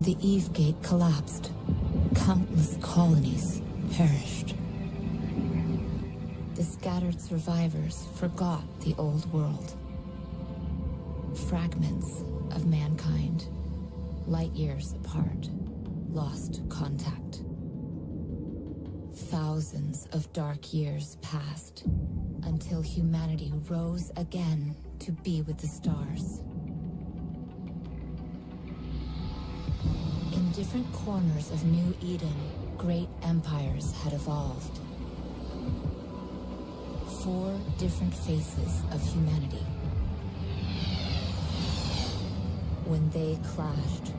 The Eve Gate collapsed. Countless colonies perished. The scattered survivors forgot the old world. Fragments of mankind, light years apart, lost contact. Thousands of dark years passed until humanity rose again to be with the stars. In different corners of New Eden, great empires had evolved. 4 different faces of humanity. When they clashed,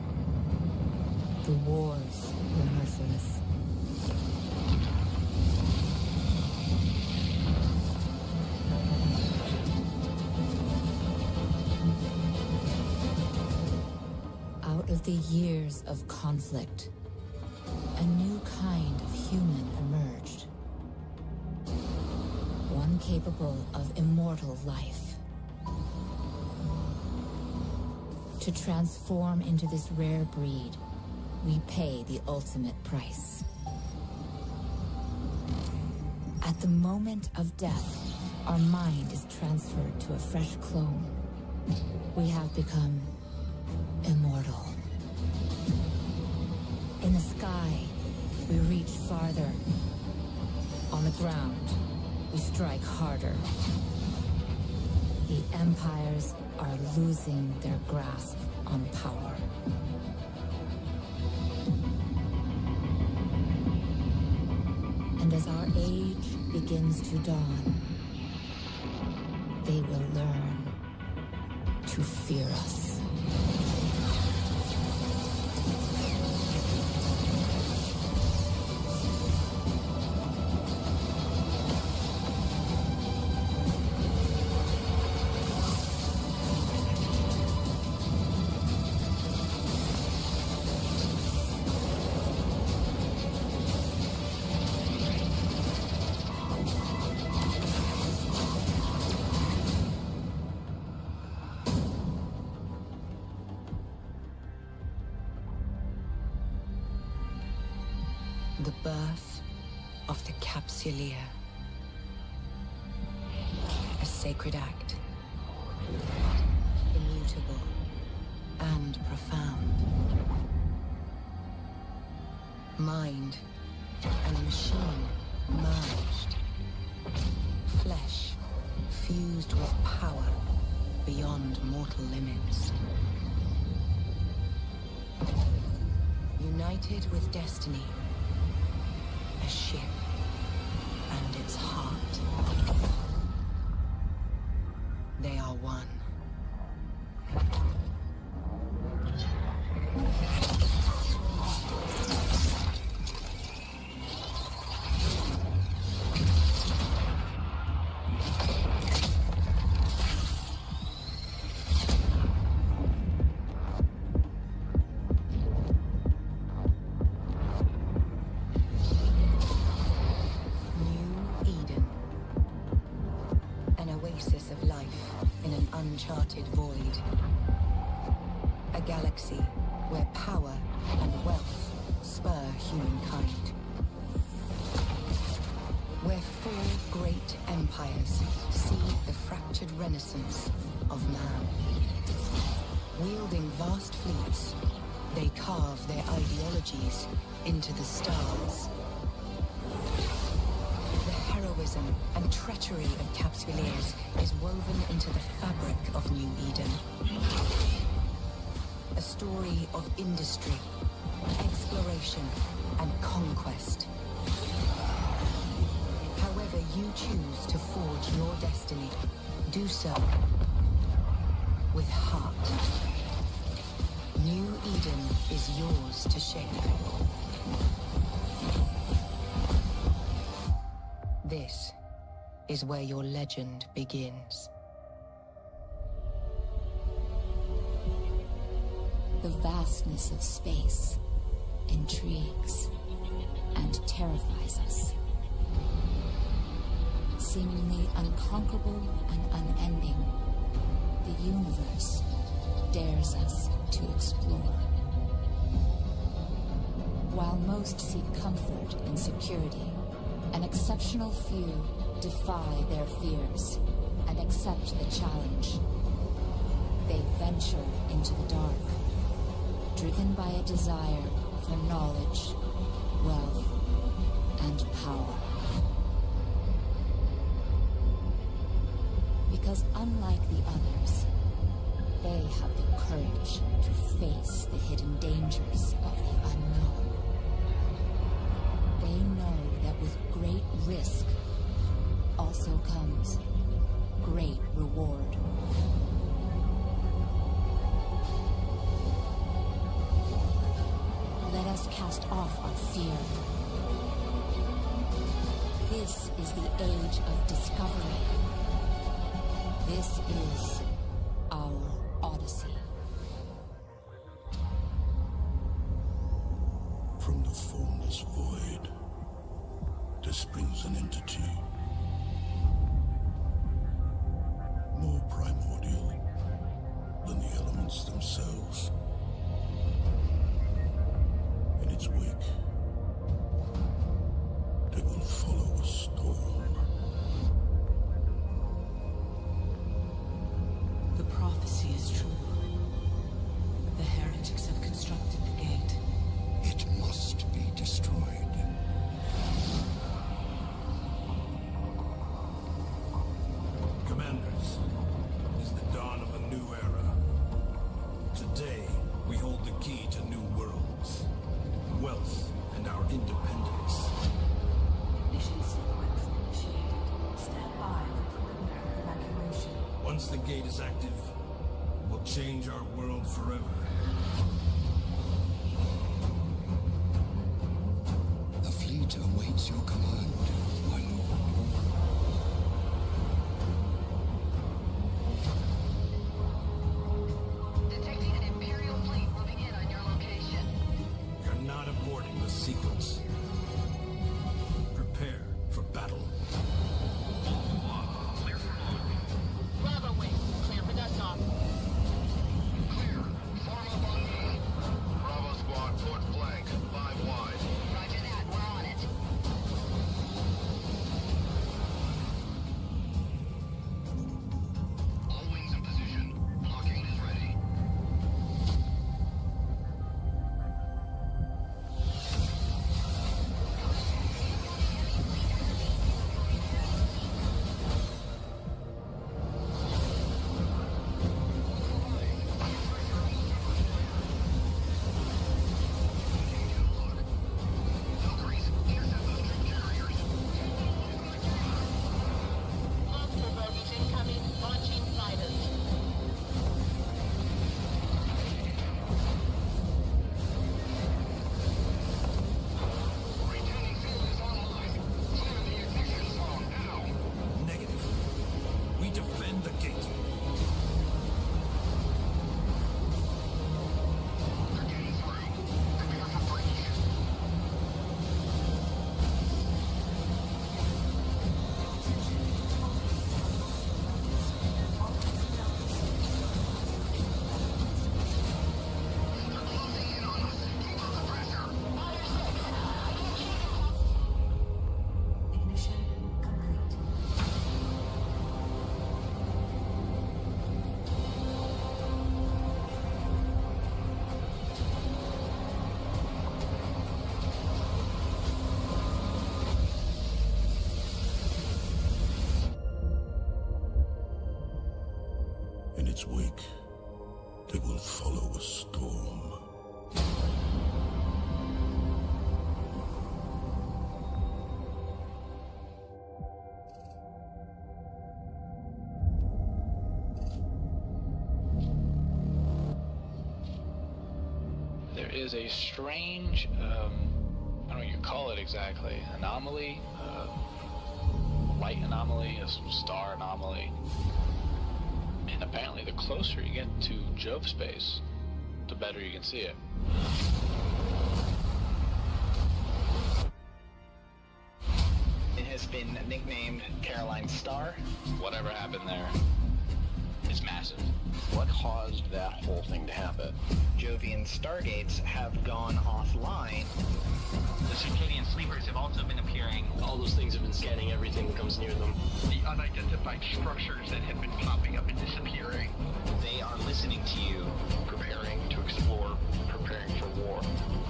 the wars were merciless. Out of the years of conflict, a new kind of human emerged. One capable of immortal life. To transform into this rare breed, we pay the ultimate price. At the moment of death, our mind is transferred to a fresh clone. We have become immortal. In the sky, we reach farther. On the ground, we strike harder. The empires are losing their grasp on power. And as our age begins to dawn, they will learn to fear us. The birth of the Capsuleer. A sacred act. Immutable and profound. Mind and machine merged. Flesh fused with power beyond mortal limits. United with destiny. A ship and its heart. They are one. Uncharted void. A galaxy where power and wealth spur humankind. Where 4 great empires see the fractured renaissance of man. Wielding vast fleets, they carve their ideologies into the stars. Heroism and treachery of Capsuleers is woven into the fabric of New Eden. A story of industry, exploration, and conquest. However you choose to forge your destiny, do so with heart. New Eden is yours to shape. This is where your legend begins. The vastness of space intrigues and terrifies us. Seemingly unconquerable and unending, the universe dares us to explore. While most seek comfort and security, an exceptional few defy their fears and accept the challenge. They venture into the dark, driven by a desire for knowledge, wealth, and power. Because unlike the others, they have the courage to face the hidden dangers of the unknown. They know that with great risk also comes great reward. Let us cast off our fear. This is the age of discovery. This is our Odyssey. From the formless void, there springs an entity more primordial than the elements themselves. In its wake, they will follow a storm. The prophecy is true. The heretics have constructed the gate. It must be destroyed. Commanders, it is the dawn of a new era. Today, we hold the key to new worlds, wealth, and our independence. Mission sequence initiated. Stand by for preliminary evacuation. Once the gate is active, we'll change our world forever. The fleet awaits your command, my lord. Detecting an Imperial fleet moving in on your location. You're not aborting the sequence. Prepare for battle. Bravo wing, clear for dust off. Clear. Form up on me. Bravo squad, port flank. 5 wide. Roger that, we're on it. All wings in position. Blockade is ready. Valkyries, intercept those troop carriers. Monster bogies incoming, launching fighters. Retaining field is online. Clear the ignition zone now. Negative. We defend the gate. They're getting through. Prepare for breach. They're closing in on us. Keep up the pressure. Ignition complete. In its wake, they will follow a storm. There is a strange, I don't know what you call it exactly, anomaly, light anomaly, a star anomaly. And apparently the closer you get to Jove space, the better you can see it. It has been nicknamed Caroline Star. Whatever happened there It's massive. What caused that whole thing to happen? Jovian stargates have gone offline. The circadian sleepers have also been appearing. All those things have been scanning everything that comes near them. The unidentified structures that have been popping up and disappearing. They are listening to you. Preparing to explore, preparing for war.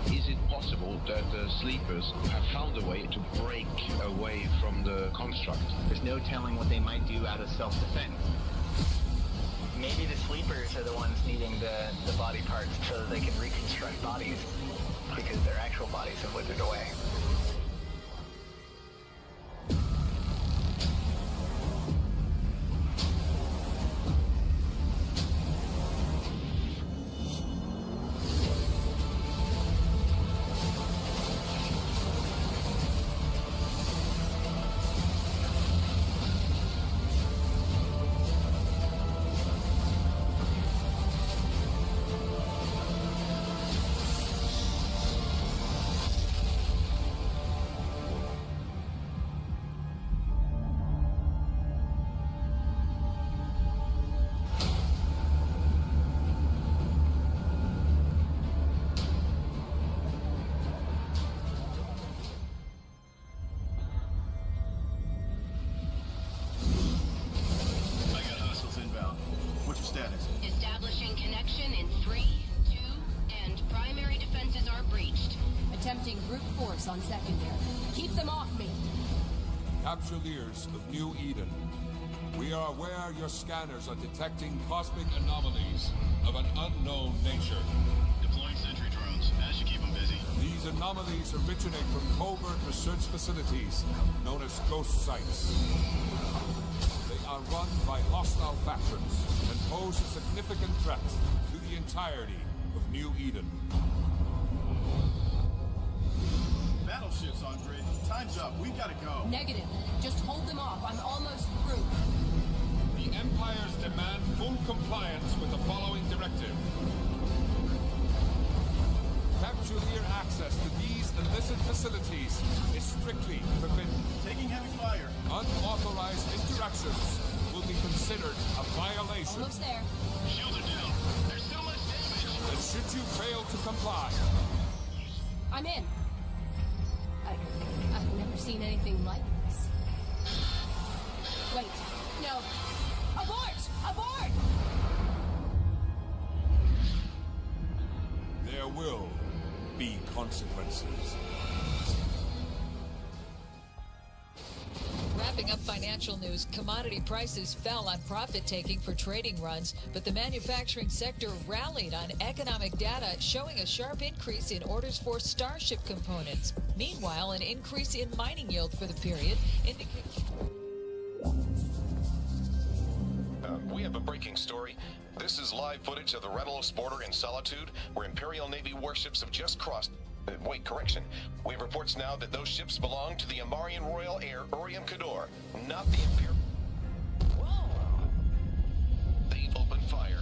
Is it possible that the sleepers have found a way to break away from the construct? There's no telling what they might do out of self-defense. Maybe the sleepers are the ones needing the body parts so that they can reconstruct bodies, because their actual bodies have withered away. Establishing connection in 3, 2, and primary defenses are breached. Attempting brute force on secondary. Keep them off me! Capsuleers of New Eden. We are aware your scanners are detecting cosmic anomalies of an unknown nature. Deploying sentry drones, as you keep them busy. These anomalies originate from covert research facilities known as ghost sites. They are run by hostile factions and pose a significant threat to the entirety of New Eden. Battleships on grid. Time's up. We gotta go. Negative. Just hold them off. I'm almost through. The Empires demand full compliance with the following directive. Capsuleer access to these illicit facilities is strictly forbidden. Taking heavy fire. Unauthorized interactions will be considered a violation. Almost there. Shields are down. There's so much damage. And should you fail to comply, I'm in. I've never seen anything like this. Wait. No. Abort! Abort! there will be consequences. Wrapping up financial news, commodity prices fell on profit-taking for trading runs, but the manufacturing sector rallied on economic data showing a sharp increase in orders for Starship components. Meanwhile, an increase in mining yield for the period indicates... We have a breaking story. This is live footage of the Revelos border in Solitude, where Imperial Navy warships have just crossed... wait, correction. We have reports now that those ships belong to the Amarian Royal Air Urium Kador, not the Imperial... Whoa! They opened fire.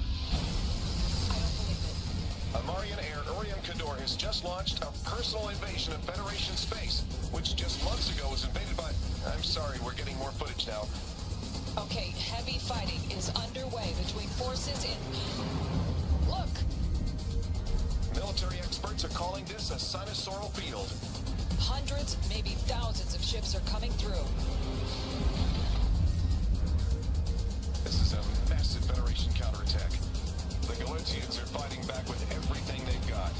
I don't believe it. Amarian Air Urium Kador has just launched a personal invasion of Federation space, which just months ago was invaded by... I'm sorry, we're getting more footage now. Okay, heavy fighting is underway between forces in... Look! Military experts are calling this a sinusoidal field. Hundreds, maybe thousands of ships are coming through. This is a massive Federation counterattack. The Galutians are fighting back with everything they've got.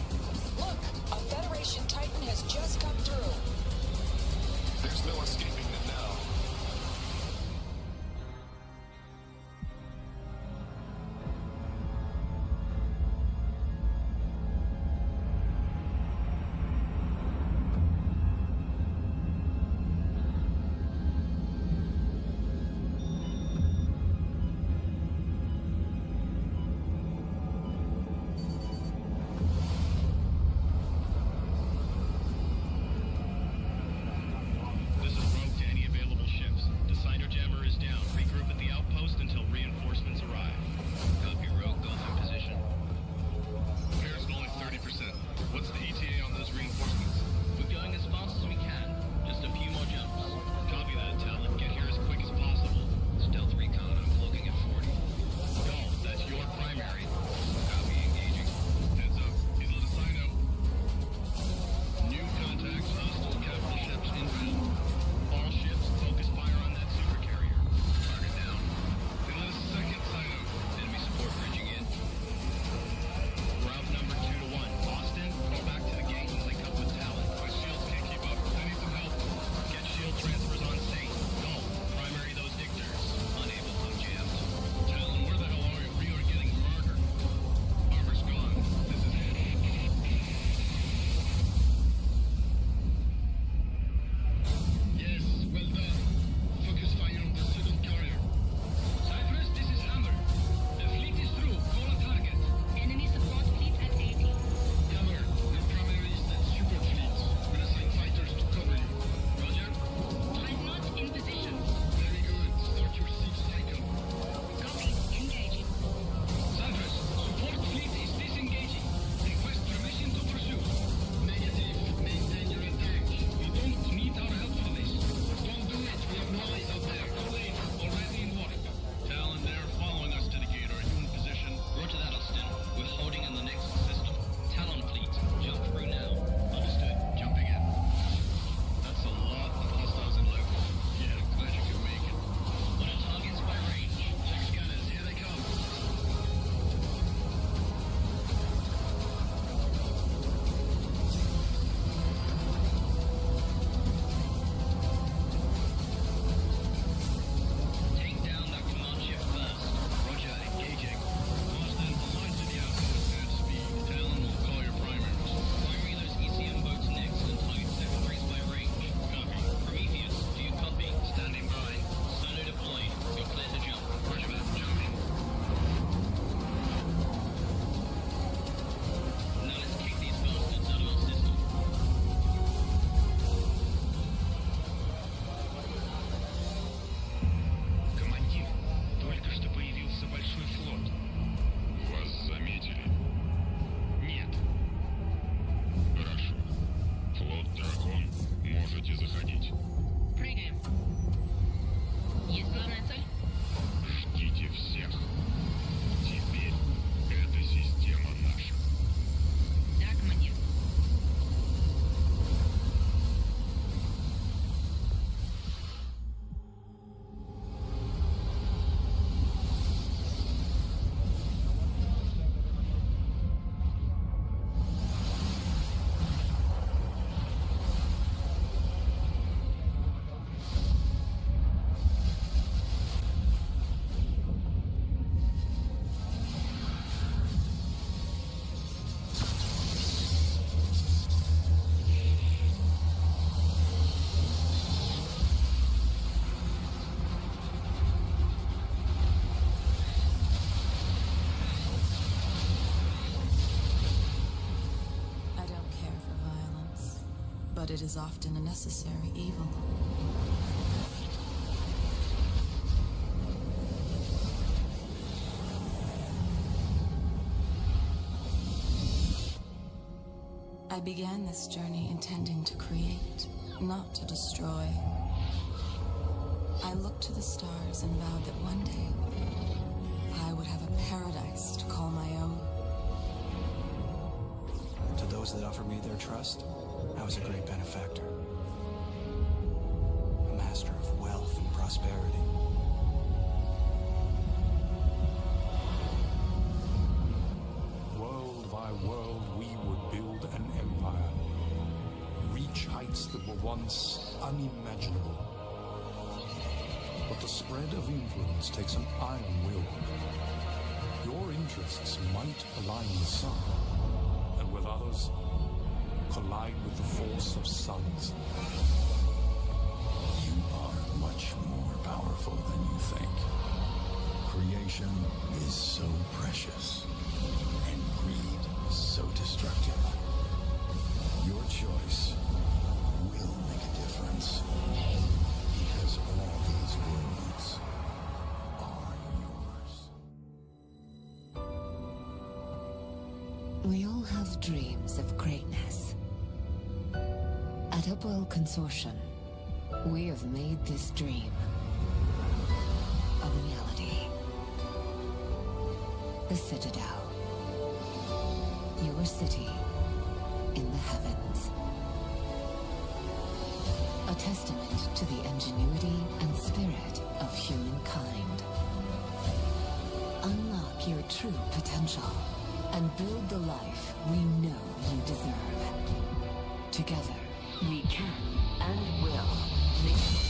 Look! A Federation Titan has just come through. There's no escaping them now. This is Rogue it is often a necessary evil. I began this journey intending to create, not to destroy. I looked to the stars and vowed that one day I would have a paradise to call my own. To those that offered me their trust, I was a great benefactor. A master of wealth and prosperity. World by world, we would build an empire. Reach heights that were once unimaginable. But the spread of influence takes an iron will. Your interests might align with some, and with others, collide with the force of suns. You are much more powerful than you think. Creation is so precious, and greed so destructive. Your choice will make a difference, because all these worlds are yours. We all have dreams of greatness. At Upwell Consortium, we have made this dream a reality. The Citadel. Your city in the heavens. A testament to the ingenuity and spirit of humankind. Unlock your true potential and build the life we know you deserve. Together, we can and will make it.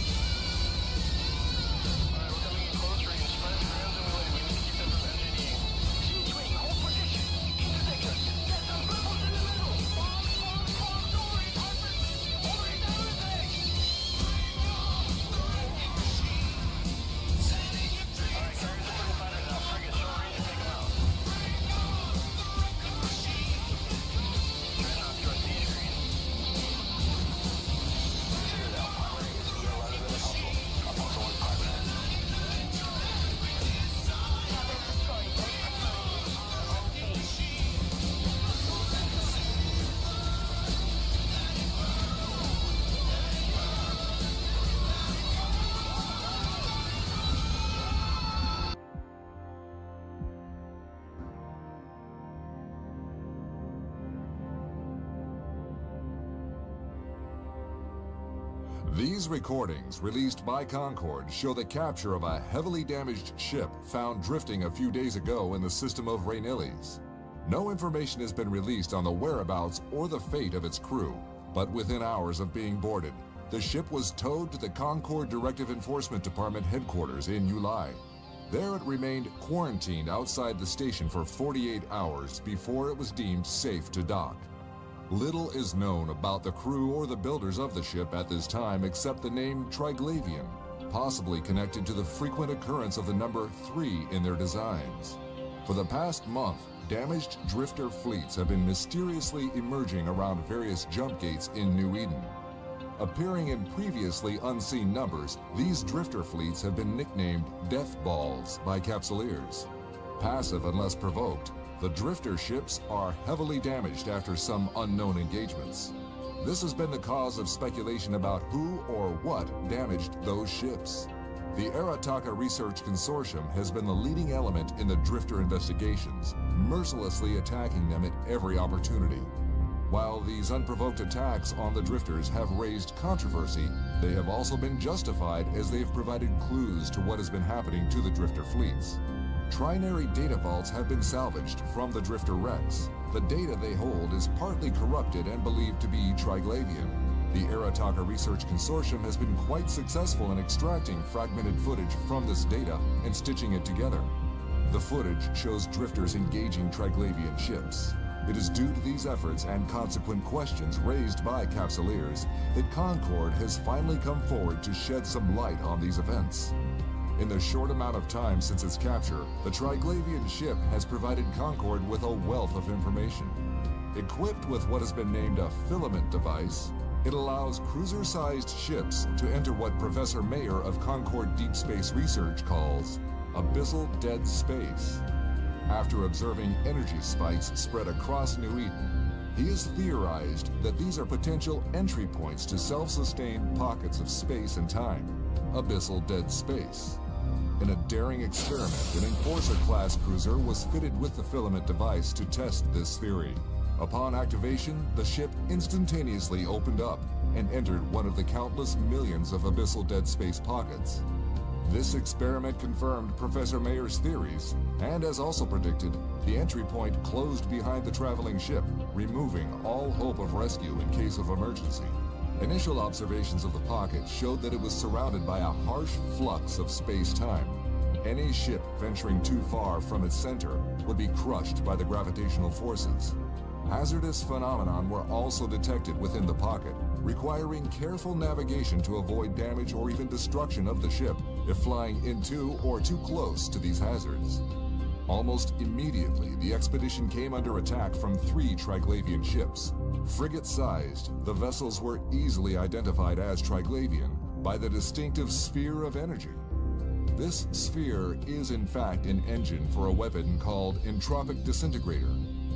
These recordings, released by Concord, show the capture of a heavily damaged ship found drifting a few days ago in the system of Raynilles. No information has been released on the whereabouts or the fate of its crew, but within hours of being boarded, the ship was towed to the Concord Directive Enforcement Department headquarters in Ulai. There it remained quarantined outside the station for 48 hours before it was deemed safe to dock. Little is known about the crew or the builders of the ship at this time except the name Triglavian, possibly connected to the frequent occurrence of the number 3 in their designs. For the past month, damaged drifter fleets have been mysteriously emerging around various jump gates in New Eden. Appearing in previously unseen numbers, these drifter fleets have been nicknamed Death Balls by Capsuleers. Passive unless provoked, the drifter ships are heavily damaged after some unknown engagements. This has been the cause of speculation about who or what damaged those ships. The Arataka Research Consortium has been the leading element in the drifter investigations, mercilessly attacking them at every opportunity. While these unprovoked attacks on the drifters have raised controversy, they have also been justified as they have provided clues to what has been happening to the drifter fleets. Trinary data vaults have been salvaged from the drifter wrecks. The data they hold is partly corrupted and believed to be Triglavian. The Arataka Research Consortium has been quite successful in extracting fragmented footage from this data and stitching it together. The footage shows drifters engaging Triglavian ships. It is due to these efforts and consequent questions raised by Capsuleers that Concord has finally come forward to shed some light on these events. In the short amount of time since its capture, the Triglavian ship has provided Concord with a wealth of information. Equipped with what has been named a filament device, It allows cruiser-sized ships to enter what Professor Mayer of Concord Deep Space Research calls abyssal dead space. After observing energy spikes spread across New Eden, he has theorized that these are potential entry points to self-sustained pockets of space and time, abyssal dead space. In a daring experiment, an Enforcer-class cruiser was fitted with the filament device to test this theory. Upon activation, the ship instantaneously opened up and entered one of the countless millions of abyssal dead space pockets. This experiment confirmed Professor Mayer's theories, and as also predicted, the entry point closed behind the traveling ship, removing all hope of rescue in case of emergency. Initial observations of the pocket showed that it was surrounded by a harsh flux of space-time. Any ship venturing too far from its center would be crushed by the gravitational forces. Hazardous phenomena were also detected within the pocket, requiring careful navigation to avoid damage or even destruction of the ship if flying into or too close to these hazards. Almost immediately, the expedition came under attack from 3 Triglavian ships. Frigate-sized, the vessels were easily identified as Triglavian by the distinctive sphere of energy. This sphere is in fact an engine for a weapon called Entropic Disintegrator.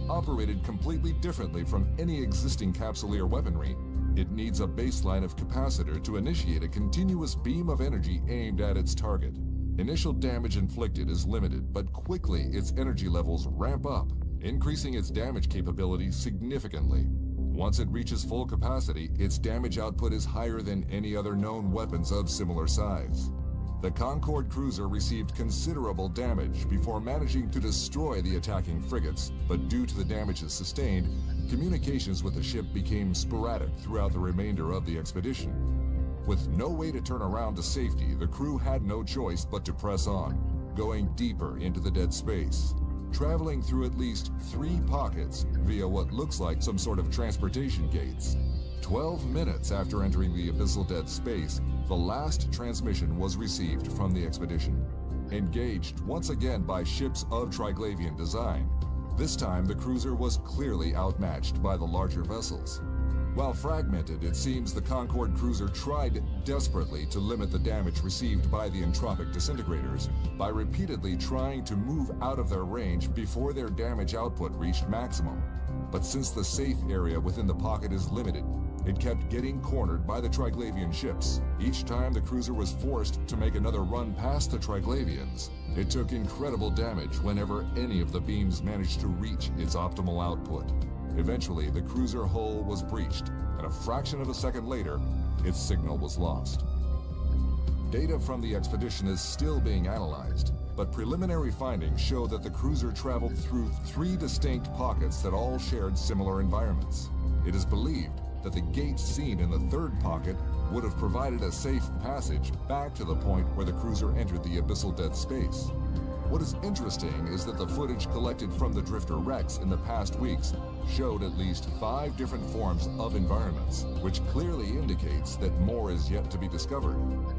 Operated completely differently from any existing capsuleer weaponry, it needs a baseline of capacitor to initiate a continuous beam of energy aimed at its target. Initial damage inflicted is limited, but quickly its energy levels ramp up, increasing its damage capability significantly. Once it reaches full capacity, its damage output is higher than any other known weapons of similar size. The Concord cruiser received considerable damage before managing to destroy the attacking frigates, but due to the damages sustained, communications with the ship became sporadic throughout the remainder of the expedition. With no way to turn around to safety, the crew had no choice but to press on, going deeper into the dead space, traveling through at least 3 pockets via what looks like some sort of transportation gates. 12 minutes after entering the abyssal dead space, the last transmission was received from the expedition. Engaged once again by ships of Triglavian design, this time the cruiser was clearly outmatched by the larger vessels. While fragmented, it seems the Concord cruiser tried desperately to limit the damage received by the entropic disintegrators by repeatedly trying to move out of their range before their damage output reached maximum. But since the safe area within the pocket is limited, it kept getting cornered by the Triglavian ships. Each time the cruiser was forced to make another run past the Triglavians, it took incredible damage whenever any of the beams managed to reach its optimal output. Eventually, the cruiser hull was breached, and a fraction of a second later, its signal was lost. Data from the expedition is still being analyzed, but preliminary findings show that the cruiser traveled through 3 distinct pockets that all shared similar environments. It is believed that the gate seen in the 3rd pocket would have provided a safe passage back to the point where the cruiser entered the abyssal dead space. What is interesting is that the footage collected from the Drifter wrecks in the past weeks showed at least 5 different forms of environments, which clearly indicates that more is yet to be discovered.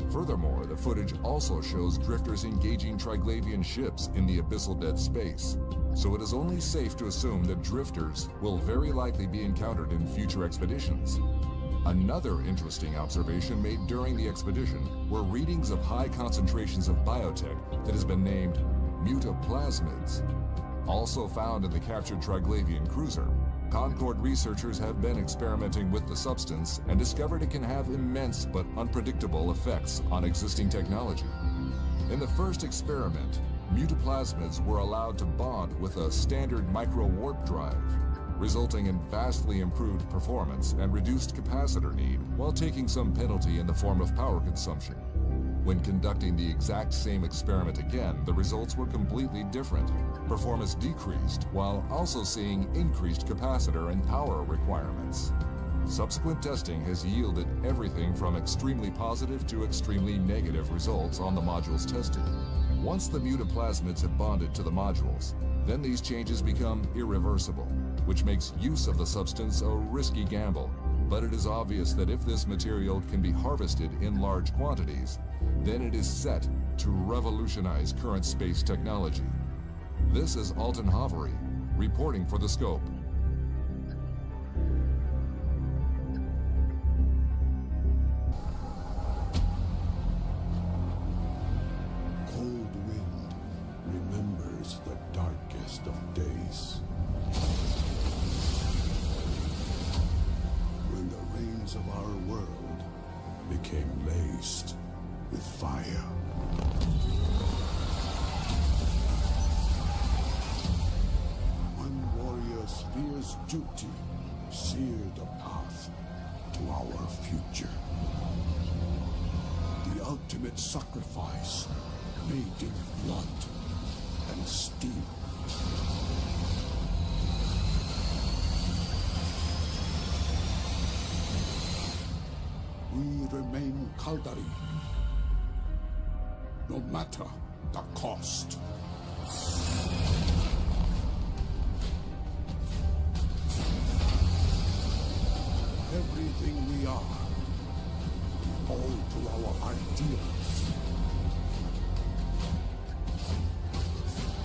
Furthermore, the footage also shows drifters engaging Triglavian ships in the abyssal dead space, so it is only safe to assume that drifters will very likely be encountered in future expeditions. Another interesting observation made during the expedition were readings of high concentrations of biotech that has been named mutaplasmids. Also found in the captured Triglavian cruiser, Concord researchers have been experimenting with the substance and discovered it can have immense but unpredictable effects on existing technology. In the first experiment, mutaplasmids were allowed to bond with a standard micro-warp drive, resulting in vastly improved performance and reduced capacitor need while taking some penalty in the form of power consumption. When conducting the exact same experiment again, the results were completely different. Performance decreased while also seeing increased capacitor and power requirements. Subsequent testing has yielded everything from extremely positive to extremely negative results on the modules tested. Once the mutaplasmids have bonded to the modules, then these changes become irreversible, which makes use of the substance a risky gamble. But it is obvious that if this material can be harvested in large quantities, then it is set to revolutionize current space technology. This is Alton Hovery, reporting for The Scope. with fire. One warrior's fierce duty seared a path to our future. The ultimate sacrifice made in blood and steel. We remain Caldari, no matter the cost. Everything we are, all to our ideals.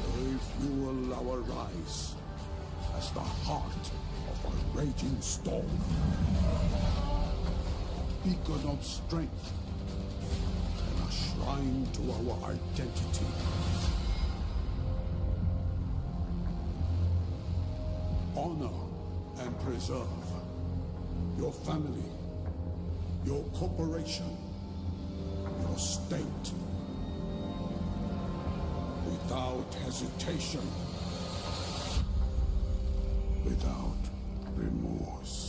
A fuel our rise as the heart of a raging storm. Beacon of strength and a shrine to our identity. Honor and preserve your family, your corporation, your state. Without hesitation, without remorse.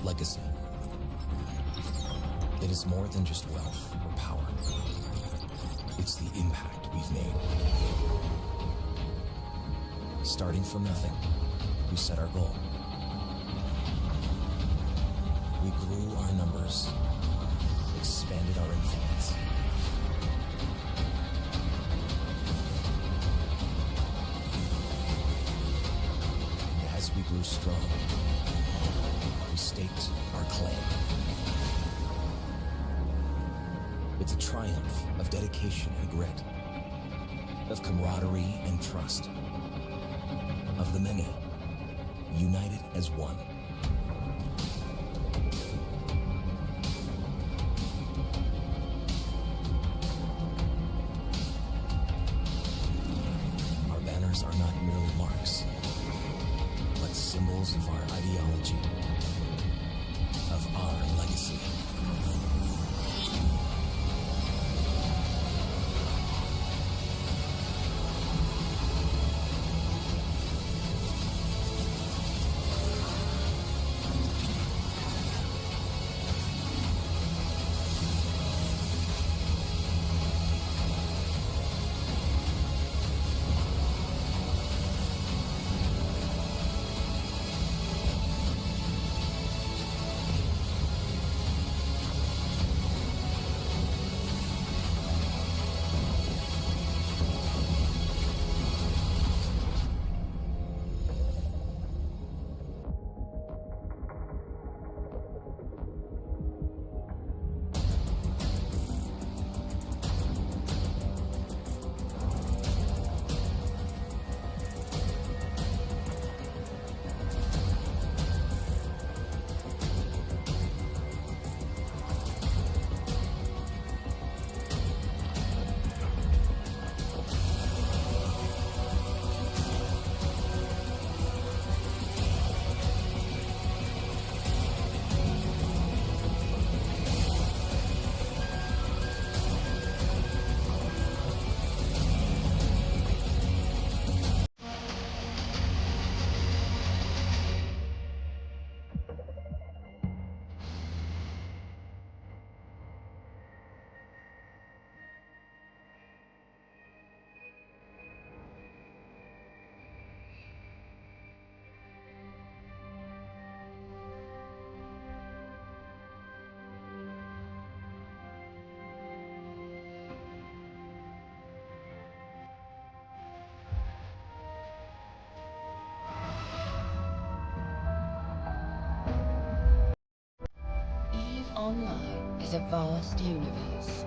Legacy. It is more than just wealth or power. It's the impact we've made. Starting from nothing, we set our goal. We grew our numbers, expanded our influence. And as we grew strong, we staked our claim. It's a triumph of dedication and grit, of camaraderie and trust, of the many, united as one. Our banners are not merely marks, but symbols of our ideology, of our legacy. EveOnline is a vast universe.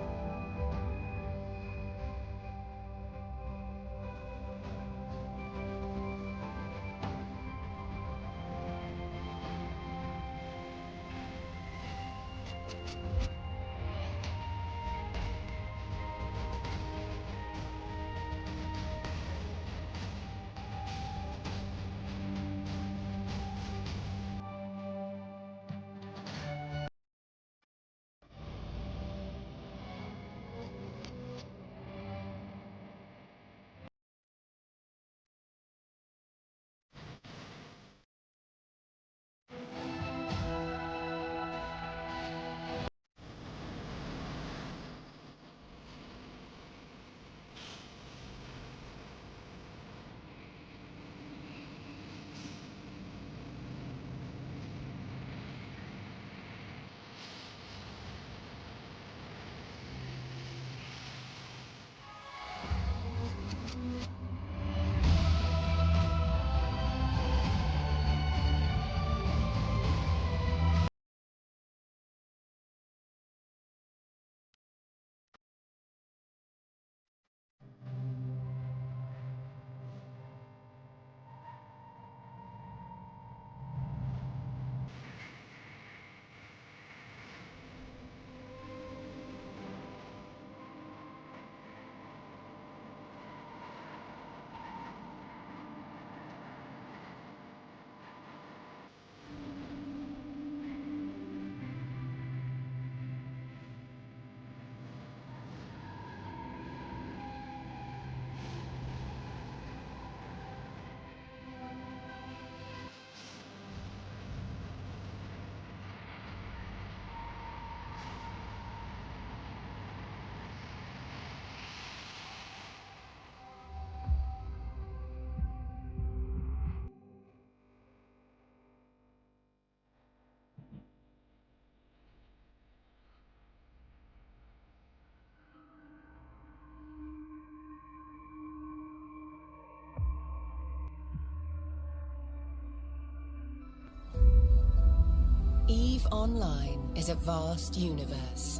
EveOnline is a vast universe,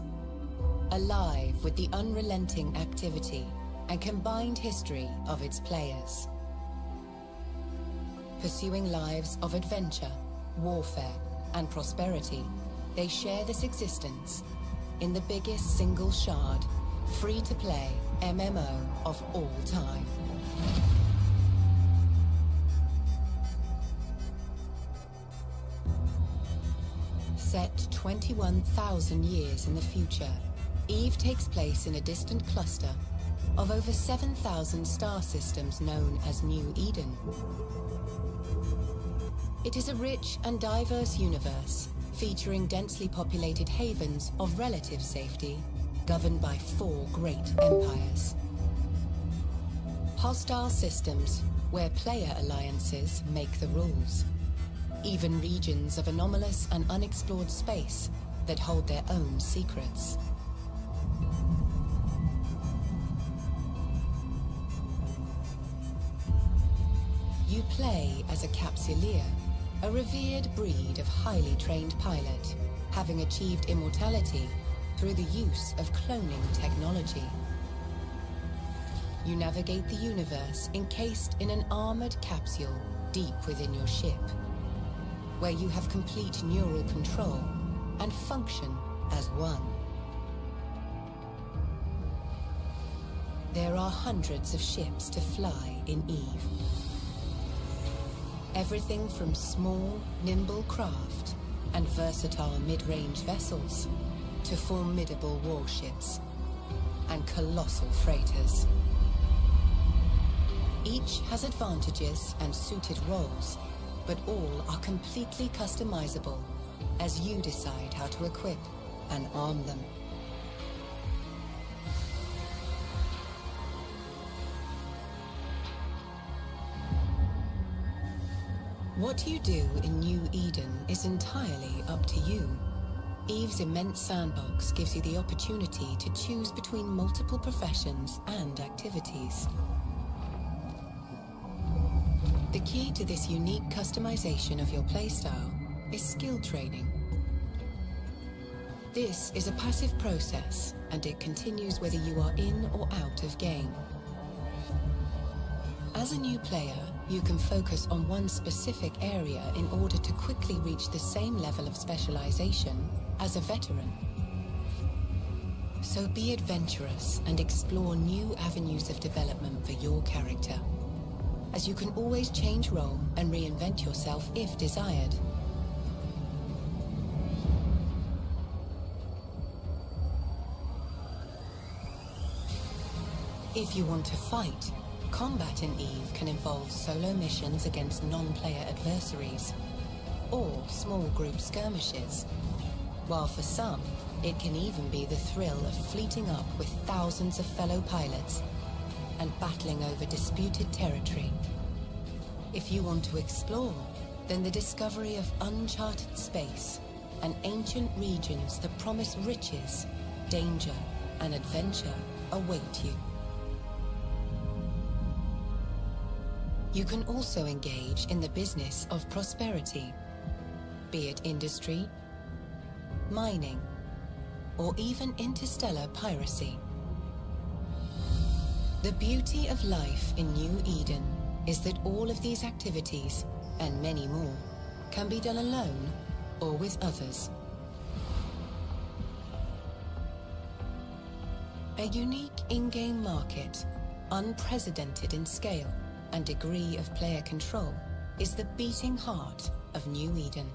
alive with the unrelenting activity and combined history of its players. Pursuing lives of adventure, warfare, and prosperity, they share this existence in the biggest single shard, free-to-play MMO of all time. Set 21,000 years in the future, Eve takes place in a distant cluster of over 7,000 star systems known as New Eden. It is a rich and diverse universe, featuring densely populated havens of relative safety, governed by 4 great empires. Hostile systems where player alliances make the rules. Even regions of anomalous and unexplored space that hold their own secrets. You play as a Capsuleer, a revered breed of highly trained pilot, having achieved immortality through the use of cloning technology. You navigate the universe encased in an armored capsule deep within your ship, where you have complete neural control and function as one. There are hundreds of ships to fly in Eve. Everything from small, nimble craft and versatile mid-range vessels to formidable warships and colossal freighters. Each has advantages and suited roles, but all are completely customizable as you decide how to equip and arm them. What you do in New Eden is entirely up to you. Eve's immense sandbox gives you the opportunity to choose between multiple professions and activities. The key to this unique customization of your playstyle is skill training. This is a passive process, and it continues whether you are in or out of game. As a new player, you can focus on one specific area in order to quickly reach the same level of specialization as a veteran. So be adventurous and explore new avenues of development for your character, as you can always change role and reinvent yourself if desired. If you want to fight, combat in EVE can involve solo missions against non-player adversaries, or small group skirmishes, while for some, it can even be the thrill of fleeting up with thousands of fellow pilots and battling over disputed territory. If you want to explore, then the discovery of uncharted space and ancient regions that promise riches, danger, and adventure await you. You can also engage in the business of prosperity, be it industry, mining, or even interstellar piracy. The beauty of life in New Eden is that all of these activities, and many more, can be done alone or with others. A unique in-game market, unprecedented in scale and degree of player control, is the beating heart of New Eden.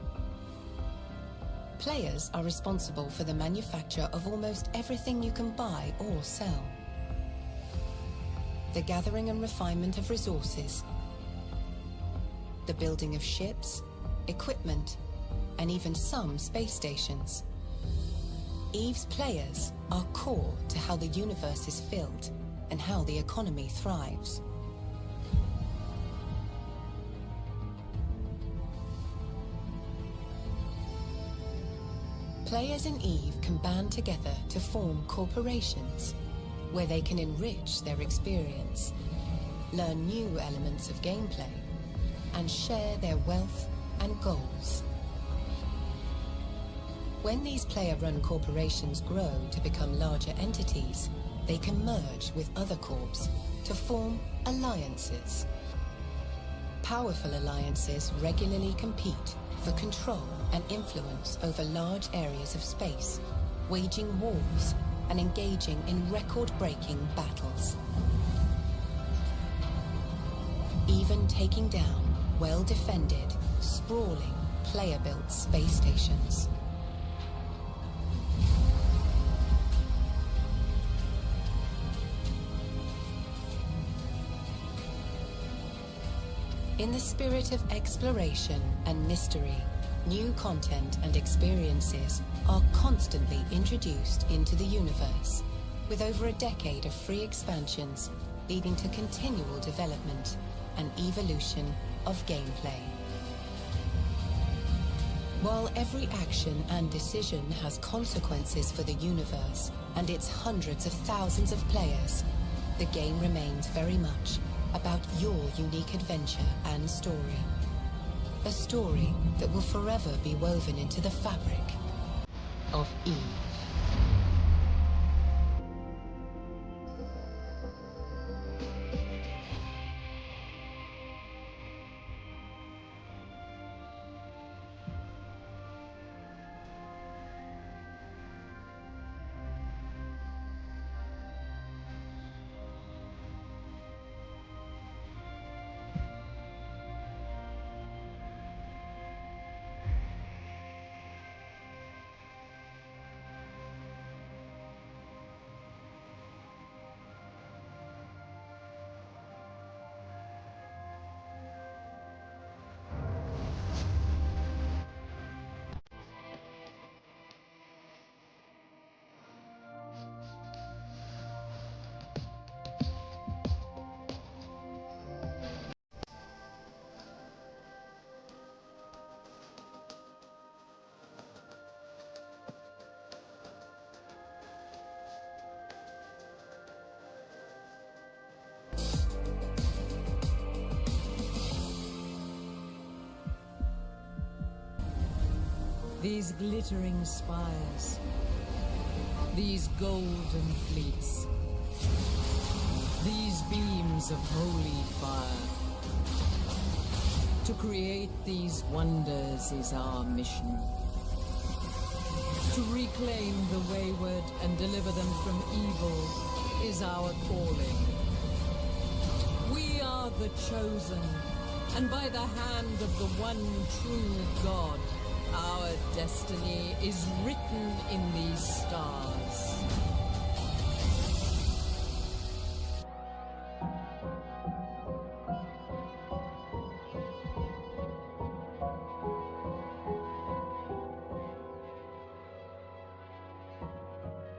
Players are responsible for the manufacture of almost everything you can buy or sell. The gathering and refinement of resources, the building of ships, equipment, and even some space stations. EVE's players are core to how the universe is filled and how the economy thrives. Players in EVE can band together to form corporations where they can enrich their experience, learn new elements of gameplay, and share their wealth and goals. When these player-run corporations grow to become larger entities, they can merge with other corps to form alliances. Powerful alliances regularly compete for control and influence over large areas of space, waging wars and engaging in record-breaking battles. Even taking down well-defended, sprawling, player-built space stations. In the spirit of exploration and mystery, new content and experiences are constantly introduced into the universe, with over a decade of free expansions leading to continual development and evolution of gameplay. While every action and decision has consequences for the universe and its hundreds of thousands of players, the game remains very much about your unique adventure and story. A story that will forever be woven into the fabric of EVE. These glittering spires, these golden fleets, these beams of holy fire. To create these wonders is our mission. To reclaim the wayward and deliver them from evil is our calling. We are the chosen, and by the hand of the one true God, our destiny is written in these stars.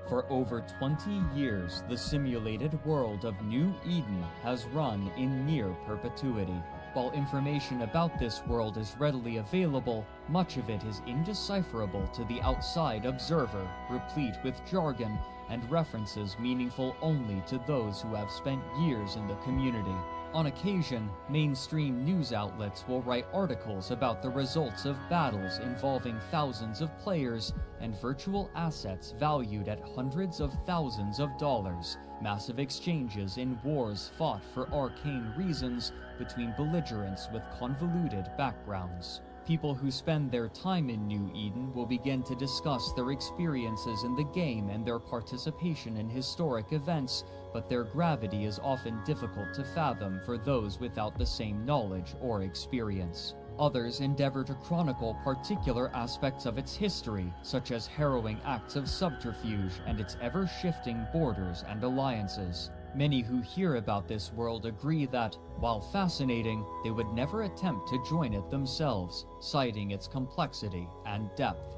For over 20 years, the simulated world of New Eden has run in near perpetuity. While information about this world is readily available, much of it is indecipherable to the outside observer, replete with jargon and references meaningful only to those who have spent years in the community. On occasion, mainstream news outlets will write articles about the results of battles involving thousands of players and virtual assets valued at hundreds of thousands of dollars, massive exchanges in wars fought for arcane reasons between belligerents with convoluted backgrounds. People who spend their time in New Eden will begin to discuss their experiences in the game and their participation in historic events, but their gravity is often difficult to fathom for those without the same knowledge or experience. Others endeavor to chronicle particular aspects of its history, such as harrowing acts of subterfuge and its ever-shifting borders and alliances. Many who hear about this world agree that, while fascinating, they would never attempt to join it themselves, citing its complexity and depth.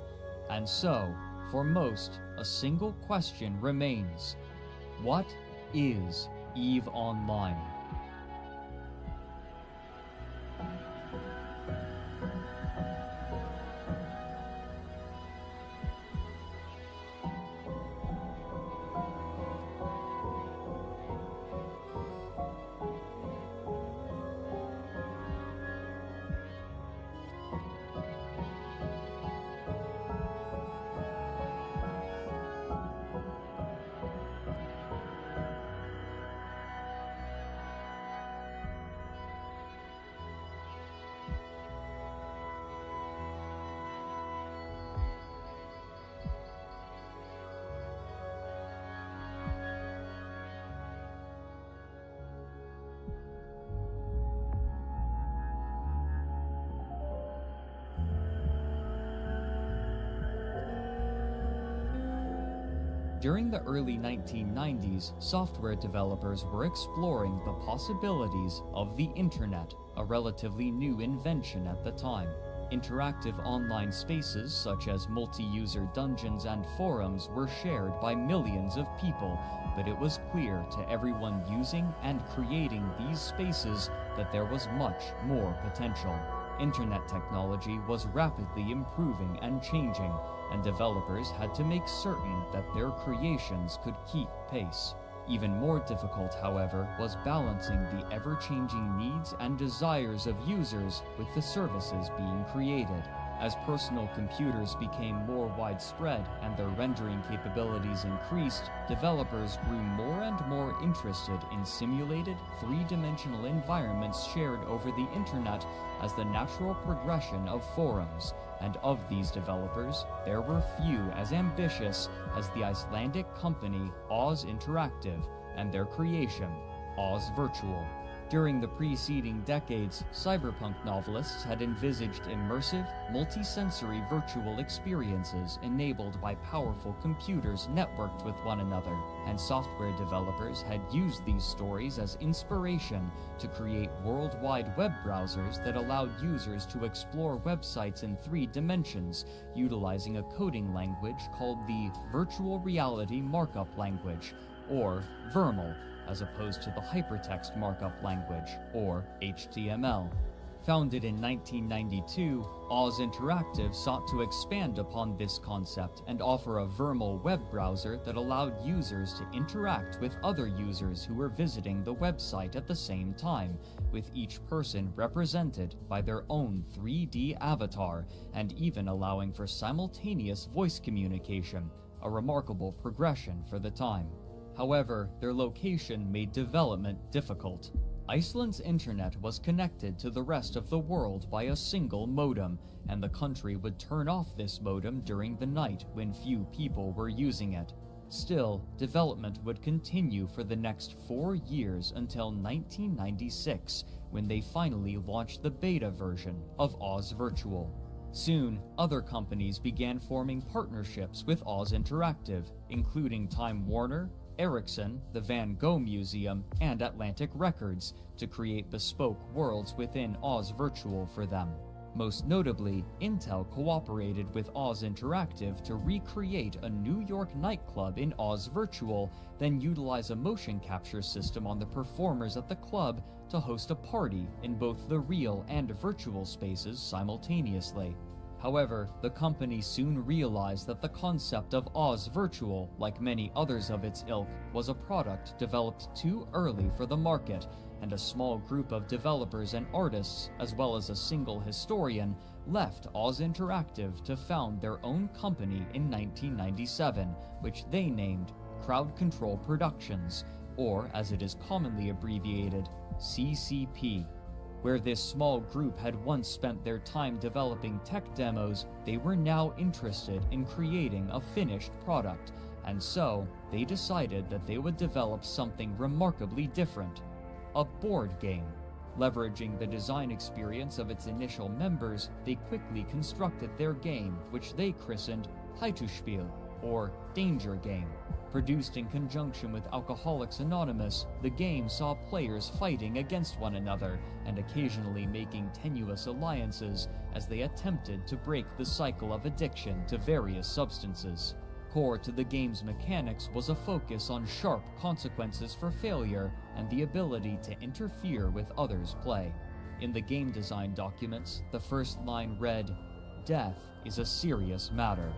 And so, for most, a single question remains: what is EveOnline? During the early 1990s, software developers were exploring the possibilities of the Internet, a relatively new invention at the time. Interactive online spaces such as multi-user dungeons and forums were shared by millions of people, but it was clear to everyone using and creating these spaces that there was much more potential. Internet technology was rapidly improving and changing, and developers had to make certain that their creations could keep pace. Even more difficult, however, was balancing the ever-changing needs and desires of users with the services being created. As personal computers became more widespread and their rendering capabilities increased, developers grew more and more interested in simulated, three-dimensional environments shared over the internet as the natural progression of forums. And of these developers, there were few as ambitious as the Icelandic company Oz Interactive and their creation, Oz Virtual. During the preceding decades, cyberpunk novelists had envisaged immersive, multi-sensory virtual experiences enabled by powerful computers networked with one another, and software developers had used these stories as inspiration to create worldwide web browsers that allowed users to explore websites in 3 dimensions, utilizing a coding language called the Virtual Reality Markup Language, or VRML, as opposed to the Hypertext Markup Language, or HTML. Founded in 1992, Oz Interactive sought to expand upon this concept and offer a vermal web browser that allowed users to interact with other users who were visiting the website at the same time, with each person represented by their own 3D avatar, and even allowing for simultaneous voice communication, a remarkable progression for the time. However, their location made development difficult. Iceland's internet was connected to the rest of the world by a single modem, and the country would turn off this modem during the night when few people were using it. Still, development would continue for the next 4 years until 1996, when they finally launched the beta version of Oz Virtual. Soon, other companies began forming partnerships with Oz Interactive, including Time Warner, Ericsson, the Van Gogh Museum, and Atlantic Records, to create bespoke worlds within Oz Virtual for them. Most notably, Intel cooperated with Oz Interactive to recreate a New York nightclub in Oz Virtual, then utilize a motion capture system on the performers at the club to host a party in both the real and virtual spaces simultaneously. However, the company soon realized that the concept of Oz Virtual, like many others of its ilk, was a product developed too early for the market, and a small group of developers and artists, as well as a single historian, left Oz Interactive to found their own company in 1997, which they named Crowd Control Productions, or as it is commonly abbreviated, CCP. Where this small group had once spent their time developing tech demos, they were now interested in creating a finished product, and so they decided that they would develop something remarkably different: a board game. Leveraging the design experience of its initial members, they quickly constructed their game, which they christened Hættuspil, or Danger Game. Produced in conjunction with Alcoholics Anonymous, the game saw players fighting against one another and occasionally making tenuous alliances as they attempted to break the cycle of addiction to various substances. Core to the game's mechanics was a focus on sharp consequences for failure and the ability to interfere with others' play. In the game design documents, the first line read, "Death is a serious matter."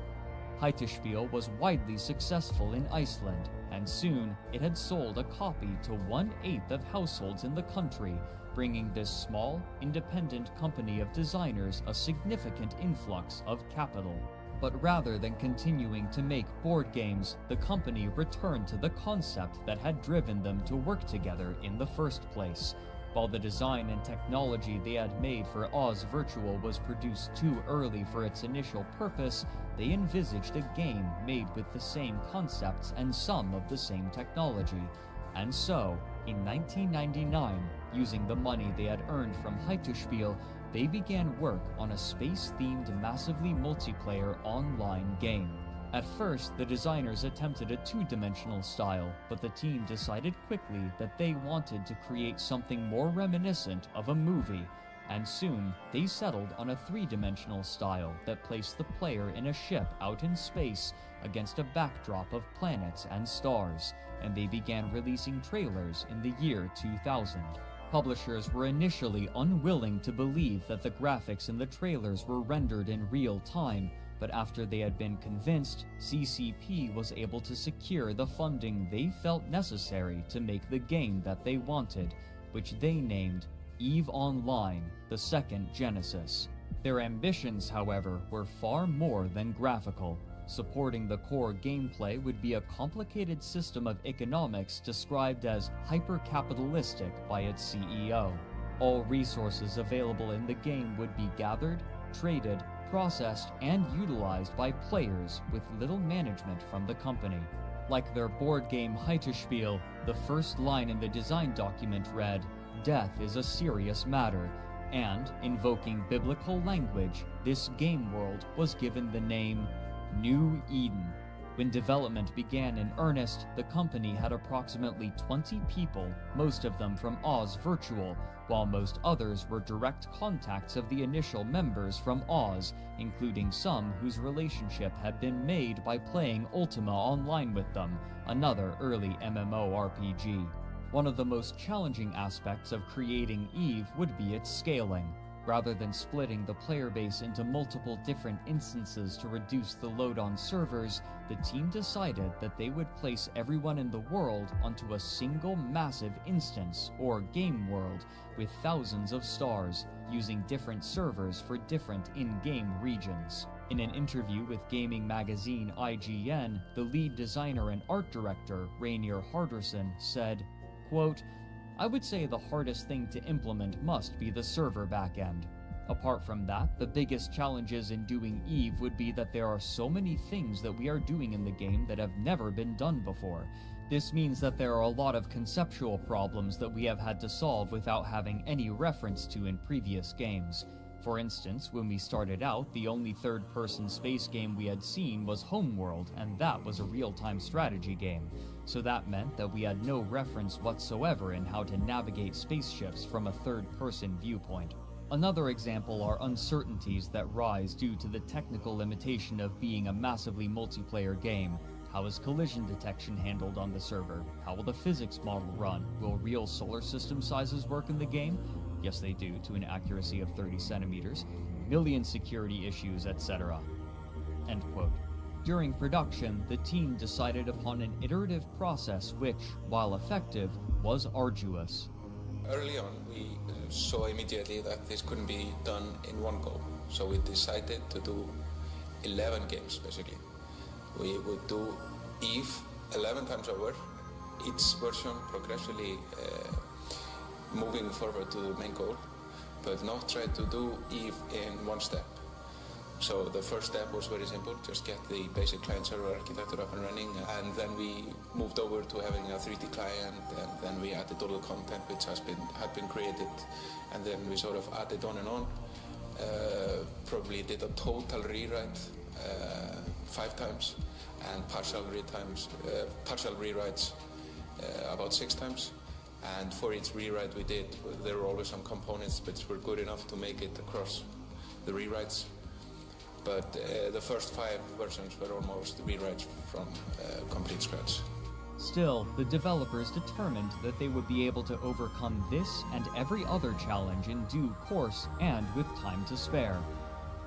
Hættuspil was widely successful in Iceland, and soon it had sold a copy to 1/8 of households in the country, bringing this small, independent company of designers a significant influx of capital. But rather than continuing to make board games, the company returned to the concept that had driven them to work together in the first place. While the design and technology they had made for Oz Virtual was produced too early for its initial purpose, they envisaged a game made with the same concepts and some of the same technology. And so, in 1999, using the money they had earned from Hættuspil, they began work on a space-themed, massively multiplayer online game. At first, the designers attempted a two-dimensional style, but the team decided quickly that they wanted to create something more reminiscent of a movie, and soon they settled on a three-dimensional style that placed the player in a ship out in space against a backdrop of planets and stars, and they began releasing trailers in the year 2000. Publishers were initially unwilling to believe that the graphics in the trailers were rendered in real time, but after they had been convinced, CCP was able to secure the funding they felt necessary to make the game that they wanted, which they named EveOnline, the second Genesis. Their ambitions, however, were far more than graphical. Supporting the core gameplay would be a complicated system of economics described as hyper-capitalistic by its CEO. All resources available in the game would be gathered, traded, processed, and utilized by players with little management from the company. Like their board game Hættuspil, the first line in the design document read, "Death is a serious matter," and, invoking biblical language, this game world was given the name New Eden. When development began in earnest, the company had approximately 20 people, most of them from Oz Virtual, while most others were direct contacts of the initial members from Oz, including some whose relationship had been made by playing Ultima Online with them, another early MMORPG. One of the most challenging aspects of creating Eve would be its scaling. Rather than splitting the player base into multiple different instances to reduce the load on servers, the team decided that they would place everyone in the world onto a single massive instance, or game world, with thousands of stars, using different servers for different in-game regions. In an interview with gaming magazine IGN, the lead designer and art director, Rainier Harderson, said, quote, "I would say the hardest thing to implement must be the server backend. Apart from that, the biggest challenges in doing EVE would be that there are so many things that we are doing in the game that have never been done before. This means that there are a lot of conceptual problems that we have had to solve without having any reference to in previous games. For instance, when we started out, the only third-person space game we had seen was Homeworld, and that was a real-time strategy game. So that meant that we had no reference whatsoever in how to navigate spaceships from a third-person viewpoint. Another example are uncertainties that rise due to the technical limitation of being a massively multiplayer game. How is collision detection handled on the server? How will the physics model run? Will real solar system sizes work in the game? Yes, they do, to an accuracy of 30 centimeters. Million security issues, etc." End quote. During production, the team decided upon an iterative process which, while effective, was arduous. Early on, we saw immediately that this couldn't be done in one go. So we decided to do 11 games, basically. We would do EVE 11 times over, each version progressively moving forward to the main goal, but not try to do EVE in one step. So the first step was very simple, just get the basic client-server architecture up and running, and then we moved over to having a 3D client, and then we added all the content which had been created, and then we sort of added on and on. Probably did a total rewrite 5 times, and partial rewrites about 6 times. And for each rewrite we did, there were always some components which were good enough to make it across the rewrites. But the first 5 versions were almost rewrites from complete scratch. Still, the developers determined that they would be able to overcome this and every other challenge in due course and with time to spare.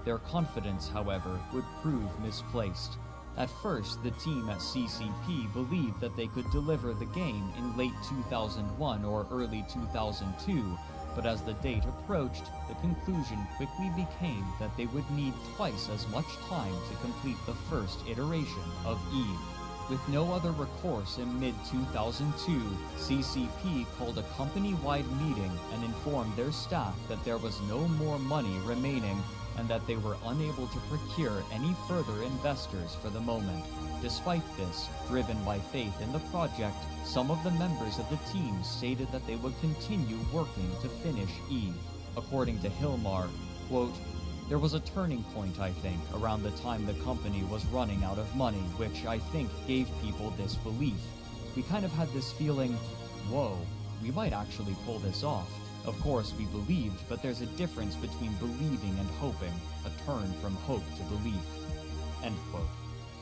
Their confidence, however, would prove misplaced. At first, the team at CCP believed that they could deliver the game in late 2001 or early 2002, but as the date approached, the conclusion quickly became that they would need twice as much time to complete the first iteration of EVE. With no other recourse in mid-2002, CCP called a company-wide meeting and informed their staff that there was no more money remaining and that they were unable to procure any further investors for the moment. Despite this, driven by faith in the project, some of the members of the team stated that they would continue working to finish EVE. According to Hilmar, quote, "There was a turning point, I think, around the time the company was running out of money, which I think gave people this belief. We kind of had this feeling, whoa, we might actually pull this off. Of course, we believed, but there's a difference between believing and hoping, a turn from hope to belief." End quote.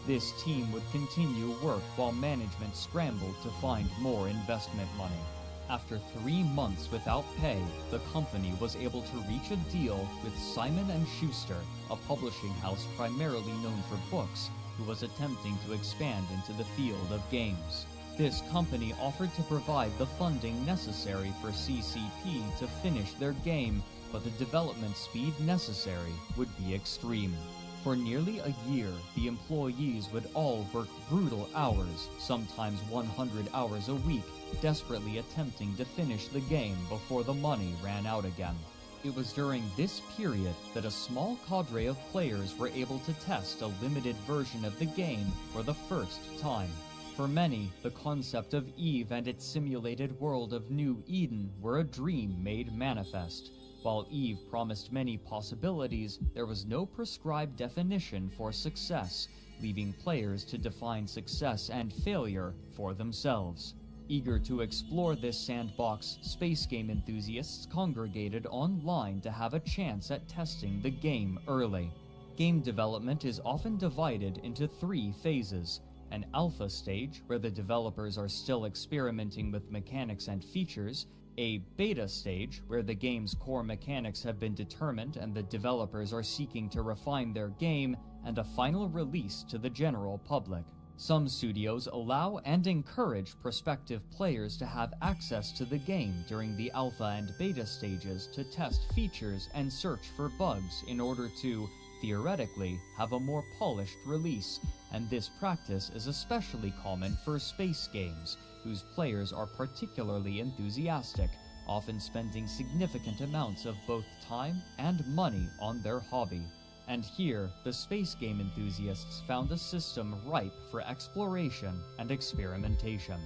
This team would continue work while management scrambled to find more investment money. After 3 months without pay, the company was able to reach a deal with Simon & Schuster, a publishing house primarily known for books, who was attempting to expand into the field of games. This company offered to provide the funding necessary for CCP to finish their game, but the development speed necessary would be extreme. For nearly a year, the employees would all work brutal hours, sometimes 100 hours a week, desperately attempting to finish the game before the money ran out again. It was during this period that a small cadre of players were able to test a limited version of the game for the first time. For many, the concept of EVE and its simulated world of New Eden were a dream made manifest. While EVE promised many possibilities, there was no prescribed definition for success, leaving players to define success and failure for themselves. Eager to explore this sandbox, space game enthusiasts congregated online to have a chance at testing the game early. Game development is often divided into 3 phases. An alpha stage, where the developers are still experimenting with mechanics and features, A beta stage, where the game's core mechanics have been determined and the developers are seeking to refine their game, and a final release to the general public. Some studios allow and encourage prospective players to have access to the game during the alpha and beta stages to test features and search for bugs in order to, theoretically, have a more polished release, and this practice is especially common for space games, whose players are particularly enthusiastic, often spending significant amounts of both time and money on their hobby. And here, the space game enthusiasts found a system ripe for exploration and experimentation.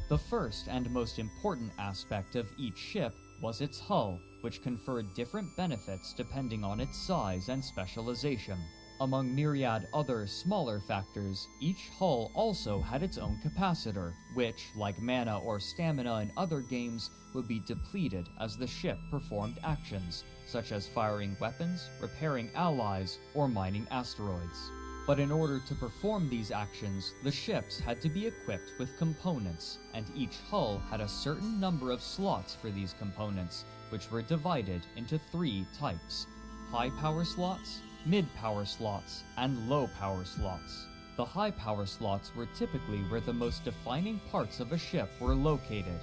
The first and most important aspect of each ship was its hull, which conferred different benefits depending on its size and specialization. Among myriad other smaller factors, each hull also had its own capacitor, which, like mana or stamina in other games, would be depleted as the ship performed actions, such as firing weapons, repairing allies, or mining asteroids. But in order to perform these actions, the ships had to be equipped with components, and each hull had a certain number of slots for these components, which were divided into 3 types: high-power slots, mid-power slots, and low-power slots. The high-power slots were typically where the most defining parts of a ship were located.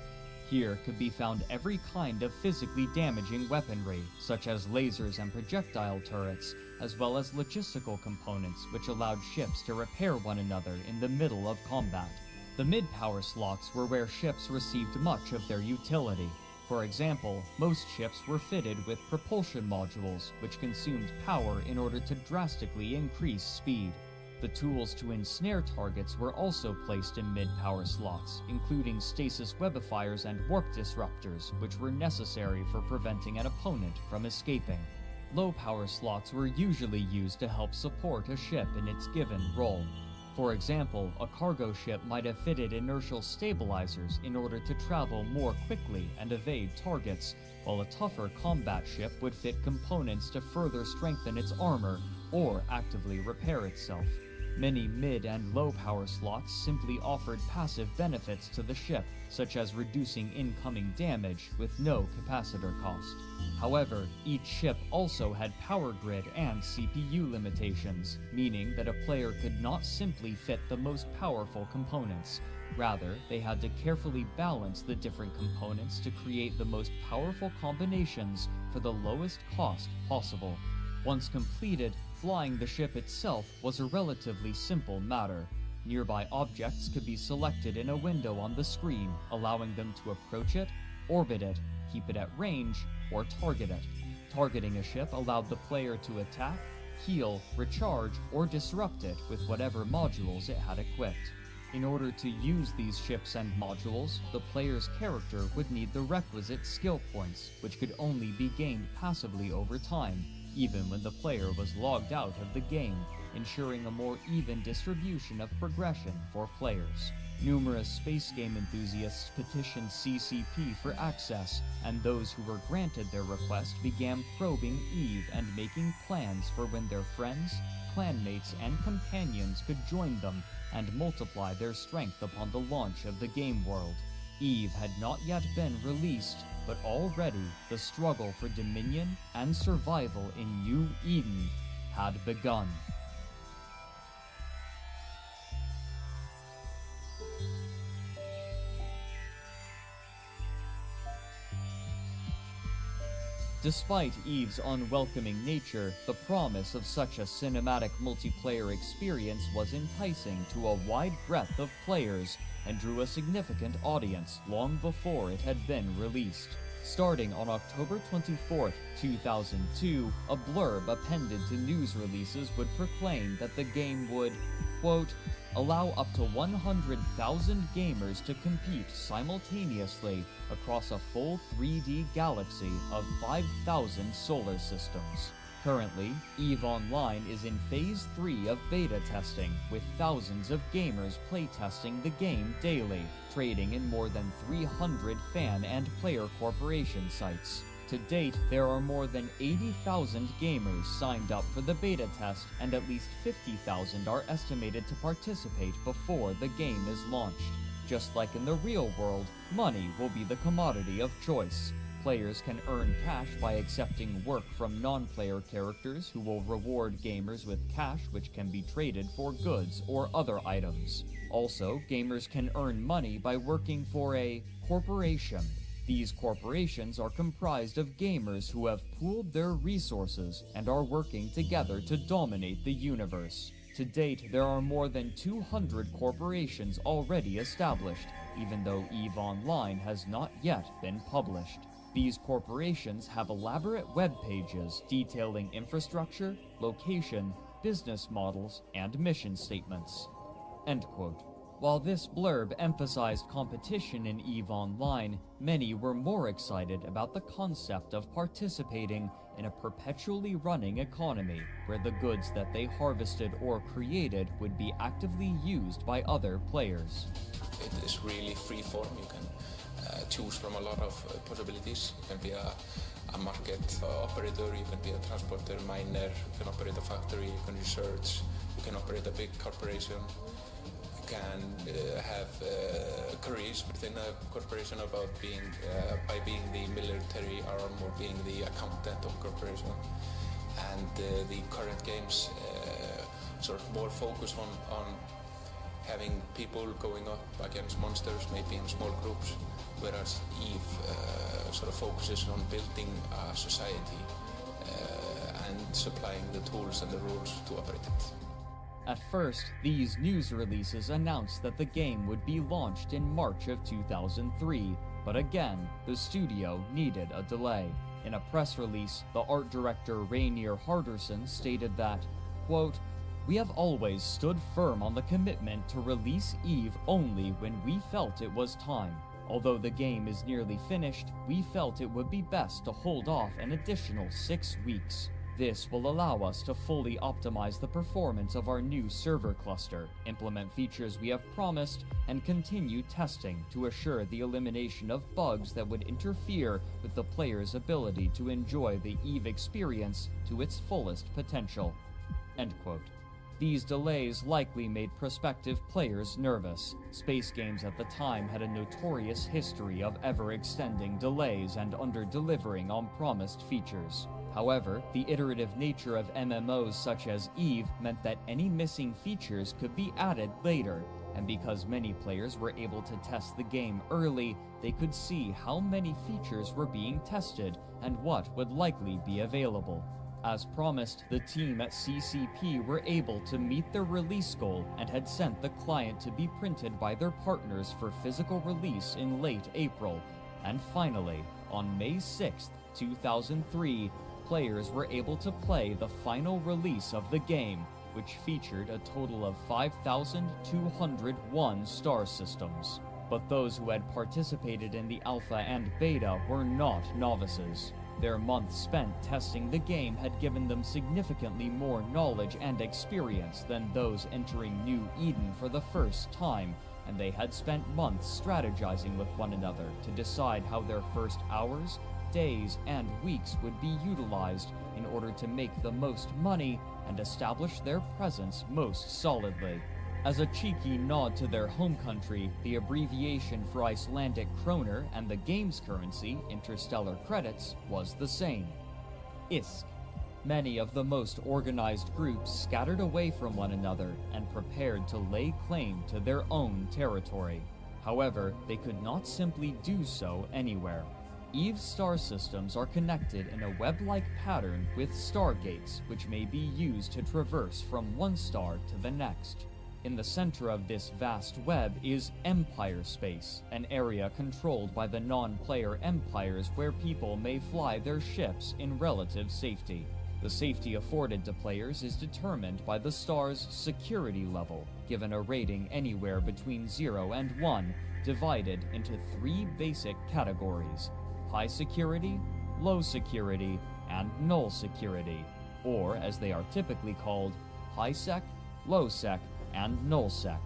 Here could be found every kind of physically damaging weaponry, such as lasers and projectile turrets, as well as logistical components which allowed ships to repair one another in the middle of combat. The mid-power slots were where ships received much of their utility. For example, most ships were fitted with propulsion modules, which consumed power in order to drastically increase speed. The tools to ensnare targets were also placed in mid-power slots, including stasis webifiers and warp disruptors, which were necessary for preventing an opponent from escaping. Low-power slots were usually used to help support a ship in its given role. For example, a cargo ship might have fitted inertial stabilizers in order to travel more quickly and evade targets, while a tougher combat ship would fit components to further strengthen its armor or actively repair itself. Many mid and low power slots simply offered passive benefits to the ship, such as reducing incoming damage with no capacitor cost. However, each ship also had power grid and CPU limitations, meaning that a player could not simply fit the most powerful components. Rather, they had to carefully balance the different components to create the most powerful combinations for the lowest cost possible. Once completed, flying the ship itself was a relatively simple matter. Nearby objects could be selected in a window on the screen, allowing them to approach it, orbit it, keep it at range, or target it. Targeting a ship allowed the player to attack, heal, recharge, or disrupt it with whatever modules it had equipped. In order to use these ships and modules, the player's character would need the requisite skill points, which could only be gained passively over time, even when the player was logged out of the game, ensuring a more even distribution of progression for players. Numerous space game enthusiasts petitioned CCP for access, and those who were granted their request began probing EVE and making plans for when their friends, clanmates, and companions could join them and multiply their strength upon the launch of the game world. EVE had not yet been released, but already the struggle for dominion and survival in New Eden had begun. Despite EVE's unwelcoming nature, the promise of such a cinematic multiplayer experience was enticing to a wide breadth of players and drew a significant audience long before it had been released. Starting on October 24, 2002, a blurb appended to news releases would proclaim that the game would, quote, allow up to 100,000 gamers to compete simultaneously across a full 3D galaxy of 5,000 solar systems. Currently, EveOnline is in Phase 3 of beta testing, with thousands of gamers playtesting the game daily, trading in more than 300 fan and player corporation sites. To date, there are more than 80,000 gamers signed up for the beta test, and at least 50,000 are estimated to participate before the game is launched. Just like in the real world, money will be the commodity of choice. Players can earn cash by accepting work from non-player characters who will reward gamers with cash which can be traded for goods or other items. Also, gamers can earn money by working for a corporation. These corporations are comprised of gamers who have pooled their resources and are working together to dominate the universe. To date, there are more than 200 corporations already established, even though EveOnline has not yet been published. These corporations have elaborate web pages detailing infrastructure, location, business models, and mission statements." End quote. While this blurb emphasized competition in EveOnline, many were more excited about the concept of participating in a perpetually running economy, where the goods that they harvested or created would be actively used by other players. It is really free form. You can choose from a lot of possibilities. You can be a market operator, you can be a transporter, miner, you can operate a factory, you can research, you can operate a big corporation. Can have careers within a corporation about by being the military arm or being the accountant of a corporation. And the current games sort of more focus on having people going up against monsters, maybe in small groups, whereas Eve sort of focuses on building a society and supplying the tools and the rules to operate it. At first, these news releases announced that the game would be launched in March of 2003, but again, the studio needed a delay. In a press release, the art director Rainier Harderson stated that, quote, "We have always stood firm on the commitment to release Eve only when we felt it was time. Although the game is nearly finished, we felt it would be best to hold off an additional 6 weeks. This will allow us to fully optimize the performance of our new server cluster, implement features we have promised, and continue testing to assure the elimination of bugs that would interfere with the player's ability to enjoy the Eve experience to its fullest potential." End quote. These delays likely made prospective players nervous. Space games at the time had a notorious history of ever-extending delays and under-delivering on promised features. However, the iterative nature of MMOs such as Eve meant that any missing features could be added later, and because many players were able to test the game early, they could see how many features were being tested and what would likely be available. As promised, the team at CCP were able to meet their release goal and had sent the client to be printed by their partners for physical release in late April. And finally, on May 6, 2003, players were able to play the final release of the game, which featured a total of 5,201 star systems. But those who had participated in the alpha and beta were not novices. Their months spent testing the game had given them significantly more knowledge and experience than those entering New Eden for the first time, and they had spent months strategizing with one another to decide how their first hours, days, and weeks would be utilized in order to make the most money and establish their presence most solidly. As a cheeky nod to their home country, the abbreviation for Icelandic kroner and the game's currency, interstellar credits, was the same: ISK. Many of the most organized groups scattered away from one another and prepared to lay claim to their own territory. However, they could not simply do so anywhere. Eve's star systems are connected in a web-like pattern with stargates, which may be used to traverse from one star to the next. In the center of this vast web is Empire Space, an area controlled by the non-player empires where people may fly their ships in relative safety. The safety afforded to players is determined by the star's security level, given a rating anywhere between 0 and 1, divided into 3 basic categories: high security, low security, and null security, or as they are typically called, high sec, low sec, and nullsec.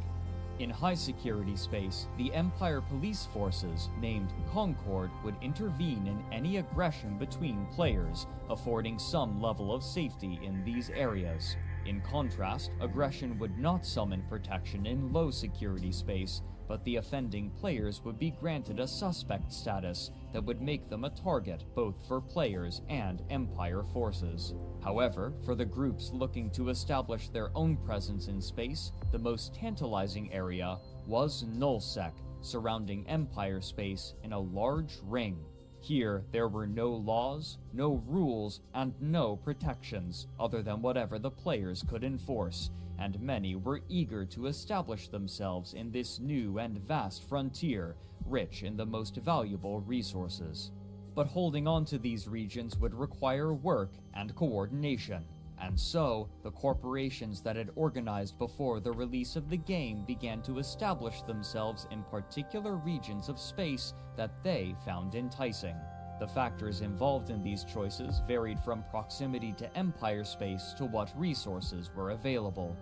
In high security space, the Empire police forces, named Concord, would intervene in any aggression between players, affording some level of safety in these areas. In contrast, aggression would not summon protection in low security space, but the offending players would be granted a suspect status that would make them a target both for players and Empire forces. However, for the groups looking to establish their own presence in space, the most tantalizing area was Nullsec, surrounding Empire space in a large ring. Here, there were no laws, no rules, and no protections other than whatever the players could enforce, and many were eager to establish themselves in this new and vast frontier, rich in the most valuable resources. But holding on to these regions would require work and coordination, and so the corporations that had organized before the release of the game began to establish themselves in particular regions of space that they found enticing. The factors involved in these choices varied from proximity to Empire space to what resources were available.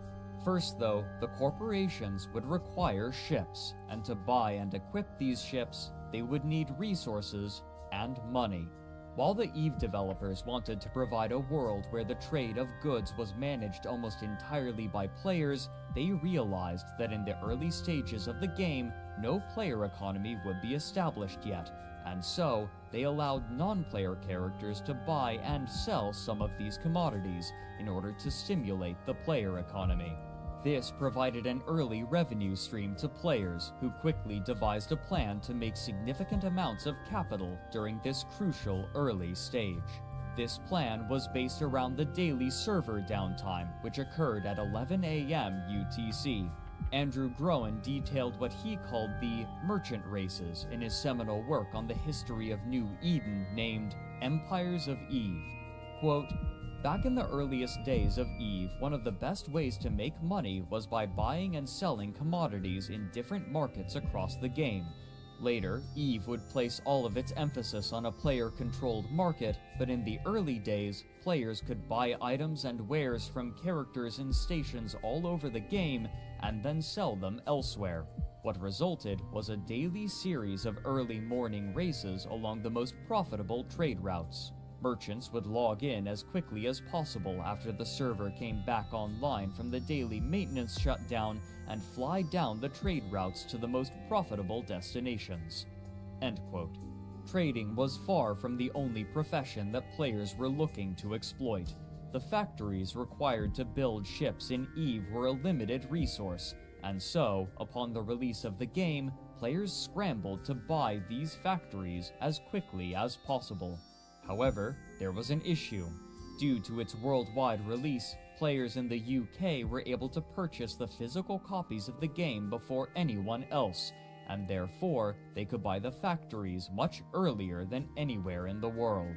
First, though, the corporations would require ships, and to buy and equip these ships, they would need resources and money. While the EVE developers wanted to provide a world where the trade of goods was managed almost entirely by players, they realized that in the early stages of the game, no player economy would be established yet, and so they allowed non-player characters to buy and sell some of these commodities in order to stimulate the player economy. This provided an early revenue stream to players who quickly devised a plan to make significant amounts of capital during this crucial early stage. This plan was based around the daily server downtime, which occurred at 11 a.m. UTC. Andrew Groen detailed what he called the merchant races in his seminal work on the history of New Eden named Empires of Eve. Quote, "Back in the earliest days of EVE, one of the best ways to make money was by buying and selling commodities in different markets across the game. Later, EVE would place all of its emphasis on a player-controlled market, but in the early days, players could buy items and wares from characters in stations all over the game and then sell them elsewhere. What resulted was a daily series of early morning races along the most profitable trade routes. Merchants would log in as quickly as possible after the server came back online from the daily maintenance shutdown and fly down the trade routes to the most profitable destinations." End quote. Trading was far from the only profession that players were looking to exploit. The factories required to build ships in EVE were a limited resource, and so, upon the release of the game, players scrambled to buy these factories as quickly as possible. However, there was an issue. Due to its worldwide release, players in the UK were able to purchase the physical copies of the game before anyone else, and therefore they could buy the factories much earlier than anywhere in the world.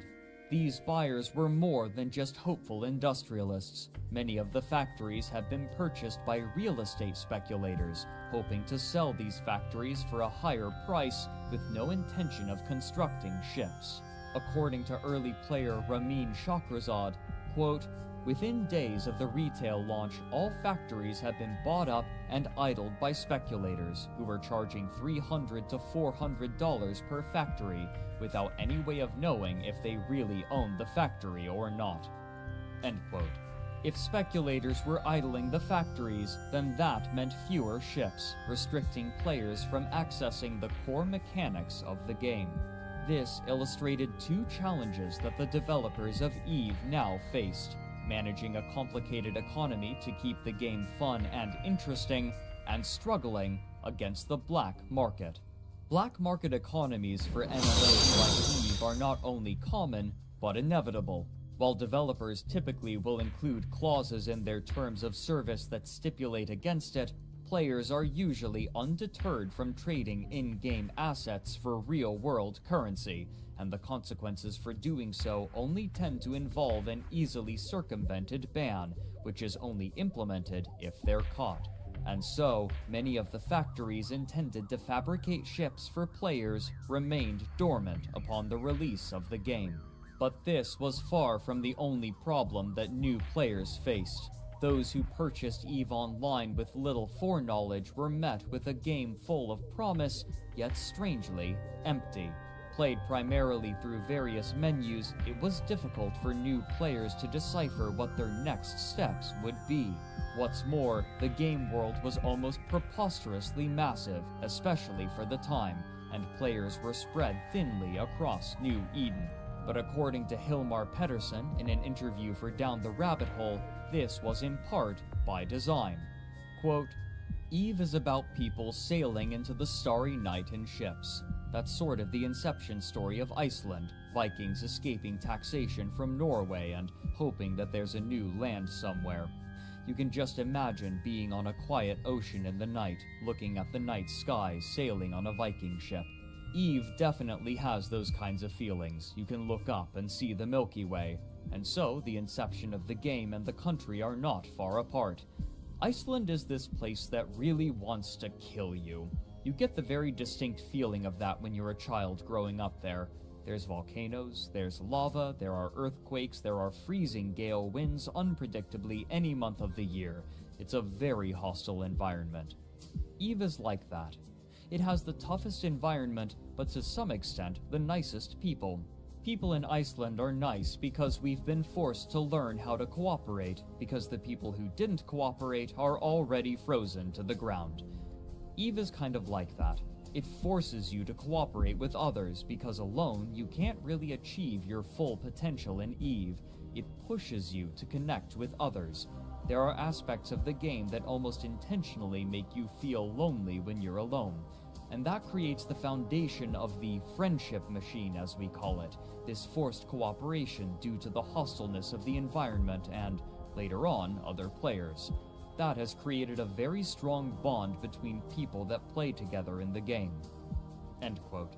These buyers were more than just hopeful industrialists. Many of the factories had been purchased by real estate speculators, hoping to sell these factories for a higher price with no intention of constructing ships. According to early player Ramin Shahrazad, quote, "Within days of the retail launch, all factories had been bought up and idled by speculators who were charging $300 to $400 per factory without any way of knowing if they really owned the factory or not." End quote. If speculators were idling the factories, then that meant fewer ships, restricting players from accessing the core mechanics of the game. This illustrated two challenges that the developers of EVE now faced: managing a complicated economy to keep the game fun and interesting, and struggling against the black market. Black market economies for MMOs like EVE are not only common, but inevitable. While developers typically will include clauses in their terms of service that stipulate against it, players are usually undeterred from trading in-game assets for real-world currency, and the consequences for doing so only tend to involve an easily circumvented ban, which is only implemented if they're caught. And so, many of the factories intended to fabricate ships for players remained dormant upon the release of the game. But this was far from the only problem that new players faced. Those who purchased EveOnline with little foreknowledge were met with a game full of promise, yet strangely empty. Played primarily through various menus, it was difficult for new players to decipher what their next steps would be. What's more, the game world was almost preposterously massive, especially for the time, and players were spread thinly across New Eden. But according to Hilmar Pettersson in an interview for Down the Rabbit Hole, this was in part by design. Quote, Eve is about people sailing into the starry night in ships. That's sort of the inception story of Iceland, Vikings escaping taxation from Norway and hoping that there's a new land somewhere. You can just imagine being on a quiet ocean in the night, looking at the night sky, sailing on a Viking ship. Eve definitely has those kinds of feelings. You can look up and see the Milky Way, and so the inception of the game and the country are not far apart. Iceland is this place that really wants to kill you. You get the very distinct feeling of that when you're a child growing up there. There's volcanoes, there's lava, there are earthquakes, there are freezing gale winds unpredictably any month of the year. It's a very hostile environment. Eve is like that. It has the toughest environment, but to some extent, the nicest people. People in Iceland are nice because we've been forced to learn how to cooperate, because the people who didn't cooperate are already frozen to the ground. Eve is kind of like that. It forces you to cooperate with others because alone you can't really achieve your full potential in Eve. It pushes you to connect with others. There are aspects of the game that almost intentionally make you feel lonely when you're alone. And that creates the foundation of the friendship machine, as we call it, this forced cooperation due to the hostileness of the environment and, later on, other players. That has created a very strong bond between people that play together in the game." End quote.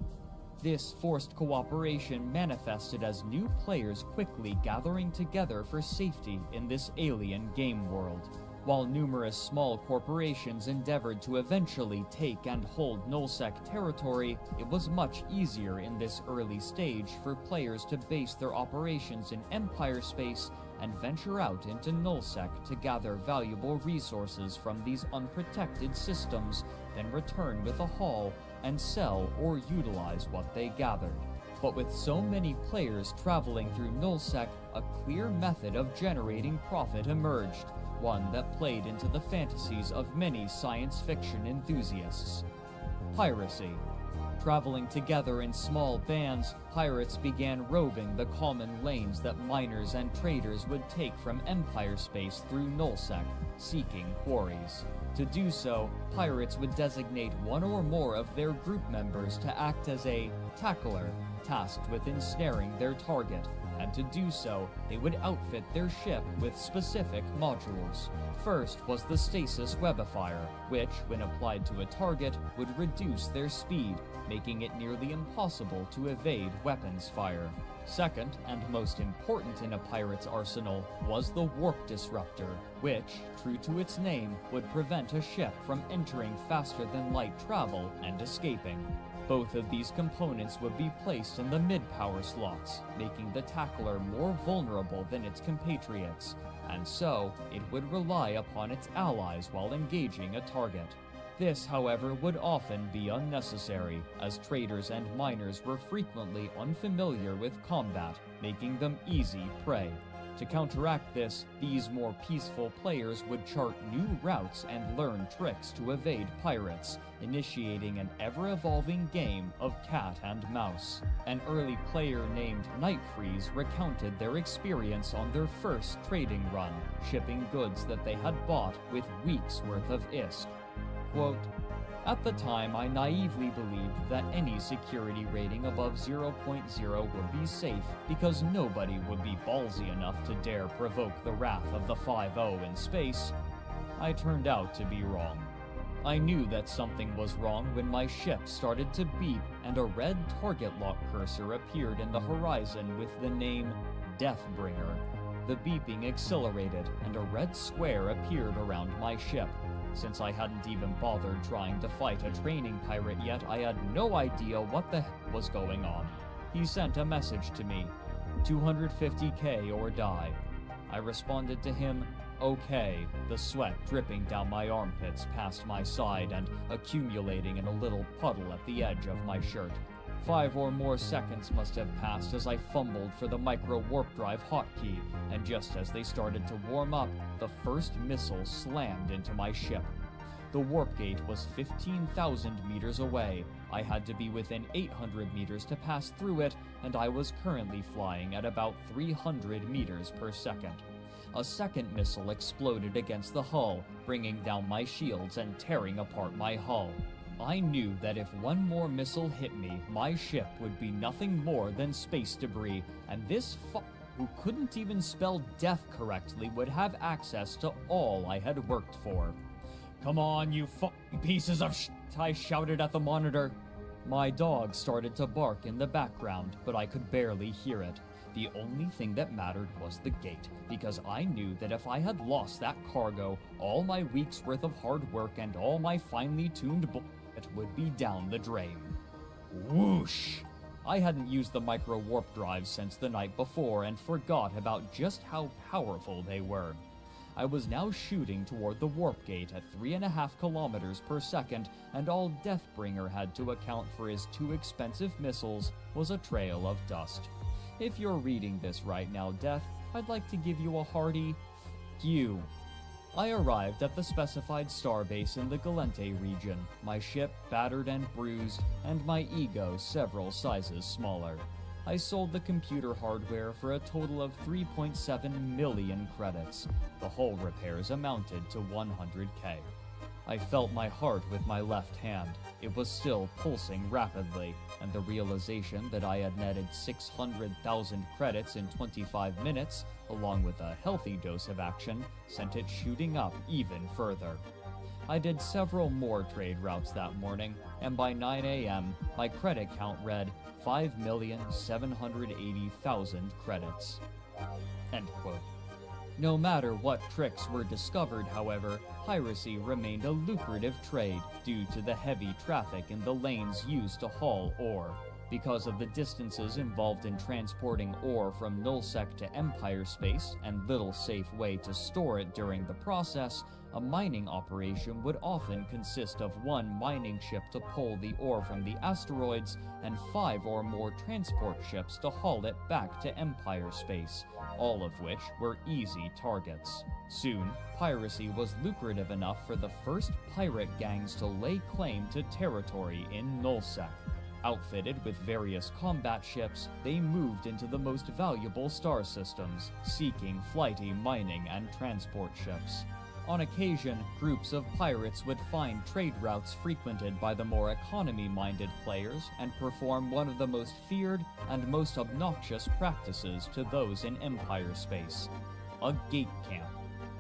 This forced cooperation manifested as new players quickly gathering together for safety in this alien game world. While numerous small corporations endeavored to eventually take and hold nullsec territory, it was much easier in this early stage for players to base their operations in Empire space and venture out into nullsec to gather valuable resources from these unprotected systems, then return with a haul and sell or utilize what they gathered. But with so many players traveling through nullsec, a clear method of generating profit emerged, one that played into the fantasies of many science fiction enthusiasts: piracy. Traveling together in small bands, pirates began roving the common lanes that miners and traders would take from Empire space through nullsec, seeking quarries. To do so, pirates would designate one or more of their group members to act as a tackler, tasked with ensnaring their target, and to do so, they would outfit their ship with specific modules. First was the stasis webifier, which, when applied to a target, would reduce their speed, making it nearly impossible to evade weapons fire. Second, and most important in a pirate's arsenal, was the warp disruptor, which, true to its name, would prevent a ship from entering faster-than-light travel and escaping. Both of these components would be placed in the mid-power slots, making the tackler more vulnerable than its compatriots, and so it would rely upon its allies while engaging a target. This, however, would often be unnecessary, as traders and miners were frequently unfamiliar with combat, making them easy prey. To counteract this, these more peaceful players would chart new routes and learn tricks to evade pirates, initiating an ever-evolving game of cat and mouse. An early player named Nightfreeze recounted their experience on their first trading run, shipping goods that they had bought with weeks' worth of ISK. Quote, "At the time, I naively believed that any security rating above 0.0 would be safe because nobody would be ballsy enough to dare provoke the wrath of the 5-0 in space. I turned out to be wrong. I knew that something was wrong when my ship started to beep and a red target lock cursor appeared in the horizon with the name Deathbringer. The beeping accelerated and a red square appeared around my ship. Since I hadn't even bothered trying to fight a training pirate yet, I had no idea what the heck was going on. He sent a message to me, 250k or die. I responded to him, okay, the sweat dripping down my armpits past my side and accumulating in a little puddle at the edge of my shirt. 5 or more seconds must have passed as I fumbled for the micro-warp drive hotkey, and just as they started to warm up, the first missile slammed into my ship. The warp gate was 15,000 meters away. I had to be within 800 meters to pass through it, and I was currently flying at about 300 meters per second. A second missile exploded against the hull, bringing down my shields and tearing apart my hull. I knew that if one more missile hit me, my ship would be nothing more than space debris, and this who couldn't even spell death correctly would have access to all I had worked for. "Come on, you pieces of shit," I shouted at the monitor. My dog started to bark in the background, but I could barely hear it. The only thing that mattered was the gate, because I knew that if I had lost that cargo, all my week's worth of hard work and all my finely tuned bullshit would be down the drain. Whoosh! I hadn't used the micro-warp drives since the night before and forgot about just how powerful they were. I was now shooting toward the warp gate at 3.5 kilometers per second, and all Deathbringer had to account for his 2 expensive missiles was a trail of dust. If you're reading this right now, Death, I'd like to give you a hearty f*** you. I arrived at the specified starbase in the Galente region, my ship battered and bruised, and my ego several sizes smaller. I sold the computer hardware for a total of 3.7 million credits. The hull repairs amounted to 100K. I felt my heart with my left hand. It was still pulsing rapidly, and the realization that I had netted 600,000 credits in 25 minutes, along with a healthy dose of action, sent it shooting up even further. I did several more trade routes that morning, and by 9 a.m., my credit count read 5,780,000 credits. End quote. No matter what tricks were discovered, however, piracy remained a lucrative trade due to the heavy traffic in the lanes used to haul ore. Because of the distances involved in transporting ore from nullsec to Empire space and little safe way to store it during the process, a mining operation would often consist of 1 mining ship to pull the ore from the asteroids and 5 or more transport ships to haul it back to Empire space, all of which were easy targets. Soon, piracy was lucrative enough for the first pirate gangs to lay claim to territory in nullsec. Outfitted with various combat ships, they moved into the most valuable star systems, seeking flighty mining and transport ships. On occasion, groups of pirates would find trade routes frequented by the more economy-minded players and perform one of the most feared and most obnoxious practices to those in Empire space: a gate camp.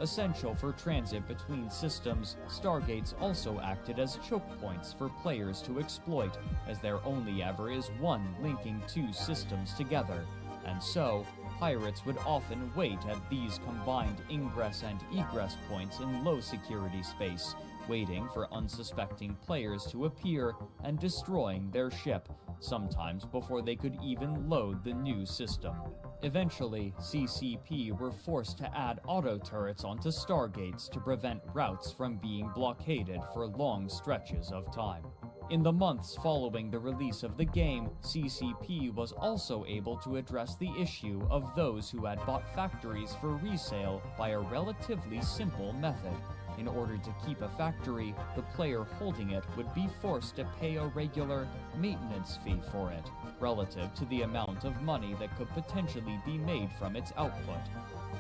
Essential for transit between systems, stargates also acted as choke points for players to exploit, as there only ever is one linking 2 systems together, and so, pirates would often wait at these combined ingress and egress points in low security space, waiting for unsuspecting players to appear and destroying their ship, sometimes before they could even load the new system. Eventually, CCP were forced to add auto turrets onto stargates to prevent routes from being blockaded for long stretches of time. In the months following the release of the game, CCP was also able to address the issue of those who had bought factories for resale by a relatively simple method. In order to keep a factory, the player holding it would be forced to pay a regular maintenance fee for it, relative to the amount of money that could potentially be made from its output.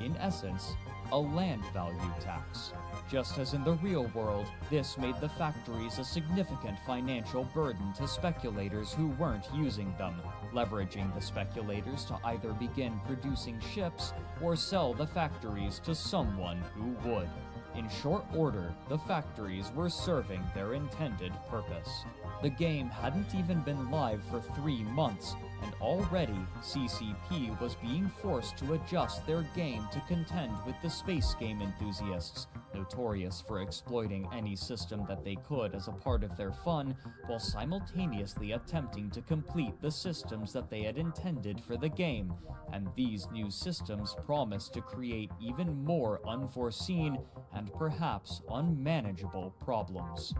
In essence, a land value tax. Just as in the real world, this made the factories a significant financial burden to speculators who weren't using them, leveraging the speculators to either begin producing ships or sell the factories to someone who would. In short order, the factories were serving their intended purpose. The game hadn't even been live for 3 months, and already CCP was being forced to adjust their game to contend with the space game enthusiasts, notorious for exploiting any system that they could as a part of their fun, while simultaneously attempting to complete the systems that they had intended for the game, and these new systems promised to create even more unforeseen and perhaps unmanageable problems.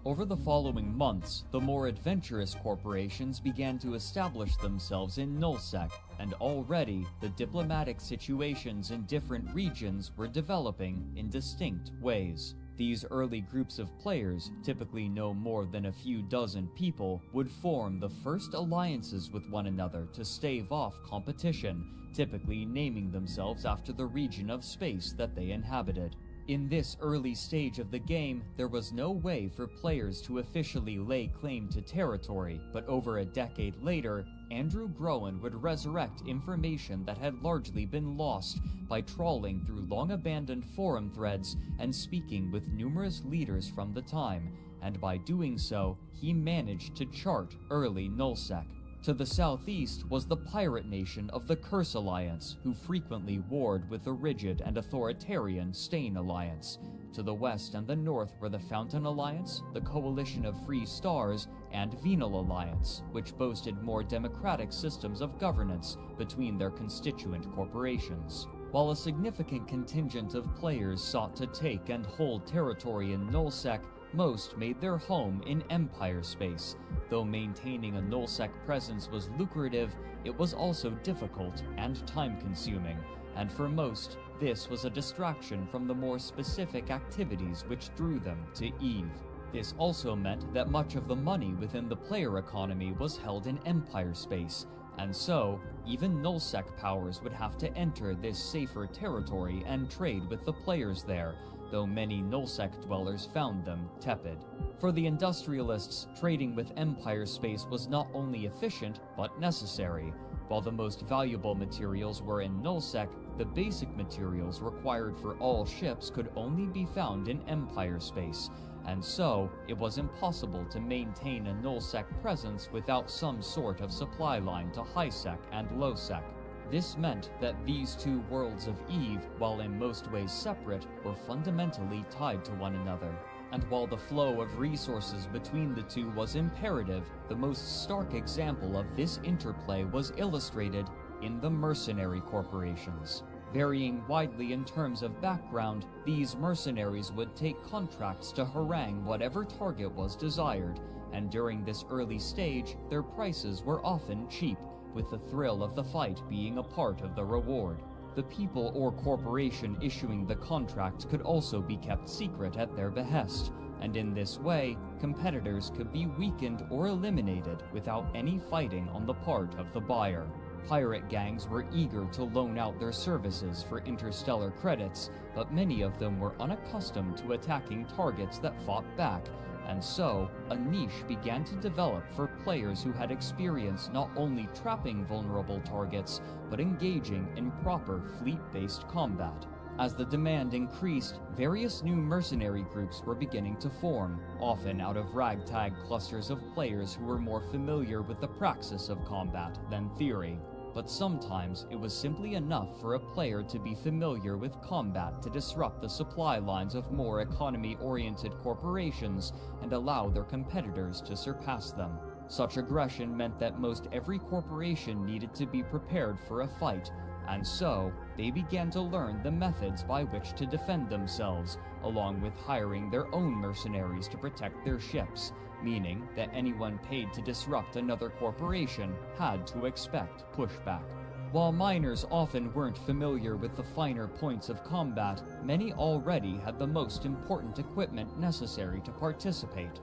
Over the following months, the more adventurous corporations began to establish themselves in Nullsec, and already the diplomatic situations in different regions were developing in distinct ways. These early groups of players, typically no more than a few dozen people, would form the first alliances with one another to stave off competition, typically naming themselves after the region of space that they inhabited. In this early stage of the game, there was no way for players to officially lay claim to territory, but over a decade later, Andrew Groen would resurrect information that had largely been lost by trawling through long-abandoned forum threads and speaking with numerous leaders from the time, and by doing so, he managed to chart early Nullsec. To the southeast was the pirate nation of the Curse Alliance, who frequently warred with the rigid and authoritarian Stain Alliance. To the west and the north were the Fountain Alliance, the Coalition of Free Stars, and Venal Alliance, which boasted more democratic systems of governance between their constituent corporations. While a significant contingent of players sought to take and hold territory in Nullsec, most made their home in Empire space. Though maintaining a Nullsec presence was lucrative, it was also difficult and time-consuming, and for most, this was a distraction from the more specific activities which drew them to Eve. This also meant that much of the money within the player economy was held in Empire space, and so, even Nullsec powers would have to enter this safer territory and trade with the players there, though many Nullsec dwellers found them tepid. For the industrialists, trading with Empire space was not only efficient, but necessary. While the most valuable materials were in Nullsec, the basic materials required for all ships could only be found in Empire space, and so it was impossible to maintain a Nullsec presence without some sort of supply line to Highsec and Lowsec. This meant that these two worlds of Eve, while in most ways separate, were fundamentally tied to one another. And while the flow of resources between the two was imperative, the most stark example of this interplay was illustrated in the mercenary corporations. Varying widely in terms of background, these mercenaries would take contracts to harangue whatever target was desired, and during this early stage, their prices were often cheap, with the thrill of the fight being a part of the reward. The people or corporation issuing the contract could also be kept secret at their behest, and in this way, competitors could be weakened or eliminated without any fighting on the part of the buyer. Pirate gangs were eager to loan out their services for interstellar credits, but many of them were unaccustomed to attacking targets that fought back, and so a niche began to develop for players who had experience not only trapping vulnerable targets, but engaging in proper fleet-based combat. As the demand increased, various new mercenary groups were beginning to form, often out of ragtag clusters of players who were more familiar with the praxis of combat than theory. But sometimes it was simply enough for a player to be familiar with combat to disrupt the supply lines of more economy-oriented corporations and allow their competitors to surpass them. Such aggression meant that most every corporation needed to be prepared for a fight, and so they began to learn the methods by which to defend themselves, along with hiring their own mercenaries to protect their ships, meaning that anyone paid to disrupt another corporation had to expect pushback. While miners often weren't familiar with the finer points of combat, many already had the most important equipment necessary to participate: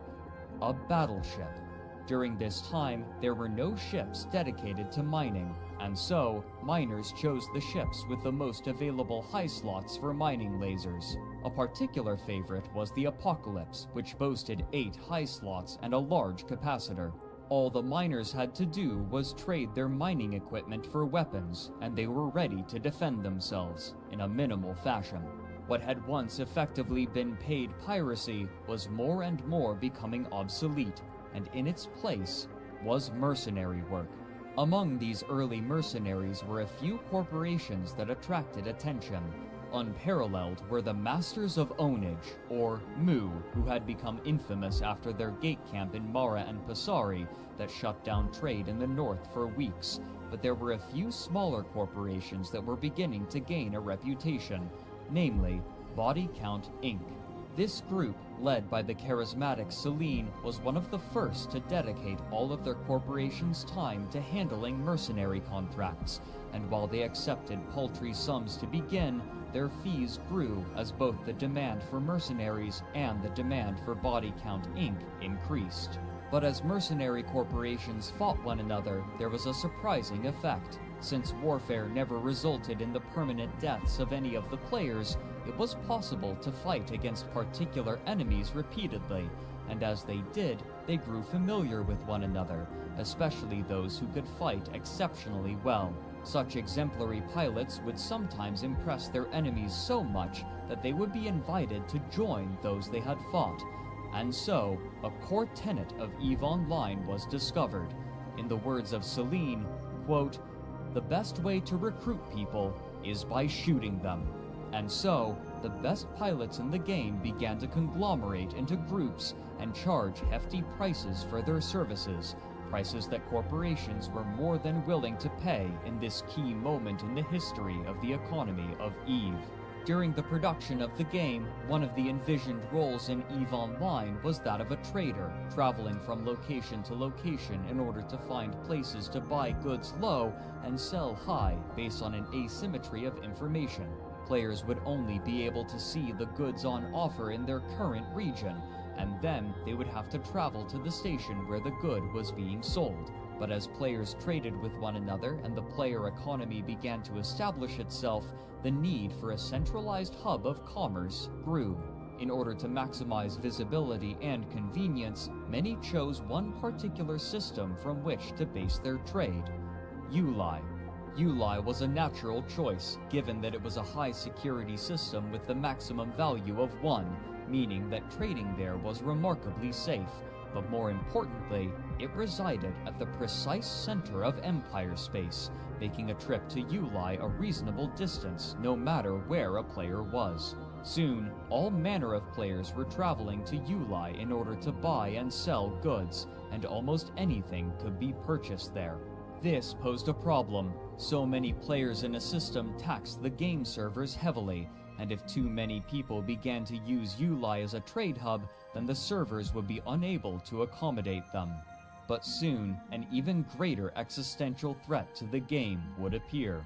a battleship. During this time, there were no ships dedicated to mining, and so miners chose the ships with the most available high slots for mining lasers. A particular favorite was the Apocalypse, which boasted 8 high slots and a large capacitor. All the miners had to do was trade their mining equipment for weapons, and they were ready to defend themselves in a minimal fashion. What had once effectively been paid piracy was more and more becoming obsolete, and in its place was mercenary work. Among these early mercenaries were a few corporations that attracted attention. Unparalleled were the Masters of Ownage, or Mu, who had become infamous after their gate camp in Mara and Pasari that shut down trade in the north for weeks, but there were a few smaller corporations that were beginning to gain a reputation, namely Body Count Inc. This group, led by the charismatic Celine, was one of the first to dedicate all of their corporation's time to handling mercenary contracts, and while they accepted paltry sums to begin, their fees grew as both the demand for mercenaries and the demand for body count ink increased. But as mercenary corporations fought one another, there was a surprising effect. Since warfare never resulted in the permanent deaths of any of the players, it was possible to fight against particular enemies repeatedly, and as they did, they grew familiar with one another, especially those who could fight exceptionally well. Such exemplary pilots would sometimes impress their enemies so much that they would be invited to join those they had fought. And so, a core tenet of EveOnline was discovered. In the words of Celine, quote, "The best way to recruit people is by shooting them." And so, the best pilots in the game began to conglomerate into groups and charge hefty prices for their services, prices that corporations were more than willing to pay in this key moment in the history of the economy of Eve. During the production of the game, one of the envisioned roles in EveOnline was that of a trader, traveling from location to location in order to find places to buy goods low and sell high based on an asymmetry of information. Players would only be able to see the goods on offer in their current region, and then they would have to travel to the station where the good was being sold. But as players traded with one another and the player economy began to establish itself, the need for a centralized hub of commerce grew. In order to maximize visibility and convenience, many chose one particular system from which to base their trade: EveOnline. EveOnline was a natural choice, given that it was a high-security system with the maximum value of 1, meaning that trading there was remarkably safe. But more importantly, it resided at the precise center of Empire space, making a trip to EveOnline a reasonable distance, no matter where a player was. Soon, all manner of players were traveling to EveOnline in order to buy and sell goods, and almost anything could be purchased there. This posed a problem. So many players in a system taxed the game servers heavily, and if too many people began to use EveOnline as a trade hub, then the servers would be unable to accommodate them. But soon, an even greater existential threat to the game would appear.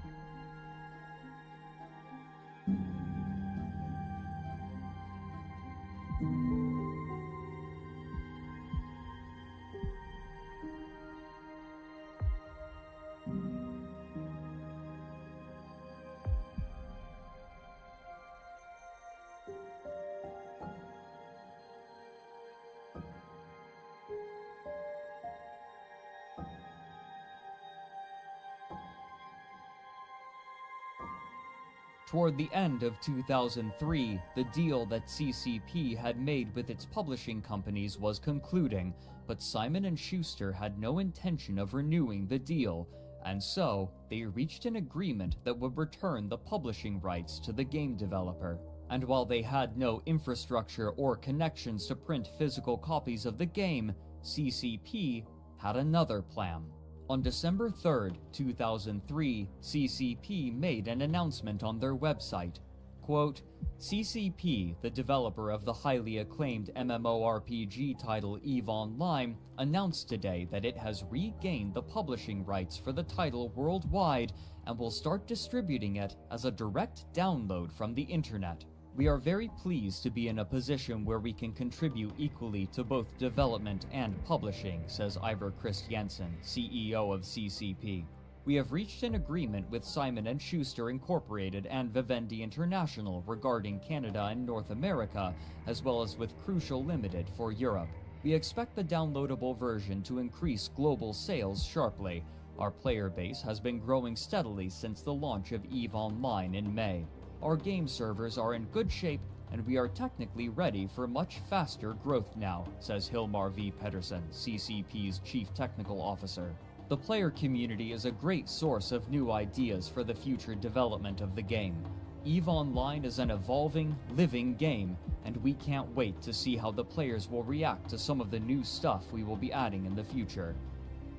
Toward the end of 2003, the deal that CCP had made with its publishing companies was concluding, but Simon & Schuster had no intention of renewing the deal, and so they reached an agreement that would return the publishing rights to the game developer. And while they had no infrastructure or connections to print physical copies of the game, CCP had another plan. On December 3rd, 2003, CCP made an announcement on their website. Quote, CCP, the developer of the highly acclaimed MMORPG title EveOnline, announced today that it has regained the publishing rights for the title worldwide and will start distributing it as a direct download from the internet. We are very pleased to be in a position where we can contribute equally to both development and publishing, says Ivor Christiansen, CEO of CCP. We have reached an agreement with Simon & Schuster Incorporated and Vivendi International regarding Canada and North America, as well as with Crucial Limited for Europe. We expect the downloadable version to increase global sales sharply. Our player base has been growing steadily since the launch of EveOnline in May. Our game servers are in good shape, and we are technically ready for much faster growth now, says Hilmar V. Pedersen, CCP's Chief Technical Officer. The player community is a great source of new ideas for the future development of the game. EveOnline is an evolving, living game, and we can't wait to see how the players will react to some of the new stuff we will be adding in the future.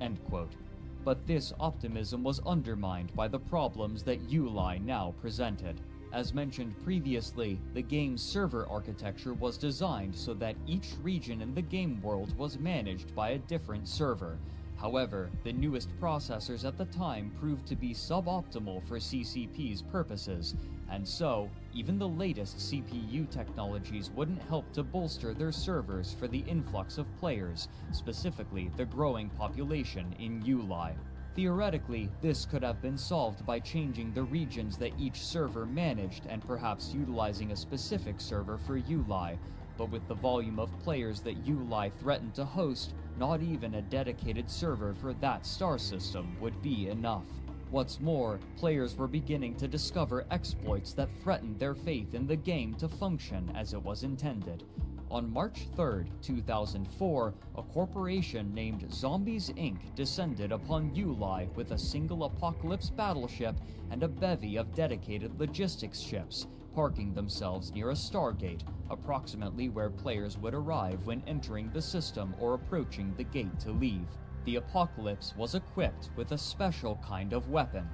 End quote. But this optimism was undermined by the problems that EveOnline now presented. As mentioned previously, the game's server architecture was designed so that each region in the game world was managed by a different server. However, the newest processors at the time proved to be suboptimal for CCP's purposes, and so, even the latest CPU technologies wouldn't help to bolster their servers for the influx of players, specifically the growing population in EveOnline. Theoretically, this could have been solved by changing the regions that each server managed and perhaps utilizing a specific server for EveOnline, but with the volume of players that EveOnline threatened to host, not even a dedicated server for that star system would be enough. What's more, players were beginning to discover exploits that threatened their faith in the game to function as it was intended. On March 3, 2004, a corporation named Zombies Inc. descended upon EveOnline with a single apocalypse battleship and a bevy of dedicated logistics ships, parking themselves near a stargate, approximately where players would arrive when entering the system or approaching the gate to leave. The Apocalypse was equipped with a special kind of weapon,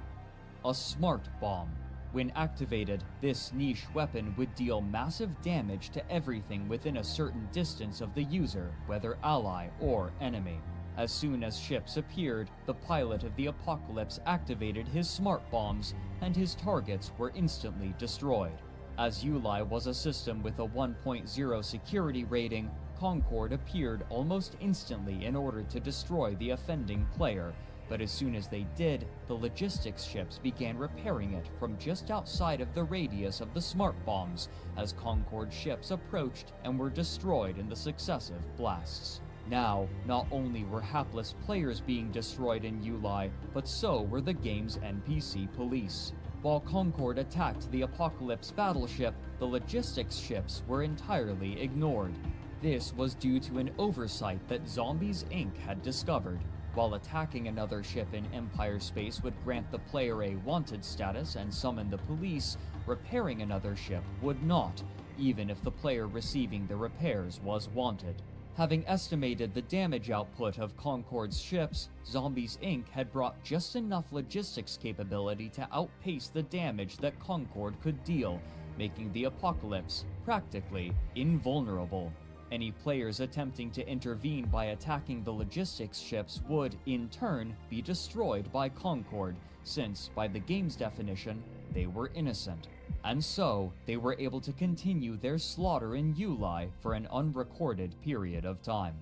a smart bomb. When activated, this niche weapon would deal massive damage to everything within a certain distance of the user, whether ally or enemy. As soon as ships appeared, the pilot of the Apocalypse activated his smart bombs, and his targets were instantly destroyed. As EveOnline was a system with a 1.0 security rating, Concord appeared almost instantly in order to destroy the offending player, but as soon as they did, the logistics ships began repairing it from just outside of the radius of the smart bombs as Concord ships approached and were destroyed in the successive blasts. Now, not only were hapless players being destroyed in EveOnline, but so were the game's NPC police. While Concord attacked the Apocalypse battleship, the logistics ships were entirely ignored. This was due to an oversight that Zombies Inc. had discovered. While attacking another ship in Empire space would grant the player a wanted status and summon the police, repairing another ship would not, even if the player receiving the repairs was wanted. Having estimated the damage output of Concord's ships, Zombies Inc. had brought just enough logistics capability to outpace the damage that Concord could deal, making the Apocalypse practically invulnerable. Any players attempting to intervene by attacking the logistics ships would, in turn, be destroyed by Concord, since, by the game's definition, they were innocent. And so, they were able to continue their slaughter in EveOnline for an unrecorded period of time.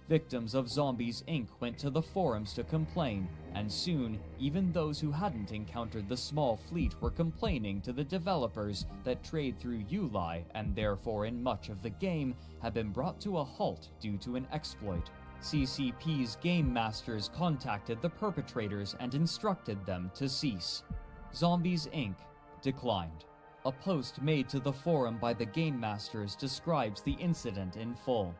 Victims of Zombies Inc. went to the forums to complain, and soon, even those who hadn't encountered the small fleet were complaining to the developers that trade through EveOnline, and therefore in much of the game, had been brought to a halt due to an exploit. CCP's game masters contacted the perpetrators and instructed them to cease. Zombies Inc. declined. A post made to the forum by the game masters describes the incident in full.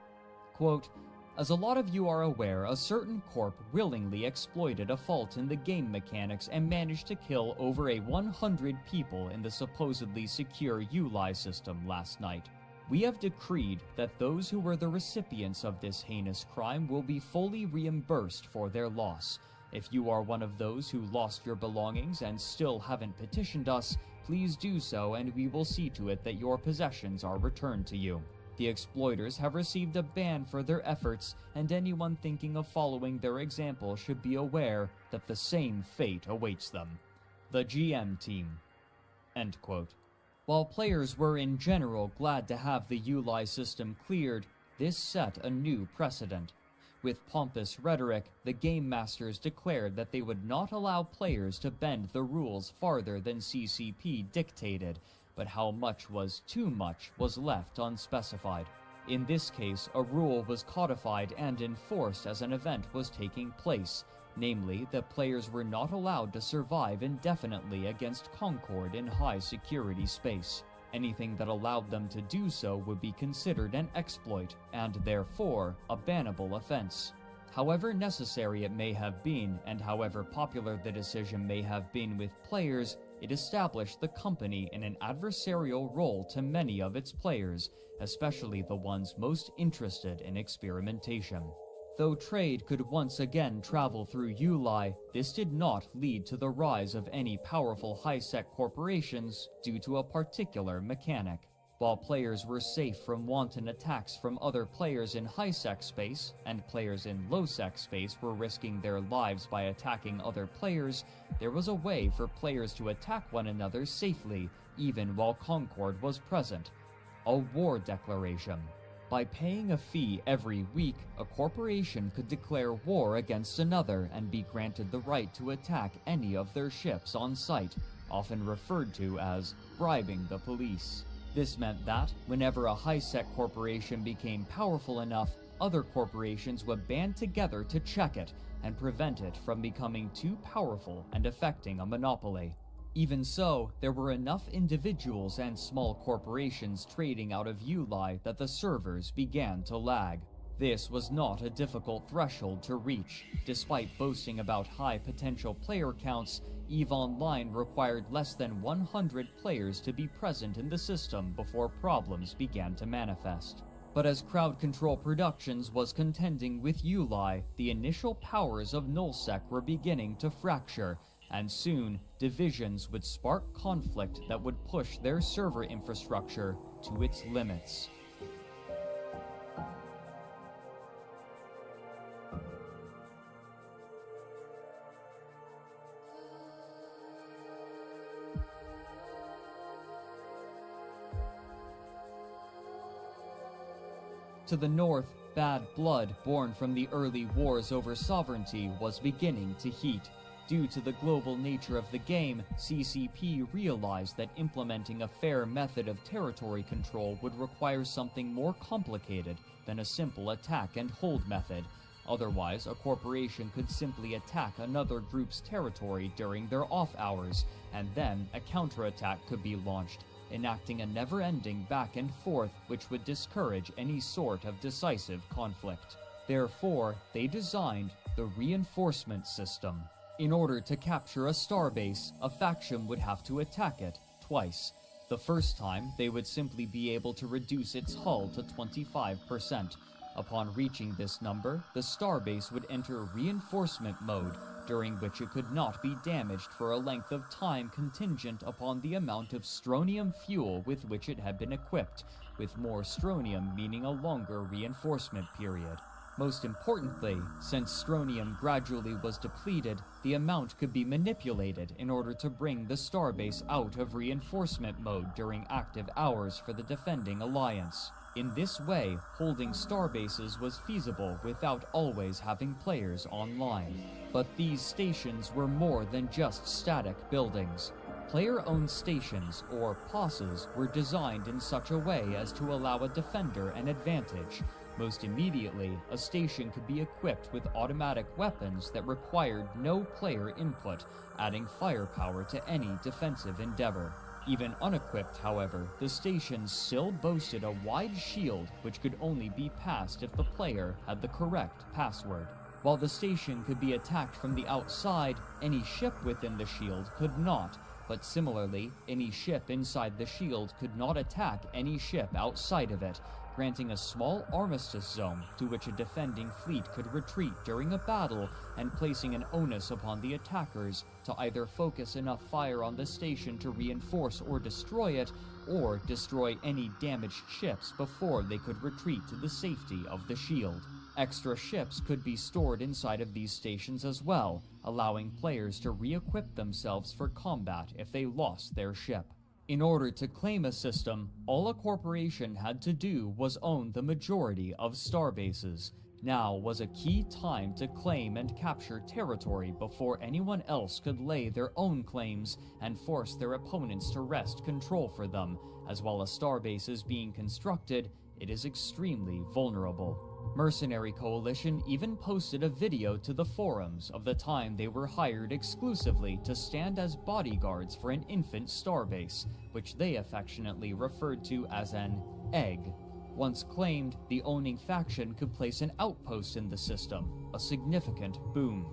Quote, "As a lot of you are aware, a certain corp willingly exploited a fault in the game mechanics and managed to kill over 100 people in the supposedly secure EveOnline system last night. We have decreed that those who were the recipients of this heinous crime will be fully reimbursed for their loss. If you are one of those who lost your belongings and still haven't petitioned us, please do so and we will see to it that your possessions are returned to you. The exploiters have received a ban for their efforts, and anyone thinking of following their example should be aware that the same fate awaits them. The GM team." End quote. While players were in general glad to have the EveOnline system cleared, this set a new precedent. With pompous rhetoric, the game masters declared that they would not allow players to bend the rules farther than CCP dictated, but how much was too much was left unspecified. In this case, a rule was codified and enforced as an event was taking place, namely that players were not allowed to survive indefinitely against Concord in high security space. Anything that allowed them to do so would be considered an exploit, and therefore a bannable offense. However necessary it may have been, and however popular the decision may have been with players, it established the company in an adversarial role to many of its players, especially the ones most interested in experimentation. Though trade could once again travel through Uli, this did not lead to the rise of any powerful high-sec corporations due to a particular mechanic. While players were safe from wanton attacks from other players in high-sec space, and players in low-sec space were risking their lives by attacking other players, there was a way for players to attack one another safely, even while Concord was present: a war declaration. By paying a fee every week, a corporation could declare war against another and be granted the right to attack any of their ships on site, often referred to as bribing the police. This meant that, whenever a high-sec corporation became powerful enough, other corporations would band together to check it and prevent it from becoming too powerful and affecting a monopoly. Even so, there were enough individuals and small corporations trading out of Uli that the servers began to lag. This was not a difficult threshold to reach. Despite boasting about high potential player counts, EveOnline required less than 100 players to be present in the system before problems began to manifest. But as Crowd Control Productions was contending with Uli, the initial powers of nullsec were beginning to fracture, and soon, divisions would spark conflict that would push their server infrastructure to its limits. To the north, bad blood born from the early wars over sovereignty was beginning to heat. Due to the global nature of the game, CCP realized that implementing a fair method of territory control would require something more complicated than a simple attack and hold method. Otherwise, a corporation could simply attack another group's territory during their off hours, and then a counterattack could be launched, enacting a never-ending back and forth which would discourage any sort of decisive conflict. Therefore, they designed the reinforcement system. In order to capture a starbase, a faction would have to attack it twice. The first time, they would simply be able to reduce its hull to 25%. Upon reaching this number, the starbase would enter reinforcement mode, during which it could not be damaged for a length of time contingent upon the amount of strontium fuel with which it had been equipped, with more strontium meaning a longer reinforcement period. Most importantly, since strontium gradually was depleted, the amount could be manipulated in order to bring the starbase out of reinforcement mode during active hours for the defending alliance. In this way, holding starbases was feasible without always having players online. But these stations were more than just static buildings. Player-owned stations, or POSs, were designed in such a way as to allow a defender an advantage. Most immediately, a station could be equipped with automatic weapons that required no player input, adding firepower to any defensive endeavor. Even unequipped, however, the stations still boasted a wide shield which could only be passed if the player had the correct password. While the station could be attacked from the outside, any ship within the shield could not, but similarly, any ship inside the shield could not attack any ship outside of it, granting a small armistice zone to which a defending fleet could retreat during a battle and placing an onus upon the attackers to either focus enough fire on the station to reinforce or destroy it, or destroy any damaged ships before they could retreat to the safety of the shield. Extra ships could be stored inside of these stations as well, allowing players to re-equip themselves for combat if they lost their ship. In order to claim a system, all a corporation had to do was own the majority of starbases. Now was a key time to claim and capture territory before anyone else could lay their own claims and force their opponents to wrest control for them. As well as starbases being constructed, it is extremely vulnerable. Mercenary Coalition even posted a video to the forums of the time they were hired exclusively to stand as bodyguards for an infant starbase, which they affectionately referred to as an egg. Once claimed, the owning faction could place an outpost in the system, a significant boom.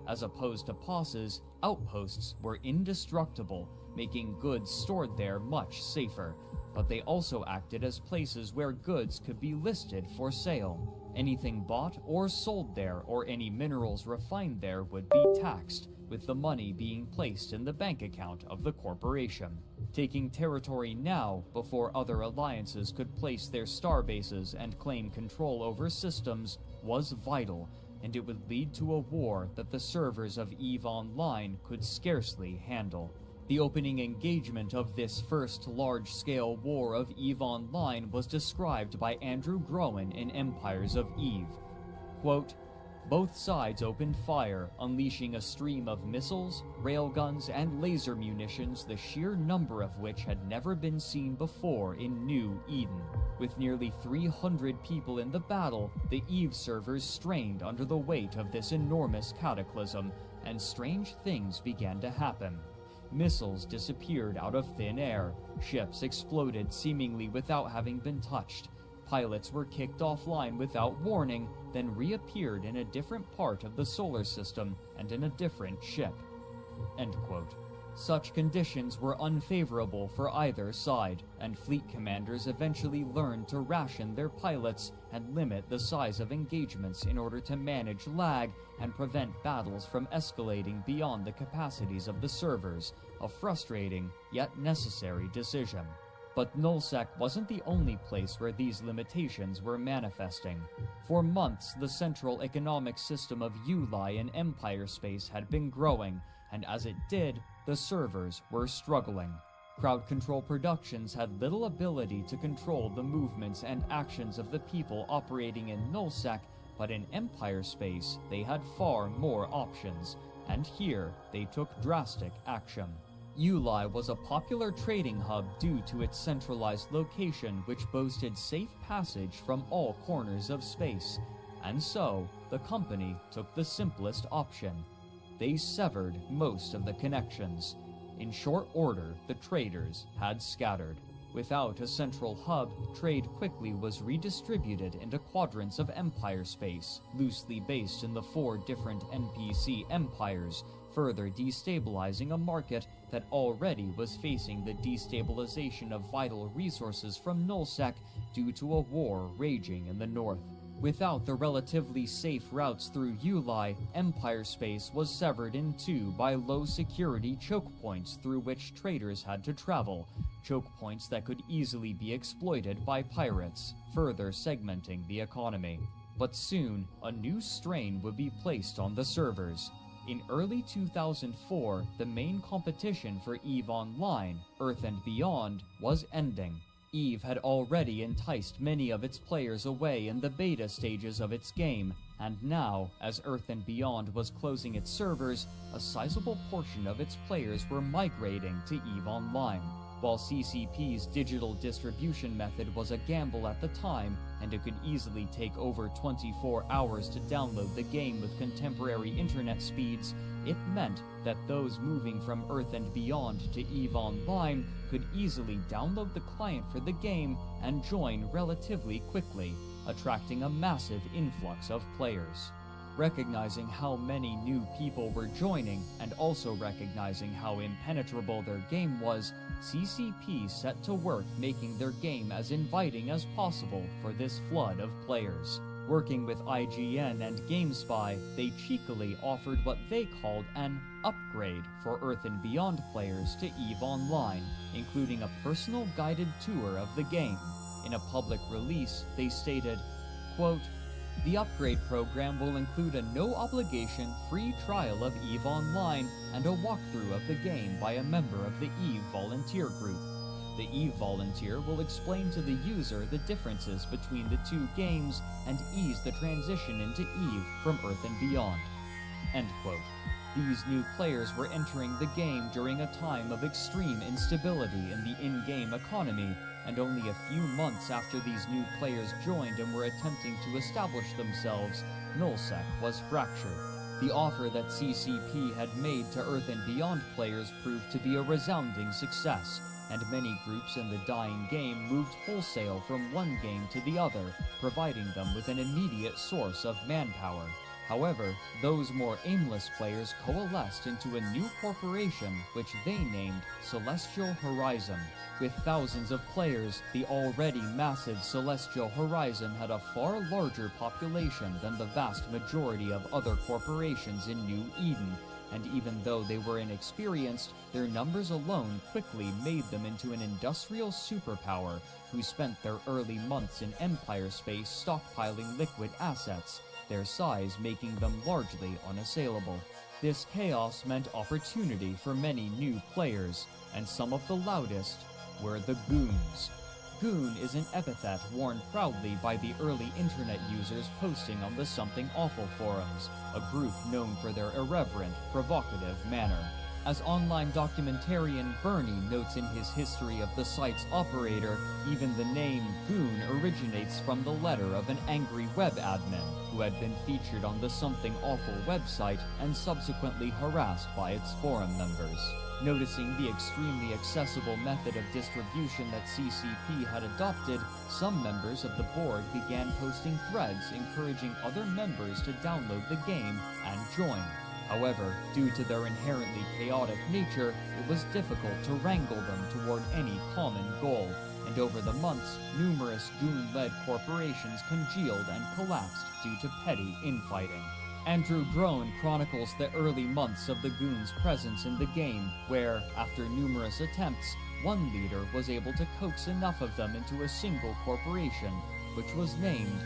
As opposed to POSs, outposts were indestructible, making goods stored there much safer, but they also acted as places where goods could be listed for sale. Anything bought or sold there, or any minerals refined there, would be taxed, with the money being placed in the bank account of the corporation. Taking territory now, before other alliances could place their star bases and claim control over systems, was vital, and it would lead to a war that the servers of EveOnline could scarcely handle. The opening engagement of this first large-scale war of EveOnline was described by Andrew Groen in Empires of Eve. Quote, "Both sides opened fire, unleashing a stream of missiles, railguns, and laser munitions, the sheer number of which had never been seen before in New Eden. With nearly 300 people in the battle, the Eve servers strained under the weight of this enormous cataclysm, and strange things began to happen. Missiles disappeared out of thin air, ships exploded seemingly without having been touched, pilots were kicked offline without warning, then reappeared in a different part of the solar system and in a different ship." End quote. Such conditions were unfavorable for either side, and fleet commanders eventually learned to ration their pilots and limit the size of engagements in order to manage lag and prevent battles from escalating beyond the capacities of the servers, a frustrating yet necessary decision. But Nullsec wasn't the only place where these limitations were manifesting. For months, the central economic system of EveOnline in Empire space had been growing, and as it did, the servers were struggling. Crowd Control Productions had little ability to control the movements and actions of the people operating in Nullsec, but in Empire space, they had far more options, and here they took drastic action. EveOnline was a popular trading hub due to its centralized location, which boasted safe passage from all corners of space, and so the company took the simplest option. They severed most of the connections. In short order, the traders had scattered. Without a central hub, trade quickly was redistributed into quadrants of Empire space, loosely based in the 4 different NPC empires, further destabilizing a market that already was facing the destabilization of vital resources from Nullsec due to a war raging in the north. Without the relatively safe routes through EveOnline, Empire space was severed in two by low-security choke points through which traders had to travel, choke points that could easily be exploited by pirates, further segmenting the economy. But soon, a new strain would be placed on the servers. In early 2004, the main competition for EveOnline, Earth and Beyond, was ending. Eve had already enticed many of its players away in the beta stages of its game, and now, as Earth and Beyond was closing its servers, a sizable portion of its players were migrating to EveOnline. While CCP's digital distribution method was a gamble at the time, and it could easily take over 24 hours to download the game with contemporary internet speeds, it meant that those moving from Earth and Beyond to EveOnline could easily download the client for the game and join relatively quickly, attracting a massive influx of players. Recognizing how many new people were joining, and also recognizing how impenetrable their game was, CCP set to work making their game as inviting as possible for this flood of players. Working with IGN and GameSpy, they cheekily offered what they called an upgrade for Earth and Beyond players to EveOnline, including a personal guided tour of the game. In a public release, they stated, quote, "The upgrade program will include a no-obligation free trial of EveOnline and a walkthrough of the game by a member of the Eve Volunteer Group. The Eve Volunteer will explain to the user the differences between the two games and ease the transition into Eve from Earth and Beyond." End quote. These new players were entering the game during a time of extreme instability in the in-game economy, and only a few months after these new players joined and were attempting to establish themselves, Nullsec was fractured. The offer that CCP had made to Earth and Beyond players proved to be a resounding success, and many groups in the dying game moved wholesale from one game to the other, providing them with an immediate source of manpower. However, those more aimless players coalesced into a new corporation which they named Celestial Horizon. With thousands of players, the already massive Celestial Horizon had a far larger population than the vast majority of other corporations in New Eden, and even though they were inexperienced, their numbers alone quickly made them into an industrial superpower who spent their early months in Empire space stockpiling liquid assets, their size making them largely unassailable. This chaos meant opportunity for many new players, and some of the loudest were the Goons. Goon is an epithet worn proudly by the early internet users posting on the Something Awful forums, a group known for their irreverent, provocative manner. As online documentarian Bernie notes in his history of the site's operator, even the name Goon originates from the letter of an angry web admin who had been featured on the Something Awful website and subsequently harassed by its forum members. Noticing the extremely accessible method of distribution that CCP had adopted, some members of the board began posting threads encouraging other members to download the game and join. However, due to their inherently chaotic nature, it was difficult to wrangle them toward any common goal, and over the months, numerous Goon-led corporations congealed and collapsed due to petty infighting. Andrew Drone chronicles the early months of the Goons' presence in the game, where, after numerous attempts, one leader was able to coax enough of them into a single corporation, which was named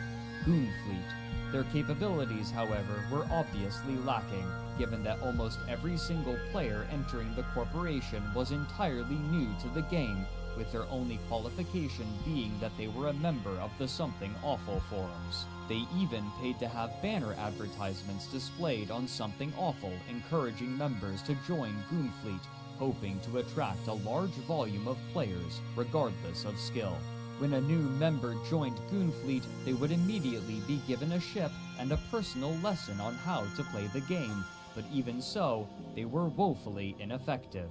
Goonfleet. Their capabilities, however, were obviously lacking, given that almost every single player entering the corporation was entirely new to the game, with their only qualification being that they were a member of the Something Awful forums. They even paid to have banner advertisements displayed on Something Awful encouraging members to join Goonfleet, hoping to attract a large volume of players, regardless of skill. When a new member joined Goonfleet, they would immediately be given a ship and a personal lesson on how to play the game, but even so, they were woefully ineffective.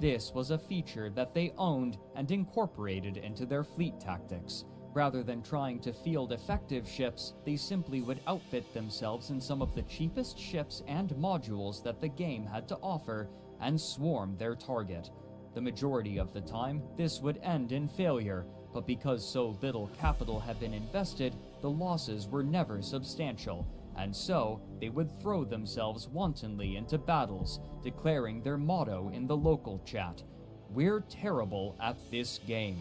This was a feature that they owned and incorporated into their fleet tactics. Rather than trying to field effective ships, they simply would outfit themselves in some of the cheapest ships and modules that the game had to offer and swarm their target. The majority of the time, this would end in failure, but because so little capital had been invested, the losses were never substantial, and so they would throw themselves wantonly into battles, declaring their motto in the local chat, "We're terrible at this game."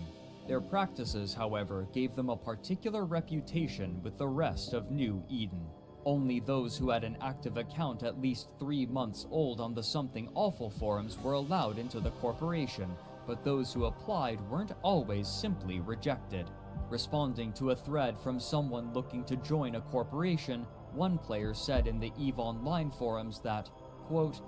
Their practices, however, gave them a particular reputation with the rest of New Eden. Only those who had an active account at least 3 months old on the Something Awful forums were allowed into the corporation, but those who applied weren't always simply rejected. Responding to a thread from someone looking to join a corporation, one player said in the EveOnline forums that, quote,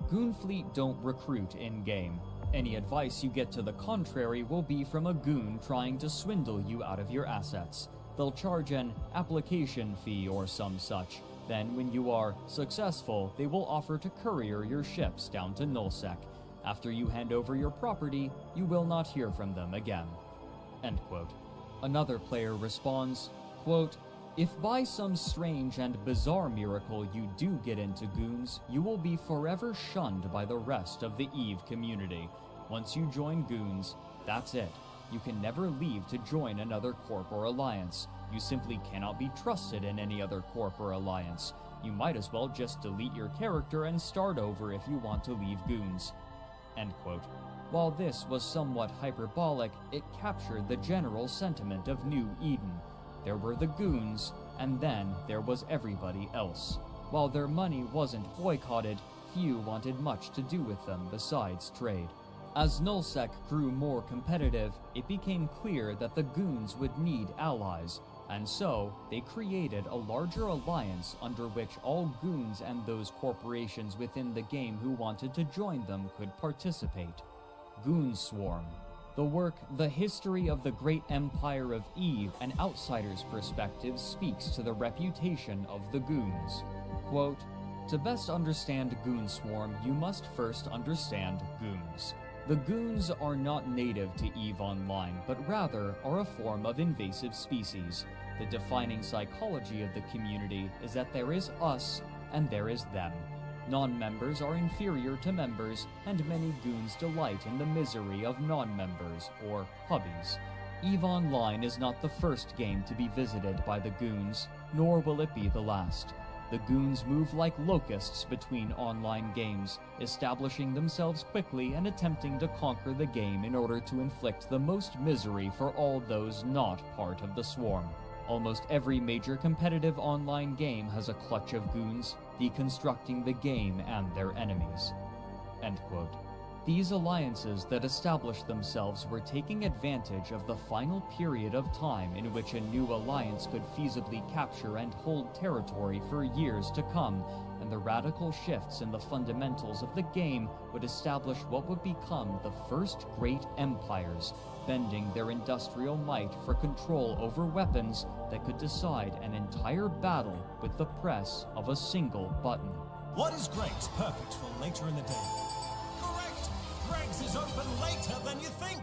"Goonfleet don't recruit in-game. Any advice you get to the contrary will be from a goon trying to swindle you out of your assets. They'll charge an application fee or some such. Then when you are successful, they will offer to courier your ships down to Nullsec. After you hand over your property, you will not hear from them again." End quote. Another player responds, quote, "If by some strange and bizarre miracle you do get into Goons, you will be forever shunned by the rest of the EVE community. Once you join Goons, that's it. You can never leave to join another corp or alliance. You simply cannot be trusted in any other corp or alliance. You might as well just delete your character and start over if you want to leave Goons." End quote. While this was somewhat hyperbolic, it captured the general sentiment of New Eden. There were the Goons, and then there was everybody else. While their money wasn't boycotted, few wanted much to do with them besides trade. As Nullsec grew more competitive, it became clear that the Goons would need allies, and so they created a larger alliance under which all Goons and those corporations within the game who wanted to join them could participate. Goonswarm. The work The History of the Great Empire of Eve, an outsider's perspective, speaks to the reputation of the Goons. Quote, "To best understand Goonswarm, you must first understand Goons. The Goons are not native to EveOnline, but rather are a form of invasive species. The defining psychology of the community is that there is us and there is them. Non-members are inferior to members, and many goons delight in the misery of non-members, or hubbies. EveOnline is not the first game to be visited by the goons, nor will it be the last. The goons move like locusts between online games, establishing themselves quickly and attempting to conquer the game in order to inflict the most misery for all those not part of the swarm. Almost every major competitive online game has a clutch of goons, deconstructing the game and their enemies." End quote. These alliances that established themselves were taking advantage of the final period of time in which a new alliance could feasibly capture and hold territory for years to come, and the radical shifts in the fundamentals of the game would establish what would become the first great empires, bending their industrial might for control over weapons that could decide an entire battle with the press of a single button. What is Greg's perfect for later in the day? Correct! Greg's is open later than you think!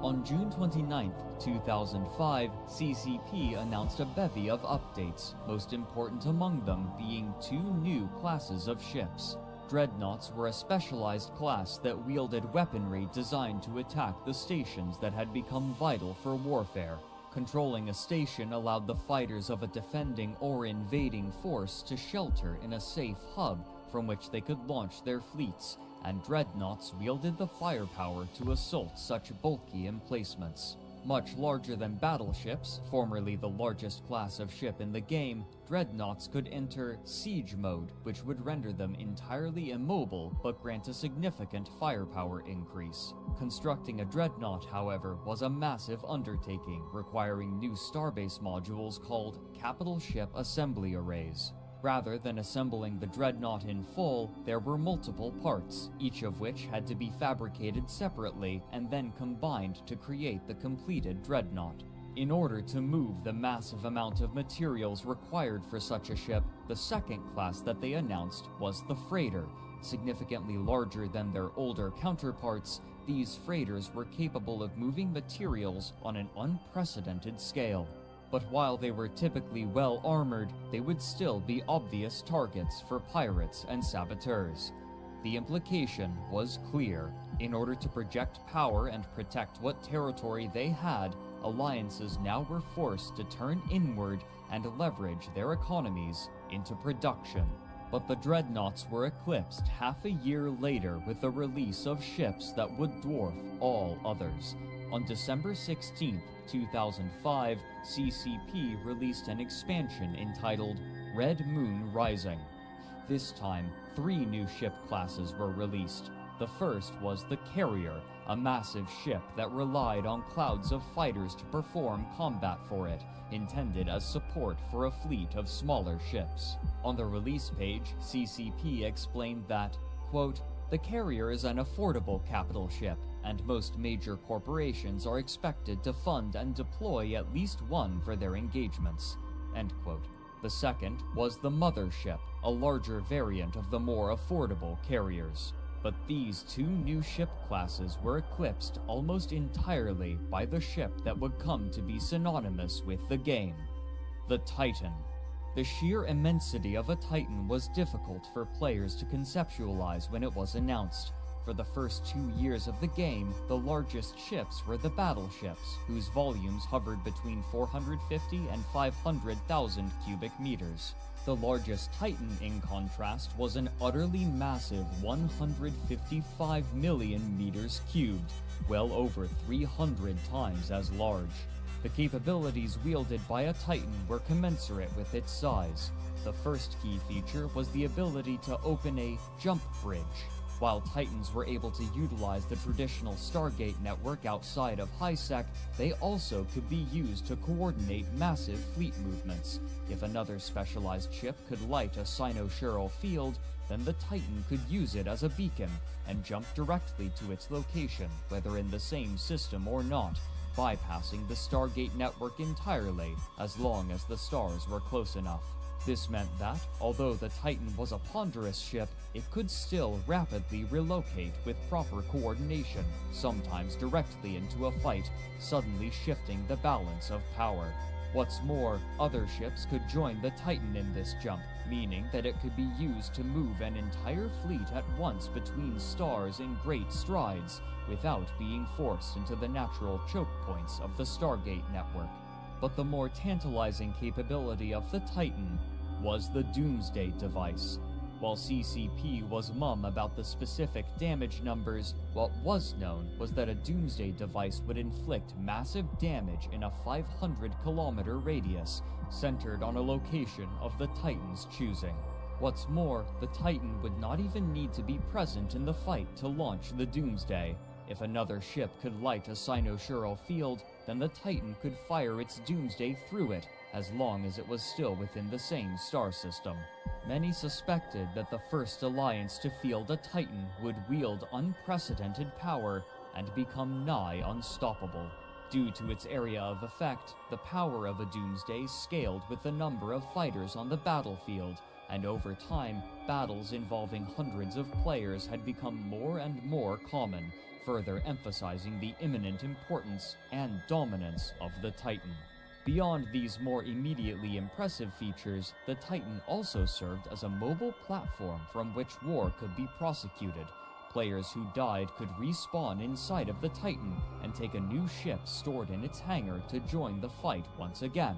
On June 29, 2005, CCP announced a bevy of updates, most important among them being 2 new classes of ships. Dreadnoughts were a specialized class that wielded weaponry designed to attack the stations that had become vital for warfare. Controlling a station allowed the fighters of a defending or invading force to shelter in a safe hub from which they could launch their fleets, and dreadnoughts wielded the firepower to assault such bulky emplacements. Much larger than battleships, formerly the largest class of ship in the game, dreadnoughts could enter siege mode, which would render them entirely immobile but grant a significant firepower increase. Constructing a dreadnought, however, was a massive undertaking, requiring new starbase modules called capital ship assembly arrays. Rather than assembling the dreadnought in full, there were multiple parts, each of which had to be fabricated separately and then combined to create the completed dreadnought. In order to move the massive amount of materials required for such a ship, the second class that they announced was the freighter. Significantly larger than their older counterparts, these freighters were capable of moving materials on an unprecedented scale. But while they were typically well armored, they would still be obvious targets for pirates and saboteurs. The implication was clear. In order to project power and protect what territory they had, alliances now were forced to turn inward and leverage their economies into production. But the dreadnoughts were eclipsed half a year later with the release of ships that would dwarf all others. On December 16, 2005, CCP released an expansion entitled Red Moon Rising. This time, 3 new ship classes were released. The first was the Carrier, a massive ship that relied on clouds of fighters to perform combat for it, intended as support for a fleet of smaller ships. On the release page, CCP explained that, quote, "The Carrier is an affordable capital ship, and most major corporations are expected to fund and deploy at least one for their engagements." End quote. The second was the Mothership, a larger variant of the more affordable Carriers. But these 2 new ship classes were eclipsed almost entirely by the ship that would come to be synonymous with the game, the Titan. The sheer immensity of a Titan was difficult for players to conceptualize when it was announced. For the first 2 years of the game, the largest ships were the battleships, whose volumes hovered between 450 and 500,000 cubic meters. The largest Titan, in contrast, was an utterly massive 155 million meters cubed, well over 300 times as large. The capabilities wielded by a Titan were commensurate with its size. The first key feature was the ability to open a jump bridge. While Titans were able to utilize the traditional Stargate network outside of HiSec, they also could be used to coordinate massive fleet movements. If another specialized ship could light a cynosural field, then the Titan could use it as a beacon and jump directly to its location, whether in the same system or not, bypassing the Stargate network entirely as long as the stars were close enough. This meant that, although the Titan was a ponderous ship, it could still rapidly relocate with proper coordination, sometimes directly into a fight, suddenly shifting the balance of power. What's more, other ships could join the Titan in this jump, meaning that it could be used to move an entire fleet at once between stars in great strides, without being forced into the natural choke points of the Stargate network. But the more tantalizing capability of the Titan was the Doomsday device. While CCP was mum about the specific damage numbers, what was known was that a Doomsday device would inflict massive damage in a 500-kilometer radius, centered on a location of the Titan's choosing. What's more, the Titan would not even need to be present in the fight to launch the Doomsday. If another ship could light a cynosural field, then the Titan could fire its Doomsday through it, as long as it was still within the same star system. Many suspected that the first alliance to field a Titan would wield unprecedented power and become nigh unstoppable. Due to its area of effect, the power of a Doomsday scaled with the number of fighters on the battlefield, and over time, battles involving hundreds of players had become more and more common, further emphasizing the imminent importance and dominance of the Titan. Beyond these more immediately impressive features, the Titan also served as a mobile platform from which war could be prosecuted. Players who died could respawn inside of the Titan and take a new ship stored in its hangar to join the fight once again,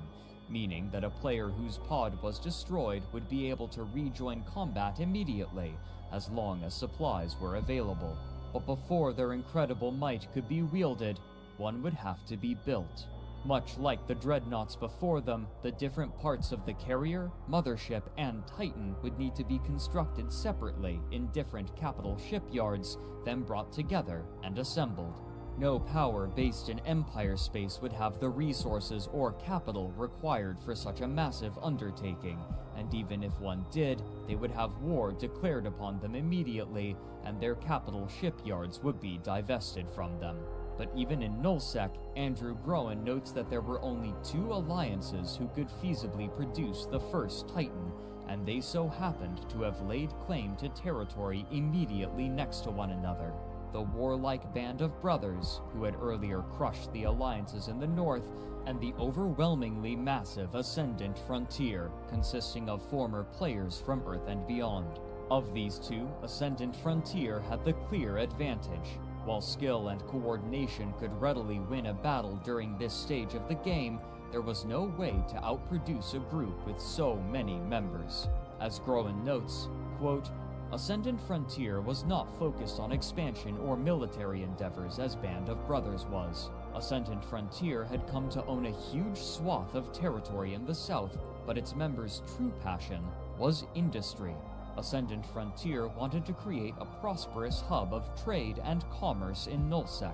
meaning that a player whose pod was destroyed would be able to rejoin combat immediately, as long as supplies were available. But before their incredible might could be wielded, one would have to be built. Much like the dreadnoughts before them, the different parts of the carrier, mothership, and Titan would need to be constructed separately in different capital shipyards, then brought together and assembled. No power based in Empire space would have the resources or capital required for such a massive undertaking, and even if one did, they would have war declared upon them immediately, and their capital shipyards would be divested from them. But even in Nullsec, Andrew Groen notes that there were only 2 alliances who could feasibly produce the first Titan, and they so happened to have laid claim to territory immediately next to one another. The warlike band of brothers, who had earlier crushed the alliances in the north, and the overwhelmingly massive Ascendant Frontier, consisting of former players from Earth and beyond. Of these 2, Ascendant Frontier had the clear advantage. While skill and coordination could readily win a battle during this stage of the game, there was no way to outproduce a group with so many members. As Groen notes, quote, Ascendant Frontier was not focused on expansion or military endeavors as Band of Brothers was. Ascendant Frontier had come to own a huge swath of territory in the south, but its members' true passion was industry. Ascendant Frontier wanted to create a prosperous hub of trade and commerce in Nullsec.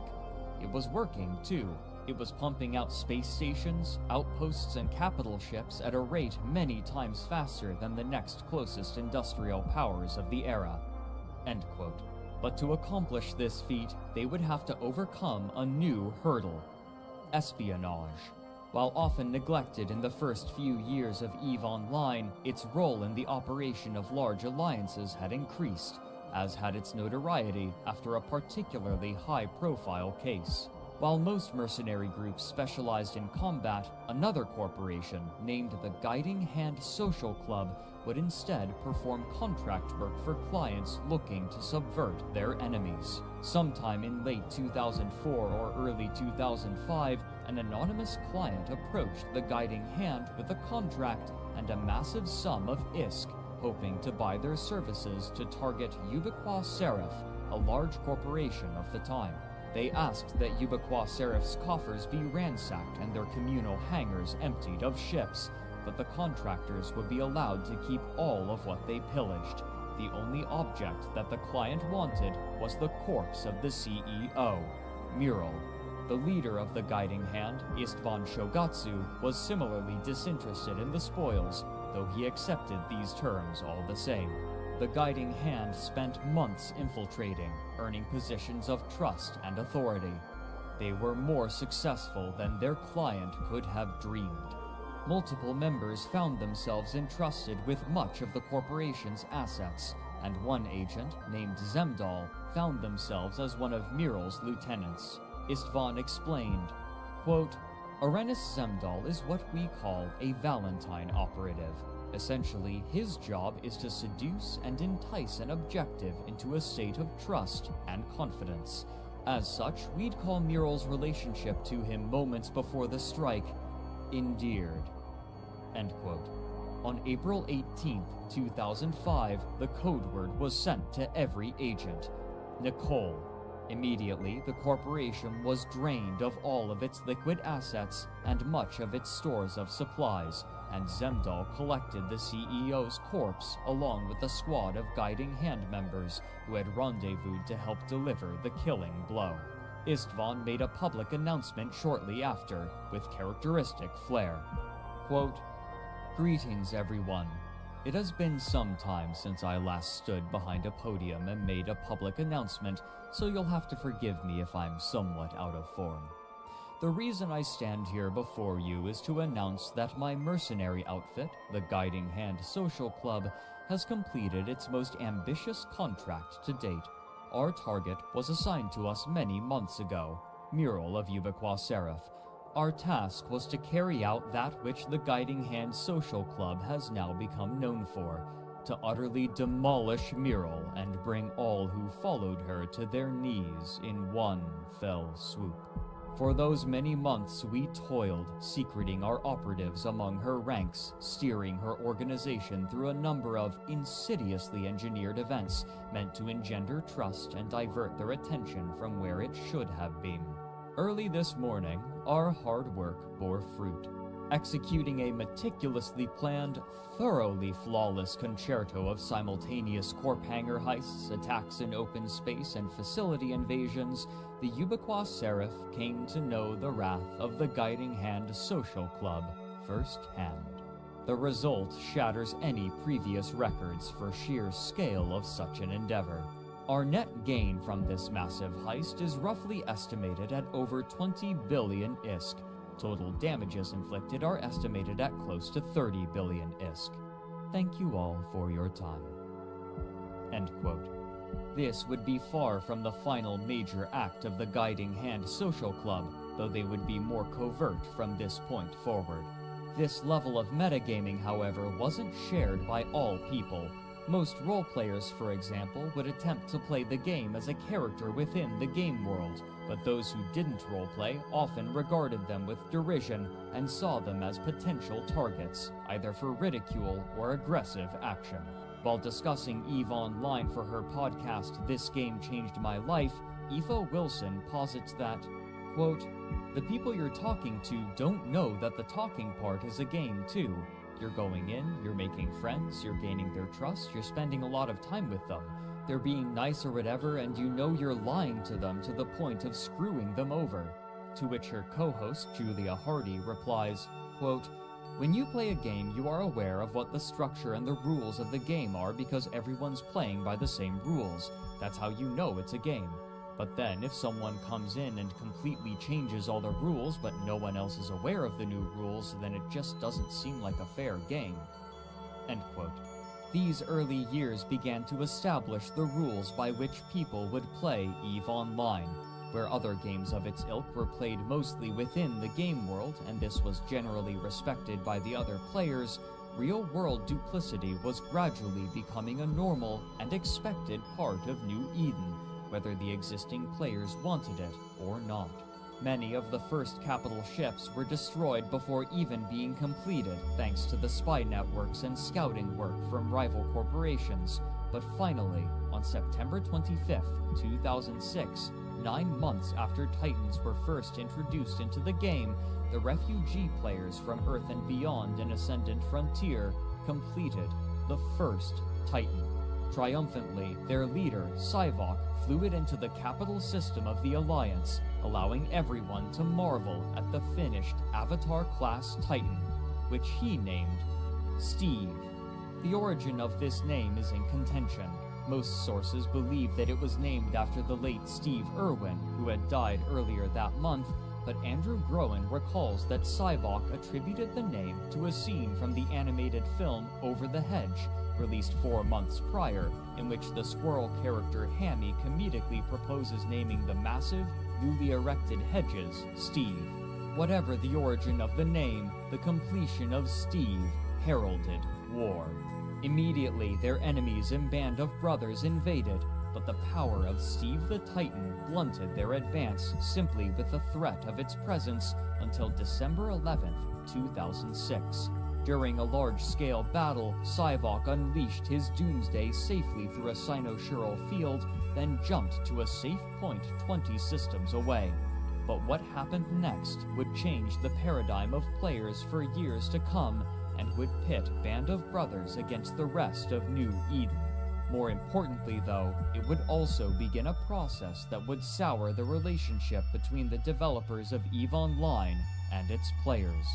It was working, too. It was pumping out space stations, outposts, and capital ships at a rate many times faster than the next closest industrial powers of the era. End quote. But to accomplish this feat, they would have to overcome a new hurdle: espionage. While often neglected in the first few years of EveOnline, its role in the operation of large alliances had increased, as had its notoriety after a particularly high-profile case. While most mercenary groups specialized in combat, another corporation, named the Guiding Hand Social Club, would instead perform contract work for clients looking to subvert their enemies. Sometime in late 2004 or early 2005, an anonymous client approached the Guiding Hand with a contract and a massive sum of ISK, hoping to buy their services to target Ubiqua Seraph, a large corporation of the time. They asked that Ubiqua Seraph's coffers be ransacked and their communal hangars emptied of ships, but the contractors would be allowed to keep all of what they pillaged. The only object that the client wanted was the corpse of the CEO, Mural. The leader of the Guiding Hand, Istvan Shogatsu, was similarly disinterested in the spoils, though he accepted these terms all the same. The Guiding Hand spent months infiltrating, earning positions of trust and authority. They were more successful than their client could have dreamed. multiple members found themselves entrusted with much of the corporation's assets, and one agent, named Zemdal, found themselves as one of Miral's lieutenants. Istvan explained, quote, Arenis Zemdal is what we call a Valentine operative. Essentially, his job is to seduce and entice an objective into a state of trust and confidence. As such, we'd call Miral's relationship to him moments before the strike endeared. End quote. On April 18, 2005, the code word was sent to every agent. Nicole. Immediately, the corporation was drained of all of its liquid assets and much of its stores of supplies, and Zemdal collected the CEO's corpse along with a squad of guiding hand members who had rendezvoused to help deliver the killing blow. Istvan made a public announcement shortly after, with characteristic flair. Quote, Greetings, everyone. It has been some time since I last stood behind a podium and made a public announcement, so you'll have to forgive me if I'm somewhat out of form. The reason I stand here before you is to announce that my mercenary outfit, the Guiding Hand Social Club, has completed its most ambitious contract to date. Our target was assigned to us many months ago, Miral of Ubiqua Seraph. Our task was to carry out that which the Guiding Hand Social Club has now become known for, to utterly demolish Miral and bring all who followed her to their knees in one fell swoop. For those many months we toiled, secreting our operatives among her ranks, steering her organization through a number of insidiously engineered events meant to engender trust and divert their attention from where it should have been. Early this morning, our hard work bore fruit. Executing a meticulously planned, thoroughly flawless concerto of simultaneous corp hangar heists, attacks in open space, and facility invasions, the Ubiqua Seraph came to know the wrath of the Guiding Hand Social Club firsthand. The result shatters any previous records for sheer scale of such an endeavor. Our net gain from this massive heist is roughly estimated at over 20 billion ISK. Total damages inflicted are estimated at close to 30 billion ISK. Thank you all for your time. End quote. This would be far from the final major act of the Guiding Hand Social Club, though they would be more covert from this point forward. This level of metagaming, however, wasn't shared by all people. Most role-players, for example, would attempt to play the game as a character within the game world, but those who didn't roleplay often regarded them with derision and saw them as potential targets, either for ridicule or aggressive action. While discussing EveOnline for her podcast This Game Changed My Life, Aoife Wilson posits that, quote, the people you're talking to don't know that the talking part is a game too. You're going in, you're making friends, you're gaining their trust, you're spending a lot of time with them. They're being nice or whatever, and you know you're lying to them to the point of screwing them over. To which her co-host, Julia Hardy, replies, quote, when you play a game, you are aware of what the structure and the rules of the game are because everyone's playing by the same rules. That's how you know it's a game. But then, if someone comes in and completely changes all the rules, but no one else is aware of the new rules, then it just doesn't seem like a fair game. End quote. These early years began to establish the rules by which people would play EveOnline. Where other games of its ilk were played mostly within the game world, and this was generally respected by the other players, real-world duplicity was gradually becoming a normal and expected part of New Eden, whether the existing players wanted it or not. Many of the first capital ships were destroyed before even being completed, thanks to the spy networks and scouting work from rival corporations. But finally, on September 25th, 2006, 9 months after Titans were first introduced into the game, the refugee players from Earth and Beyond and Ascendant Frontier completed the first Titan. Triumphantly, their leader, Sivok, flew it into the capital system of the Alliance, allowing everyone to marvel at the finished Avatar-class Titan, which he named Steve. The origin of this name is in contention. Most sources believe that it was named after the late Steve Irwin, who had died earlier that month, but Andrew Groen recalls that Sivok attributed the name to a scene from the animated film Over the Hedge, released 4 months prior, in which the squirrel character Hammy comedically proposes naming the massive, newly erected hedges Steve. Whatever the origin of the name, the completion of Steve heralded war. Immediately, their enemies and band of brothers invaded, but the power of Steve the Titan blunted their advance simply with the threat of its presence until December 11th, 2006. During a large-scale battle, Sivok unleashed his Doomsday safely through a cynosural field, then jumped to a safe point 20 systems away. But what happened next would change the paradigm of players for years to come, and would pit Band of Brothers against the rest of New Eden. More importantly, though, it would also begin a process that would sour the relationship between the developers of EveOnline and its players.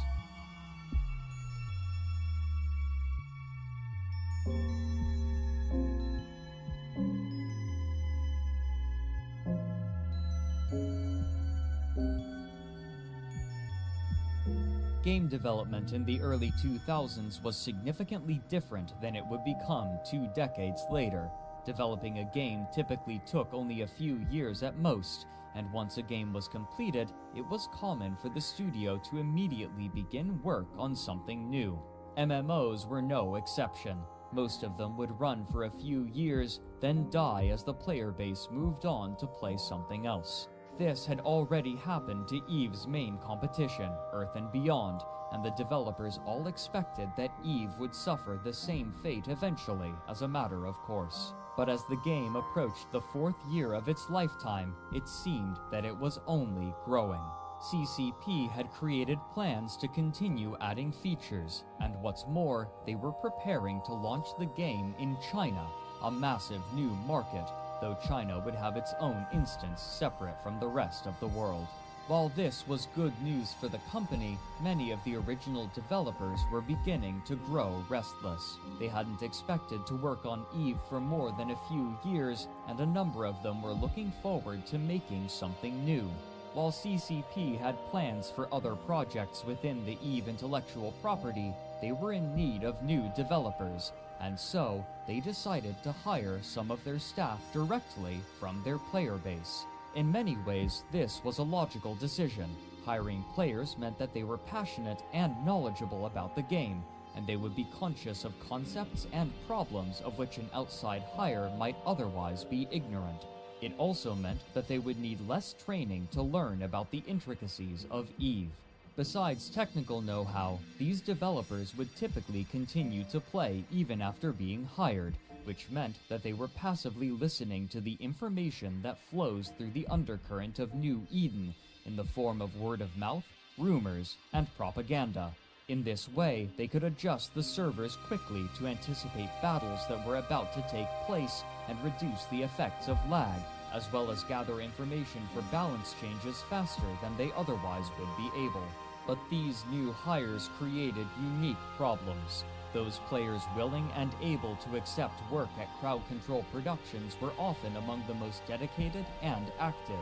Game development in the early 2000s was significantly different than it would become 2 decades later. Developing a game typically took only a few years at most, and once a game was completed, it was common for the studio to immediately begin work on something new. MMOs were no exception. Most of them would run for a few years, then die as the player base moved on to play something else. This had already happened to EVE's main competition, Earth and Beyond, and the developers all expected that EVE would suffer the same fate eventually, as a matter of course. But as the game approached the 4th year of its lifetime, it seemed that it was only growing. CCP had created plans to continue adding features, and what's more, they were preparing to launch the game in China, a massive new market, though China would have its own instance separate from the rest of the world. While this was good news for the company, many of the original developers were beginning to grow restless. They hadn't expected to work on EVE for more than a few years, and a number of them were looking forward to making something new. While CCP had plans for other projects within the EVE intellectual property, they were in need of new developers, and so they decided to hire some of their staff directly from their player base. In many ways, this was a logical decision. Hiring players meant that they were passionate and knowledgeable about the game, and they would be conscious of concepts and problems of which an outside hire might otherwise be ignorant. It also meant that they would need less training to learn about the intricacies of EVE. Besides technical know-how, these developers would typically continue to play even after being hired, which meant that they were passively listening to the information that flows through the undercurrent of New Eden in the form of word of mouth, rumors, and propaganda. In this way, they could adjust the servers quickly to anticipate battles that were about to take place and reduce the effects of lag, as well as gather information for balance changes faster than they otherwise would be able. But these new hires created unique problems. Those players willing and able to accept work at Crowd Control Productions were often among the most dedicated and active,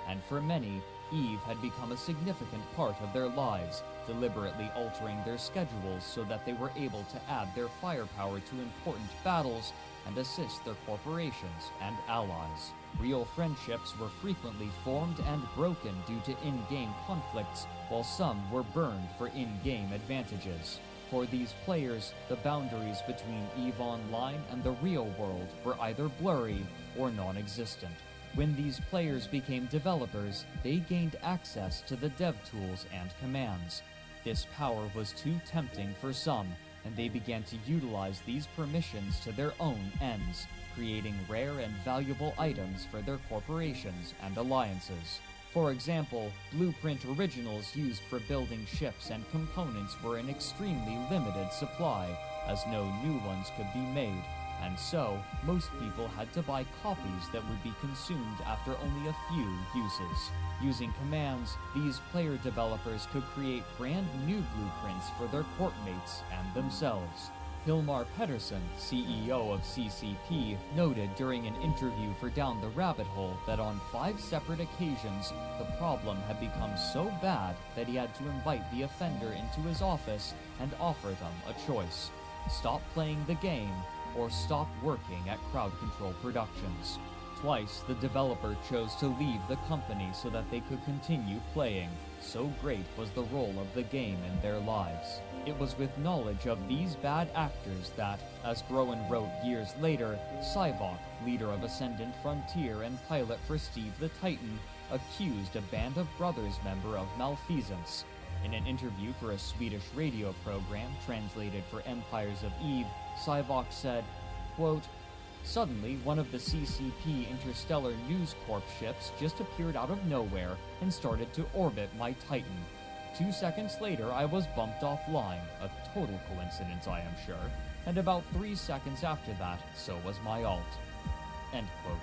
and for many, EVE had become a significant part of their lives, deliberately altering their schedules so that they were able to add their firepower to important battles and assist their corporations and allies. Real friendships were frequently formed and broken due to in-game conflicts, while some were burned for in-game advantages. For these players, the boundaries between EveOnline and the real world were either blurry or non-existent. When these players became developers, they gained access to the dev tools and commands. This power was too tempting for some, and they began to utilize these permissions to their own ends, creating rare and valuable items for their corporations and alliances. For example, blueprint originals used for building ships and components were in extremely limited supply, as no new ones could be made, and so most people had to buy copies that would be consumed after only a few uses. Using commands, these player developers could create brand new blueprints for their courtmates and themselves. Hilmar Pedersen, CEO of CCP, noted during an interview for Down the Rabbit Hole that on 5 separate occasions, the problem had become so bad that he had to invite the offender into his office and offer them a choice: stop playing the game or stop working at Crowd Control Productions. Twice, the developer chose to leave the company so that they could continue playing. So great was the role of the game in their lives. It was with knowledge of these bad actors that, as Groen wrote years later, Sivok, leader of Ascendant Frontier and pilot for Steve the Titan, accused a Band of Brothers member of malfeasance. In an interview for a Swedish radio program translated for Empires of Eve, Sivok said, quote, "Suddenly, one of the CCP Interstellar News Corp ships just appeared out of nowhere and started to orbit my Titan. 2 seconds later, I was bumped offline, a total coincidence, I am sure, and about 3 seconds after that, so was my alt." End quote.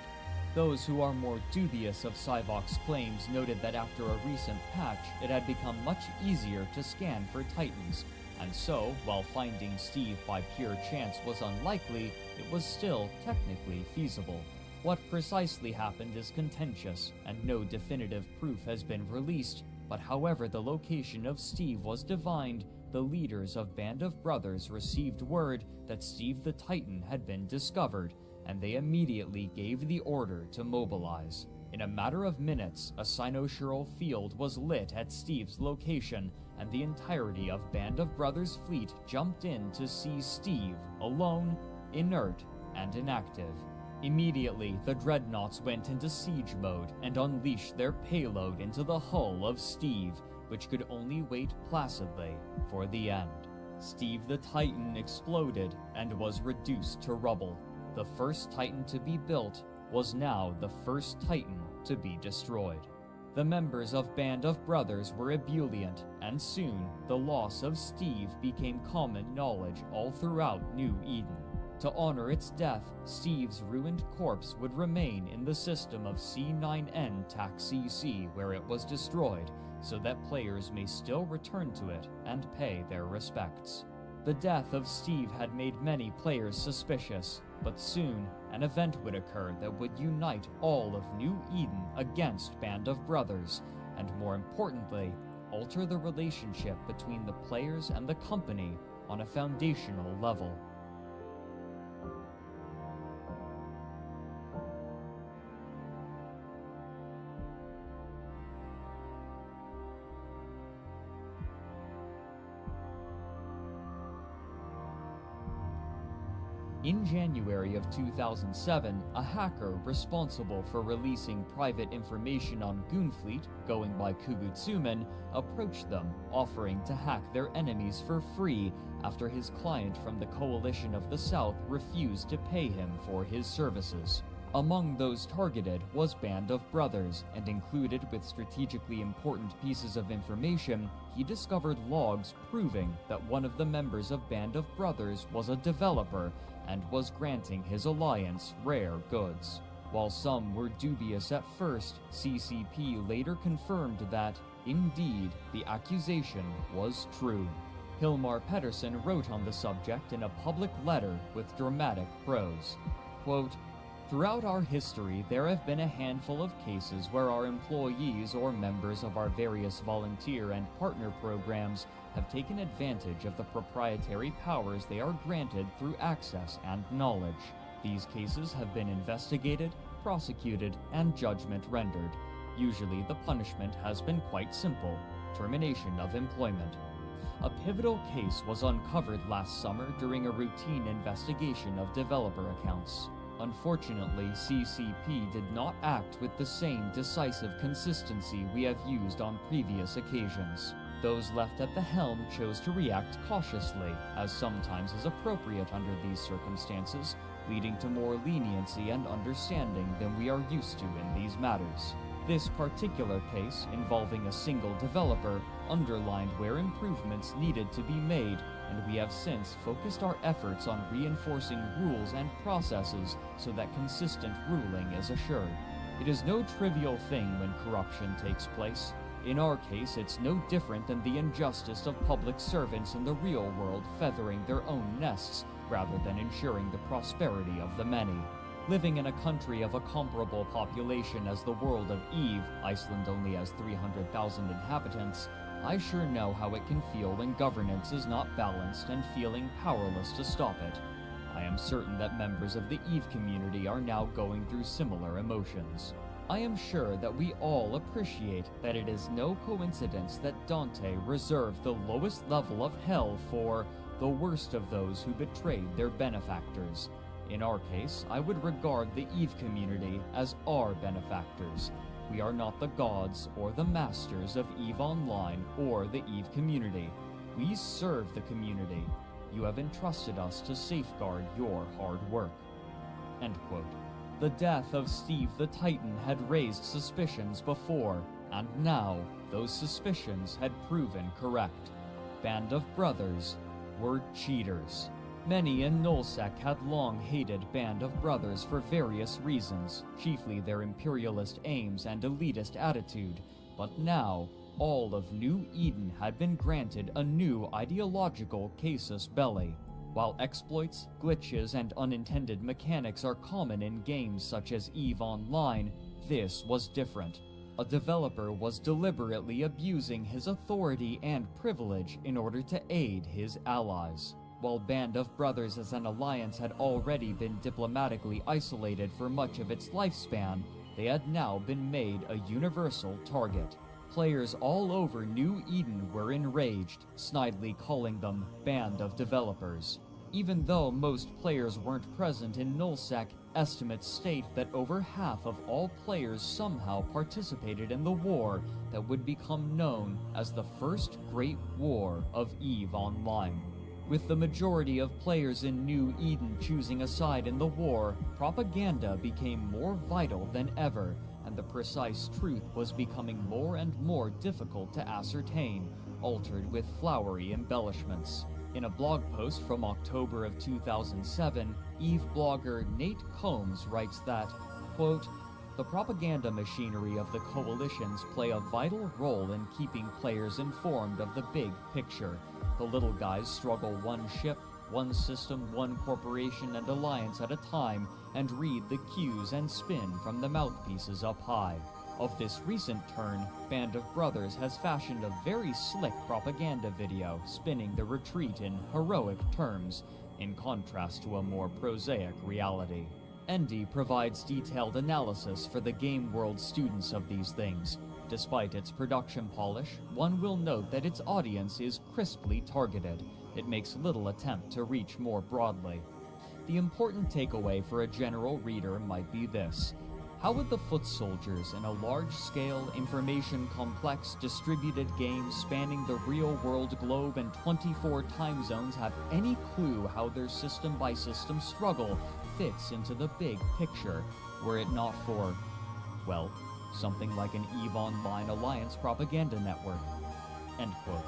Those who are more dubious of Sivok's claims noted that after a recent patch, it had become much easier to scan for Titans, and so, while finding Steve by pure chance was unlikely, it was still technically feasible. What precisely happened is contentious, and no definitive proof has been released, but however the location of Steve was divined, the leaders of Band of Brothers received word that Steve the Titan had been discovered, and they immediately gave the order to mobilize. In a matter of minutes, a cynosural field was lit at Steve's location, and the entirety of Band of Brothers' fleet jumped in to see Steve, alone, inert, and inactive. Immediately, the dreadnoughts went into siege mode and unleashed their payload into the hull of Steve, which could only wait placidly for the end. Steve the Titan exploded and was reduced to rubble. The first Titan to be built was now the first Titan to be destroyed. The members of Band of Brothers were ebullient, and soon the loss of Steve became common knowledge all throughout New Eden. To honor its death, Steve's ruined corpse would remain in the system of C9N TAC-CC where it was destroyed, so that players may still return to it and pay their respects. The death of Steve had made many players suspicious, but soon an event would occur that would unite all of New Eden against Band of Brothers, and more importantly, alter the relationship between the players and the company on a foundational level. In January of 2007, a hacker responsible for releasing private information on Goonfleet, going by Kugutsumen, approached them, offering to hack their enemies for free after his client from the Coalition of the South refused to pay him for his services. Among those targeted was Band of Brothers, and included with strategically important pieces of information, he discovered logs proving that one of the members of Band of Brothers was a developer and was granting his alliance rare goods. While some were dubious at first, CCP later confirmed that, indeed, the accusation was true. Hilmar Pedersen wrote on the subject in a public letter with dramatic prose. Quote, "Throughout our history, there have been a handful of cases where our employees or members of our various volunteer and partner programs have taken advantage of the proprietary powers they are granted through access and knowledge. These cases have been investigated, prosecuted, and judgment rendered. Usually the punishment has been quite simple: termination of employment. A pivotal case was uncovered last summer during a routine investigation of developer accounts. Unfortunately, CCP did not act with the same decisive consistency we have used on previous occasions. Those left at the helm chose to react cautiously, as sometimes is appropriate under these circumstances, leading to more leniency and understanding than we are used to in these matters. This particular case, involving a single developer, underlined where improvements needed to be made, and we have since focused our efforts on reinforcing rules and processes so that consistent ruling is assured. It is no trivial thing when corruption takes place. In our case, it's no different than the injustice of public servants in the real world feathering their own nests, rather than ensuring the prosperity of the many. Living in a country of a comparable population as the world of Eve, Iceland only has 300,000 inhabitants, I sure know how it can feel when governance is not balanced and feeling powerless to stop it. I am certain that members of the Eve community are now going through similar emotions. I am sure that we all appreciate that it is no coincidence that Dante reserved the lowest level of hell for the worst of those who betrayed their benefactors. In our case, I would regard the Eve community as our benefactors. We are not the gods or the masters of EveOnline or the Eve community. We serve the community. You have entrusted us to safeguard your hard work." End quote. The death of Steve the Titan had raised suspicions before, and now those suspicions had proven correct. Band of Brothers were cheaters. Many in Nullsec had long hated Band of Brothers for various reasons, chiefly their imperialist aims and elitist attitude, but now all of New Eden had been granted a new ideological casus belli. While exploits, glitches, and unintended mechanics are common in games such as EveOnline, this was different. A developer was deliberately abusing his authority and privilege in order to aid his allies. While Band of Brothers as an alliance had already been diplomatically isolated for much of its lifespan, they had now been made a universal target. Players all over New Eden were enraged, snidely calling them Band of Developers. Even though most players weren't present in Nullsec, estimates state that over half of all players somehow participated in the war that would become known as the First Great War of EveOnline. With the majority of players in New Eden choosing a side in the war, propaganda became more vital than ever, and the precise truth was becoming more and more difficult to ascertain, altered with flowery embellishments. In a blog post from October of 2007, Eve blogger Nate Combs writes that, quote, "The propaganda machinery of the coalitions play a vital role in keeping players informed of the big picture. The little guys struggle one ship, one system, one corporation and alliance at a time, and read the cues and spin from the mouthpieces up high. Of this recent turn, Band of Brothers has fashioned a very slick propaganda video, spinning the retreat in heroic terms, in contrast to a more prosaic reality. Endy provides detailed analysis for the game world students of these things. Despite its production polish, one will note that its audience is crisply targeted. It makes little attempt to reach more broadly. The important takeaway for a general reader might be this. How would the foot soldiers in a large-scale, information-complex, distributed game spanning the real-world globe and 24 time zones have any clue how their system-by-system struggle fits into the big picture, were it not for, well, something like an EveOnline Alliance propaganda network?" End quote.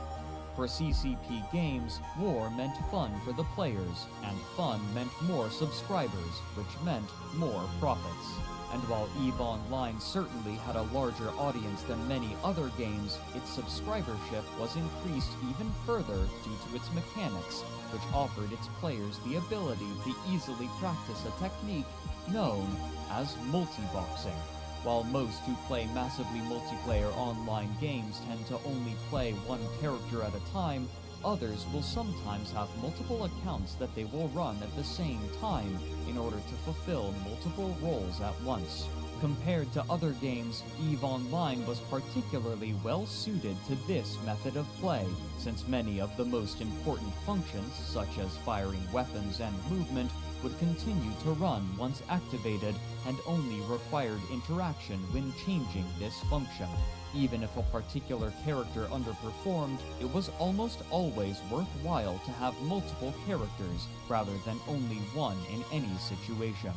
For CCP Games, war meant fun for the players, and fun meant more subscribers, which meant more profits. And while EveOnline certainly had a larger audience than many other games, its subscribership was increased even further due to its mechanics, which offered its players the ability to easily practice a technique known as multi-boxing. While most who play massively multiplayer online games tend to only play one character at a time, others will sometimes have multiple accounts that they will run at the same time in order to fulfill multiple roles at once. Compared to other games, EveOnline was particularly well suited to this method of play, since many of the most important functions, such as firing weapons and movement, would continue to run once activated and only required interaction when changing this function. Even if a particular character underperformed, it was almost always worthwhile to have multiple characters rather than only one in any situation.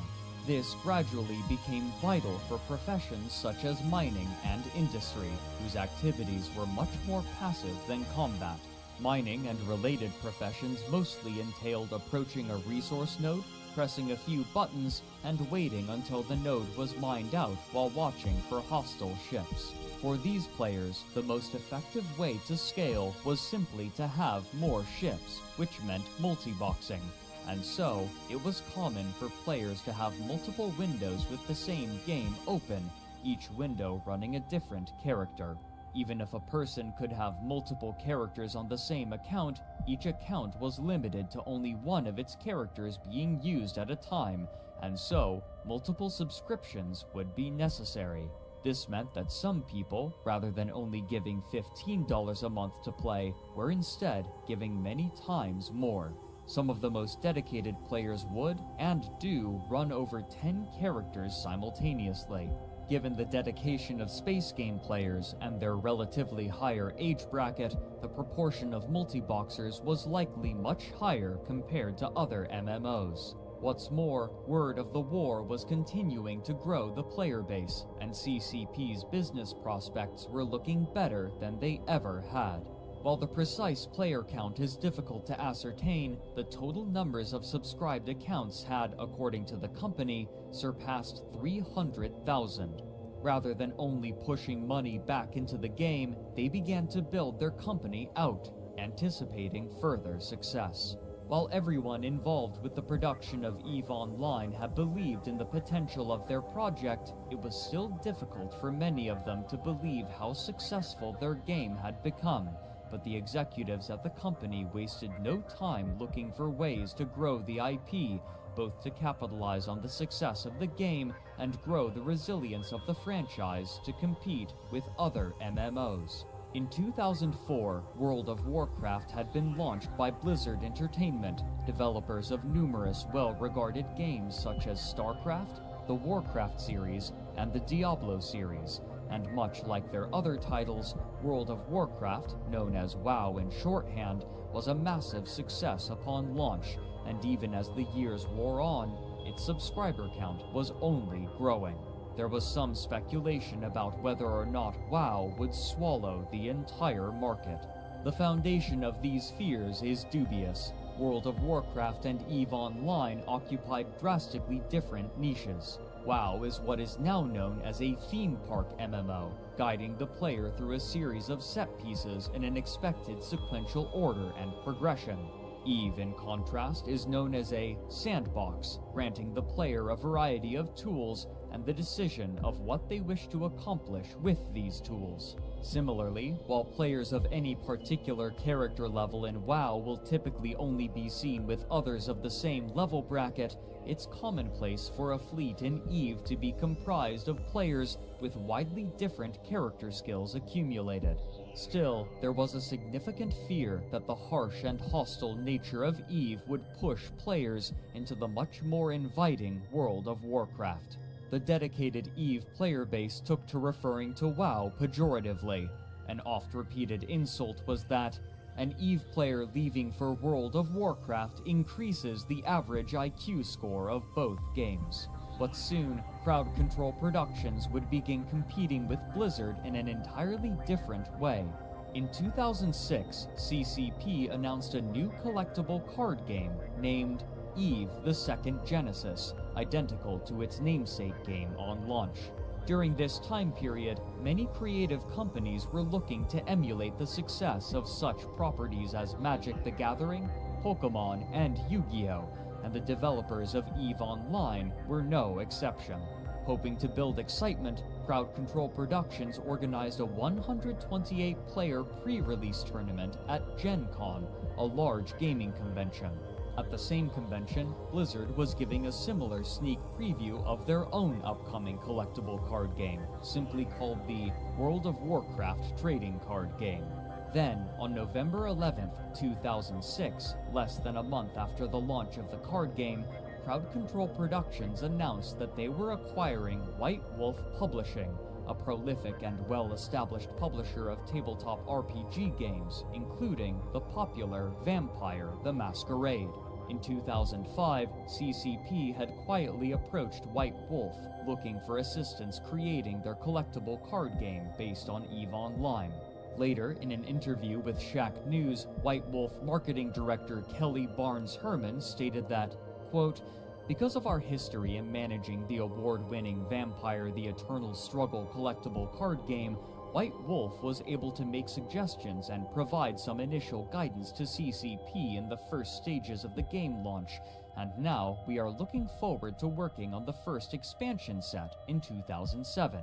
This gradually became vital for professions such as mining and industry, whose activities were much more passive than combat. Mining and related professions mostly entailed approaching a resource node, pressing a few buttons, and waiting until the node was mined out while watching for hostile ships. For these players, the most effective way to scale was simply to have more ships, which meant multi-boxing. and so it was common for players to have multiple windows with the same game open, each window running a different character. Even if a person could have multiple characters on the same account, each account was limited to only one of its characters being used at a time, and so multiple subscriptions would be necessary. This meant that some people, rather than only giving $15 a month to play, were instead giving many times more. Some of the most dedicated players would, and do, run over 10 characters simultaneously. Given the dedication of space game players and their relatively higher age bracket, the proportion of multi-boxers was likely much higher compared to other MMOs. What's more, word of the war was continuing to grow the player base, and CCP's business prospects were looking better than they ever had. While the precise player count is difficult to ascertain, the total numbers of subscribed accounts had, according to the company, surpassed 300,000. Rather than only pushing money back into the game, they began to build their company out, anticipating further success. While everyone involved with the production of EveOnline had believed in the potential of their project, it was still difficult for many of them to believe how successful their game had become. But the executives at the company wasted no time looking for ways to grow the IP, both to capitalize on the success of the game and grow the resilience of the franchise to compete with other MMOs. In 2004, World of Warcraft had been launched by Blizzard Entertainment, developers of numerous well-regarded games such as StarCraft, the Warcraft series, and the Diablo series. And much like their other titles, World of Warcraft, known as WoW in shorthand, was a massive success upon launch, and even as the years wore on, its subscriber count was only growing. There was some speculation about whether or not WoW would swallow the entire market. The foundation of these fears is dubious. World of Warcraft and EveOnline occupied drastically different niches. WoW is what is now known as a theme park MMO, guiding the player through a series of set pieces in an expected sequential order and progression. Eve, in contrast, is known as a sandbox, granting the player a variety of tools and the decision of what they wish to accomplish with these tools. Similarly, while players of any particular character level in WoW will typically only be seen with others of the same level bracket, it's commonplace for a fleet in Eve to be comprised of players with widely different character skills accumulated. Still, there was a significant fear that the harsh and hostile nature of Eve would push players into the much more inviting World of Warcraft. The dedicated Eve player base took to referring to WoW pejoratively. An oft-repeated insult was that an Eve player leaving for World of Warcraft increases the average IQ score of both games. But soon, Crowd Control Productions would begin competing with Blizzard in an entirely different way. In 2006, CCP announced a new collectible card game named Eve: The Second Genesis, identical to its namesake game on launch. During this time period, many creative companies were looking to emulate the success of such properties as Magic the Gathering, Pokemon, and Yu-Gi-Oh!, and the developers of EveOnline were no exception. Hoping to build excitement, Crowd Control Productions organized a 128-player pre-release tournament at Gen Con, a large gaming convention. At the same convention, Blizzard was giving a similar sneak preview of their own upcoming collectible card game, simply called the World of Warcraft Trading Card Game. Then, on November 11th, 2006, less than a month after the launch of the card game, Crowd Control Productions announced that they were acquiring White Wolf Publishing, a prolific and well-established publisher of tabletop RPG games, including the popular Vampire the Masquerade. In 2005, CCP had quietly approached White Wolf, looking for assistance creating their collectible card game based on EveOnline. Later, in an interview with Shack News, White Wolf marketing director Kelly Barnes-Herman stated that, quote, "Because of our history in managing the award-winning Vampire: The Eternal Struggle collectible card game, White Wolf was able to make suggestions and provide some initial guidance to CCP in the first stages of the game launch, and now we are looking forward to working on the first expansion set in 2007.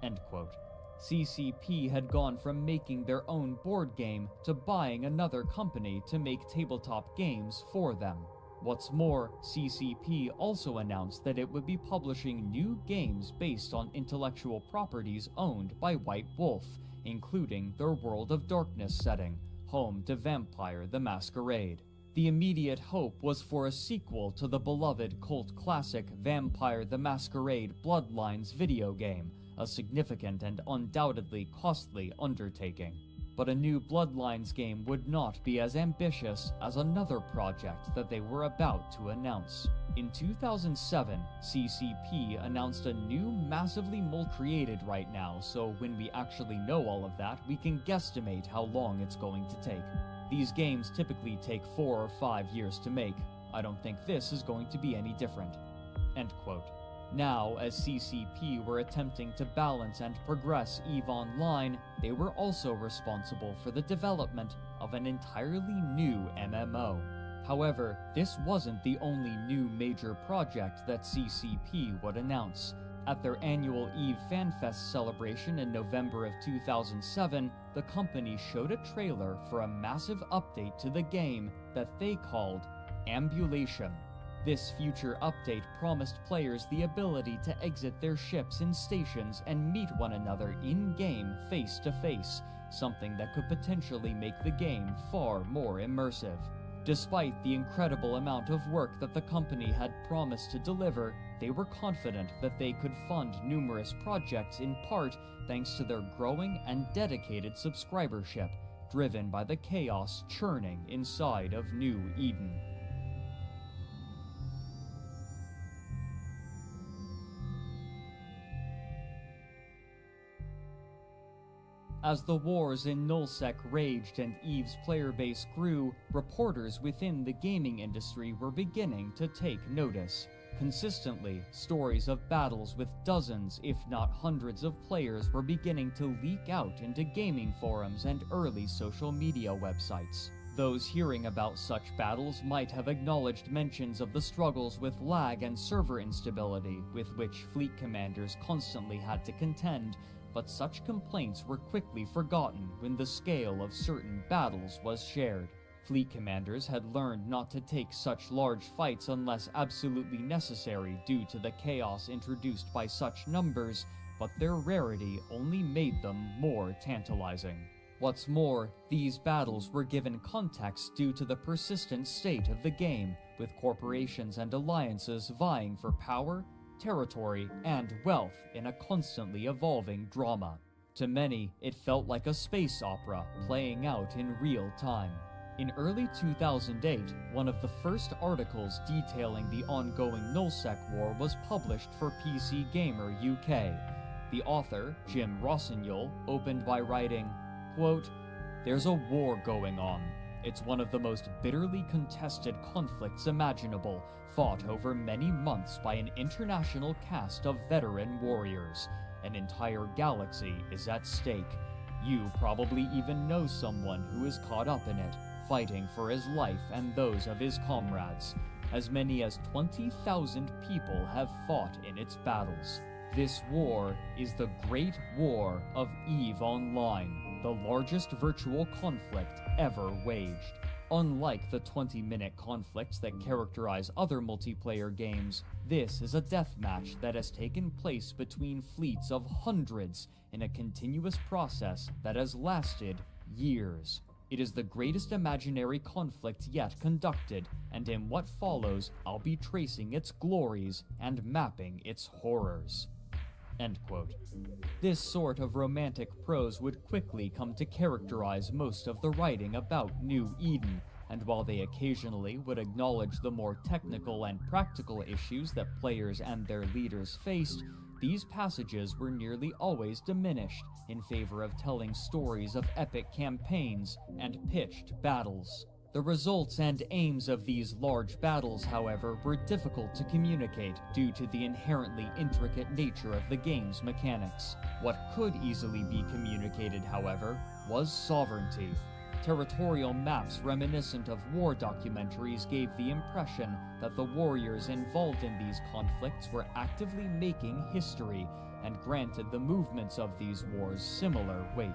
End quote. CCP had gone from making their own board game to buying another company to make tabletop games for them. What's more, CCP also announced that it would be publishing new games based on intellectual properties owned by White Wolf, including their World of Darkness setting, home to Vampire the Masquerade. The immediate hope was for a sequel to the beloved cult classic Vampire the Masquerade Bloodlines video game, a significant and undoubtedly costly undertaking. But a new Bloodlines game would not be as ambitious as another project that they were about to announce. In 2007, CCP announced a new massively created right now, so when we actually know all of that, we can guesstimate how long it's going to take. These games typically take 4 or 5 years to make. I don't think this is going to be any different. End quote. Now, as CCP were attempting to balance and progress EveOnline, they were also responsible for the development of an entirely new MMO. However, this wasn't the only new major project that CCP would announce. At their annual EVE FanFest celebration in November of 2007, the company showed a trailer for a massive update to the game that they called Ambulation. This future update promised players the ability to exit their ships in stations and meet one another in-game face-to-face, something that could potentially make the game far more immersive. Despite the incredible amount of work that the company had promised to deliver, they were confident that they could fund numerous projects in part thanks to their growing and dedicated subscribership, driven by the chaos churning inside of New Eden. As the wars in Nullsec raged and EVE's player base grew, reporters within the gaming industry were beginning to take notice. Consistently, stories of battles with dozens, if not hundreds of players were beginning to leak out into gaming forums and early social media websites. Those hearing about such battles might have acknowledged mentions of the struggles with lag and server instability with which fleet commanders constantly had to contend, but such complaints were quickly forgotten when the scale of certain battles was shared. Fleet commanders had learned not to take such large fights unless absolutely necessary due to the chaos introduced by such numbers, but their rarity only made them more tantalizing. What's more, these battles were given context due to the persistent state of the game, with corporations and alliances vying for power, territory, and wealth in a constantly evolving drama. To many, it felt like a space opera playing out in real time. In early 2008, one of the first articles detailing the ongoing Nullsec war was published for PC Gamer UK. The author, Jim Rossignol, opened by writing, quote, "There's a war going on. It's one of the most bitterly contested conflicts imaginable, fought over many months by an international cast of veteran warriors. An entire galaxy is at stake. You probably even know someone who is caught up in it, fighting for his life and those of his comrades. As many as 20,000 people have fought in its battles. This war is the Great War of EveOnline, the largest virtual conflict ever waged. Unlike the 20-minute conflicts that characterize other multiplayer games, this is a deathmatch that has taken place between fleets of hundreds in a continuous process that has lasted years. It is the greatest imaginary conflict yet conducted, and in what follows, I'll be tracing its glories and mapping its horrors." End quote. This sort of romantic prose would quickly come to characterize most of the writing about New Eden, and while they occasionally would acknowledge the more technical and practical issues that players and their leaders faced, these passages were nearly always diminished in favor of telling stories of epic campaigns and pitched battles. The results and aims of these large battles, however, were difficult to communicate due to the inherently intricate nature of the game's mechanics. What could easily be communicated, however, was sovereignty. Territorial maps reminiscent of war documentaries gave the impression that the warriors involved in these conflicts were actively making history and granted the movements of these wars similar weight.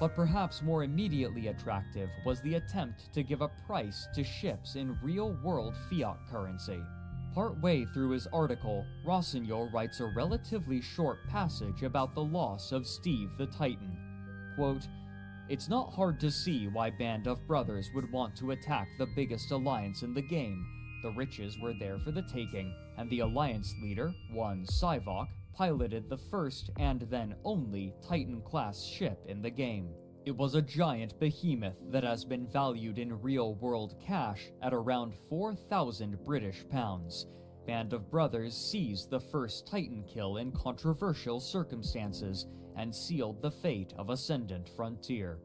But perhaps more immediately attractive was the attempt to give a price to ships in real-world fiat currency. Partway through his article, Rossignol writes a relatively short passage about the loss of Steve the Titan. Quote, "It's not hard to see why Band of Brothers would want to attack the biggest alliance in the game. The riches were there for the taking, and the alliance leader, one Sivok, piloted the first and then only Titan-class ship in the game. It was a giant behemoth that has been valued in real-world cash at around 4,000 British pounds. Band of Brothers seized the first Titan kill in controversial circumstances and sealed the fate of Ascendant Frontier."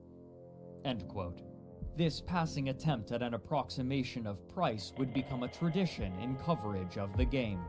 End quote. This passing attempt at an approximation of price would become a tradition in coverage of the game.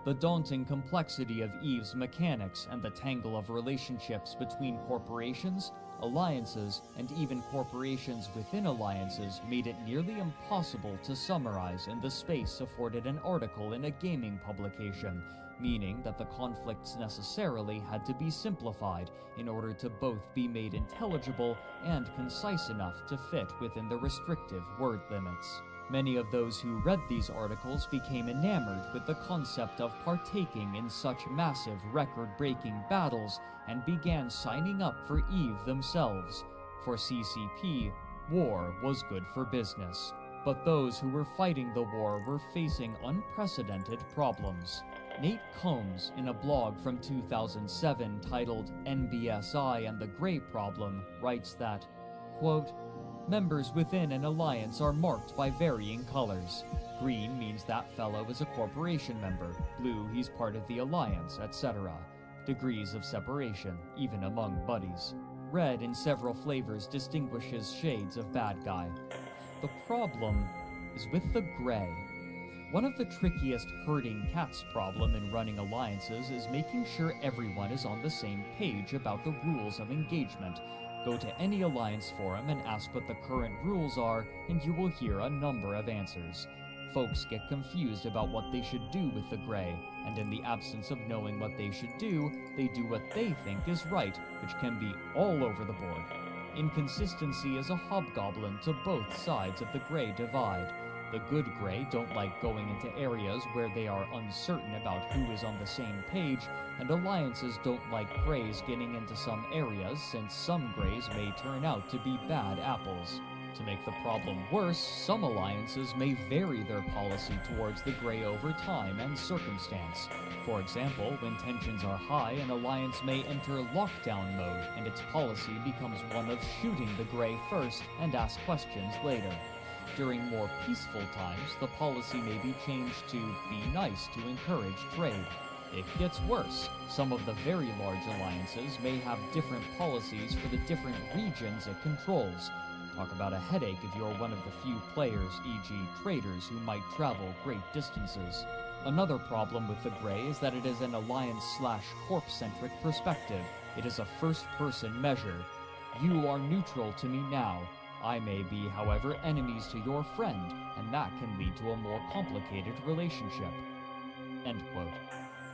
The daunting complexity of EVE's mechanics and the tangle of relationships between corporations, alliances, and even corporations within alliances made it nearly impossible to summarize in the space afforded an article in a gaming publication, meaning that the conflicts necessarily had to be simplified in order to both be made intelligible and concise enough to fit within the restrictive word limits. Many of those who read these articles became enamored with the concept of partaking in such massive record-breaking battles and began signing up for EVE themselves. For CCP, war was good for business. But those who were fighting the war were facing unprecedented problems. Nate Combs, in a blog from 2007 titled NBSI and the Grey Problem, writes that, quote, "Members within an alliance are marked by varying colors. Green means that fellow is a corporation member, blue he's part of the alliance, etc. Degrees of separation, even among buddies. Red in several flavors distinguishes shades of bad guy. The problem is with the gray. One of the trickiest herding cats problem in running alliances is making sure everyone is on the same page about the rules of engagement. Go to any alliance forum and ask what the current rules are, and you will hear a number of answers. Folks get confused about what they should do with the gray, and in the absence of knowing what they should do, they do what they think is right, which can be all over the board. Inconsistency is a hobgoblin to both sides of the gray divide. The good gray don't like going into areas where they are uncertain about who is on the same page, and alliances don't like grays getting into some areas since some grays may turn out to be bad apples. To make the problem worse, some alliances may vary their policy towards the gray over time and circumstance. For example, when tensions are high, an alliance may enter lockdown mode, and its policy becomes one of shooting the gray first and ask questions later. During more peaceful times, the policy may be changed to be nice to encourage trade. It gets worse. Some of the very large alliances may have different policies for the different regions it controls. Talk about a headache if you're one of the few players, e.g. traders, who might travel great distances. Another problem with the gray is that it is an alliance/corp-centric perspective. It is a first-person measure. You are neutral to me now. I may be, however, enemies to your friend, and that can lead to a more complicated relationship." End quote.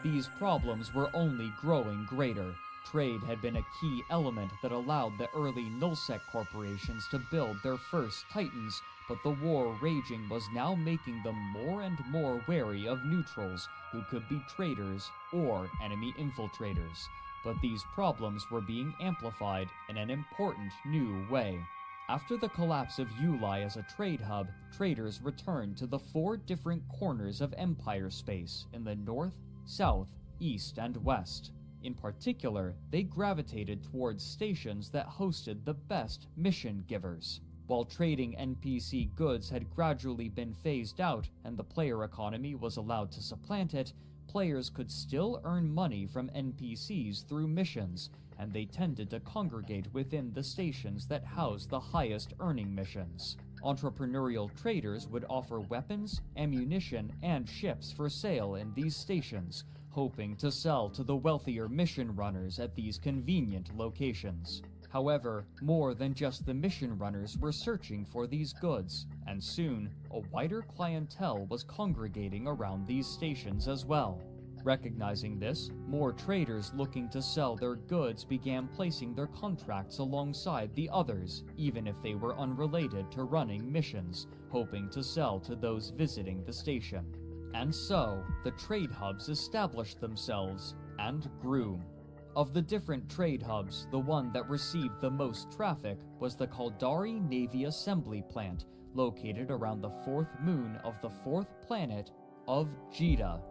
These problems were only growing greater. Trade had been a key element that allowed the early nullsec corporations to build their first Titans, but the war raging was now making them more and more wary of neutrals, who could be traders or enemy infiltrators. But these problems were being amplified in an important new way. After the collapse of Uli as a trade hub, traders returned to the 4 different corners of Empire space in the north, south, east, and west. In particular, they gravitated towards stations that hosted the best mission givers. While trading NPC goods had gradually been phased out and the player economy was allowed to supplant it, players could still earn money from NPCs through missions, and they tended to congregate within the stations that housed the highest earning missions. Entrepreneurial traders would offer weapons, ammunition, and ships for sale in these stations, hoping to sell to the wealthier mission runners at these convenient locations. However, more than just the mission runners were searching for these goods, and soon, a wider clientele was congregating around these stations as well. Recognizing this, more traders looking to sell their goods began placing their contracts alongside the others, even if they were unrelated to running missions, hoping to sell to those visiting the station. And so, the trade hubs established themselves and grew. Of the different trade hubs, the one that received the most traffic was the Caldari Navy Assembly Plant, located around the fourth moon of the fourth planet of Jita.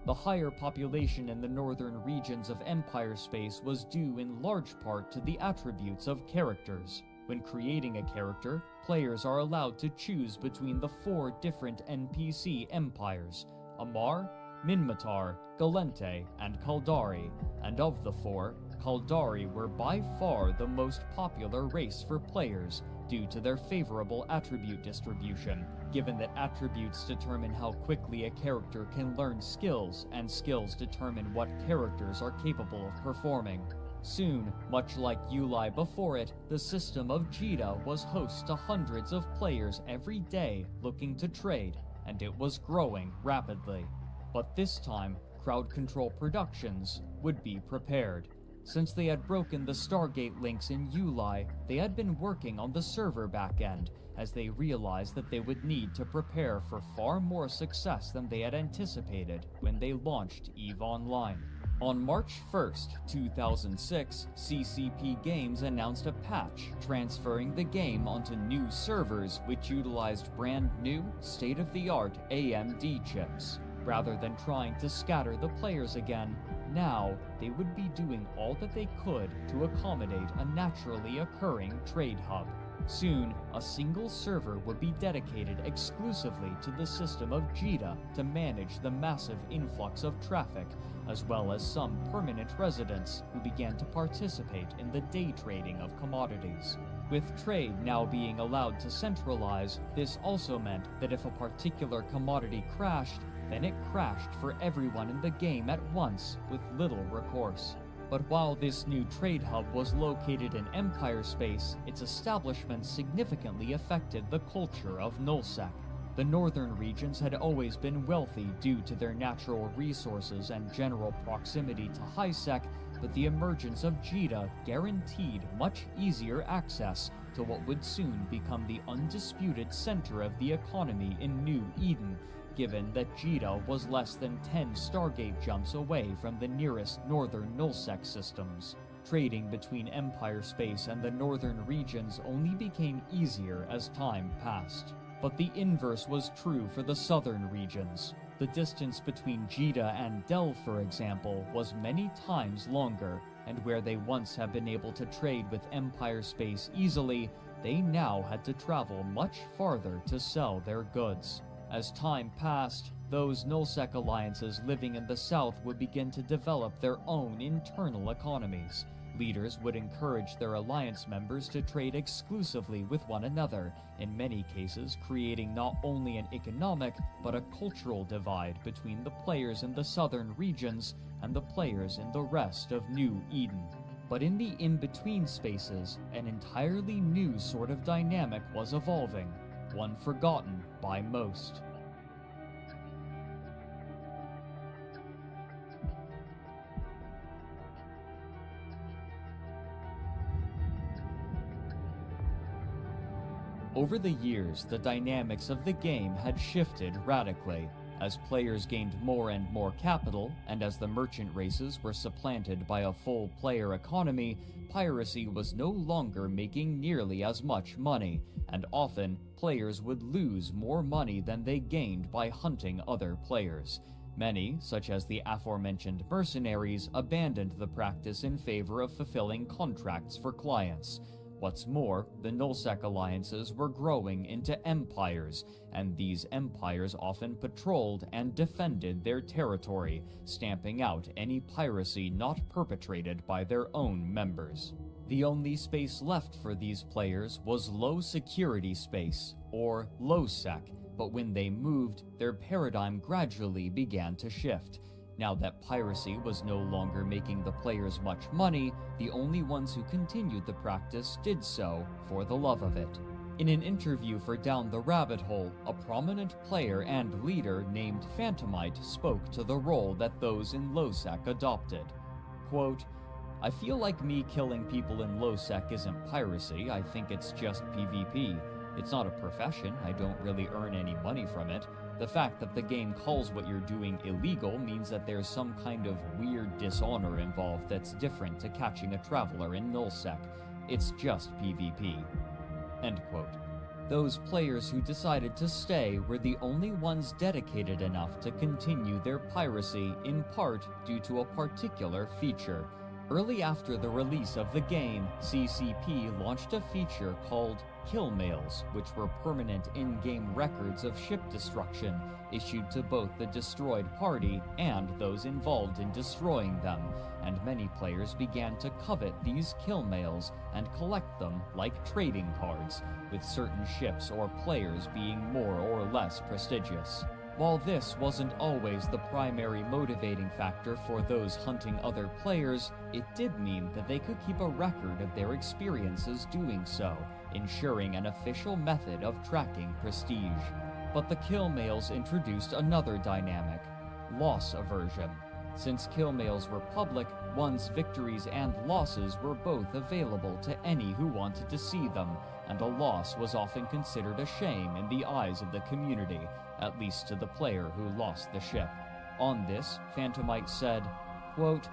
The higher population in the northern regions of Empire space was due in large part to the attributes of characters. When creating a character, players are allowed to choose between the 4 different NPC empires: Amar, Minmatar, Galente, and Caldari, and of the 4, Caldari were by far the most popular race for players due to their favorable attribute distribution, given that attributes determine how quickly a character can learn skills, and skills determine what characters are capable of performing. Soon, much like EveOnline before it, the system of Jita was host to hundreds of players every day looking to trade, and it was growing rapidly. But this time, Crowd Control Productions would be prepared. Since they had broken the Stargate links in EveOnline, they had been working on the server backend, as they realized that they would need to prepare for far more success than they had anticipated when they launched EveOnline. On March 1st, 2006, CCP Games announced a patch transferring the game onto new servers which utilized brand new, state-of-the-art AMD chips. Rather than trying to scatter the players again, now they would be doing all that they could to accommodate a naturally occurring trade hub. Soon, a single server would be dedicated exclusively to the system of Jita to manage the massive influx of traffic, as well as some permanent residents who began to participate in the day trading of commodities. With trade now being allowed to centralize, this also meant that if a particular commodity crashed, then it crashed for everyone in the game at once with little recourse. But while this new trade hub was located in Empire space, its establishment significantly affected the culture of Nullsec. The northern regions had always been wealthy due to their natural resources and general proximity to HighSec, but the emergence of Jita guaranteed much easier access to what would soon become the undisputed center of the economy in New Eden, given that Jita was less than 10 Stargate jumps away from the nearest northern Nullsec systems. Trading between Empire space and the northern regions only became easier as time passed. But the inverse was true for the southern regions. The distance between Jita and Del, for example, was many times longer, and where they once had been able to trade with Empire space easily, they now had to travel much farther to sell their goods. As time passed, those Nullsec alliances living in the south would begin to develop their own internal economies. Leaders would encourage their alliance members to trade exclusively with one another, in many cases creating not only an economic but a cultural divide between the players in the southern regions and the players in the rest of New Eden. But in the in-between spaces, an entirely new sort of dynamic was evolving, one forgotten by most. Over the years, the dynamics of the game had shifted radically. As players gained more and more capital, and as the merchant races were supplanted by a full player economy, piracy was no longer making nearly as much money, and often players would lose more money than they gained by hunting other players. Many, such as the aforementioned mercenaries, abandoned the practice in favor of fulfilling contracts for clients. What's more, the Nullsec alliances were growing into empires, and these empires often patrolled and defended their territory, stamping out any piracy not perpetrated by their own members. The only space left for these players was low security space, or low-sec, but when they moved, their paradigm gradually began to shift. Now that piracy was no longer making the players much money, the only ones who continued the practice did so for the love of it. In an interview for Down the Rabbit Hole, a prominent player and leader named Phantomite spoke to the role that those in low-sec adopted. Quote, "I feel like me killing people in low-sec isn't piracy, I think it's just PvP. It's not a profession, I don't really earn any money from it. The fact that the game calls what you're doing illegal means that there's some kind of weird dishonor involved that's different to catching a traveler in nullsec. It's just PvP." End quote. Those players who decided to stay were the only ones dedicated enough to continue their piracy, in part due to a particular feature. Early after the release of the game, CCP launched a feature called kill mails, which were permanent in-game records of ship destruction, issued to both the destroyed party and those involved in destroying them, and many players began to covet these kill mails and collect them like trading cards, with certain ships or players being more or less prestigious. While this wasn't always the primary motivating factor for those hunting other players, it did mean that they could keep a record of their experiences doing so, ensuring an official method of tracking prestige. But the kill mails introduced another dynamic: loss aversion. Since kill mails were public, one's victories and losses were both available to any who wanted to see them, and a loss was often considered a shame in the eyes of the community, at least to the player who lost the ship. On this, Phantomite said, quote,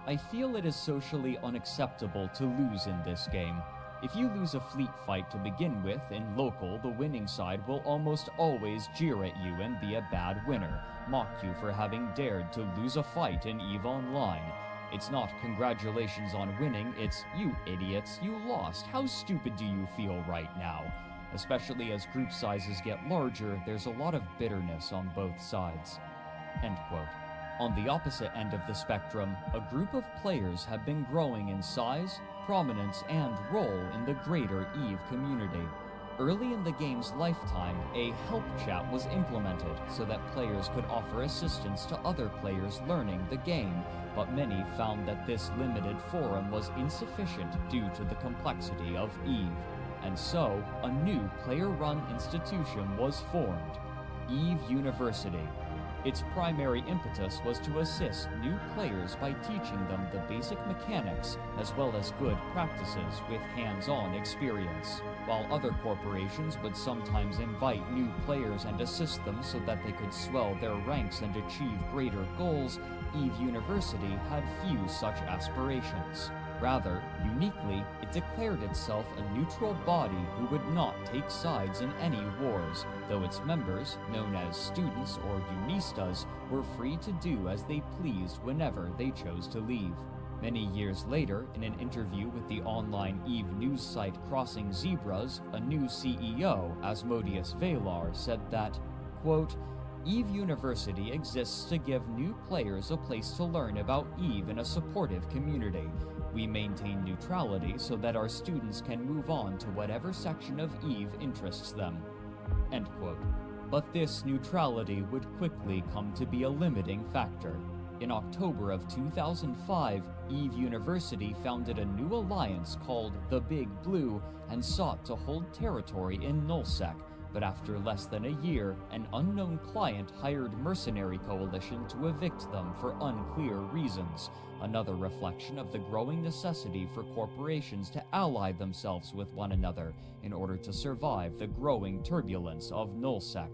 "I feel it is socially unacceptable to lose in this game. If you lose a fleet fight to begin with, in local, the winning side will almost always jeer at you and be a bad winner, mock you for having dared to lose a fight in EveOnline. It's not congratulations on winning, it's you idiots, you lost, how stupid do you feel right now?" Especially as group sizes get larger, there's a lot of bitterness on both sides. End quote. On the opposite end of the spectrum, a group of players have been growing in size, prominence, and role in the greater EVE community. Early in the game's lifetime, a help chat was implemented so that players could offer assistance to other players learning the game, but many found that this limited forum was insufficient due to the complexity of EVE. And so, a new player-run institution was formed, EVE University. Its primary impetus was to assist new players by teaching them the basic mechanics as well as good practices with hands-on experience. While other corporations would sometimes invite new players and assist them so that they could swell their ranks and achieve greater goals, EVE University had few such aspirations. Rather, uniquely, it declared itself a neutral body who would not take sides in any wars, though its members, known as students or unistas, were free to do as they pleased whenever they chose to leave. Many years later, in an interview with the online EVE news site Crossing Zebras, a new CEO, Asmodeus Valar, said that, quote, "EVE University exists to give new players a place to learn about EVE in a supportive community. We maintain neutrality so that our students can move on to whatever section of EVE interests them." End quote. But this neutrality would quickly come to be a limiting factor. In October of 2005, EVE University founded a new alliance called the Big Blue and sought to hold territory in nullsec. But after less than a year, an unknown client hired mercenary coalition to evict them for unclear reasons, another reflection of the growing necessity for corporations to ally themselves with one another in order to survive the growing turbulence of nullsec.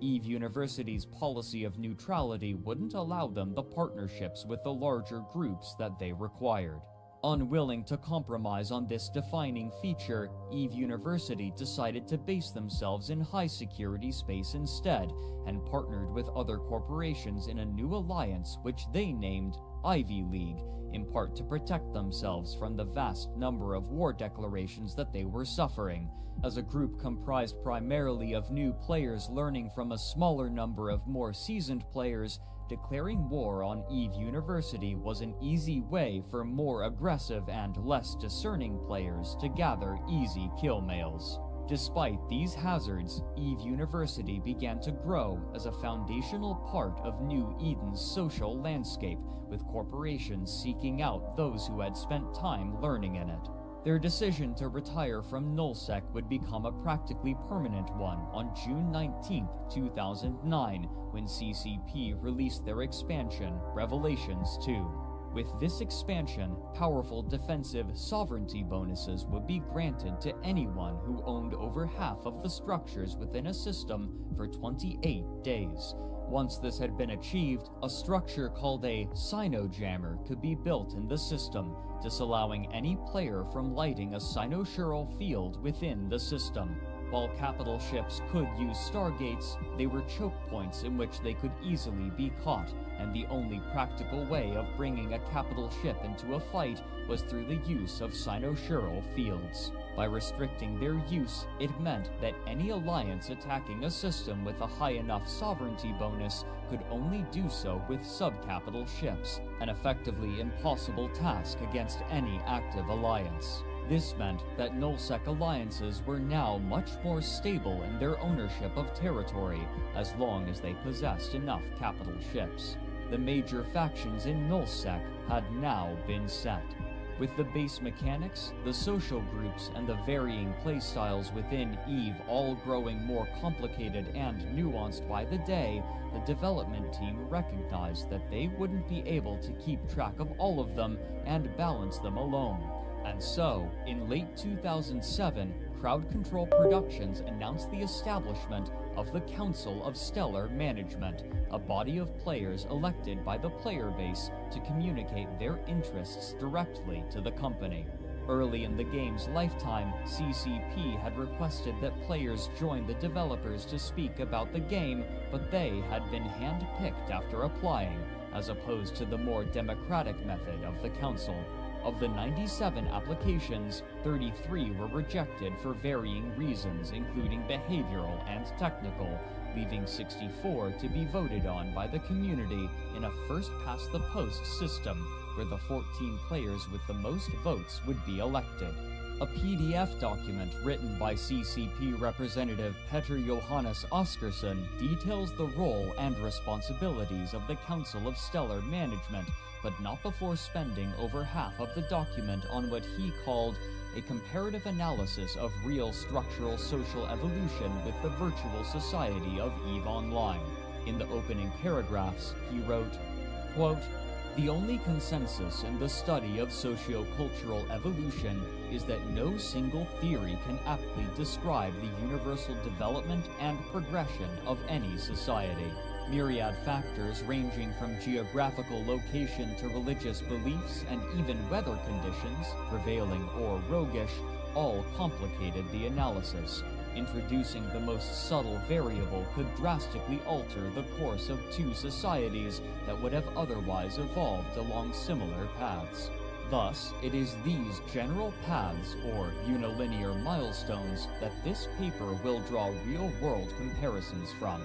EVE University's policy of neutrality wouldn't allow them the partnerships with the larger groups that they required. Unwilling to compromise on this defining feature, EVE University decided to base themselves in high-security space instead, and partnered with other corporations in a new alliance which they named Ivy League, in part to protect themselves from the vast number of war declarations that they were suffering. As a group comprised primarily of new players learning from a smaller number of more seasoned players, declaring war on EVE University was an easy way for more aggressive and less discerning players to gather easy kill mails. Despite these hazards, EVE University began to grow as a foundational part of New Eden's social landscape, with corporations seeking out those who had spent time learning in it. Their decision to retire from nullsec would become a practically permanent one on June 19, 2009, when CCP released their expansion, Revelations 2. With this expansion, powerful defensive sovereignty bonuses would be granted to anyone who owned over half of the structures within a system for 28 days. Once this had been achieved, a structure called a Sinojammer could be built in the system, disallowing any player from lighting a cynosural field within the system. While capital ships could use stargates, they were choke points in which they could easily be caught, and the only practical way of bringing a capital ship into a fight was through the use of cynosural fields. By restricting their use, it meant that any alliance attacking a system with a high enough sovereignty bonus could only do so with subcapital ships, an effectively impossible task against any active alliance. This meant that nullsec alliances were now much more stable in their ownership of territory, as long as they possessed enough capital ships. The major factions in nullsec had now been set. With the base mechanics, the social groups, and the varying playstyles within EVE all growing more complicated and nuanced by the day, the development team recognized that they wouldn't be able to keep track of all of them and balance them alone. And so, in late 2007, Crowd Control Productions announced the establishment of the Council of Stellar Management, a body of players elected by the player base to communicate their interests directly to the company. Early in the game's lifetime, CCP had requested that players join the developers to speak about the game, but they had been hand-picked after applying, as opposed to the more democratic method of the council. Of the 97 applications, 33 were rejected for varying reasons, including behavioral and technical, leaving 64 to be voted on by the community in a first-past-the-post system, where the 14 players with the most votes would be elected. A PDF document written by CCP representative Petter Johannes Oscarsson details the role and responsibilities of the Council of Stellar Management, but not before spending over half of the document on what he called a comparative analysis of real structural social evolution with the virtual society of EveOnline. In the opening paragraphs, he wrote, quote, "The only consensus in the study of socio-cultural evolution is that no single theory can aptly describe the universal development and progression of any society. Myriad factors ranging from geographical location to religious beliefs and even weather conditions, prevailing or roguish, all complicated the analysis. Introducing the most subtle variable could drastically alter the course of two societies that would have otherwise evolved along similar paths. Thus, it is these general paths, or unilinear milestones, that this paper will draw real-world comparisons from.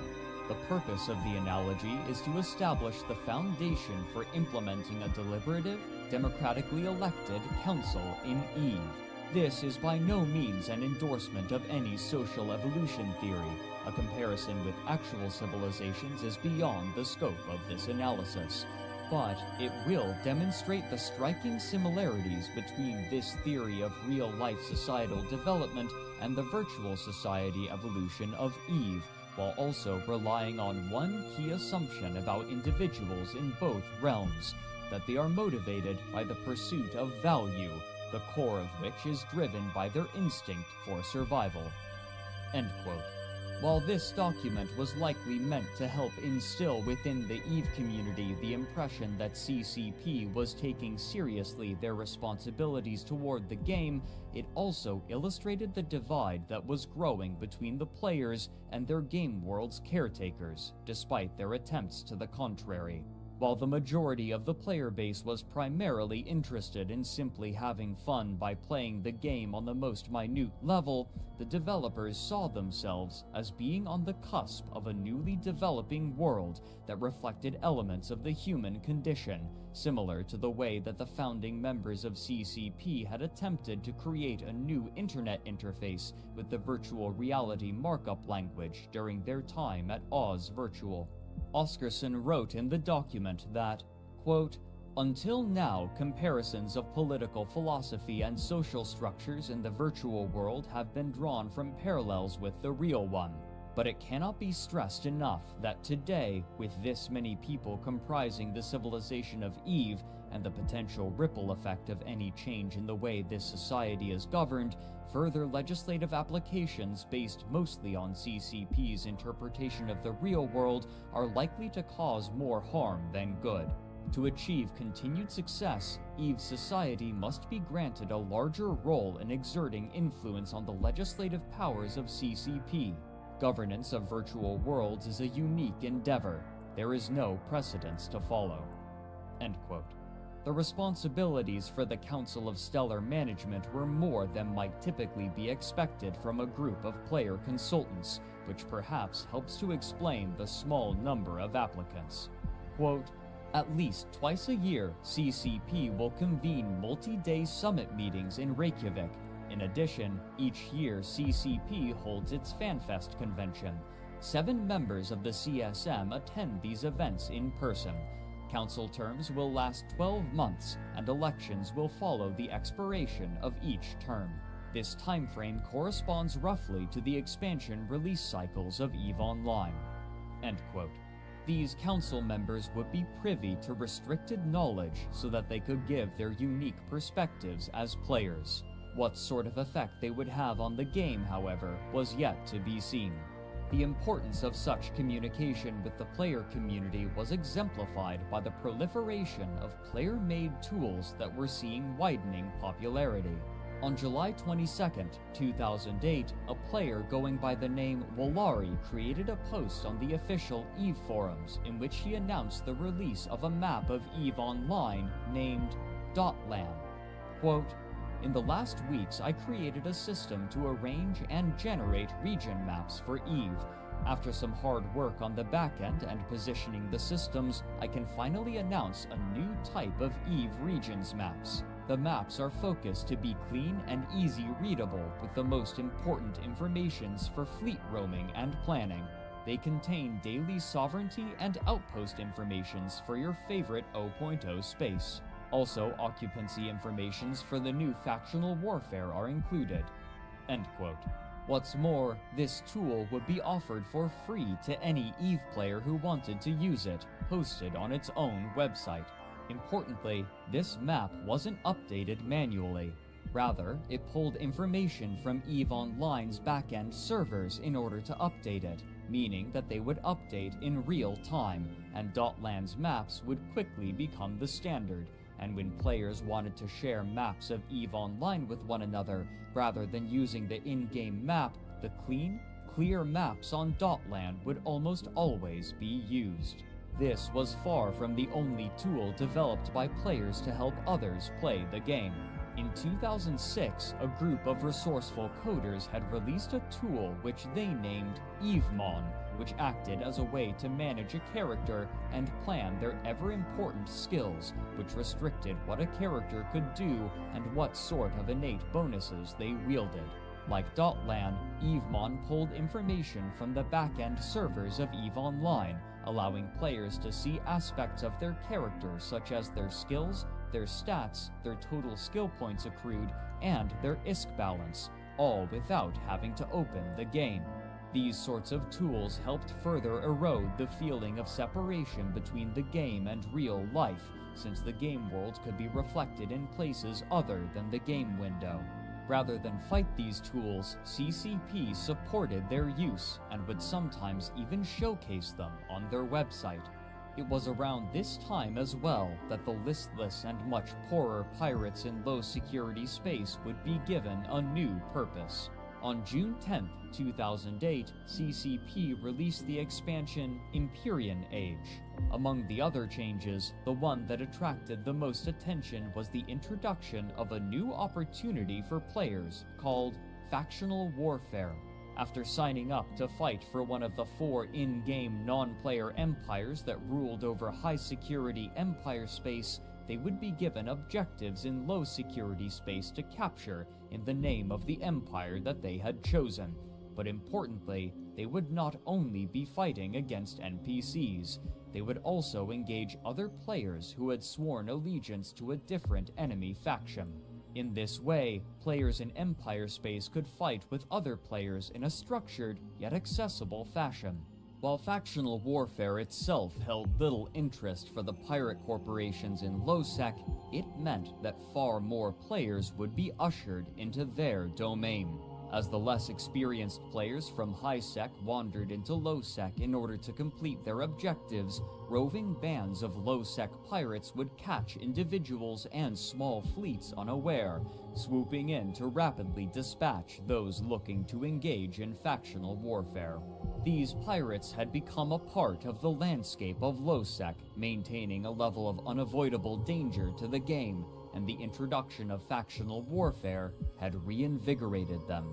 The purpose of the analogy is to establish the foundation for implementing a deliberative, democratically elected council in EVE. This is by no means an endorsement of any social evolution theory. A comparison with actual civilizations is beyond the scope of this analysis. But it will demonstrate the striking similarities between this theory of real-life societal development and the virtual society evolution of EVE, while also relying on one key assumption about individuals in both realms, that they are motivated by the pursuit of value, the core of which is driven by their instinct for survival." End quote. While this document was likely meant to help instill within the EVE community the impression that CCP was taking seriously their responsibilities toward the game, it also illustrated the divide that was growing between the players and their game world's caretakers, despite their attempts to the contrary. While the majority of the player base was primarily interested in simply having fun by playing the game on the most minute level, the developers saw themselves as being on the cusp of a newly developing world that reflected elements of the human condition, similar to the way that the founding members of CCP had attempted to create a new internet interface with the virtual reality markup language during their time at Oz Virtual. Oscarson wrote in the document that, quote, "Until now, comparisons of political philosophy and social structures in the virtual world have been drawn from parallels with the real one. But it cannot be stressed enough that today, with this many people comprising the civilization of Eve and the potential ripple effect of any change in the way this society is governed, further legislative applications based mostly on CCP's interpretation of the real world are likely to cause more harm than good. To achieve continued success, Eve's society must be granted a larger role in exerting influence on the legislative powers of CCP. Governance of virtual worlds is a unique endeavor. There is no precedence to follow." End quote. The responsibilities for the Council of Stellar Management were more than might typically be expected from a group of player consultants, which perhaps helps to explain the small number of applicants. Quote, "At least twice a year, CCP will convene multi-day summit meetings in Reykjavik. In addition, each year CCP holds its FanFest convention. 7 members of the CSM attend these events in person. Council terms will last 12 months, and elections will follow the expiration of each term. This timeframe corresponds roughly to the expansion release cycles of EveOnline." End quote. These council members would be privy to restricted knowledge so that they could give their unique perspectives as players. What sort of effect they would have on the game, however, was yet to be seen. The importance of such communication with the player community was exemplified by the proliferation of player-made tools that were seeing widening popularity. On July 22, 2008, a player going by the name Wolari created a post on the official EVE forums in which he announced the release of a map of EveOnline named Dotland. Quote, "In the last weeks, I created a system to arrange and generate region maps for EVE. After some hard work on the back end and positioning the systems, I can finally announce a new type of EVE regions maps. The maps are focused to be clean and easy readable with the most important informations for fleet roaming and planning. They contain daily sovereignty and outpost informations for your favorite 0.0 space. Also, occupancy informations for the new factional warfare are included." End quote. What's more, this tool would be offered for free to any EVE player who wanted to use it, hosted on its own website. Importantly, this map wasn't updated manually. Rather, it pulled information from EveOnline's back-end servers in order to update it, meaning that they would update in real time, and Dotland's maps would quickly become the standard. And when players wanted to share maps of EveOnline with one another, rather than using the in-game map, the clean, clear maps on Dotland would almost always be used. This was far from the only tool developed by players to help others play the game. In 2006, a group of resourceful coders had released a tool which they named EveMon, which acted as a way to manage a character and plan their ever-important skills, which restricted what a character could do and what sort of innate bonuses they wielded. Like Dotland, EveMon pulled information from the back-end servers of EveOnline, allowing players to see aspects of their character such as their skills, their stats, their total skill points accrued, and their ISK balance, all without having to open the game. These sorts of tools helped further erode the feeling of separation between the game and real life, since the game world could be reflected in places other than the game window. Rather than fight these tools, CCP supported their use and would sometimes even showcase them on their website. It was around this time as well that the listless and much poorer pirates in low security space would be given a new purpose. On June 10, 2008, CCP released the expansion Empyrean Age. Among the other changes, the one that attracted the most attention was the introduction of a new opportunity for players called Factional Warfare. After signing up to fight for one of the 4 in-game non-player empires that ruled over high-security empire space, they would be given objectives in low-security space to capture in the name of the empire that they had chosen. But importantly, they would not only be fighting against NPCs, they would also engage other players who had sworn allegiance to a different enemy faction. In this way, players in Empire space could fight with other players in a structured yet accessible fashion. While factional warfare itself held little interest for the pirate corporations in LowSec, it meant that far more players would be ushered into their domain. As the less experienced players from HighSec wandered into LowSec in order to complete their objectives, roving bands of LowSec pirates would catch individuals and small fleets unaware, swooping in to rapidly dispatch those looking to engage in factional warfare. These pirates had become a part of the landscape of LowSec, maintaining a level of unavoidable danger to the game, and the introduction of factional warfare had reinvigorated them.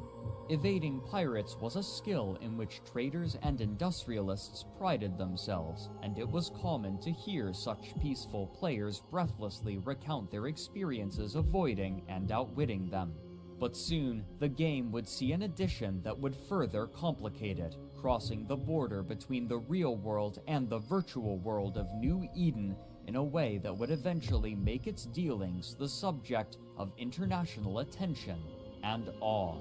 Evading pirates was a skill in which traders and industrialists prided themselves, and it was common to hear such peaceful players breathlessly recount their experiences avoiding and outwitting them. But soon, the game would see an addition that would further complicate it, crossing the border between the real world and the virtual world of New Eden in a way that would eventually make its dealings the subject of international attention and awe.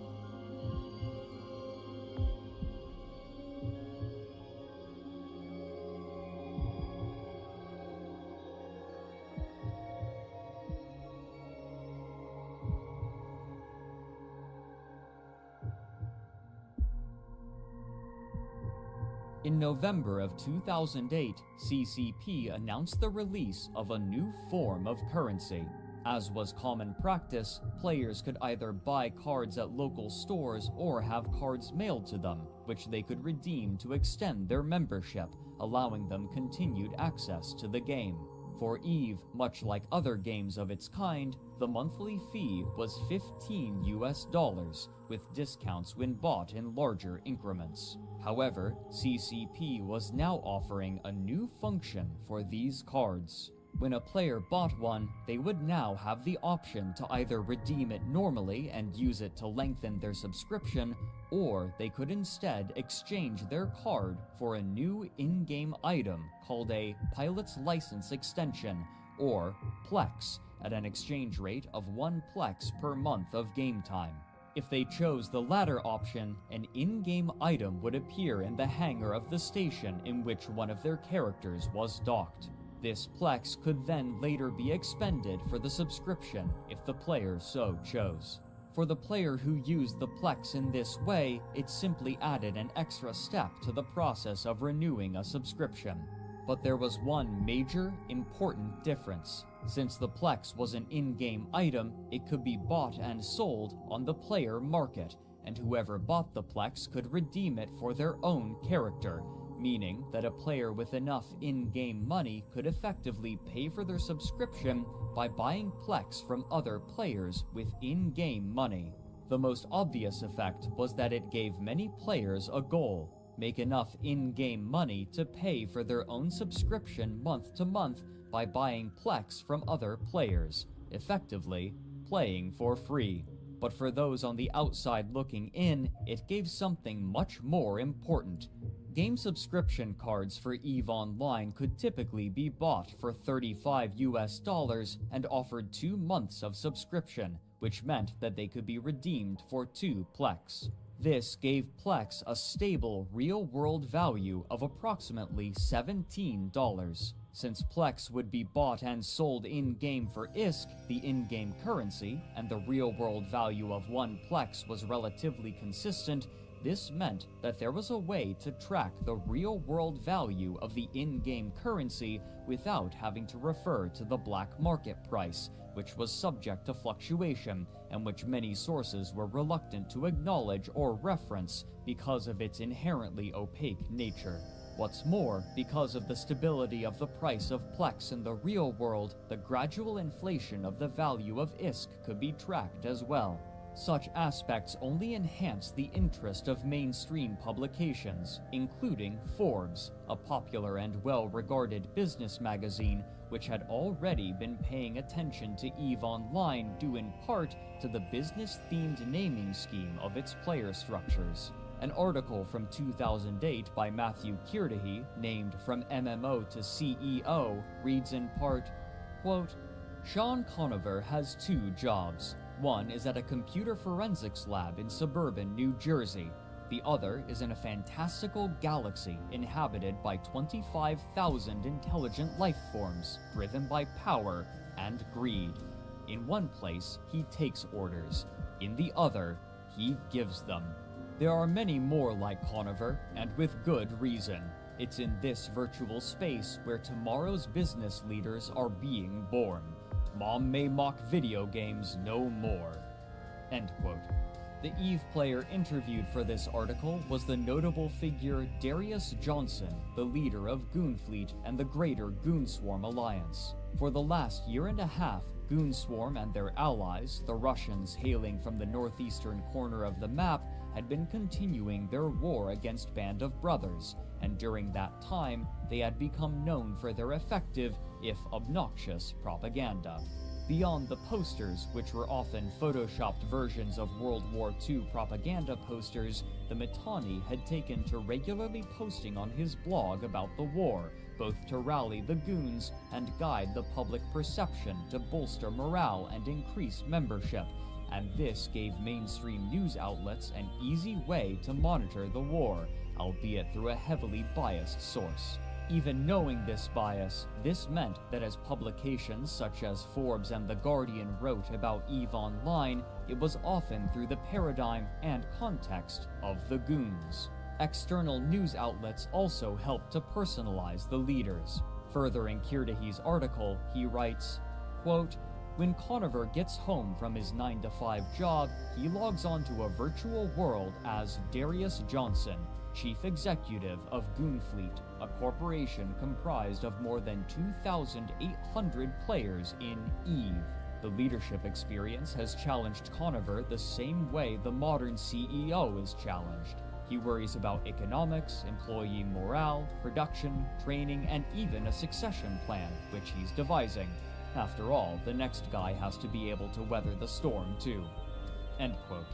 In November of 2008, CCP announced the release of a new form of currency. As was common practice, players could either buy cards at local stores or have cards mailed to them, which they could redeem to extend their membership, allowing them continued access to the game. For EVE, much like other games of its kind, the monthly fee was $15, with discounts when bought in larger increments. However, CCP was now offering a new function for these cards. When a player bought one, they would now have the option to either redeem it normally and use it to lengthen their subscription, or they could instead exchange their card for a new in-game item called a Pilot's License Extension, or Plex, at an exchange rate of 1 Plex per month of game time. If they chose the latter option, an in-game item would appear in the hangar of the station in which one of their characters was docked. This Plex could then later be expended for the subscription if the player so chose. For the player who used the Plex in this way, it simply added an extra step to the process of renewing a subscription. But there was one major, important difference. Since the Plex was an in-game item, it could be bought and sold on the player market, and whoever bought the Plex could redeem it for their own character, meaning that a player with enough in-game money could effectively pay for their subscription by buying Plex from other players with in-game money. The most obvious effect was that it gave many players a goal: make enough in-game money to pay for their own subscription month to month by buying Plex from other players, effectively playing for free. But for those on the outside looking in, it gave something much more important. Game subscription cards for EveOnline could typically be bought for $35 and offered 2 months of subscription, which meant that they could be redeemed for 2 Plex. This gave Plex a stable real-world value of approximately $17. Since Plex would be bought and sold in-game for ISK, the in-game currency, and the real-world value of 1 Plex was relatively consistent, This meant that there was a way to track the real-world value of the in-game currency without having to refer to the black market price, which was subject to fluctuation and which many sources were reluctant to acknowledge or reference because of its inherently opaque nature. What's more, because of the stability of the price of Plex in the real world, the gradual inflation of the value of ISK could be tracked as well. Such aspects only enhance the interest of mainstream publications, including Forbes, a popular and well-regarded business magazine which had already been paying attention to EveOnline due in part to the business-themed naming scheme of its player structures. An article from 2008 by Matthew Kirdahy, named From MMO to CEO, reads in part, quote, Sean Conover has 2 jobs. One is at a computer forensics lab in suburban New Jersey. The other is in a fantastical galaxy inhabited by 25,000 intelligent life forms, driven by power and greed. In one place, he takes orders. In the other, he gives them. There are many more like Conover, and with good reason. It's in this virtual space where tomorrow's business leaders are being born. Mom may mock video games no more. End quote. The EVE player interviewed for this article was the notable figure Darius Johnson, the leader of Goonfleet and the greater Goonswarm Alliance. For the last year and a half, Goonswarm and their allies, the Russians hailing from the northeastern corner of the map, had been continuing their war against Band of Brothers, and during that time, they had become known for their effective, if obnoxious, propaganda. Beyond the posters, which were often photoshopped versions of World War II propaganda posters, the Mittani had taken to regularly posting on his blog about the war, both to rally the goons and guide the public perception to bolster morale and increase membership, and this gave mainstream news outlets an easy way to monitor the war, albeit through a heavily biased source. Even knowing this bias, this meant that as publications such as Forbes and The Guardian wrote about EveOnline, it was often through the paradigm and context of the goons. External news outlets also helped to personalize the leaders. Furthering Kirdahy's article, he writes, quote, when Conover gets home from his 9-to-5 job, he logs onto a virtual world as Darius Johnson, Chief Executive of Goonfleet, a corporation comprised of more than 2,800 players in EVE. The leadership experience has challenged Conover the same way the modern CEO is challenged. He worries about economics, employee morale, production, training, and even a succession plan, which he's devising. After all, the next guy has to be able to weather the storm too. End quote.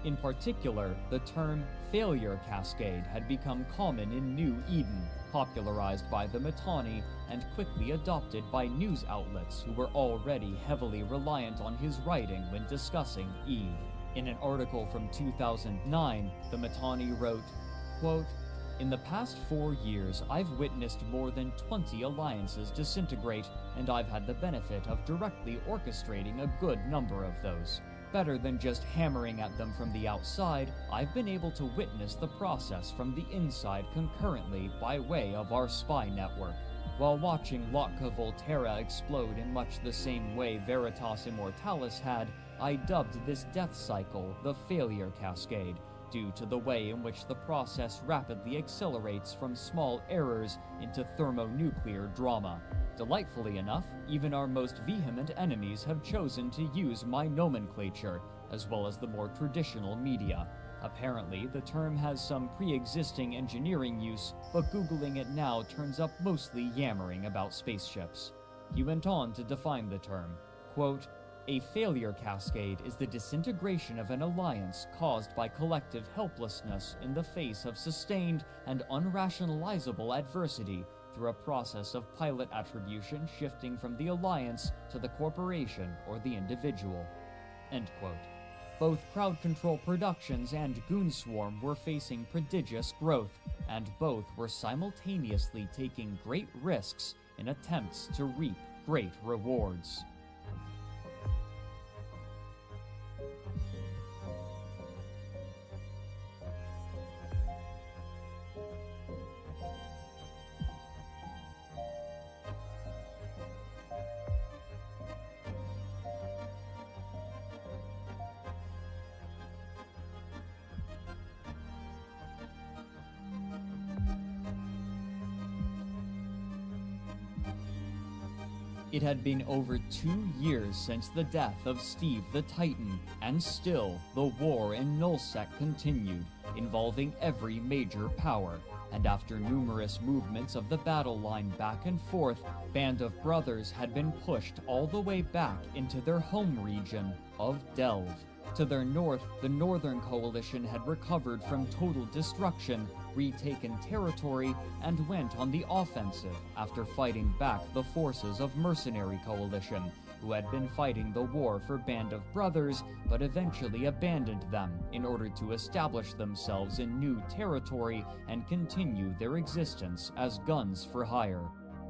In particular, the term failure cascade had become common in New Eden, popularized by the Mittani and quickly adopted by news outlets who were already heavily reliant on his writing when discussing EVE. In an article from 2009, the Mittani wrote, quote, in the past 4 years, I've witnessed more than 20 alliances disintegrate, and I've had the benefit of directly orchestrating a good number of those. Better than just hammering at them from the outside, I've been able to witness the process from the inside concurrently by way of our spy network. While watching Lotka Volterra explode in much the same way Veritas Immortalis had, I dubbed this death cycle the failure cascade, due to the way in which the process rapidly accelerates from small errors into thermonuclear drama. Delightfully enough, even our most vehement enemies have chosen to use my nomenclature, as well as the more traditional media. Apparently, the term has some pre-existing engineering use, but Googling it now turns up mostly yammering about spaceships. He went on to define the term, quote, a failure cascade is the disintegration of an alliance caused by collective helplessness in the face of sustained and unrationalizable adversity through a process of pilot attribution shifting from the alliance to the corporation or the individual. End quote. Both Crowd Control Productions and Goonswarm were facing prodigious growth, and both were simultaneously taking great risks in attempts to reap great rewards. It had been over 2 years since the death of Steve the Titan, and still the war in Nullsec continued, involving every major power. And after numerous movements of the battle line back and forth, Band of Brothers had been pushed all the way back into their home region of Delve. To their north, the Northern Coalition had recovered from total destruction, retaken territory, and went on the offensive after fighting back the forces of Mercenary Coalition, who had been fighting the war for Band of Brothers, but eventually abandoned them in order to establish themselves in new territory and continue their existence as guns for hire.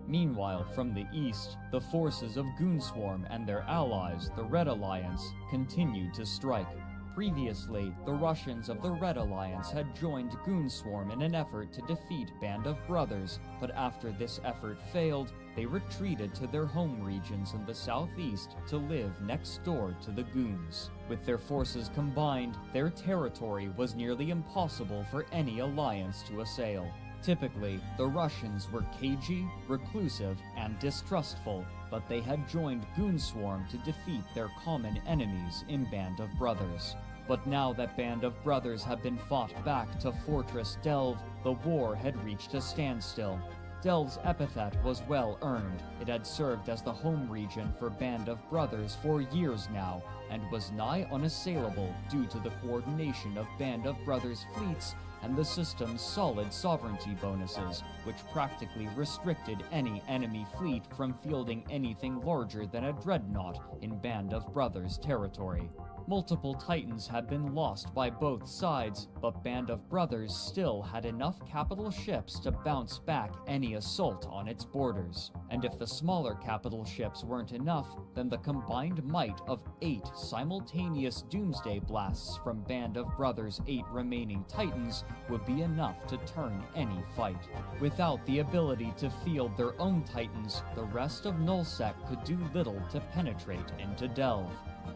Meanwhile, from the east, the forces of Goonswarm and their allies, the Red Alliance, continued to strike. Previously, the Russians of the Red Alliance had joined Goonswarm in an effort to defeat Band of Brothers, but after this effort failed, they retreated to their home regions in the southeast to live next door to the Goons. With their forces combined, their territory was nearly impossible for any alliance to assail. Typically, the Russians were cagey, reclusive, and distrustful, but they had joined Goonswarm to defeat their common enemies in Band of Brothers. But now that Band of Brothers had been fought back to Fortress Delve, the war had reached a standstill. Delve's epithet was well earned. It had served as the home region for Band of Brothers for years now, and was nigh unassailable due to the coordination of Band of Brothers' fleets and the system's solid sovereignty bonuses, which practically restricted any enemy fleet from fielding anything larger than a dreadnought in Band of Brothers territory. Multiple Titans had been lost by both sides, but Band of Brothers still had enough capital ships to bounce back any assault on its borders. And if the smaller capital ships weren't enough, then the combined might of 8 simultaneous doomsday blasts from Band of Brothers' 8 remaining Titans would be enough to turn any fight. Without the ability to field their own Titans, the rest of Nullsec could do little to penetrate into Delve.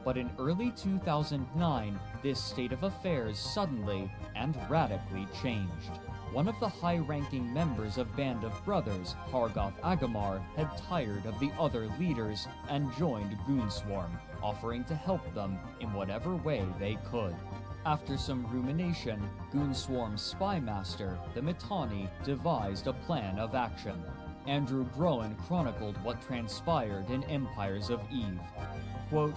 But in early 2009, this state of affairs suddenly and radically changed. One of the high-ranking members of Band of Brothers, Hargoth Agamar, had tired of the other leaders and joined Goonswarm, offering to help them in whatever way they could. After some rumination, Goonswarm's spy master, the Mittani, devised a plan of action. Andrew Groen chronicled what transpired in Empires of Eve. Quote,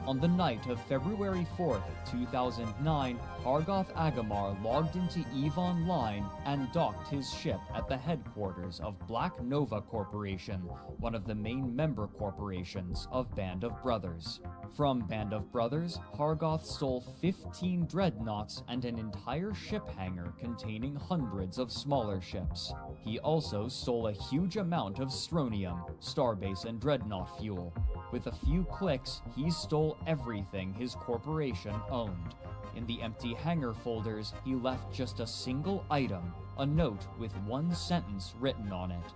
"On the night of February 4th, 2009, Hargoth Agamar logged into EveOnline and docked his ship at the headquarters of Black Nova Corporation, one of the main member corporations of Band of Brothers. From Band of Brothers, Hargoth stole 15 dreadnoughts and an entire ship hangar containing hundreds of smaller ships. He also stole a huge amount of strontium, starbase and dreadnought fuel. With a few clicks, he stole everything his corporation owned. In the empty hangar folders, he left just a single item, a note with one sentence written on it.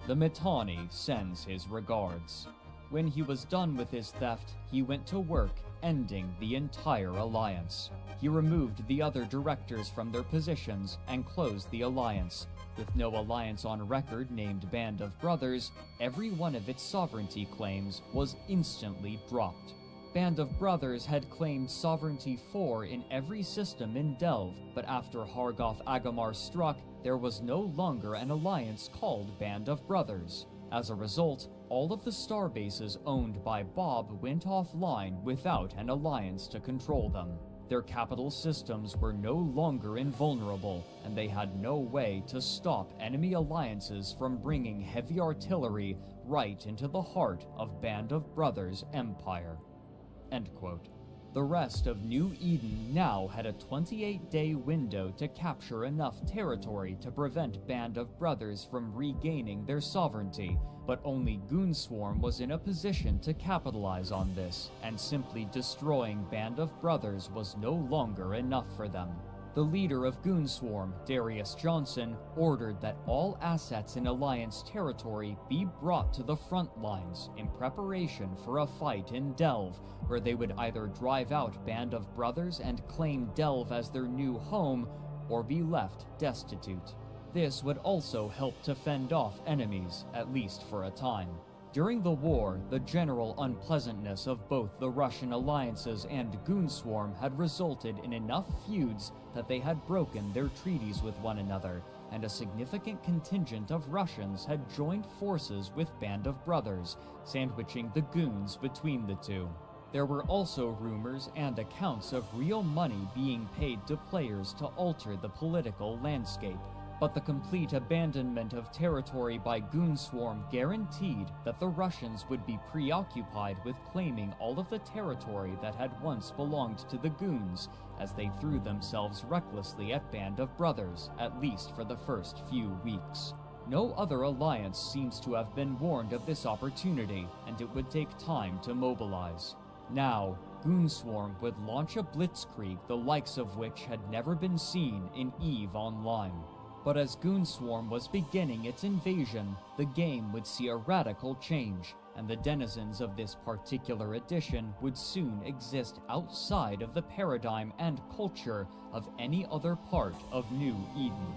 The Mittani sends his regards." When he was done with his theft, he went to work, ending the entire alliance. He removed the other directors from their positions and closed the alliance. With no alliance on record named Band of Brothers, every one of its sovereignty claims was instantly dropped. Band of Brothers had claimed sovereignty 4 in every system in Delve, but after Hargoth Agamar struck, there was no longer an alliance called Band of Brothers. As a result, all of the starbases owned by Bob went offline without an alliance to control them. Their capital systems were no longer invulnerable, and they had no way to stop enemy alliances from bringing heavy artillery right into the heart of Band of Brothers' empire. End quote. The rest of New Eden now had a 28-day window to capture enough territory to prevent Band of Brothers from regaining their sovereignty, but only Goonswarm was in a position to capitalize on this, and simply destroying Band of Brothers was no longer enough for them. The leader of Goonswarm, Darius Johnson, ordered that all assets in Alliance territory be brought to the front lines in preparation for a fight in Delve, where they would either drive out Band of Brothers and claim Delve as their new home, or be left destitute. This would also help to fend off enemies, at least for a time. During the war, the general unpleasantness of both the Russian alliances and Goonswarm had resulted in enough feuds that they had broken their treaties with one another, and a significant contingent of Russians had joined forces with Band of Brothers, sandwiching the Goons between the two. There were also rumors and accounts of real money being paid to players to alter the political landscape, but the complete abandonment of territory by Goonswarm guaranteed that the Russians would be preoccupied with claiming all of the territory that had once belonged to the Goons, as they threw themselves recklessly at Band of Brothers, at least for the first few weeks. No other alliance seems to have been warned of this opportunity, and it would take time to mobilize. Now, Goonswarm would launch a blitzkrieg the likes of which had never been seen in EveOnline. But as Goonswarm was beginning its invasion, the game would see a radical change, and the denizens of this particular edition would soon exist outside of the paradigm and culture of any other part of New Eden.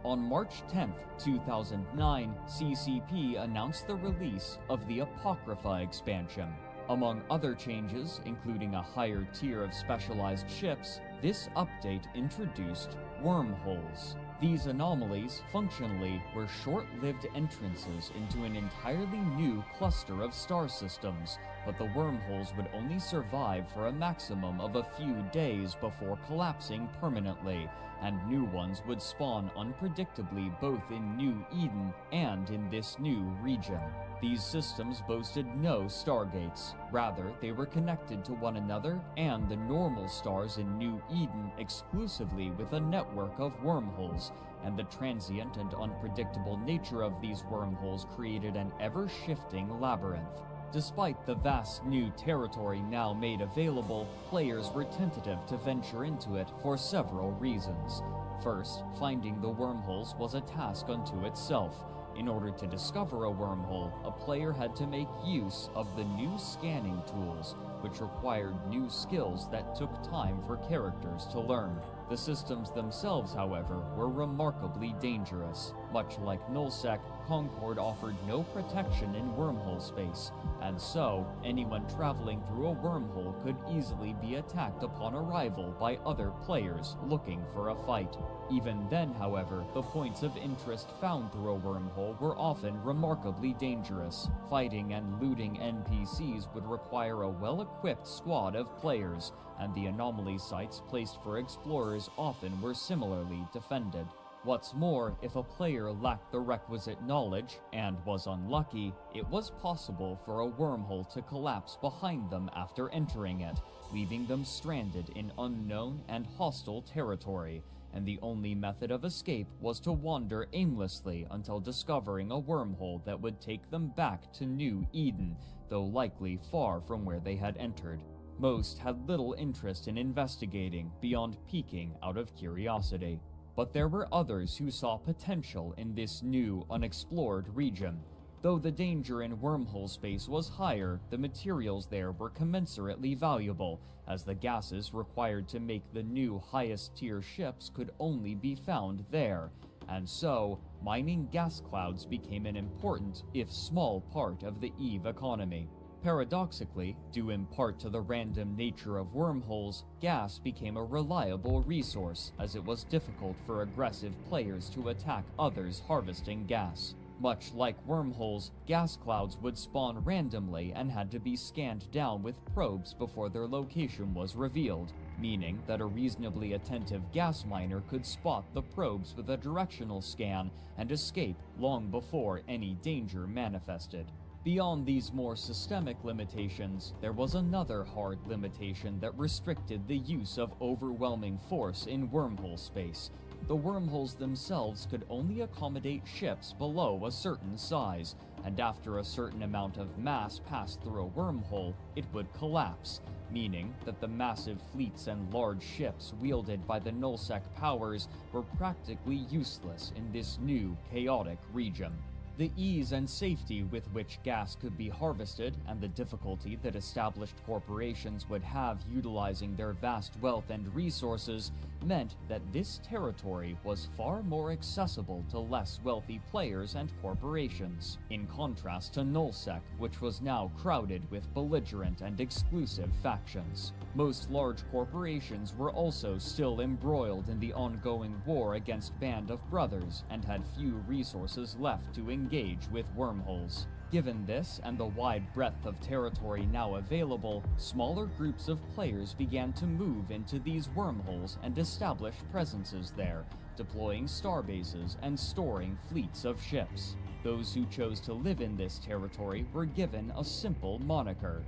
On March 10, 2009, CCP announced the release of the Apocrypha expansion. Among other changes, including a higher tier of specialized ships, this update introduced wormholes. These anomalies, functionally, were short-lived entrances into an entirely new cluster of star systems, but the wormholes would only survive for a maximum of a few days before collapsing permanently, and new ones would spawn unpredictably both in New Eden and in this new region. These systems boasted no stargates. Rather, they were connected to one another and the normal stars in New Eden exclusively with a network of wormholes, and the transient and unpredictable nature of these wormholes created an ever-shifting labyrinth. Despite the vast new territory now made available, players were tentative to venture into it for several reasons. First, finding the wormholes was a task unto itself. In order to discover a wormhole, a player had to make use of the new scanning tools, which required new skills that took time for characters to learn. The systems themselves, however, were remarkably dangerous. Much like Nullsec, Concord offered no protection in wormhole space, and so anyone traveling through a wormhole could easily be attacked upon arrival by other players looking for a fight. Even then, however, the points of interest found through a wormhole were often remarkably dangerous. Fighting and looting NPCs would require a well-equipped squad of players, and the anomaly sites placed for explorers often were similarly defended. What's more, if a player lacked the requisite knowledge, and was unlucky, it was possible for a wormhole to collapse behind them after entering it, leaving them stranded in unknown and hostile territory, and the only method of escape was to wander aimlessly until discovering a wormhole that would take them back to New Eden, though likely far from where they had entered. Most had little interest in investigating beyond peeking out of curiosity. But there were others who saw potential in this new, unexplored region. Though the danger in wormhole space was higher, the materials there were commensurately valuable, as the gases required to make the new highest-tier ships could only be found there, and so, mining gas clouds became an important, if small, part of the EVE economy. Paradoxically, due in part to the random nature of wormholes, gas became a reliable resource, as it was difficult for aggressive players to attack others harvesting gas. Much like wormholes, gas clouds would spawn randomly and had to be scanned down with probes before their location was revealed, meaning that a reasonably attentive gas miner could spot the probes with a directional scan and escape long before any danger manifested. Beyond these more systemic limitations, there was another hard limitation that restricted the use of overwhelming force in wormhole space. The wormholes themselves could only accommodate ships below a certain size, and after a certain amount of mass passed through a wormhole, it would collapse, meaning that the massive fleets and large ships wielded by the Nullsec powers were practically useless in this new, chaotic region. The ease and safety with which gas could be harvested, and the difficulty that established corporations would have utilizing their vast wealth and resources, meant that this territory was far more accessible to less wealthy players and corporations, in contrast to Nullsec, which was now crowded with belligerent and exclusive factions. Most large corporations were also still embroiled in the ongoing war against Band of Brothers and had few resources left to engage with wormholes. Given this and the wide breadth of territory now available, smaller groups of players began to move into these wormholes and establish presences there, deploying starbases and storing fleets of ships. Those who chose to live in this territory were given a simple moniker: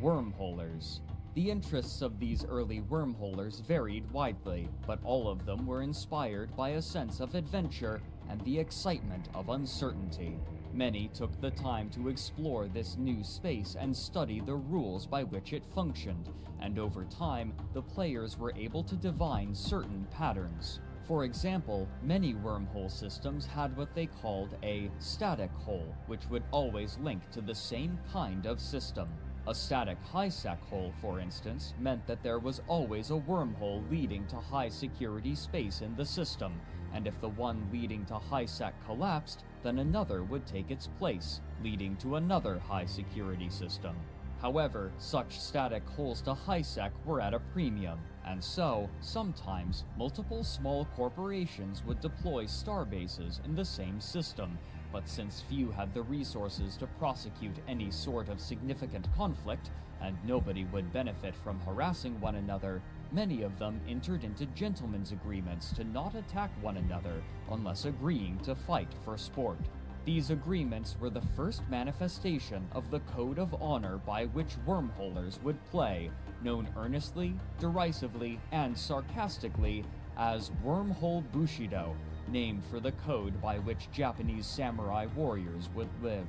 wormholers. The interests of these early wormholers varied widely, but all of them were inspired by a sense of adventure and the excitement of uncertainty. Many took the time to explore this new space and study the rules by which it functioned, and over time, the players were able to divine certain patterns. For example, many wormhole systems had what they called a static hole, which would always link to the same kind of system. A static high-sec hole, for instance, meant that there was always a wormhole leading to high-security space in the system, and if the one leading to high-sec collapsed, then another would take its place, leading to another high-security system. However, such static holes to high-sec were at a premium, and so, sometimes, multiple small corporations would deploy starbases in the same system, but since few had the resources to prosecute any sort of significant conflict, and nobody would benefit from harassing one another, many of them entered into gentlemen's agreements to not attack one another unless agreeing to fight for sport. These agreements were the first manifestation of the code of honor by which wormholers would play, known earnestly, derisively, and sarcastically as Wormhole Bushido, named for the code by which Japanese samurai warriors would live.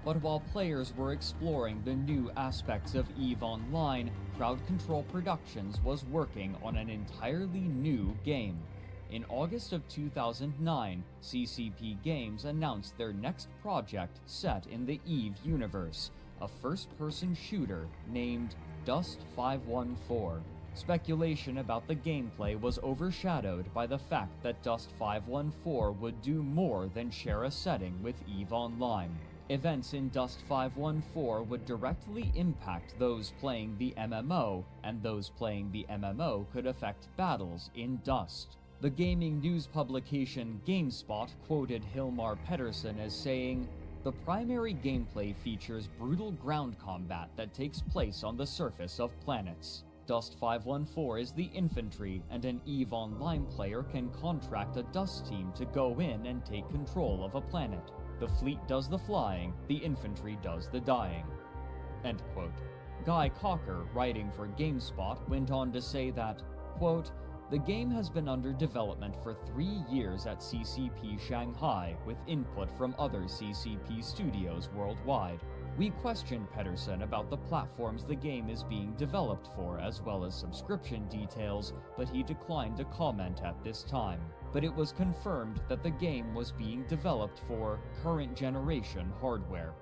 But while players were exploring the new aspects of EveOnline, Crowd Control Productions was working on an entirely new game. In August of 2009, CCP Games announced their next project set in the EVE universe, a first-person shooter named Dust 514. Speculation about the gameplay was overshadowed by the fact that Dust 514 would do more than share a setting with EveOnline. Events in Dust 514 would directly impact those playing the MMO, and those playing the MMO could affect battles in Dust. The gaming news publication GameSpot quoted Hilmar Pettersson as saying, "The primary gameplay features brutal ground combat that takes place on the surface of planets. Dust 514 is the infantry, and an EveOnline player can contract a Dust team to go in and take control of a planet. The fleet does the flying, the infantry does the dying." End quote. Guy Cocker, writing for GameSpot, went on to say that, quote, "The game has been under development for 3 years at CCP Shanghai, with input from other CCP studios worldwide. We questioned Pettersson about the platforms the game is being developed for, as well as subscription details, but he declined to comment at this time. But it was confirmed that the game was being developed for current generation hardware."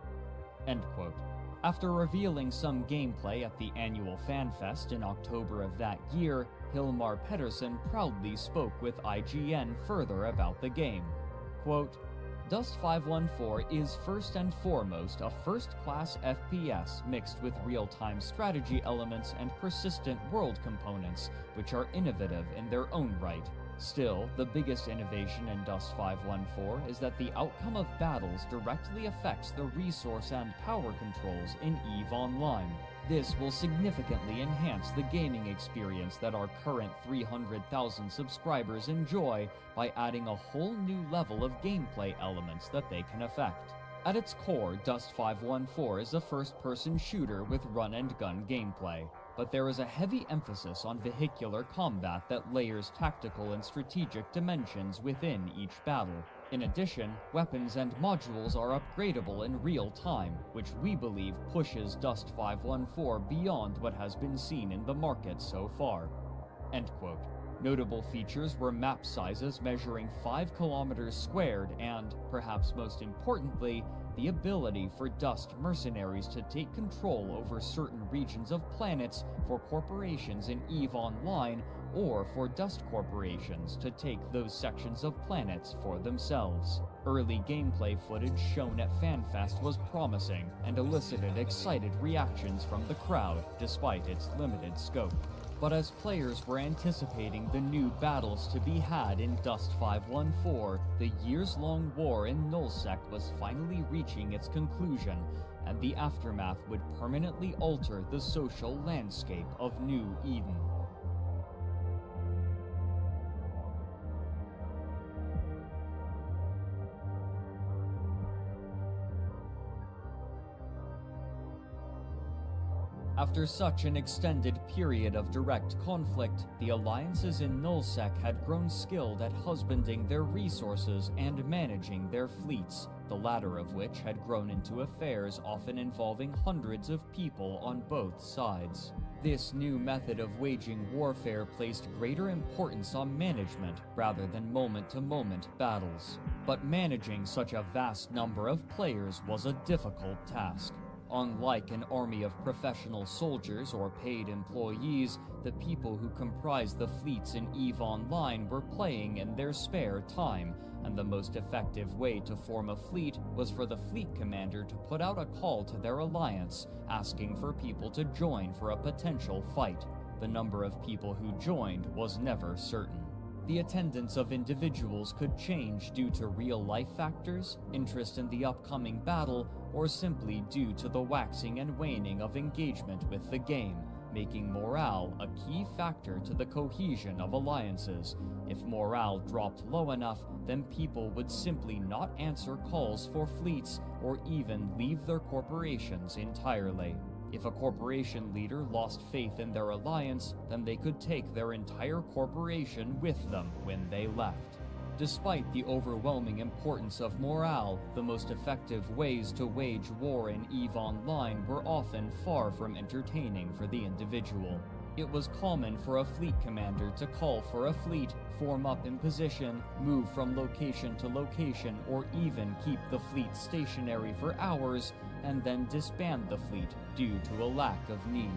End quote. After revealing some gameplay at the annual FanFest in October of that year, Hilmar Pettersson proudly spoke with IGN further about the game. Quote, "Dust 514 is first and foremost a first-class FPS mixed with real-time strategy elements and persistent world components, which are innovative in their own right. Still, the biggest innovation in Dust 514 is that the outcome of battles directly affects the resource and power controls in EveOnline. This will significantly enhance the gaming experience that our current 300,000 subscribers enjoy by adding a whole new level of gameplay elements that they can affect. At its core, Dust 514 is a first-person shooter with run-and-gun gameplay, but there is a heavy emphasis on vehicular combat that layers tactical and strategic dimensions within each battle. In addition, weapons and modules are upgradable in real time, which we believe pushes Dust 514 beyond what has been seen in the market so far." End quote. Notable features were map sizes measuring 5 kilometers squared and, perhaps most importantly, the ability for Dust mercenaries to take control over certain regions of planets for corporations in EveOnline or for dust corporations to take those sections of planets for themselves. Early gameplay footage shown at FanFest was promising and elicited excited reactions from the crowd despite its limited scope. But as players were anticipating the new battles to be had in Dust 514, the years-long war in Nullsec was finally reaching its conclusion, and the aftermath would permanently alter the social landscape of New Eden. After such an extended period of direct conflict, the alliances in Nullsec had grown skilled at husbanding their resources and managing their fleets, the latter of which had grown into affairs often involving hundreds of people on both sides. This new method of waging warfare placed greater importance on management rather than moment-to-moment battles. But managing such a vast number of players was a difficult task. Unlike an army of professional soldiers or paid employees, the people who comprised the fleets in EveOnline were playing in their spare time, and the most effective way to form a fleet was for the fleet commander to put out a call to their alliance, asking for people to join for a potential fight. The number of people who joined was never certain. The attendance of individuals could change due to real-life factors, interest in the upcoming battle, or simply due to the waxing and waning of engagement with the game, making morale a key factor to the cohesion of alliances. If morale dropped low enough, then people would simply not answer calls for fleets or even leave their corporations entirely. If a corporation leader lost faith in their alliance, then they could take their entire corporation with them when they left. Despite the overwhelming importance of morale, the most effective ways to wage war in EveOnline were often far from entertaining for the individual. It was common for a fleet commander to call for a fleet, form up in position, move from location to location, or even keep the fleet stationary for hours, and then disband the fleet due to a lack of need.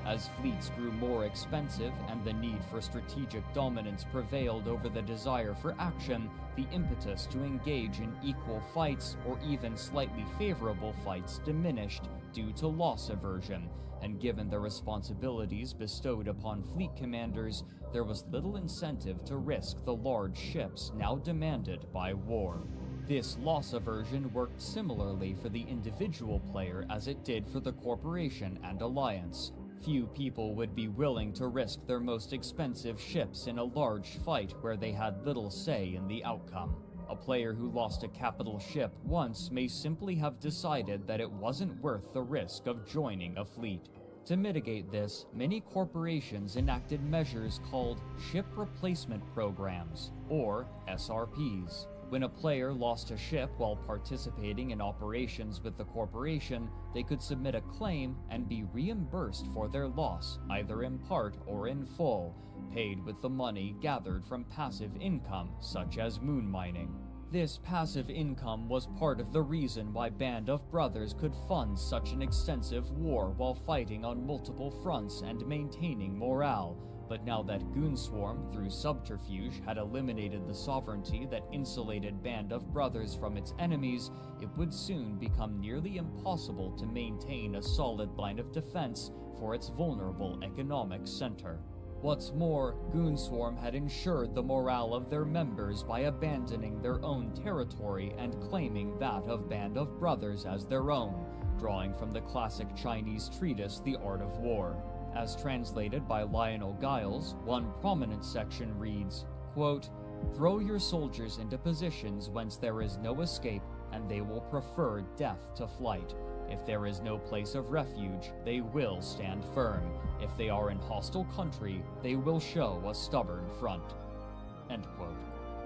As fleets grew more expensive and the need for strategic dominance prevailed over the desire for action, the impetus to engage in equal fights or even slightly favorable fights diminished due to loss aversion, and given the responsibilities bestowed upon fleet commanders, there was little incentive to risk the large ships now demanded by war. This loss aversion worked similarly for the individual player as it did for the corporation and alliance. Few people would be willing to risk their most expensive ships in a large fight where they had little say in the outcome. A player who lost a capital ship once may simply have decided that it wasn't worth the risk of joining a fleet. To mitigate this, many corporations enacted measures called Ship Replacement Programs, or SRPs. When a player lost a ship while participating in operations with the corporation, they could submit a claim and be reimbursed for their loss, either in part or in full, paid with the money gathered from passive income, such as moon mining. This passive income was part of the reason why Band of Brothers could fund such an extensive war while fighting on multiple fronts and maintaining morale. But now that Goonswarm, through subterfuge, had eliminated the sovereignty that insulated Band of Brothers from its enemies, it would soon become nearly impossible to maintain a solid line of defense for its vulnerable economic center. What's more, Goonswarm had ensured the morale of their members by abandoning their own territory and claiming that of Band of Brothers as their own, drawing from the classic Chinese treatise The Art of War. As translated by Lionel Giles, one prominent section reads, quote, "Throw your soldiers into positions whence there is no escape, and they will prefer death to flight. If there is no place of refuge, they will stand firm. If they are in hostile country, they will show a stubborn front." End quote.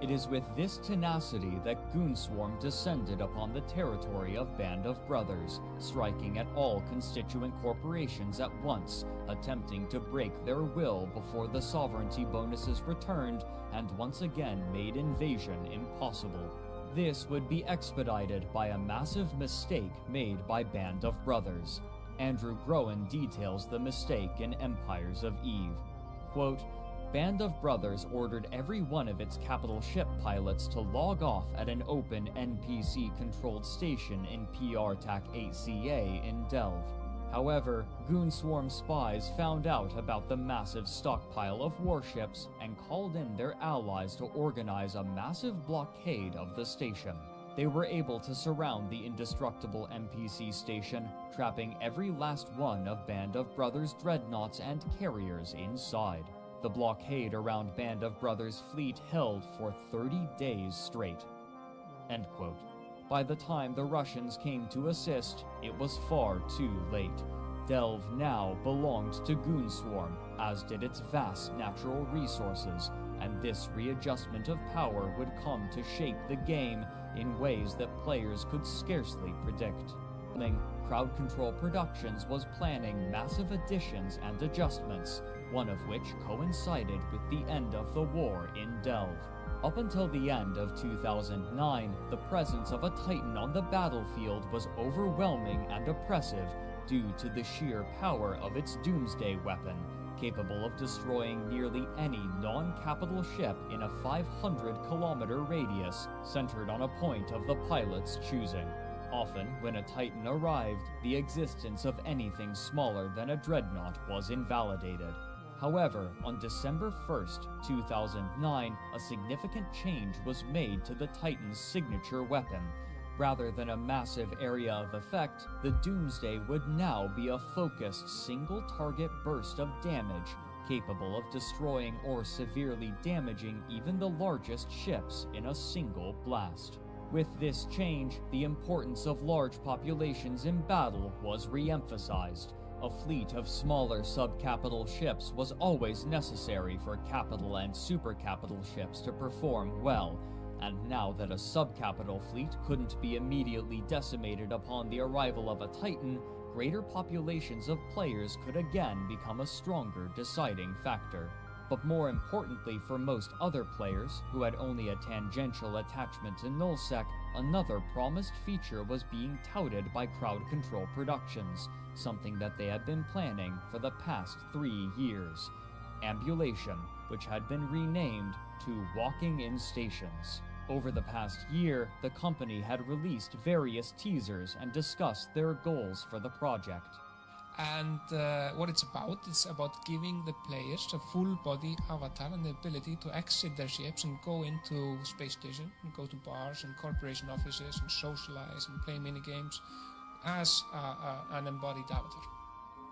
It is with this tenacity that Goonswarm descended upon the territory of Band of Brothers, striking at all constituent corporations at once, attempting to break their will before the sovereignty bonuses returned, and once again made invasion impossible. This would be expedited by a massive mistake made by Band of Brothers. Andrew Groen details the mistake in Empires of Eve. Quote, Band of Brothers ordered every one of its capital ship pilots to log off at an open NPC-controlled station in PRTAC 8CA in Delve. However, Goon Swarm spies found out about the massive stockpile of warships and called in their allies to organize a massive blockade of the station. They were able to surround the indestructible NPC station, trapping every last one of Band of Brothers' dreadnoughts and carriers inside. The blockade around Band of Brothers' fleet held for 30 days straight." End quote. By the time the Russians came to assist, it was far too late. Delve now belonged to Goon Swarm, as did its vast natural resources, and this readjustment of power would come to shape the game in ways that players could scarcely predict. Crowd Control Productions was planning massive additions and adjustments, one of which coincided with the end of the war in Delve. Up until the end of 2009, the presence of a Titan on the battlefield was overwhelming and oppressive due to the sheer power of its Doomsday weapon, capable of destroying nearly any non-capital ship in a 500-kilometer radius centered on a point of the pilot's choosing. Often, when a Titan arrived, the existence of anything smaller than a dreadnought was invalidated. However, on December 1st, 2009, a significant change was made to the Titan's signature weapon. Rather than a massive area of effect, the Doomsday would now be a focused single-target burst of damage, capable of destroying or severely damaging even the largest ships in a single blast. With this change, the importance of large populations in battle was re-emphasized. A fleet of smaller subcapital ships was always necessary for capital and supercapital ships to perform well, and now that a subcapital fleet couldn't be immediately decimated upon the arrival of a Titan, greater populations of players could again become a stronger deciding factor. But more importantly for most other players, who had only a tangential attachment to nullsec, another promised feature was being touted by Crowd Control Productions, something that they had been planning for the past 3 years. Ambulation, which had been renamed to Walking in Stations. Over the past year, the company had released various teasers and discussed their goals for the project. And what it's about giving the players a full body avatar and the ability to exit their ships and go into space station and go to bars and corporation offices and socialize and play minigames as an embodied avatar.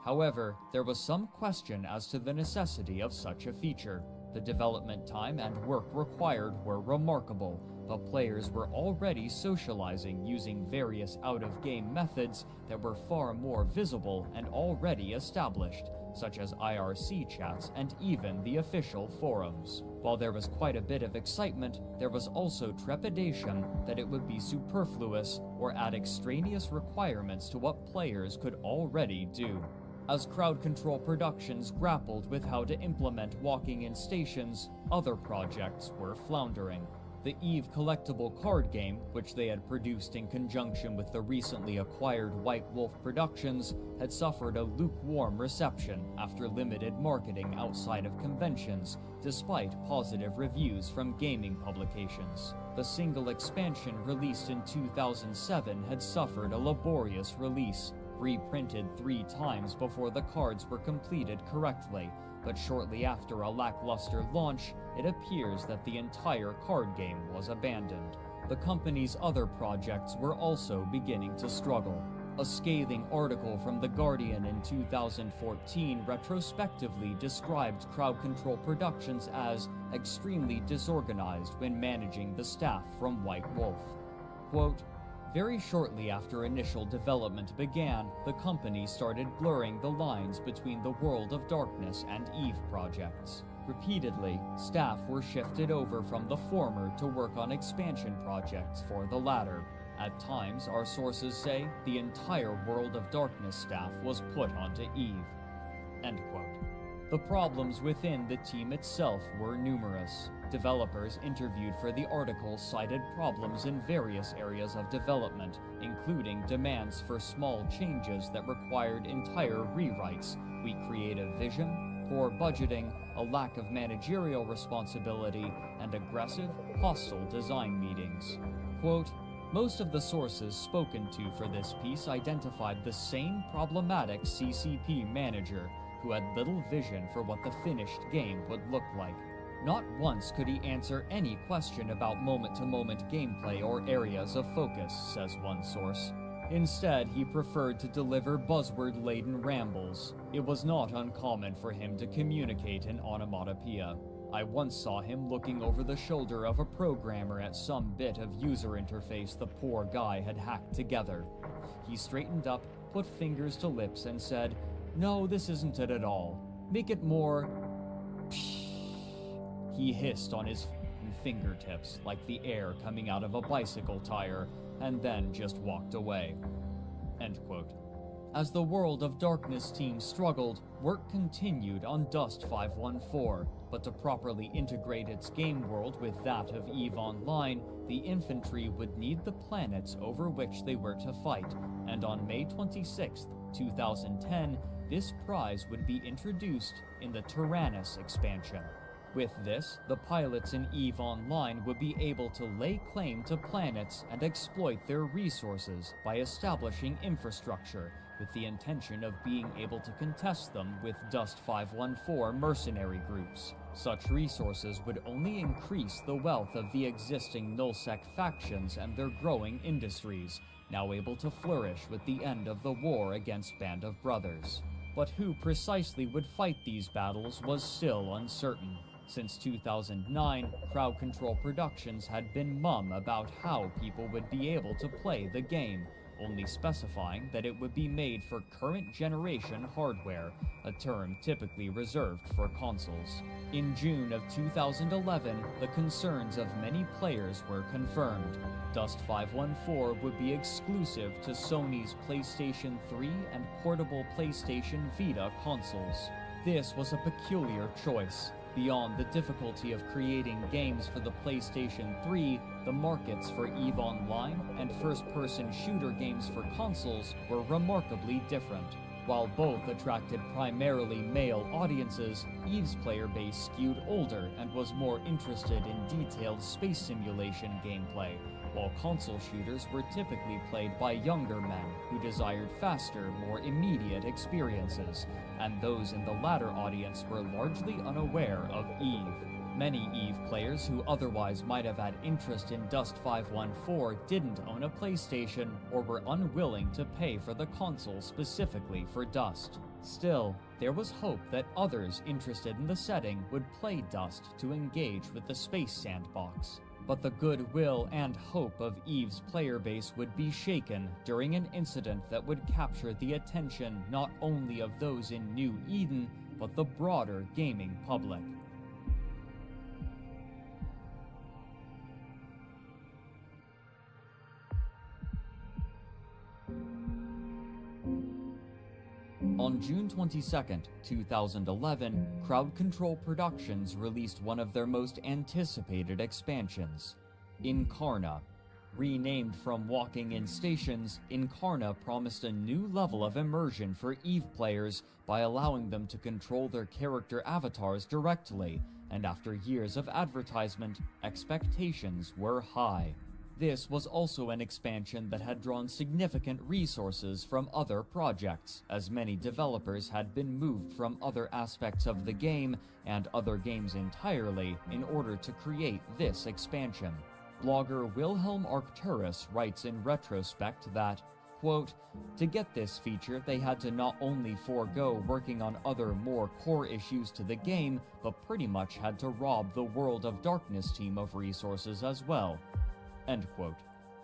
However, there was some question as to the necessity of such a feature. The development time and work required were remarkable, but players were already socializing using various out-of-game methods that were far more visible and already established, such as IRC chats and even the official forums. While there was quite a bit of excitement, there was also trepidation that it would be superfluous or add extraneous requirements to what players could already do. As Crowd Control Productions grappled with how to implement walking in stations, other projects were floundering. The Eve collectible card game, which they had produced in conjunction with the recently acquired White Wolf Productions, had suffered a lukewarm reception after limited marketing outside of conventions, despite positive reviews from gaming publications. The single expansion released in 2007 had suffered a laborious release, reprinted 3 times before the cards were completed correctly, but shortly after a lackluster launch, it appears that the entire card game was abandoned. The company's other projects were also beginning to struggle. A scathing article from The Guardian in 2014 retrospectively described Crowd Control Productions as extremely disorganized when managing the staff from White Wolf. Quote, "Very shortly after initial development began, the company started blurring the lines between the World of Darkness and Eve projects. Repeatedly, staff were shifted over from the former to work on expansion projects for the latter. At times, our sources say, the entire World of Darkness staff was put onto Eve." End quote. The problems within the team itself were numerous. Developers interviewed for the article cited problems in various areas of development, including demands for small changes that required entire rewrites, weak creative vision, poor budgeting, a lack of managerial responsibility, and aggressive, hostile design meetings. Quote, most of the sources spoken to for this piece identified the same problematic CCP manager who had little vision for what the finished game would look like. Not once could he answer any question about moment-to-moment gameplay or areas of focus, says one source. Instead, he preferred to deliver buzzword-laden rambles. It was not uncommon for him to communicate in onomatopoeia. I once saw him looking over the shoulder of a programmer at some bit of user interface the poor guy had hacked together. He straightened up, put fingers to lips, and said, "No, this isn't it at all. Make it more..." He hissed on his fingertips like the air coming out of a bicycle tire, and then just walked away. End quote. As the World of Darkness team struggled, work continued on Dust 514, but to properly integrate its game world with that of EveOnline, the infantry would need the planets over which they were to fight, and on May 26, 2010, this prize would be introduced in the Tyrannus expansion. With this, the pilots in EveOnline would be able to lay claim to planets and exploit their resources by establishing infrastructure, with the intention of being able to contest them with Dust 514 mercenary groups. Such resources would only increase the wealth of the existing nullsec factions and their growing industries, now able to flourish with the end of the war against Band of Brothers. But who precisely would fight these battles was still uncertain. Since 2009, Crowd Control Productions had been mum about how people would be able to play the game, only specifying that it would be made for current generation hardware, a term typically reserved for consoles. In June of 2011, the concerns of many players were confirmed. Dust 514 would be exclusive to Sony's PlayStation 3 and portable PlayStation Vita consoles. This was a peculiar choice. Beyond the difficulty of creating games for the PlayStation 3, the markets for EveOnline and first-person shooter games for consoles were remarkably different. While both attracted primarily male audiences, Eve's player base skewed older and was more interested in detailed space simulation gameplay, while console shooters were typically played by younger men who desired faster, more immediate experiences, and those in the latter audience were largely unaware of Eve. Many Eve players who otherwise might have had interest in Dust 514 didn't own a PlayStation or were unwilling to pay for the console specifically for Dust. Still, there was hope that others interested in the setting would play Dust to engage with the space sandbox. But the goodwill and hope of Eve's player base would be shaken during an incident that would capture the attention not only of those in New Eden, but the broader gaming public. On June 22, 2011, Crowd Control Productions released one of their most anticipated expansions, Incarna. Renamed from Walking in Stations, Incarna promised a new level of immersion for Eve players by allowing them to control their character avatars directly, and after years of advertisement, expectations were high. This was also an expansion that had drawn significant resources from other projects, as many developers had been moved from other aspects of the game and other games entirely in order to create this expansion. Blogger Wilhelm Arcturus writes in retrospect that, quote, "To get this feature, they had to not only forego working on other more core issues to the game, but pretty much had to rob the World of Darkness team of resources as well." End quote.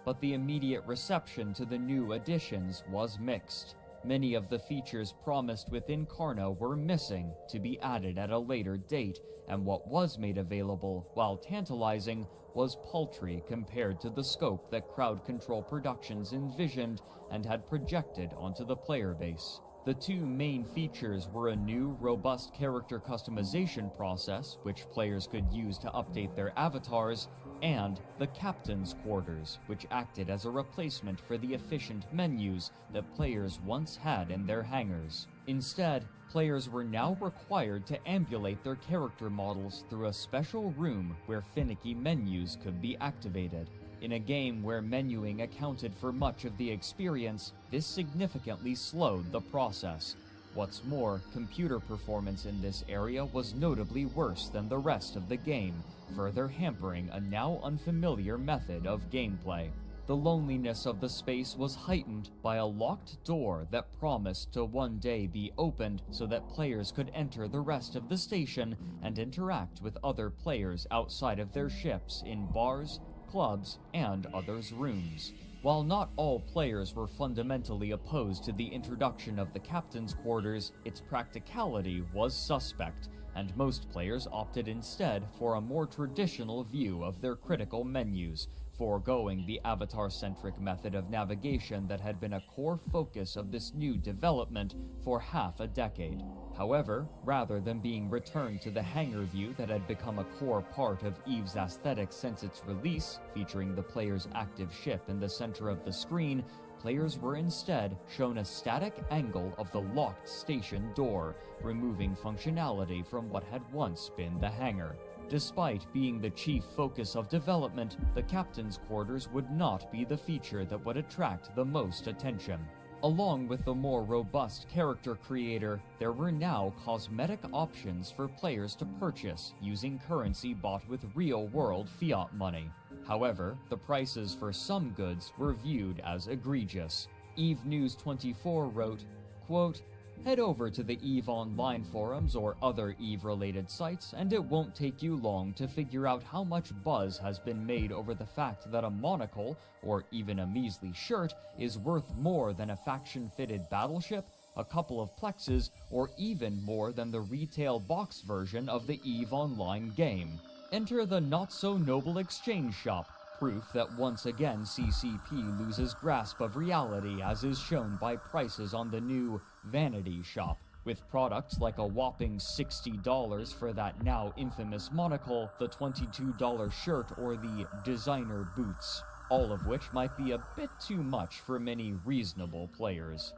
But the immediate reception to the new additions was mixed. Many of the features promised with Incarna were missing to be added at a later date, and what was made available, while tantalizing, was paltry compared to the scope that Crowd Control Productions envisioned and had projected onto the player base. The two main features were a new, robust character customization process, which players could use to update their avatars, and the Captain's Quarters, which acted as a replacement for the efficient menus that players once had in their hangars. Instead, players were now required to ambulate their character models through a special room where finicky menus could be activated. In a game where menuing accounted for much of the experience, this significantly slowed the process. What's more, computer performance in this area was notably worse than the rest of the game, further hampering a now unfamiliar method of gameplay. The loneliness of the space was heightened by a locked door that promised to one day be opened so that players could enter the rest of the station and interact with other players outside of their ships in bars, clubs, and others' rooms. While not all players were fundamentally opposed to the introduction of the Captain's Quarters, its practicality was suspect, and most players opted instead for a more traditional view of their critical menus, foregoing the avatar-centric method of navigation that had been a core focus of this new development for half a decade. However, rather than being returned to the hangar view that had become a core part of EVE's aesthetic since its release, featuring the player's active ship in the center of the screen, players were instead shown a static angle of the locked station door, removing functionality from what had once been the hangar. Despite being the chief focus of development, the Captain's Quarters would not be the feature that would attract the most attention. Along with the more robust character creator, there were now cosmetic options for players to purchase using currency bought with real-world fiat money. However, the prices for some goods were viewed as egregious. EVE News 24 wrote, quote, "Head over to the EveOnline forums or other EVE-related sites, and it won't take you long to figure out how much buzz has been made over the fact that a monocle, or even a measly shirt, is worth more than a faction-fitted battleship, a couple of plexes, or even more than the retail box version of the EveOnline game. Enter the not-so-noble exchange shop, proof that once again CCP loses grasp of reality, as is shown by prices on the new Vanity Shop, with products like a whopping $60 for that now infamous monocle, the $22 shirt, or the designer boots, all of which might be a bit too much for many reasonable players."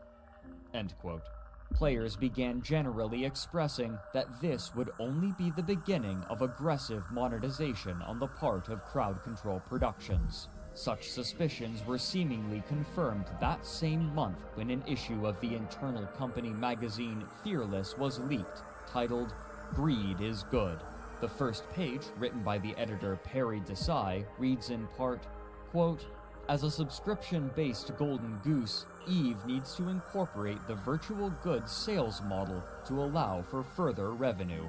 End quote. Players began generally expressing that this would only be the beginning of aggressive monetization on the part of Crowd Control Productions. Such suspicions were seemingly confirmed that same month when an issue of the internal company magazine Fearless was leaked, titled "Greed is Good." The first page, written by the editor Perry Desai, reads in part, quote, "As a subscription-based golden goose, EVE needs to incorporate the virtual goods sales model to allow for further revenue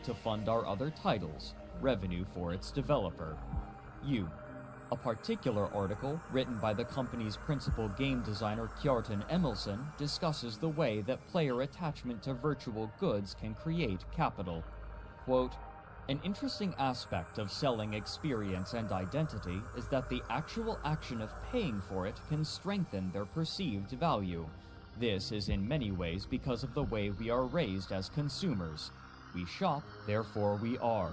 to fund our other titles, revenue for its developer. A particular article, written by the company's principal game designer Kjartan Emilsson, discusses the way that player attachment to virtual goods can create capital. Quote, "An interesting aspect of selling experience and identity is that the actual action of paying for it can strengthen their perceived value. This is in many ways because of the way we are raised as consumers. We shop, therefore we are.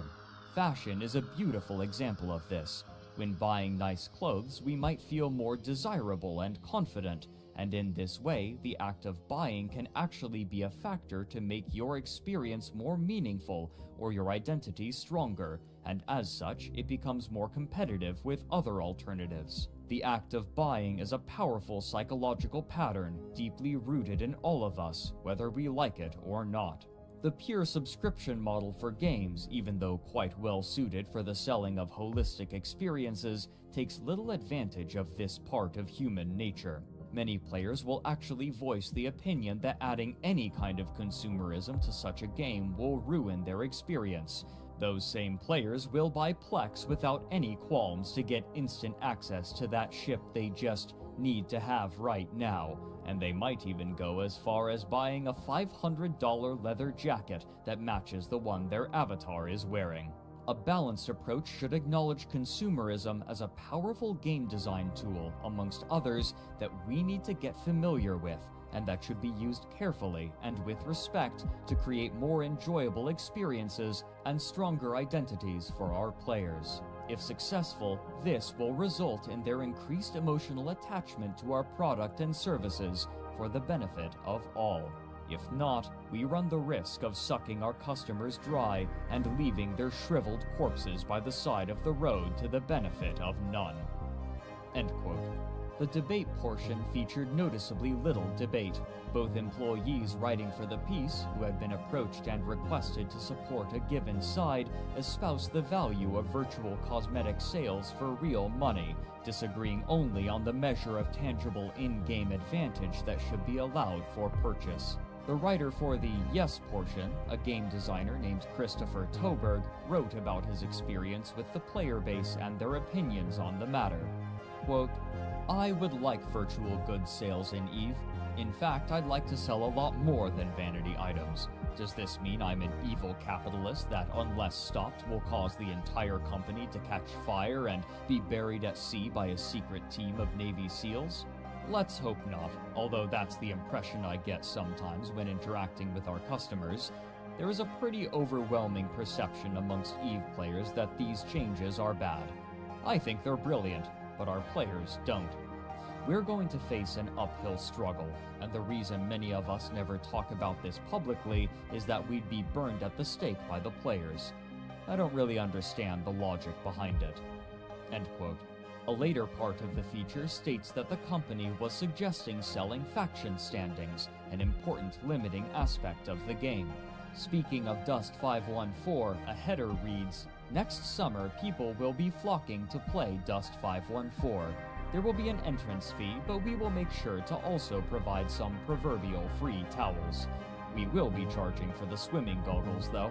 Fashion is a beautiful example of this. When buying nice clothes, we might feel more desirable and confident, and in this way, the act of buying can actually be a factor to make your experience more meaningful or your identity stronger, and as such, it becomes more competitive with other alternatives. The act of buying is a powerful psychological pattern, deeply rooted in all of us, whether we like it or not. The pure subscription model for games, even though quite well suited for the selling of holistic experiences, takes little advantage of this part of human nature. Many players will actually voice the opinion that adding any kind of consumerism to such a game will ruin their experience. Those same players will buy Plex without any qualms to get instant access to that ship they just need to have right now, and they might even go as far as buying a $500 leather jacket that matches the one their avatar is wearing. A balanced approach should acknowledge consumerism as a powerful game design tool, amongst others, that we need to get familiar with, and that should be used carefully and with respect to create more enjoyable experiences and stronger identities for our players. If successful, this will result in their increased emotional attachment to our product and services for the benefit of all. If not, we run the risk of sucking our customers dry and leaving their shriveled corpses by the side of the road to the benefit of none." End quote. The debate portion featured noticeably little debate. Both employees writing for the piece, who had been approached and requested to support a given side, espoused the value of virtual cosmetic sales for real money, disagreeing only on the measure of tangible in-game advantage that should be allowed for purchase. The writer for the yes portion, a game designer named Christopher Toberg, wrote about his experience with the player base and their opinions on the matter. Quote, "I would like virtual goods sales in EVE. In fact, I'd like to sell a lot more than vanity items. Does this mean I'm an evil capitalist that, unless stopped, will cause the entire company to catch fire and be buried at sea by a secret team of Navy SEALs? Let's hope not, although that's the impression I get sometimes when interacting with our customers. There is a pretty overwhelming perception amongst EVE players that these changes are bad. I think they're brilliant, but our players don't. We're going to face an uphill struggle, and the reason many of us never talk about this publicly is that we'd be burned at the stake by the players. I don't really understand the logic behind it." End quote. A later part of the feature states that the company was suggesting selling faction standings, an important limiting aspect of the game. Speaking of Dust 514, a header reads, "Next summer, people will be flocking to play Dust 514. There will be an entrance fee, but we will make sure to also provide some proverbial free towels. We will be charging for the swimming goggles, though."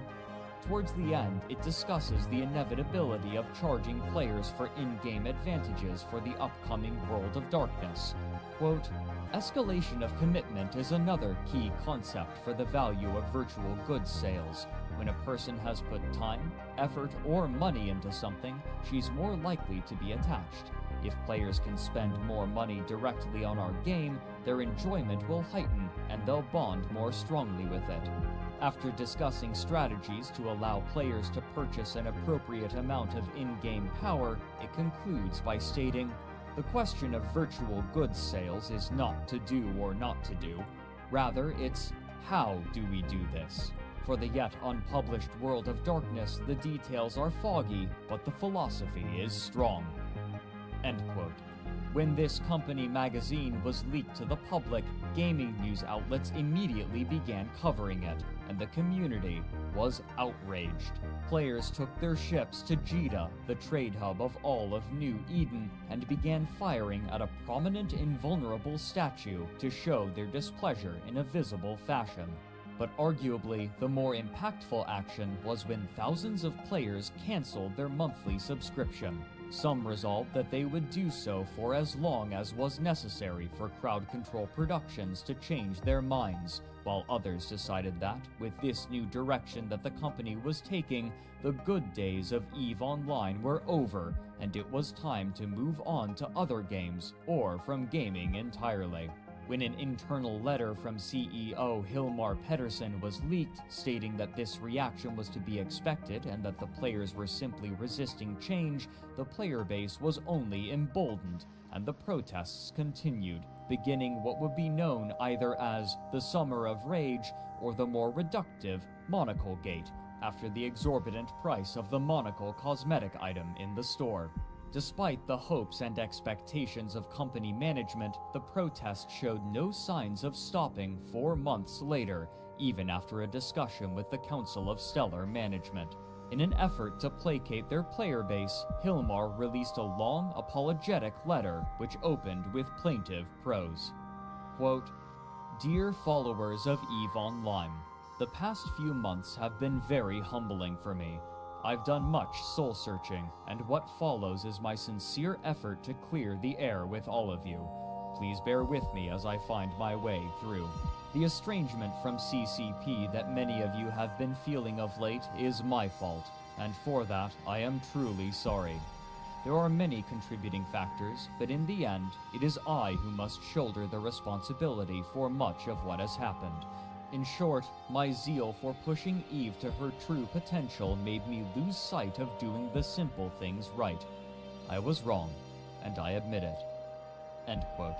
Towards the end, it discusses the inevitability of charging players for in-game advantages for the upcoming World of Darkness. Quote, "Escalation of commitment is another key concept for the value of virtual goods sales. When a person has put time, effort, or money into something, she's more likely to be attached. If players can spend more money directly on our game, their enjoyment will heighten and they'll bond more strongly with it." After discussing strategies to allow players to purchase an appropriate amount of in-game power, it concludes by stating, "The question of virtual goods sales is not to do or not to do. Rather, it's how do we do this? For the yet unpublished World of Darkness, the details are foggy, but the philosophy is strong." End quote. When this company magazine was leaked to the public, gaming news outlets immediately began covering it, and the community was outraged. Players took their ships to Jita, the trade hub of all of New Eden, and began firing at a prominent invulnerable statue to show their displeasure in a visible fashion. But arguably, the more impactful action was when thousands of players canceled their monthly subscription. Some resolved that they would do so for as long as was necessary for crowd control productions to change their minds, while others decided that, with this new direction that the company was taking, the good days of EveOnline were over, and it was time to move on to other games, or from gaming entirely. When an internal letter from CEO Hilmar Pettersson was leaked, stating that this reaction was to be expected and that the players were simply resisting change, the player base was only emboldened, and the protests continued, beginning what would be known either as the Summer of Rage or the more reductive Monocle Gate, after the exorbitant price of the Monocle cosmetic item in the store. Despite the hopes and expectations of company management, the protest showed no signs of stopping 4 months later, even after a discussion with the Council of Stellar Management. In an effort to placate their player base, Hilmar released a long, apologetic letter which opened with plaintive prose. Quote, "Dear followers of EveOnline, the past few months have been very humbling for me. I've done much soul-searching, and what follows is my sincere effort to clear the air with all of you. Please bear with me as I find my way through. The estrangement from CCP that many of you have been feeling of late is my fault, and for that I am truly sorry. There are many contributing factors, but in the end, it is I who must shoulder the responsibility for much of what has happened. In short, my zeal for pushing Eve to her true potential made me lose sight of doing the simple things right. I was wrong, and I admit it." End quote.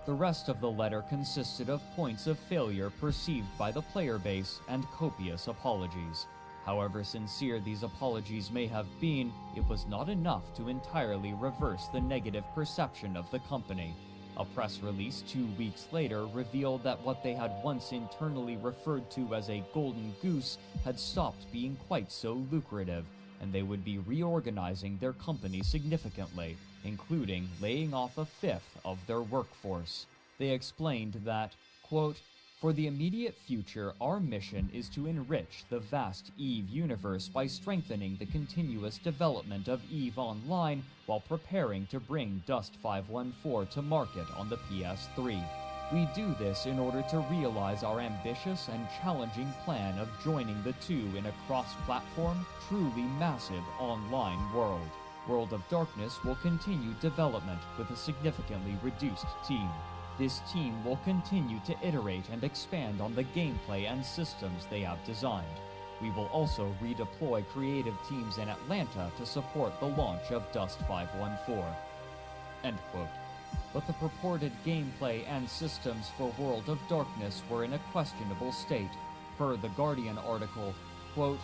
The rest of the letter consisted of points of failure perceived by the player base and copious apologies. However sincere these apologies may have been, it was not enough to entirely reverse the negative perception of the company. A press release 2 weeks later revealed that what they had once internally referred to as a golden goose had stopped being quite so lucrative, and they would be reorganizing their company significantly, including laying off a fifth of their workforce. They explained that, quote, "For the immediate future, our mission is to enrich the vast EVE universe by strengthening the continuous development of EveOnline while preparing to bring Dust 514 to market on the PS3. We do this in order to realize our ambitious and challenging plan of joining the two in a cross-platform, truly massive online world. World of Darkness will continue development with a significantly reduced team. This team will continue to iterate and expand on the gameplay and systems they have designed. We will also redeploy creative teams in Atlanta to support the launch of Dust 514. End quote. But the purported gameplay and systems for World of Darkness were in a questionable state. Per the Guardian article, quote,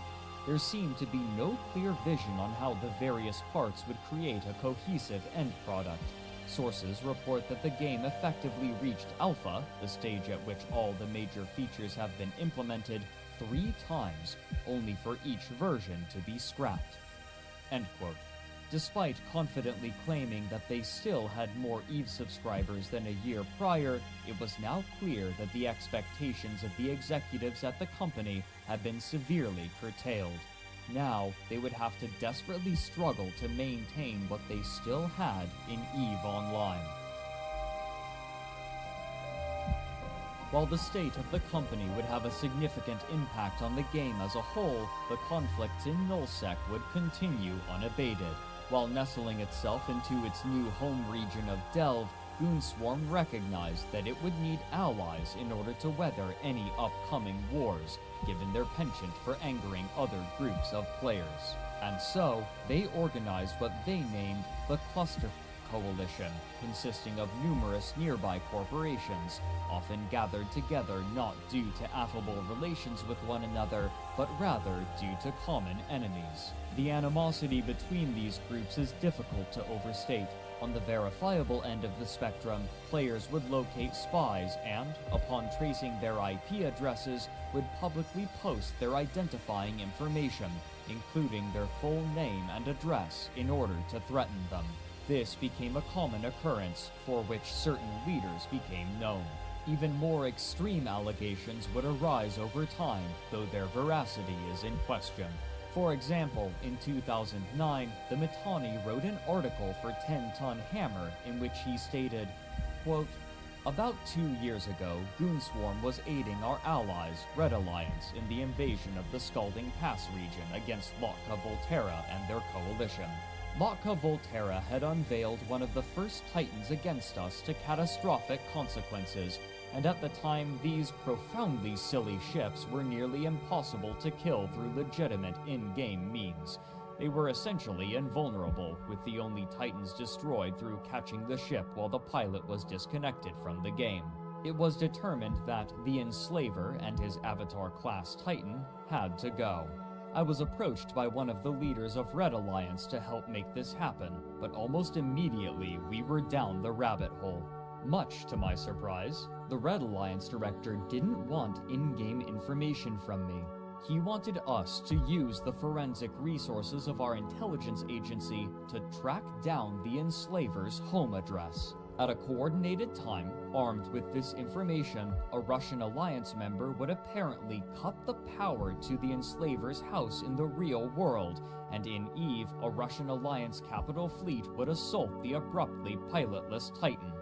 "There seemed to be no clear vision on how the various parts would create a cohesive end product. Sources report that the game effectively reached alpha, the stage at which all the major features have been implemented, 3 times, only for each version to be scrapped." End quote. Despite confidently claiming that they still had more EVE subscribers than a year prior, it was now clear that the expectations of the executives at the company had been severely curtailed. Now, they would have to desperately struggle to maintain what they still had in EveOnline. While the state of the company would have a significant impact on the game as a whole, the conflicts in Nullsec would continue unabated. While nestling itself into its new home region of Delve, Goonswarm recognized that it would need allies in order to weather any upcoming wars, given their penchant for angering other groups of players. And so, they organized what they named the Cluster Coalition, consisting of numerous nearby corporations, often gathered together not due to affable relations with one another, but rather due to common enemies. The animosity between these groups is difficult to overstate. On the verifiable end of the spectrum, players would locate spies and, upon tracing their IP addresses, would publicly post their identifying information, including their full name and address, in order to threaten them. This became a common occurrence, for which certain leaders became known. Even more extreme allegations would arise over time, though their veracity is in question. For example, in 2009, the Mittani wrote an article for 10-Ton Hammer in which he stated, quote, "About 2 years ago, Goonswarm was aiding our allies, Red Alliance, in the invasion of the Scalding Pass region against Lotka Volterra and their coalition. Lotka Volterra had unveiled one of the first Titans against us to catastrophic consequences, and at the time these profoundly silly ships were nearly impossible to kill through legitimate in-game means. They were essentially invulnerable, with the only Titans destroyed through catching the ship while the pilot was disconnected from the game. It was determined that the Enslaver and his Avatar-class Titan had to go. I was approached by one of the leaders of Red Alliance to help make this happen, but almost immediately we were down the rabbit hole. Much to my surprise, the Red Alliance director didn't want in-game information from me. He wanted us to use the forensic resources of our intelligence agency to track down the Enslaver's home address. At a coordinated time, armed with this information, a Russian Alliance member would apparently cut the power to the Enslaver's house in the real world, and in Eve, a Russian Alliance capital fleet would assault the abruptly pilotless Titan.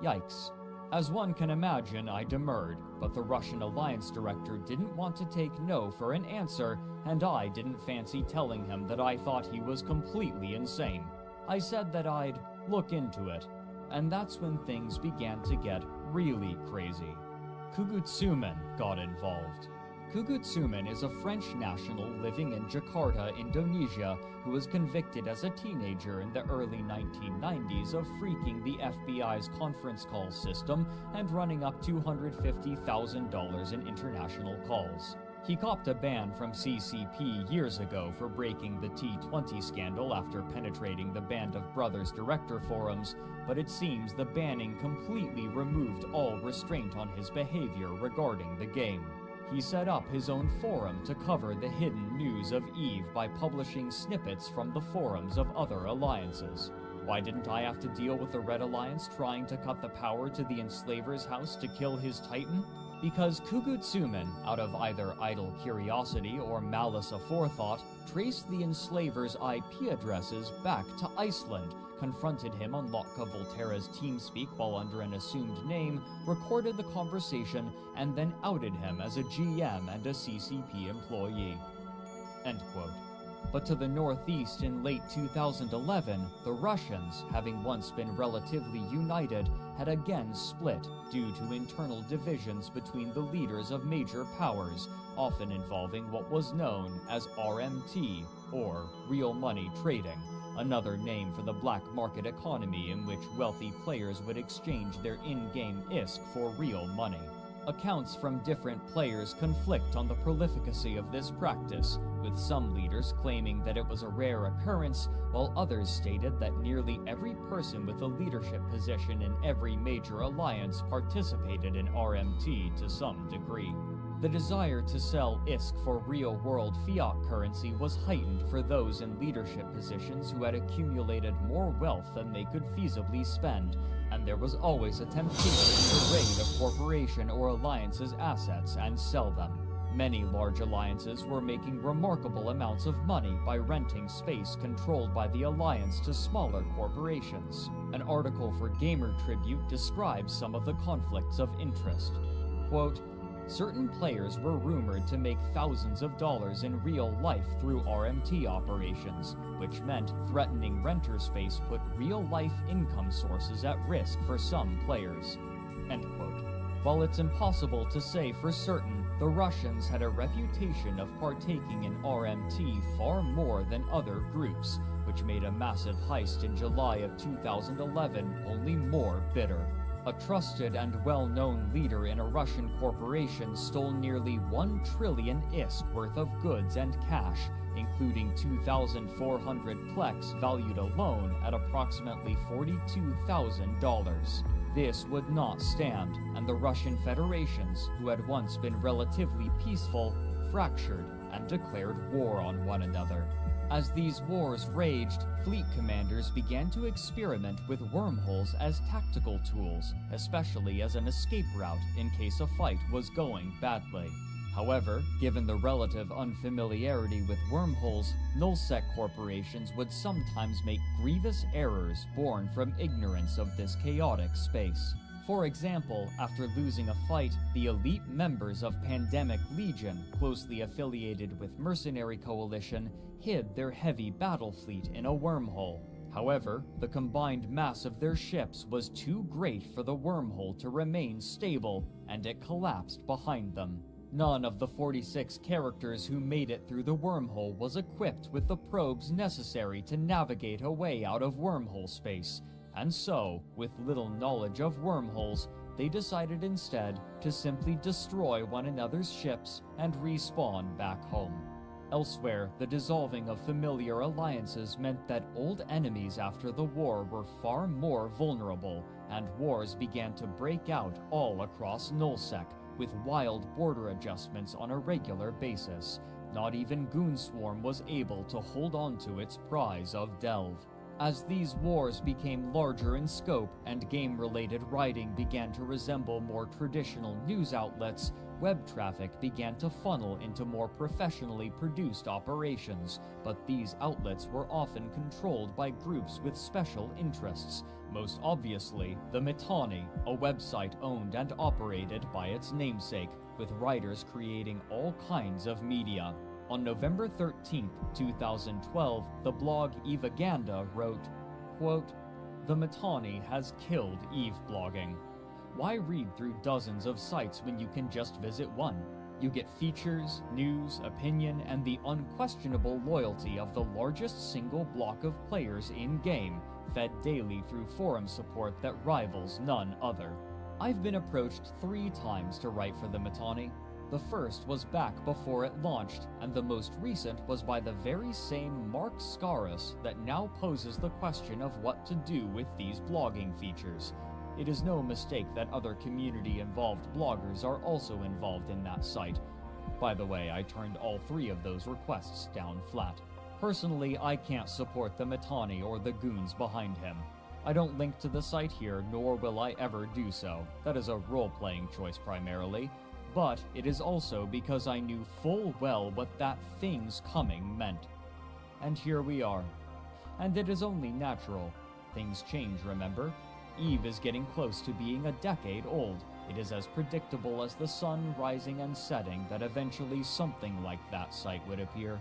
Yikes. As one can imagine, I demurred, but the Russian Alliance director didn't want to take no for an answer, and I didn't fancy telling him that I thought he was completely insane. I said that I'd look into it, and that's when things began to get really crazy. Kugutsumen got involved. Kugutsumen is a French national living in Jakarta, Indonesia, who was convicted as a teenager in the early 1990s of freaking the FBI's conference call system and running up $250,000 in international calls. He copped a ban from CCP years ago for breaking the T20 scandal after penetrating the Band of Brothers director forums, but it seems the banning completely removed all restraint on his behavior regarding the game. He set up his own forum to cover the hidden news of EVE by publishing snippets from the forums of other alliances. Why didn't I have to deal with the Red Alliance trying to cut the power to the Enslaver's house to kill his Titan? Because Kugutsumen, out of either idle curiosity or malice aforethought, traced the Enslaver's IP addresses back to Iceland, confronted him on Lotka Volterra's TeamSpeak while under an assumed name, recorded the conversation, and then outed him as a GM and a CCP employee. End quote. But to the northeast in late 2011, the Russians, having once been relatively united, had again split due to internal divisions between the leaders of major powers, often involving what was known as RMT, or real money trading, another name for the black market economy in which wealthy players would exchange their in-game ISK for real money. Accounts from different players conflict on the prolificacy of this practice, with some leaders claiming that it was a rare occurrence, while others stated that nearly every person with a leadership position in every major alliance participated in RMT to some degree. The desire to sell ISK for real-world fiat currency was heightened for those in leadership positions who had accumulated more wealth than they could feasibly spend, and there was always a temptation to raid a corporation or alliance's assets and sell them. Many large alliances were making remarkable amounts of money by renting space controlled by the alliance to smaller corporations. An article for Gamer Tribute describes some of the conflicts of interest. Quote, certain players were rumored to make thousands of dollars in real life through RMT operations, which meant threatening renter space put real-life income sources at risk for some players. End quote. While it's impossible to say for certain, the Russians had a reputation of partaking in RMT far more than other groups, which made a massive heist in July of 2011 only more bitter. A trusted and well-known leader in a Russian corporation stole nearly 1 trillion ISK worth of goods and cash, including 2,400 plex valued alone at approximately $42,000. This would not stand, and the Russian federations, who had once been relatively peaceful, fractured and declared war on one another. As these wars raged, fleet commanders began to experiment with wormholes as tactical tools, especially as an escape route in case a fight was going badly. However, given the relative unfamiliarity with wormholes, nullsec corporations would sometimes make grievous errors born from ignorance of this chaotic space. For example, after losing a fight, the elite members of Pandemic Legion, closely affiliated with Mercenary Coalition, hid their heavy battle fleet in a wormhole. However, the combined mass of their ships was too great for the wormhole to remain stable, and it collapsed behind them. None of the 46 characters who made it through the wormhole was equipped with the probes necessary to navigate a way out of wormhole space, and so, with little knowledge of wormholes, they decided instead to simply destroy one another's ships and respawn back home. Elsewhere, the dissolving of familiar alliances meant that old enemies after the war were far more vulnerable, and wars began to break out all across nullsec, with wild border adjustments on a regular basis. Not even Goonswarm was able to hold on to its prize of Delve. As these wars became larger in scope and game-related writing began to resemble more traditional news outlets, web traffic began to funnel into more professionally produced operations, but these outlets were often controlled by groups with special interests, most obviously the Mittani, a website owned and operated by its namesake, with writers creating all kinds of media. On November 13, 2012, the blog EveGanda wrote, Quote, "The Mittani has killed Eve blogging. Why read through dozens of sites when you can just visit one? You get features, news, opinion, and the unquestionable loyalty of the largest single block of players in-game, fed daily through forum support that rivals none other." I've been approached 3 times to write for the Mittani. The first was back before it launched, and the most recent was by the very same Mark Scaris that now poses the question of what to do with these blogging features. It is no mistake that other community-involved bloggers are also involved in that site. By the way, I turned all 3 of those requests down flat. Personally, I can't support the Mittani or the goons behind him. I don't link to the site here, nor will I ever do so. That is a role-playing choice primarily. But it is also because I knew full well what that thing's coming meant. And here we are. And it is only natural. Things change, remember? Eve is getting close to being a decade old. It is as predictable as the sun rising and setting that eventually something like that site would appear.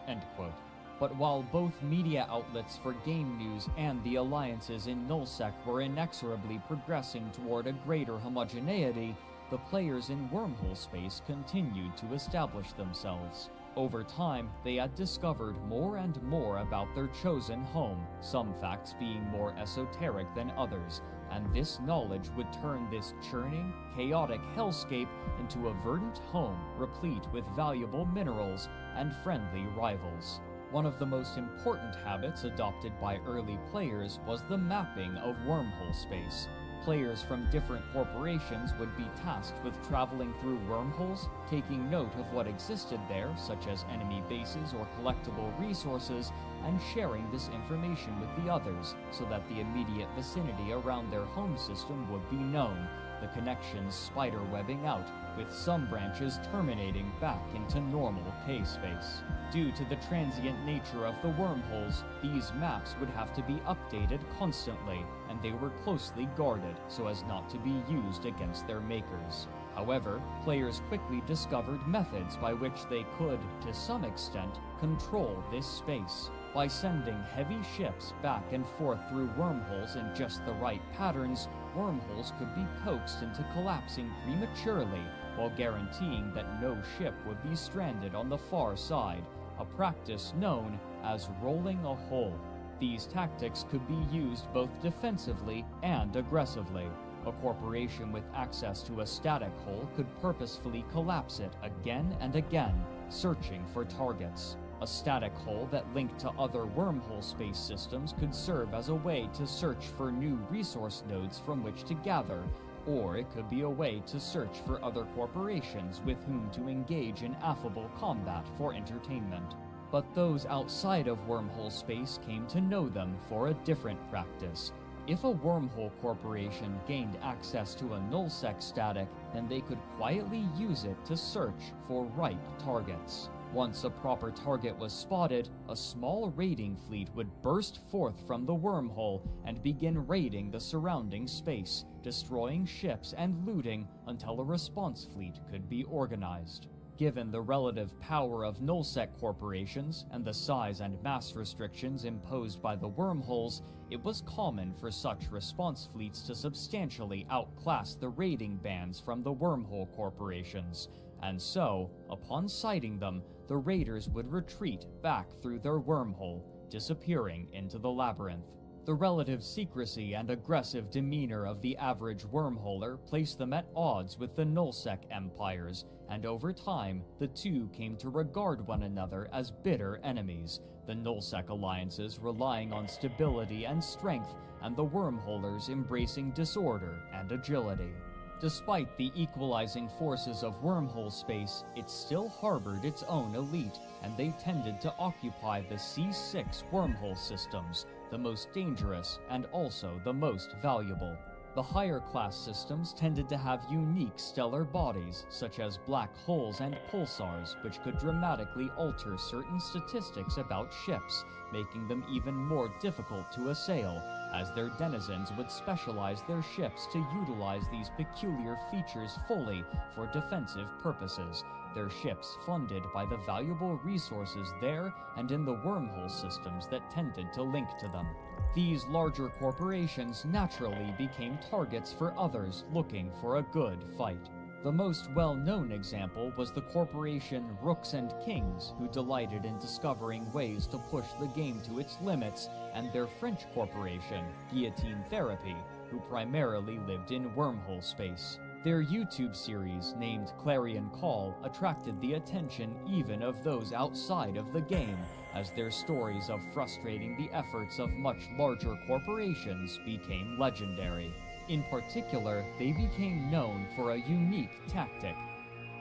End quote. But while both media outlets for game news and the alliances in nullsec were inexorably progressing toward a greater homogeneity, the players in wormhole space continued to establish themselves. Over time, they had discovered more and more about their chosen home, some facts being more esoteric than others, and this knowledge would turn this churning, chaotic hellscape into a verdant home replete with valuable minerals and friendly rivals. One of the most important habits adopted by early players was the mapping of wormhole space. Players from different corporations would be tasked with traveling through wormholes, taking note of what existed there, such as enemy bases or collectible resources, and sharing this information with the others so that the immediate vicinity around their home system would be known, the connections spiderwebbing out, with some branches terminating back into normal K-space. Due to the transient nature of the wormholes, these maps would have to be updated constantly, and they were closely guarded so as not to be used against their makers. However, players quickly discovered methods by which they could, to some extent, control this space. By sending heavy ships back and forth through wormholes in just the right patterns, wormholes could be coaxed into collapsing prematurely while guaranteeing that no ship would be stranded on the far side, a practice known as rolling a hole. These tactics could be used both defensively and aggressively. A corporation with access to a static hole could purposefully collapse it again and again, searching for targets. A static hole that linked to other wormhole space systems could serve as a way to search for new resource nodes from which to gather, or it could be a way to search for other corporations with whom to engage in affable combat for entertainment. But those outside of wormhole space came to know them for a different practice. If a wormhole corporation gained access to a nullsec static, then they could quietly use it to search for ripe targets. Once a proper target was spotted, a small raiding fleet would burst forth from the wormhole and begin raiding the surrounding space, destroying ships and looting until a response fleet could be organized. Given the relative power of nullsec corporations and the size and mass restrictions imposed by the wormholes, it was common for such response fleets to substantially outclass the raiding bands from the wormhole corporations. And so, upon sighting them, the raiders would retreat back through their wormhole, disappearing into the labyrinth. The relative secrecy and aggressive demeanor of the average wormholer placed them at odds with the nullsec empires, and over time, the two came to regard one another as bitter enemies, the nullsec alliances relying on stability and strength, and the wormholers embracing disorder and agility. Despite the equalizing forces of wormhole space, it still harbored its own elite, and they tended to occupy the C6 wormhole systems, the most dangerous and also the most valuable. The higher class systems tended to have unique stellar bodies, such as black holes and pulsars, which could dramatically alter certain statistics about ships, making them even more difficult to assail, as their denizens would specialize their ships to utilize these peculiar features fully for defensive purposes, their ships funded by the valuable resources there and in the wormhole systems that tended to link to them. These larger corporations naturally became targets for others looking for a good fight. The most well-known example was the corporation Rooks and Kings, who delighted in discovering ways to push the game to its limits, and their French corporation, Guillotine Therapy, who primarily lived in wormhole space. Their YouTube series, named Clarion Call, attracted the attention even of those outside of the game, as their stories of frustrating the efforts of much larger corporations became legendary. In particular, they became known for a unique tactic: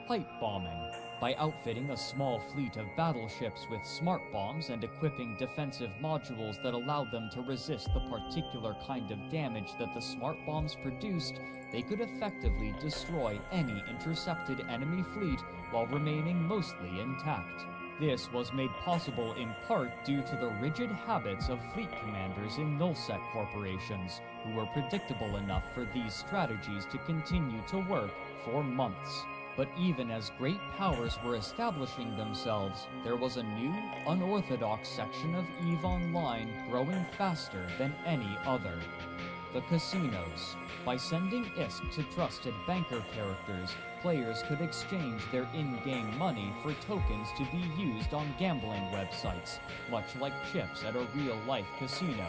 pipe bombing. By outfitting a small fleet of battleships with smart bombs and equipping defensive modules that allowed them to resist the particular kind of damage that the smart bombs produced, they could effectively destroy any intercepted enemy fleet while remaining mostly intact. This was made possible in part due to the rigid habits of fleet commanders in nullsec corporations, who were predictable enough for these strategies to continue to work for months. But even as great powers were establishing themselves, there was a new, unorthodox section of EveOnline growing faster than any other: the casinos. By sending ISK to trusted banker characters, players could exchange their in-game money for tokens to be used on gambling websites, much like chips at a real-life casino,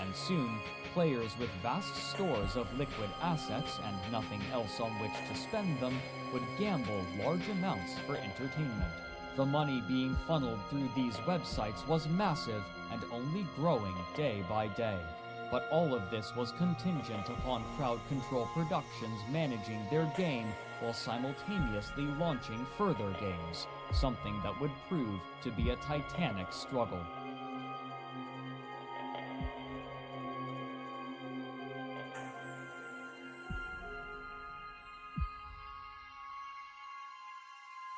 and soon, players with vast stores of liquid assets and nothing else on which to spend them would gamble large amounts for entertainment. The money being funneled through these websites was massive and only growing day by day. But all of this was contingent upon Crowd Control Productions managing their game while simultaneously launching further games, something that would prove to be a titanic struggle.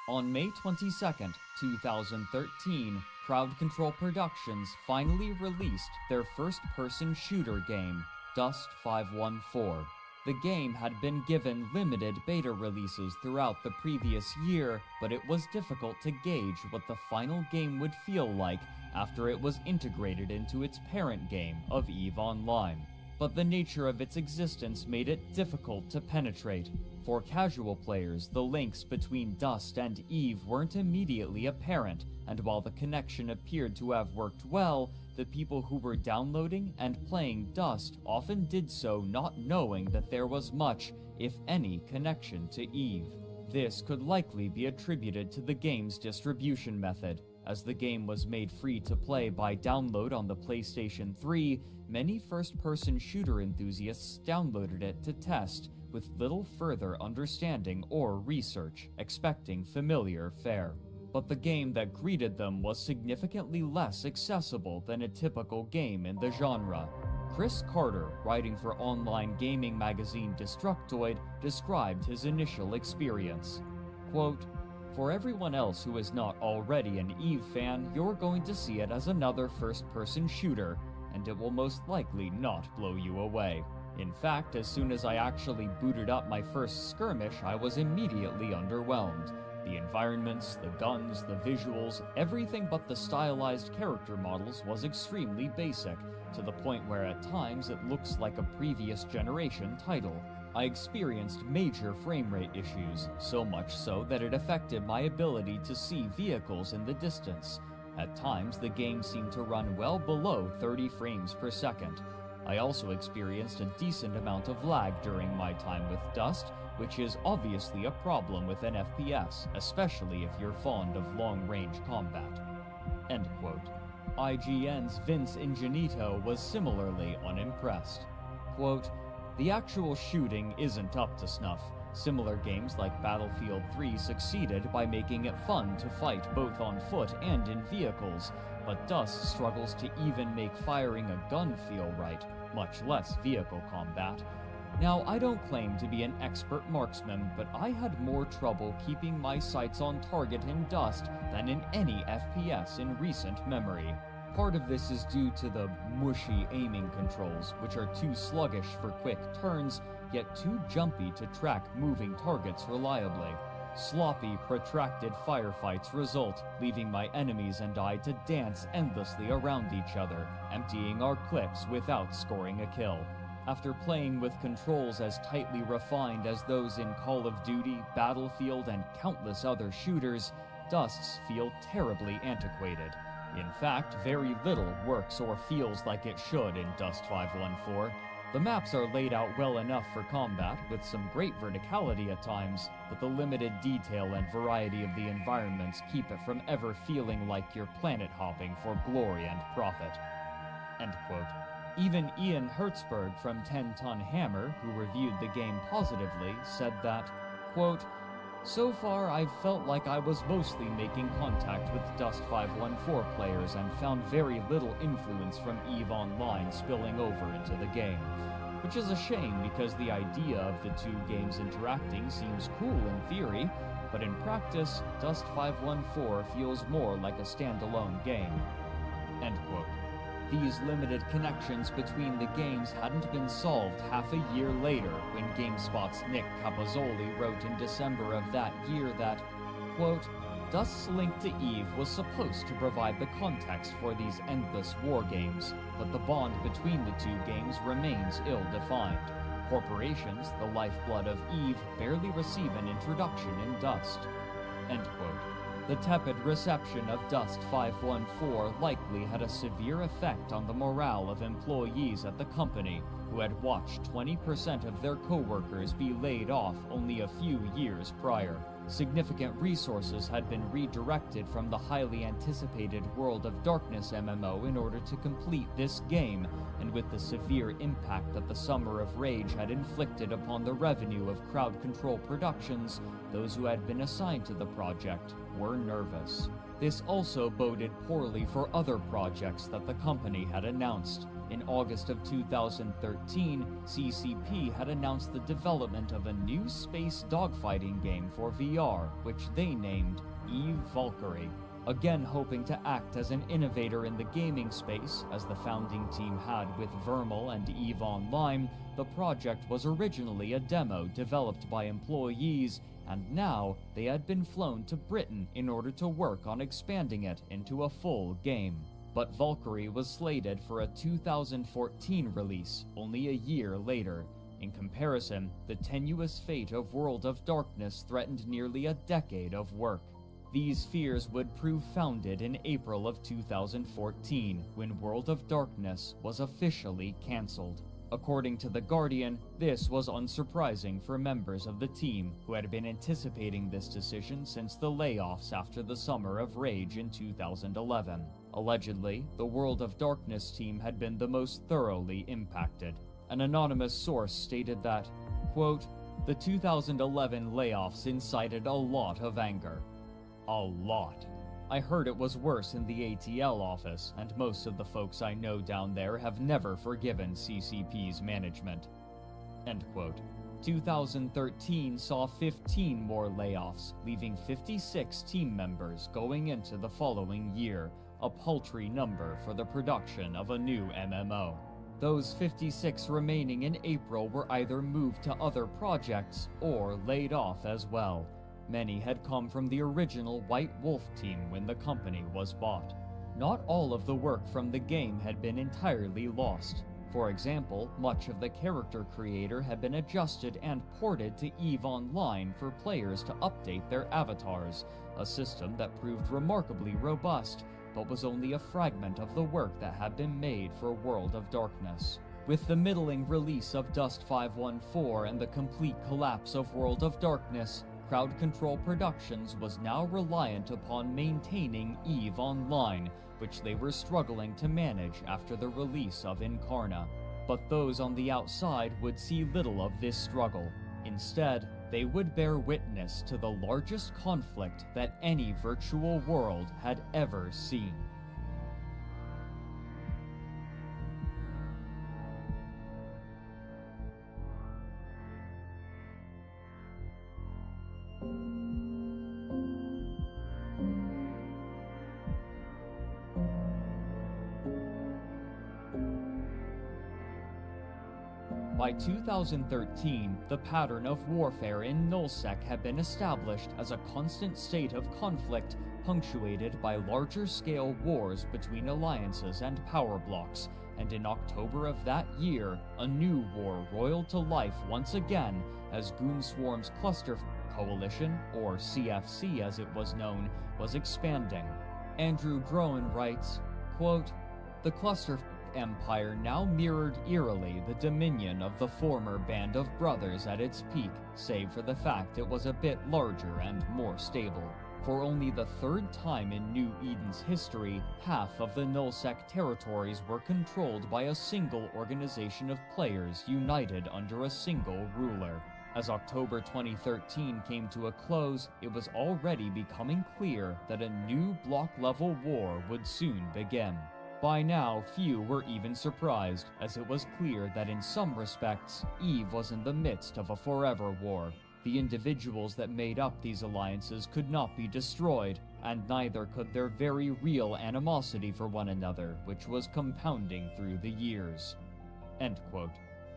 On May 22nd, 2013, Crowd Control Productions finally released their first-person shooter game, Dust 514. The game had been given limited beta releases throughout the previous year, but it was difficult to gauge what the final game would feel like after it was integrated into its parent game of EveOnline. But the nature of its existence made it difficult to penetrate. For casual players, the links between Dust and Eve weren't immediately apparent, and while the connection appeared to have worked well, the people who were downloading and playing Dust often did so not knowing that there was much, if any, connection to Eve. This could likely be attributed to the game's distribution method. As the game was made free to play by download on the PlayStation 3, many first-person shooter enthusiasts downloaded it to test, with little further understanding or research, expecting familiar fare. But the game that greeted them was significantly less accessible than a typical game in the genre. Chris Carter, writing for online gaming magazine Destructoid, described his initial experience. Quote, "For everyone else who is not already an Eve fan, you're going to see it as another first-person shooter, and it will most likely not blow you away. In fact, as soon as I actually booted up my first skirmish, I was immediately underwhelmed. The environments, the guns, the visuals, everything but the stylized character models was extremely basic, to the point where at times it looks like a previous generation title. I experienced major frame rate issues, so much so that it affected my ability to see vehicles in the distance. At times, the game seemed to run well below 30 frames per second. I also experienced a decent amount of lag during my time with Dust, which is obviously a problem with an FPS, especially if you're fond of long-range combat." End quote. IGN's Vince Ingenito was similarly unimpressed. Quote, "The actual shooting isn't up to snuff. Similar games like Battlefield 3 succeeded by making it fun to fight both on foot and in vehicles, but Dust struggles to even make firing a gun feel right, much less vehicle combat. Now, I don't claim to be an expert marksman, but I had more trouble keeping my sights on target in Dust than in any FPS in recent memory. Part of this is due to the mushy aiming controls, which are too sluggish for quick turns, yet too jumpy to track moving targets reliably. Sloppy, protracted firefights result, leaving my enemies and I to dance endlessly around each other, emptying our clips without scoring a kill. After playing with controls as tightly refined as those in Call of Duty, Battlefield, and countless other shooters, Dusts feel terribly antiquated. In fact, very little works or feels like it should in Dust 514. The maps are laid out well enough for combat, with some great verticality at times, but the limited detail and variety of the environments keep it from ever feeling like you're planet hopping for glory and profit. End quote. Even Ian Hertzberg from 10 Ton Hammer, who reviewed the game positively, said that, quote, "So far, I've felt like I was mostly making contact with Dust 514 players and found very little influence from EveOnline spilling over into the game. Which is a shame because the idea of the two games interacting seems cool in theory, but in practice, Dust 514 feels more like a standalone game." End quote. These limited connections between the games hadn't been solved half a year later when GameSpot's Nick Capozoli wrote in December of that year that, quote, "Dust's link to Eve was supposed to provide the context for these endless war games, but the bond between the two games remains ill-defined. Corporations, the lifeblood of Eve, barely receive an introduction in Dust." End quote. The tepid reception of Dust 514 likely had a severe effect on the morale of employees at the company, who had watched 20% of their co-workers be laid off only a few years prior. Significant resources had been redirected from the highly anticipated World of Darkness MMO in order to complete this game, and with the severe impact that the Summer of Rage had inflicted upon the revenue of Crowd Control Productions, those who had been assigned to the project were nervous. This also boded poorly for other projects that the company had announced. In August of 2013, CCP had announced the development of a new space dogfighting game for VR, which they named Eve Valkyrie. Again hoping to act as an innovator in the gaming space, as the founding team had with Vermal and EveOnline, the project was originally a demo developed by employees, and now they had been flown to Britain in order to work on expanding it into a full game. But Valkyrie was slated for a 2014 release, only a year later. In comparison, the tenuous fate of World of Darkness threatened nearly a decade of work. These fears would prove founded in April of 2014, when World of Darkness was officially cancelled. According to The Guardian, this was unsurprising for members of the team, who had been anticipating this decision since the layoffs after the Summer of Rage in 2011. Allegedly, the World of Darkness team had been the most thoroughly impacted. An anonymous source stated that, quote, "The 2011 layoffs incited a lot of anger. A lot. I heard it was worse in the ATL office, and most of the folks I know down there have never forgiven CCP's management." End quote. 2013 saw 15 more layoffs, leaving 56 team members going into the following year, a paltry number for the production of a new MMO. Those 56 remaining in April were either moved to other projects or laid off as well. Many had come from the original White Wolf team when the company was bought. Not all of the work from the game had been entirely lost. For example, much of the character creator had been adjusted and ported to EveOnline for players to update their avatars, a system that proved remarkably robust, but was only a fragment of the work that had been made for World of Darkness. With the middling release of Dust 514 and the complete collapse of World of Darkness, Crowd Control Productions was now reliant upon maintaining EveOnline, which they were struggling to manage after the release of Incarna. But those on the outside would see little of this struggle. Instead, they would bear witness to the largest conflict that any virtual world had ever seen. By 2013, the pattern of warfare in Nullsec had been established as a constant state of conflict punctuated by larger-scale wars between alliances and power blocks, and in October of that year, a new war roiled to life once again as Goonswarm's Cluster Coalition, or CFC as it was known, was expanding. Andrew Groen writes, quote, "The Cluster Empire now mirrored eerily the dominion of the former Band of Brothers at its peak, save for the fact it was a bit larger and more stable. For only the third time in New Eden's history, half of the Nullsec territories were controlled by a single organization of players united under a single ruler. As October 2013 came to a close, it was already becoming clear that a new block-level war would soon begin. By now, few were even surprised, as it was clear that in some respects, Eve was in the midst of a forever war. The individuals that made up these alliances could not be destroyed, and neither could their very real animosity for one another, which was compounding through the years." End quote.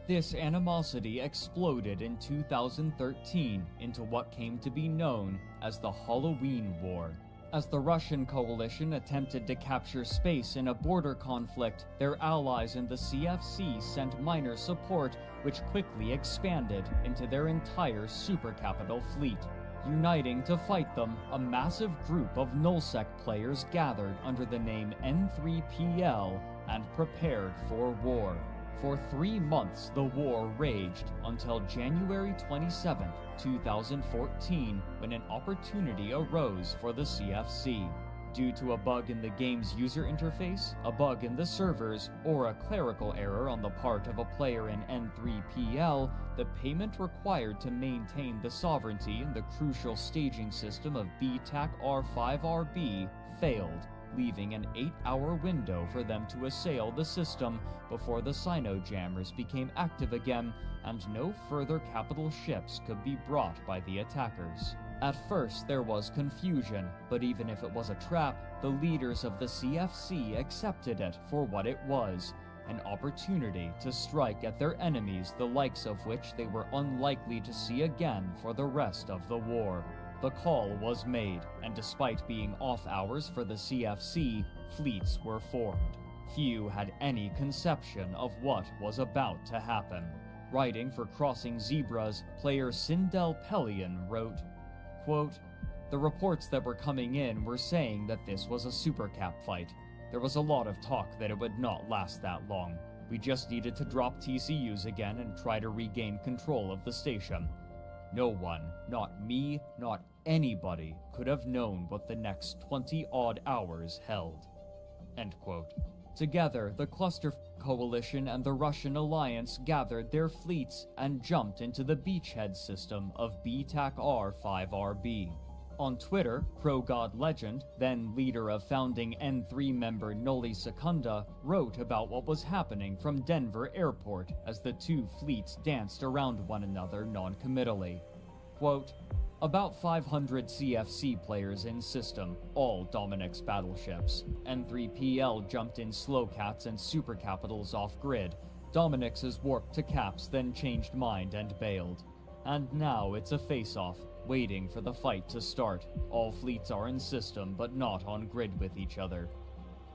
This animosity exploded in 2013 into what came to be known as the Halloween War. As the Russian coalition attempted to capture space in a border conflict, their allies in the CFC sent minor support, which quickly expanded into their entire supercapital fleet. Uniting to fight them, a massive group of Nullsec players gathered under the name N3PL and prepared for war. For 3 months, the war raged until January 27, 2014, when an opportunity arose for the CFC. Due to a bug in the game's user interface, a bug in the servers, or a clerical error on the part of a player in N3PL, the payment required to maintain the sovereignty in the crucial staging system of BTAC R5RB failed, leaving an 8-hour window for them to assail the system before the Sino-jammers became active again, and no further capital ships could be brought by the attackers. At first there was confusion, but even if it was a trap, the leaders of the CFC accepted it for what it was, an opportunity to strike at their enemies, the likes of which they were unlikely to see again for the rest of the war. The call was made, and despite being off hours for the CFC, fleets were formed. Few had any conception of what was about to happen. Writing for Crossing Zebras, player Sindel Pelion wrote, quote, "The reports that were coming in were saying that this was a supercap fight. There was a lot of talk that it would not last that long. We just needed to drop TCUs again and try to regain control of the station. No one, not me, not anybody, could have known what the next 20-odd hours held." End quote. Together, the Cluster Coalition and the Russian Alliance gathered their fleets and jumped into the beachhead system of BTAC R5RB. On Twitter, Pro-God Legend, then leader of founding N3 member Noli Secunda, wrote about what was happening from Denver Airport as the two fleets danced around one another non-committally. Quote, "About 500 CFC players in system, all Dominic's battleships. N3PL jumped in Slowcats and Supercapitals off-grid. Dominic's warped to Caps, then changed mind and bailed. And now it's a face-off, waiting for the fight to start. All fleets are in system, but not on grid with each other."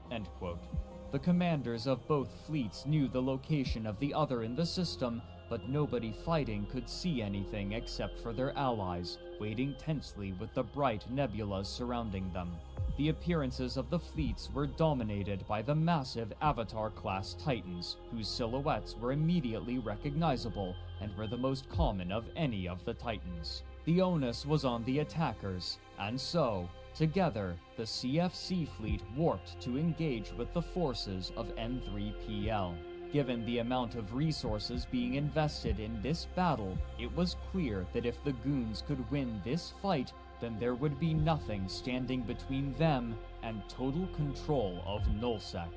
End quote. The commanders of both fleets knew the location of the other in the system, but nobody fighting could see anything except for their allies, waiting tensely with the bright nebulas surrounding them. The appearances of the fleets were dominated by the massive Avatar-class Titans, whose silhouettes were immediately recognizable and were the most common of any of the Titans. The onus was on the attackers, and so, together, the CFC fleet warped to engage with the forces of N3PL. Given the amount of resources being invested in this battle, it was clear that if the Goons could win this fight, then there would be nothing standing between them and total control of Nullsec.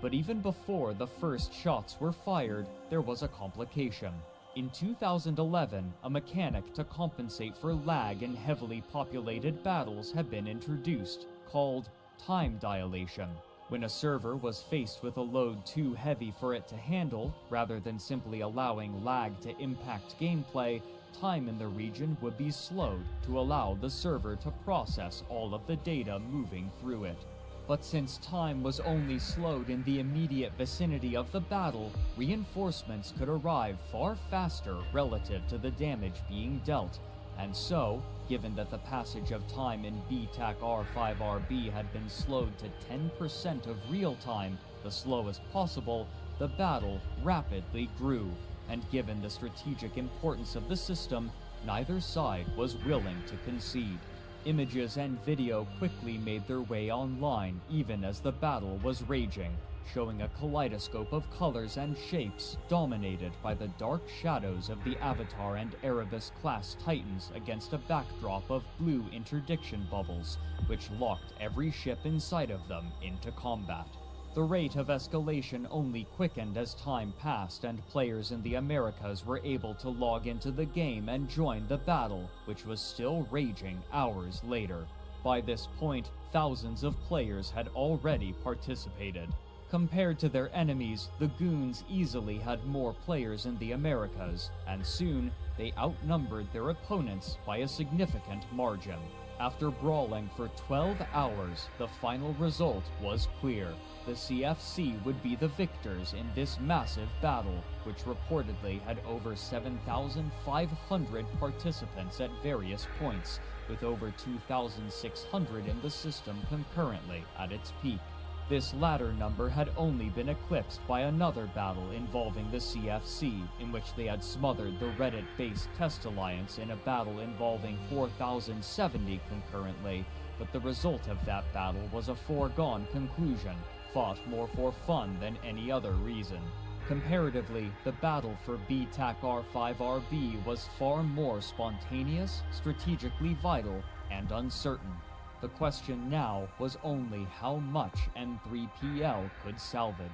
But even before the first shots were fired, there was a complication. In 2011, a mechanic to compensate for lag in heavily populated battles had been introduced, called time dilation. When a server was faced with a load too heavy for it to handle, rather than simply allowing lag to impact gameplay, time in the region would be slowed to allow the server to process all of the data moving through it. But since time was only slowed in the immediate vicinity of the battle, reinforcements could arrive far faster relative to the damage being dealt, and so, given that the passage of time in BTAC-R5RB had been slowed to 10% of real time, the slowest possible, the battle rapidly grew, and given the strategic importance of the system, neither side was willing to concede. Images and video quickly made their way online even as the battle was raging, showing a kaleidoscope of colors and shapes dominated by the dark shadows of the Avatar and Erebus class Titans against a backdrop of blue interdiction bubbles, which locked every ship inside of them into combat. The rate of escalation only quickened as time passed and players in the Americas were able to log into the game and join the battle, which was still raging hours later. By this point, thousands of players had already participated. Compared to their enemies, the Goons easily had more players in the Americas, and soon they outnumbered their opponents by a significant margin. After brawling for 12 hours, the final result was clear. The CFC would be the victors in this massive battle, which reportedly had over 7,500 participants at various points, with over 2,600 in the system concurrently at its peak. This latter number had only been eclipsed by another battle involving the CFC, in which they had smothered the Reddit-based Test Alliance in a battle involving 4,070 concurrently, but the result of that battle was a foregone conclusion, fought more for fun than any other reason. Comparatively, the battle for BTAC-R5RB was far more spontaneous, strategically vital, and uncertain. The question now was only how much N3PL could salvage.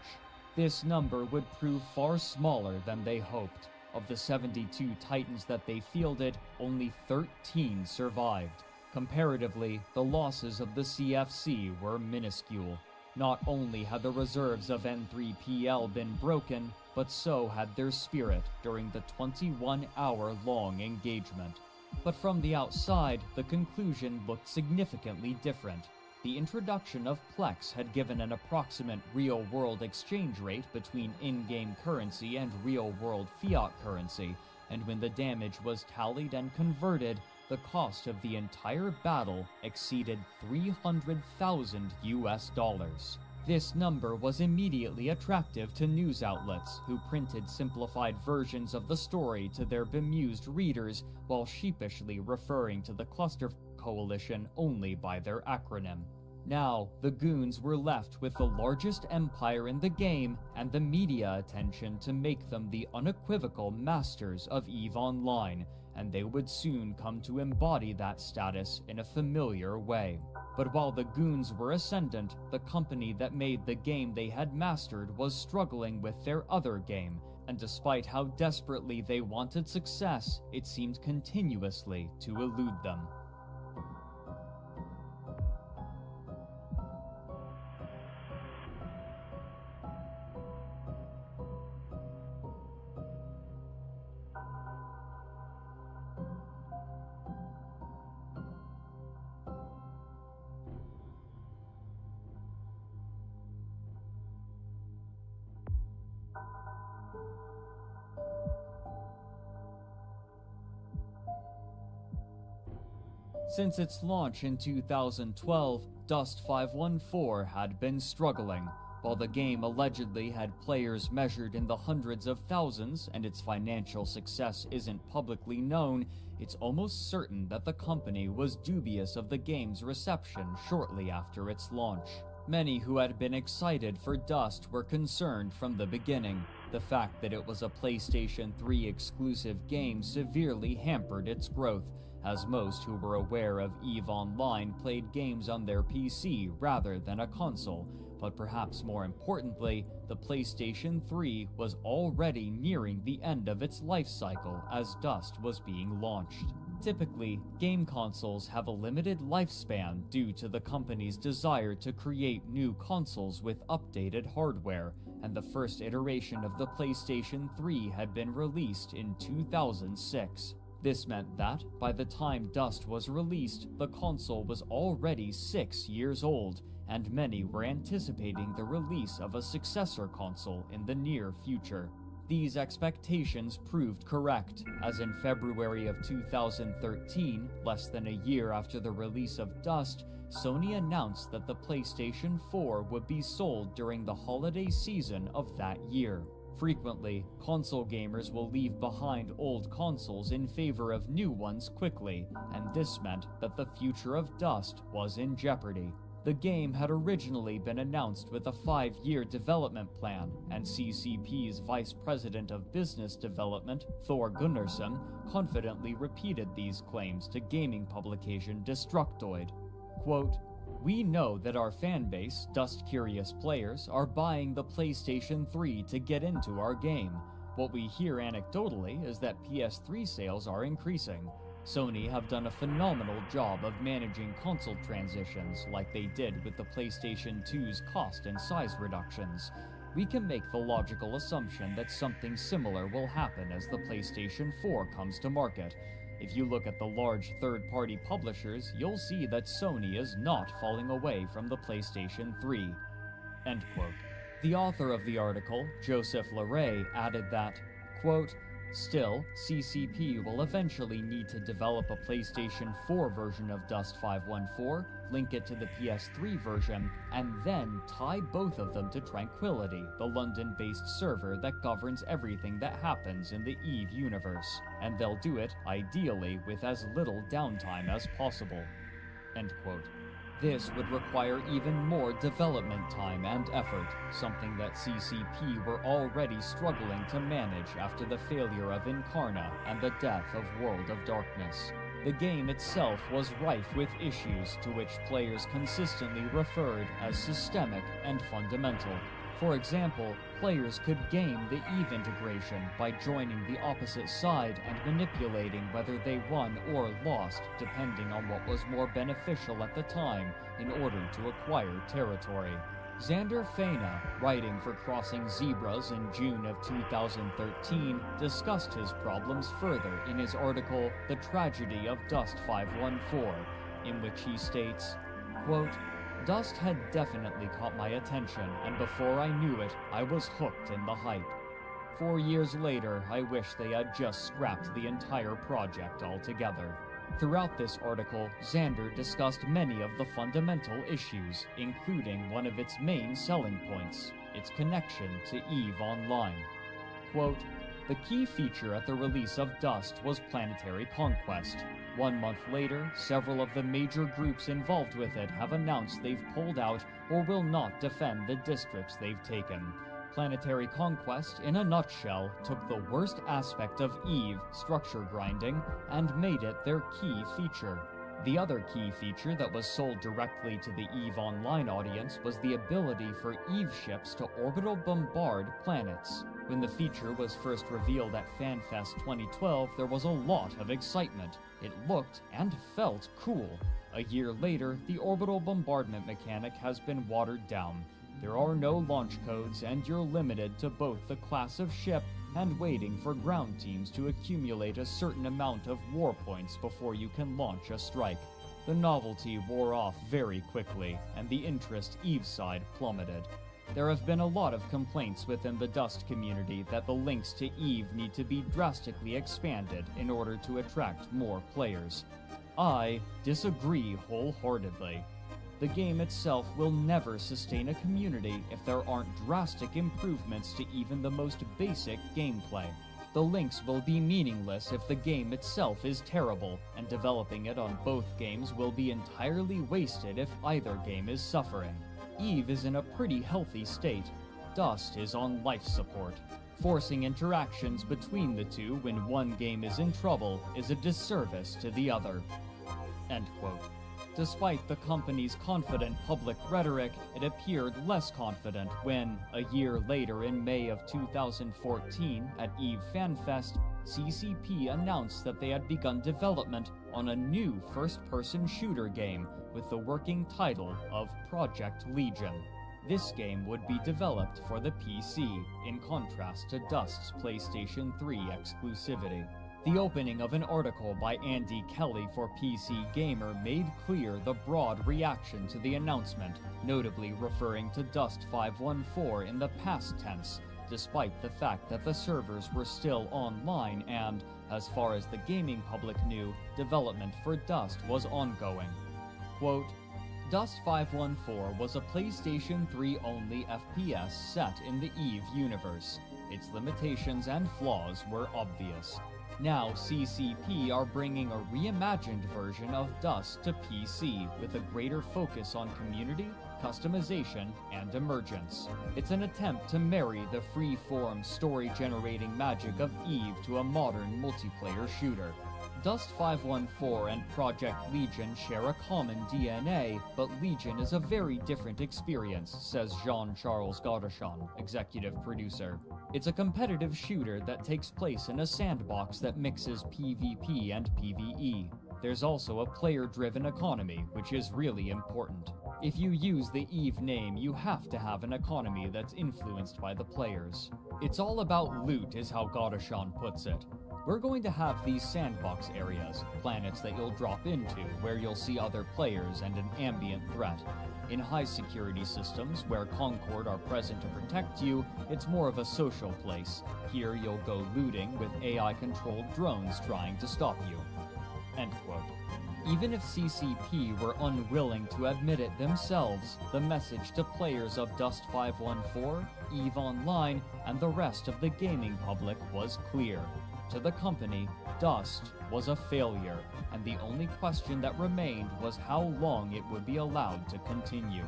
This number would prove far smaller than they hoped. Of the 72 Titans that they fielded, only 13 survived. Comparatively, the losses of the CFC were minuscule. Not only had the reserves of N3PL been broken, but so had their spirit during the 21-hour-long engagement. But from the outside, the conclusion looked significantly different. The introduction of Plex had given an approximate real-world exchange rate between in-game currency and real-world fiat currency, and when the damage was tallied and converted, the cost of the entire battle exceeded $300,000 US. This number was immediately attractive to news outlets, who printed simplified versions of the story to their bemused readers while sheepishly referring to the Cluster Coalition only by their acronym. Now, the Goons were left with the largest empire in the game and the media attention to make them the unequivocal masters of EveOnline, and they would soon come to embody that status in a familiar way. But while the Goons were ascendant, the company that made the game they had mastered was struggling with their other game, and despite how desperately they wanted success, it seemed continuously to elude them. Since its launch in 2012, Dust 514 had been struggling. While the game allegedly had players measured in the hundreds of thousands and its financial success isn't publicly known, it's almost certain that the company was dubious of the game's reception shortly after its launch. Many who had been excited for Dust were concerned from the beginning. The fact that it was a PlayStation 3 exclusive game severely hampered its growth, as most who were aware of EveOnline played games on their PC rather than a console, but perhaps more importantly, the PlayStation 3 was already nearing the end of its life cycle as Dust was being launched. Typically, game consoles have a limited lifespan due to the company's desire to create new consoles with updated hardware, and the first iteration of the PlayStation 3 had been released in 2006. This meant that, by the time Dust was released, the console was already 6 years old, and many were anticipating the release of a successor console in the near future. These expectations proved correct, as in February of 2013, less than a year after the release of Dust, Sony announced that the PlayStation 4 would be sold during the holiday season of that year. Frequently, console gamers will leave behind old consoles in favor of new ones quickly, and this meant that the future of Dust was in jeopardy. The game had originally been announced with a 5-year development plan, and CCP's Vice President of Business Development, Thor Gunnarsson, confidently repeated these claims to gaming publication Destructoid. Quote, "We know that our fanbase, dust-curious players, are buying the PlayStation 3 to get into our game. What we hear anecdotally is that PS3 sales are increasing. Sony have done a phenomenal job of managing console transitions like they did with the PlayStation 2's cost and size reductions. We can make the logical assumption that something similar will happen as the PlayStation 4 comes to market. If you look at the large third-party publishers, you'll see that Sony is not falling away from the PlayStation 3. End quote. The author of the article, Joseph Larray, added that, quote, "Still, CCP will eventually need to develop a PlayStation 4 version of Dust 514, link it to the PS3 version, and then tie both of them to Tranquility, the London-based server that governs everything that happens in the EVE universe. And they'll do it, ideally, with as little downtime as possible." End quote. This would require even more development time and effort, something that CCP were already struggling to manage after the failure of Incarna and the death of World of Darkness. The game itself was rife with issues to which players consistently referred as systemic and fundamental. For example, players could game the EVE integration by joining the opposite side and manipulating whether they won or lost, depending on what was more beneficial at the time, in order to acquire territory. Xander Fena, writing for Crossing Zebras in June of 2013, discussed his problems further in his article, The Tragedy of Dust 514, in which he states, quote, "Dust had definitely caught my attention, and before I knew it, I was hooked in the hype. 4 years later, I wish they had just scrapped the entire project altogether." Throughout this article, Xander discussed many of the fundamental issues, including one of its main selling points, its connection to EveOnline. Quote, "The key feature at the release of Dust was planetary conquest. 1 month later, several of the major groups involved with it have announced they've pulled out or will not defend the districts they've taken. Planetary conquest, in a nutshell, took the worst aspect of EVE, structure grinding, and made it their key feature. The other key feature that was sold directly to the EveOnline audience was the ability for EVE ships to orbital bombard planets. When the feature was first revealed at FanFest 2012, there was a lot of excitement. It looked and felt cool. A year later, the orbital bombardment mechanic has been watered down. There are no launch codes, and you're limited to both the class of ship and waiting for ground teams to accumulate a certain amount of war points before you can launch a strike. The novelty wore off very quickly, and the interest EVE side plummeted. There have been a lot of complaints within the Dust community that the links to EVE need to be drastically expanded in order to attract more players. I disagree wholeheartedly. The game itself will never sustain a community if there aren't drastic improvements to even the most basic gameplay. The links will be meaningless if the game itself is terrible, and developing it on both games will be entirely wasted if either game is suffering. EVE is in a pretty healthy state. Dust is on life support. Forcing interactions between the two when one game is in trouble is a disservice to the other." End quote. Despite the company's confident public rhetoric, it appeared less confident when, a year later in May of 2014 at EVE FanFest, CCP announced that they had begun development on a new first-person shooter game with the working title of Project Legion. This game would be developed for the PC, in contrast to Dust's PlayStation 3 exclusivity. The opening of an article by Andy Kelly for PC Gamer made clear the broad reaction to the announcement, notably referring to Dust 514 in the past tense, despite the fact that the servers were still online and, as far as the gaming public knew, development for Dust was ongoing. Quote, Dust 514 was a PlayStation 3 only FPS set in the EVE universe. Its limitations and flaws were obvious. Now CCP are bringing a reimagined version of Dust to PC with a greater focus on community, customization, and emergence. It's an attempt to marry the free-form, story-generating magic of EVE to a modern multiplayer shooter. Dust 514 and Project Legion share a common DNA, but Legion is a very different experience, says Jean-Charles Godachon, executive producer. It's a competitive shooter that takes place in a sandbox that mixes PvP and PvE. There's also a player-driven economy, which is really important. If you use the EVE name, you have to have an economy that's influenced by the players. It's all about loot, is how Godachon puts it. We're going to have these sandbox areas, planets that you'll drop into, where you'll see other players and an ambient threat. In high-security systems, where Concord are present to protect you, it's more of a social place. Here you'll go looting with AI-controlled drones trying to stop you. End quote. Even if CCP were unwilling to admit it themselves, the message to players of Dust 514, EveOnline, and the rest of the gaming public was clear. To the company, Dust was a failure, and the only question that remained was how long it would be allowed to continue.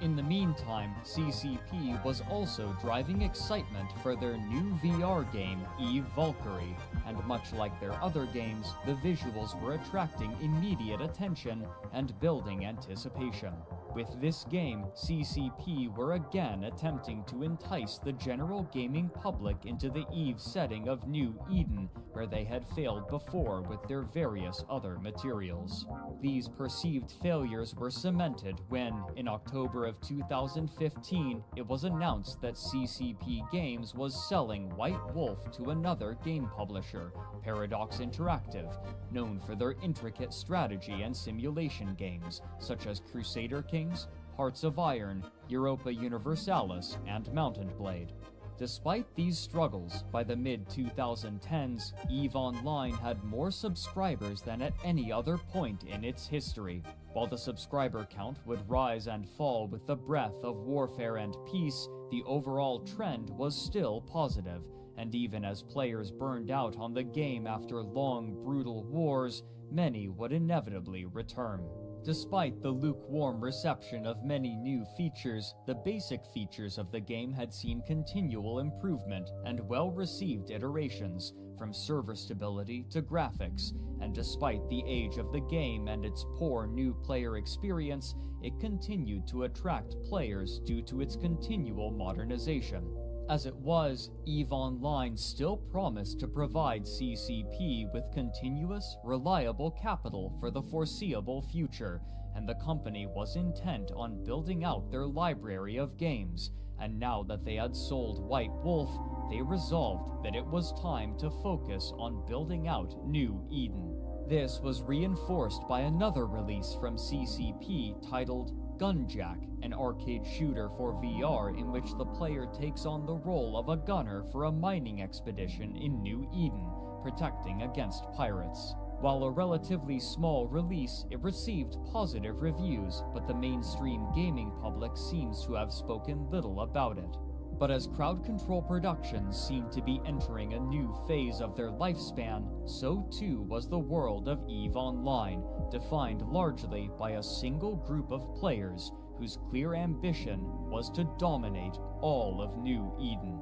In the meantime, CCP was also driving excitement for their new VR game, EVE Valkyrie, and much like their other games, the visuals were attracting immediate attention and building anticipation. With this game, CCP were again attempting to entice the general gaming public into the EVE setting of New Eden, where they had failed before with their various other materials. These perceived failures were cemented when, in October of 2015, it was announced that CCP Games was selling White Wolf to another game publisher, Paradox Interactive, known for their intricate strategy and simulation games, such as Crusader Kings, Hearts of Iron, Europa Universalis, and Mountain Blade. Despite these struggles, by the mid-2010s, EveOnline had more subscribers than at any other point in its history. While the subscriber count would rise and fall with the breath of warfare and peace, the overall trend was still positive, and even as players burned out on the game after long, brutal wars, many would inevitably return. Despite the lukewarm reception of many new features, the basic features of the game had seen continual improvement and well-received iterations, from server stability to graphics, and despite the age of the game and its poor new player experience, it continued to attract players due to its continual modernization. As it was, EveOnline still promised to provide CCP with continuous, reliable capital for the foreseeable future, and the company was intent on building out their library of games, and now that they had sold White Wolf, they resolved that it was time to focus on building out New Eden. This was reinforced by another release from CCP titled Gunjack, an arcade shooter for VR in which the player takes on the role of a gunner for a mining expedition in New Eden, protecting against pirates. While a relatively small release, it received positive reviews, but the mainstream gaming public seems to have spoken little about it. But as crowd control productions seemed to be entering a new phase of their lifespan, so too was the world of EveOnline, defined largely by a single group of players whose clear ambition was to dominate all of New Eden.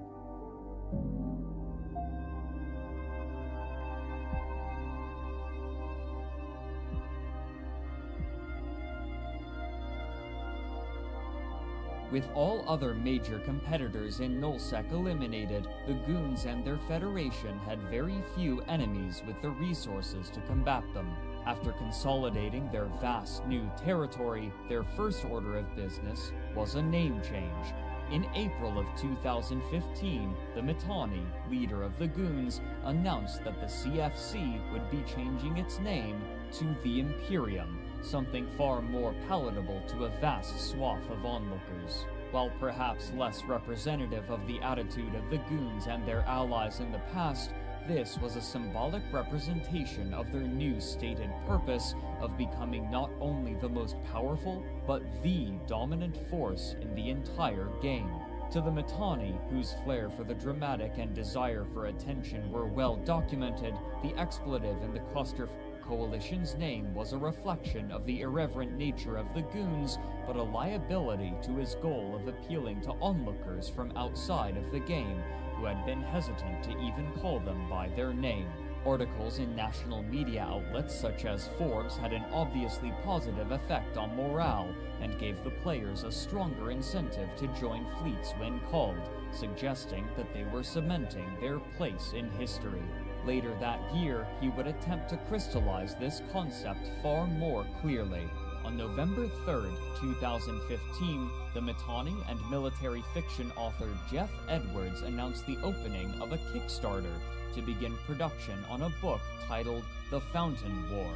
With all other major competitors in Nullsec eliminated, the Goons and their Federation had very few enemies with the resources to combat them. After consolidating their vast new territory, their first order of business was a name change. In April of 2015, the Mittani, leader of the Goons, announced that the CFC would be changing its name to the Imperium, something far more palatable to a vast swath of onlookers. While perhaps less representative of the attitude of the Goons and their allies in the past, this was a symbolic representation of their new stated purpose of becoming not only the most powerful, but the dominant force in the entire game. To the Mittani, whose flair for the dramatic and desire for attention were well documented, the expletive in the Cluster Coalition's name was a reflection of the irreverent nature of the Goons, but a liability to his goal of appealing to onlookers from outside of the game, who had been hesitant to even call them by their name. Articles in national media outlets such as Forbes had an obviously positive effect on morale, and gave the players a stronger incentive to join fleets when called, suggesting that they were cementing their place in history. Later that year, he would attempt to crystallize this concept far more clearly. On November 3rd, 2015, the Mittani and military fiction author Jeff Edwards announced the opening of a Kickstarter to begin production on a book titled The Fountain War,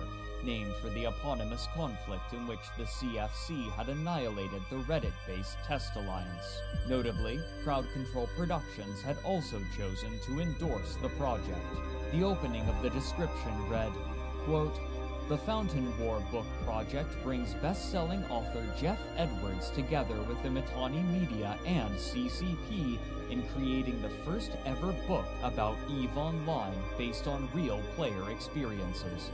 named for the eponymous conflict in which the CFC had annihilated the Reddit-based Test Alliance. Notably, Crowd Control Productions had also chosen to endorse the project. The opening of the description read, quote, "The Fountain War book project brings best-selling author Jeff Edwards together with the Mittani Media and CCP in creating the first ever book about EveOnline based on real player experiences.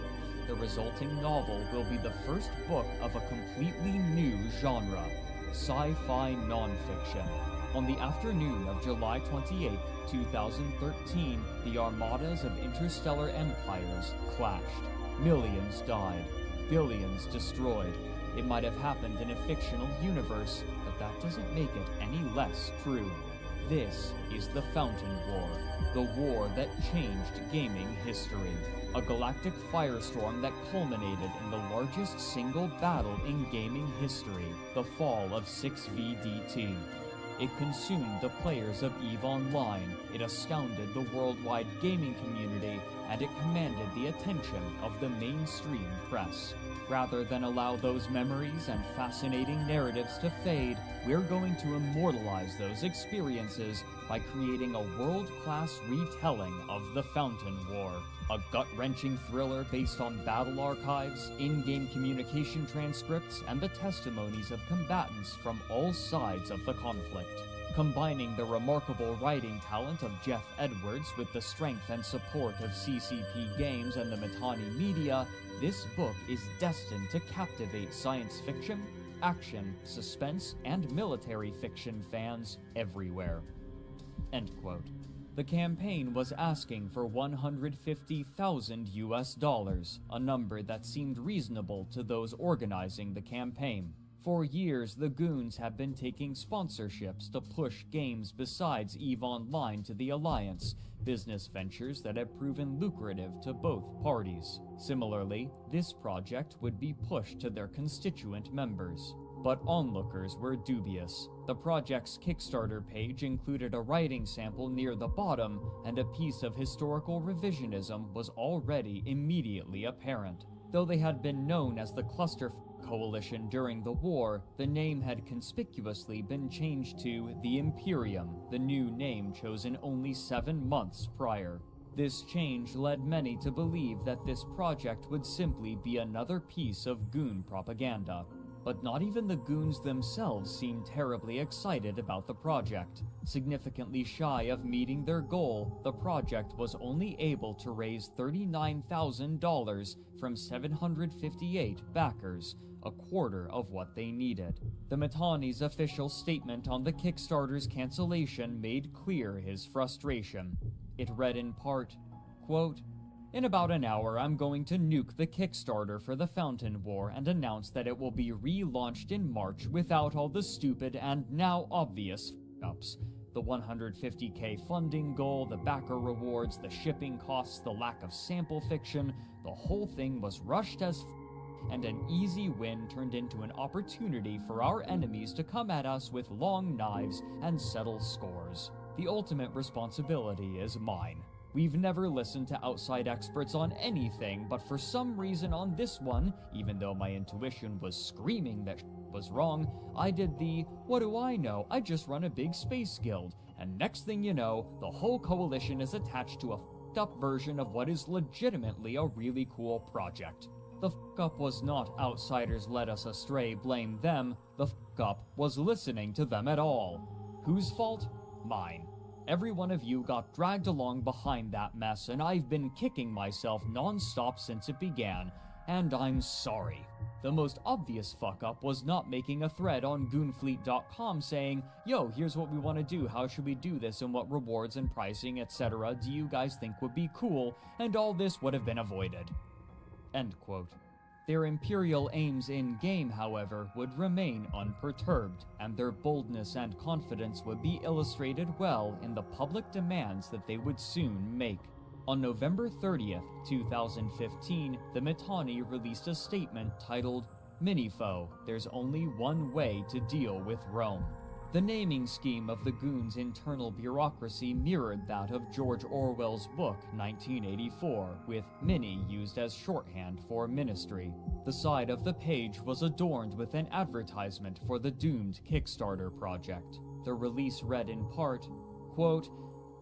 The resulting novel will be the first book of a completely new genre, sci-fi nonfiction." On the afternoon of July 28, 2013, the armadas of interstellar empires clashed. Millions died, billions destroyed. It might have happened in a fictional universe, but that doesn't make it any less true. This is the Fountain War, the war that changed gaming history. A galactic firestorm that culminated in the largest single battle in gaming history, the fall of 6VDT. It consumed the players of EveOnline, it astounded the worldwide gaming community, and it commanded the attention of the mainstream press. Rather than allow those memories and fascinating narratives to fade, we're going to immortalize those experiences by creating a world-class retelling of the Fountain War. A gut-wrenching thriller based on battle archives, in-game communication transcripts, and the testimonies of combatants from all sides of the conflict. Combining the remarkable writing talent of Jeff Edwards with the strength and support of CCP Games and the Mittani Media, this book is destined to captivate science fiction, action, suspense, and military fiction fans everywhere. End quote. The campaign was asking for $150,000 US, a number that seemed reasonable to those organizing the campaign. For years, the Goons have been taking sponsorships to push games besides EveOnline to the Alliance, business ventures that have proven lucrative to both parties. Similarly, this project would be pushed to their constituent members. But onlookers were dubious. The project's Kickstarter page included a writing sample near the bottom, and a piece of historical revisionism was already immediately apparent. Though they had been known as the Cluster Coalition during the war, the name had conspicuously been changed to the Imperium, the new name chosen only 7 months prior. This change led many to believe that this project would simply be another piece of Goon propaganda. But not even the Goons themselves seemed terribly excited about the project. Significantly shy of meeting their goal, the project was only able to raise $39,000 from 758 backers, a quarter of what they needed. The Mittani's official statement on the Kickstarter's cancellation made clear his frustration. It read in part, quote, In about an hour, I'm going to nuke the Kickstarter for the Fountain War and announce that it will be relaunched in March without all the stupid and now obvious f***ups. The 150k funding goal, the backer rewards, the shipping costs, the lack of sample fiction, the whole thing was rushed as and an easy win turned into an opportunity for our enemies to come at us with long knives and settle scores. The ultimate responsibility is mine. We've never listened to outside experts on anything, but for some reason on this one, even though my intuition was screaming that was wrong, I did the, what do I know, I just run a big space guild, and next thing you know, the whole coalition is attached to a f***ed up version of what is legitimately a really cool project. The f***up was not outsiders led us astray, blame them, the f***up was listening to them at all. Whose fault? Mine. Every one of you got dragged along behind that mess, and I've been kicking myself non-stop since it began, and I'm sorry. The most obvious fuck-up was not making a thread on goonfleet.com saying, yo, here's what we want to do, how should we do this, and what rewards and pricing, etc. do you guys think would be cool, and all this would have been avoided. End quote. Their imperial aims in-game, however, would remain unperturbed, and their boldness and confidence would be illustrated well in the public demands that they would soon make. On November 30th, 2015, the Mittani released a statement titled, Minifoe, there's only one way to deal with Rome. The naming scheme of the Goons' internal bureaucracy mirrored that of George Orwell's book, 1984, with Mini used as shorthand for ministry. The side of the page was adorned with an advertisement for the doomed Kickstarter project. The release read in part, quote,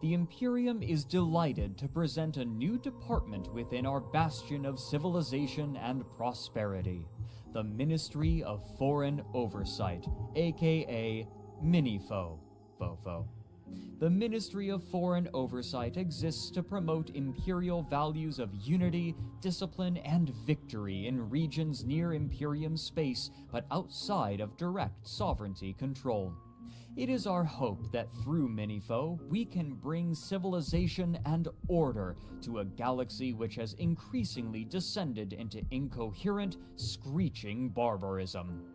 The Imperium is delighted to present a new department within our bastion of civilization and prosperity, the Ministry of Foreign Oversight, aka Minifoe. Fofo. The Ministry of Foreign Oversight exists to promote imperial values of unity, discipline, and victory in regions near Imperium space, but outside of direct sovereignty control. It is our hope that through Minifoe, we can bring civilization and order to a galaxy which has increasingly descended into incoherent, screeching barbarism.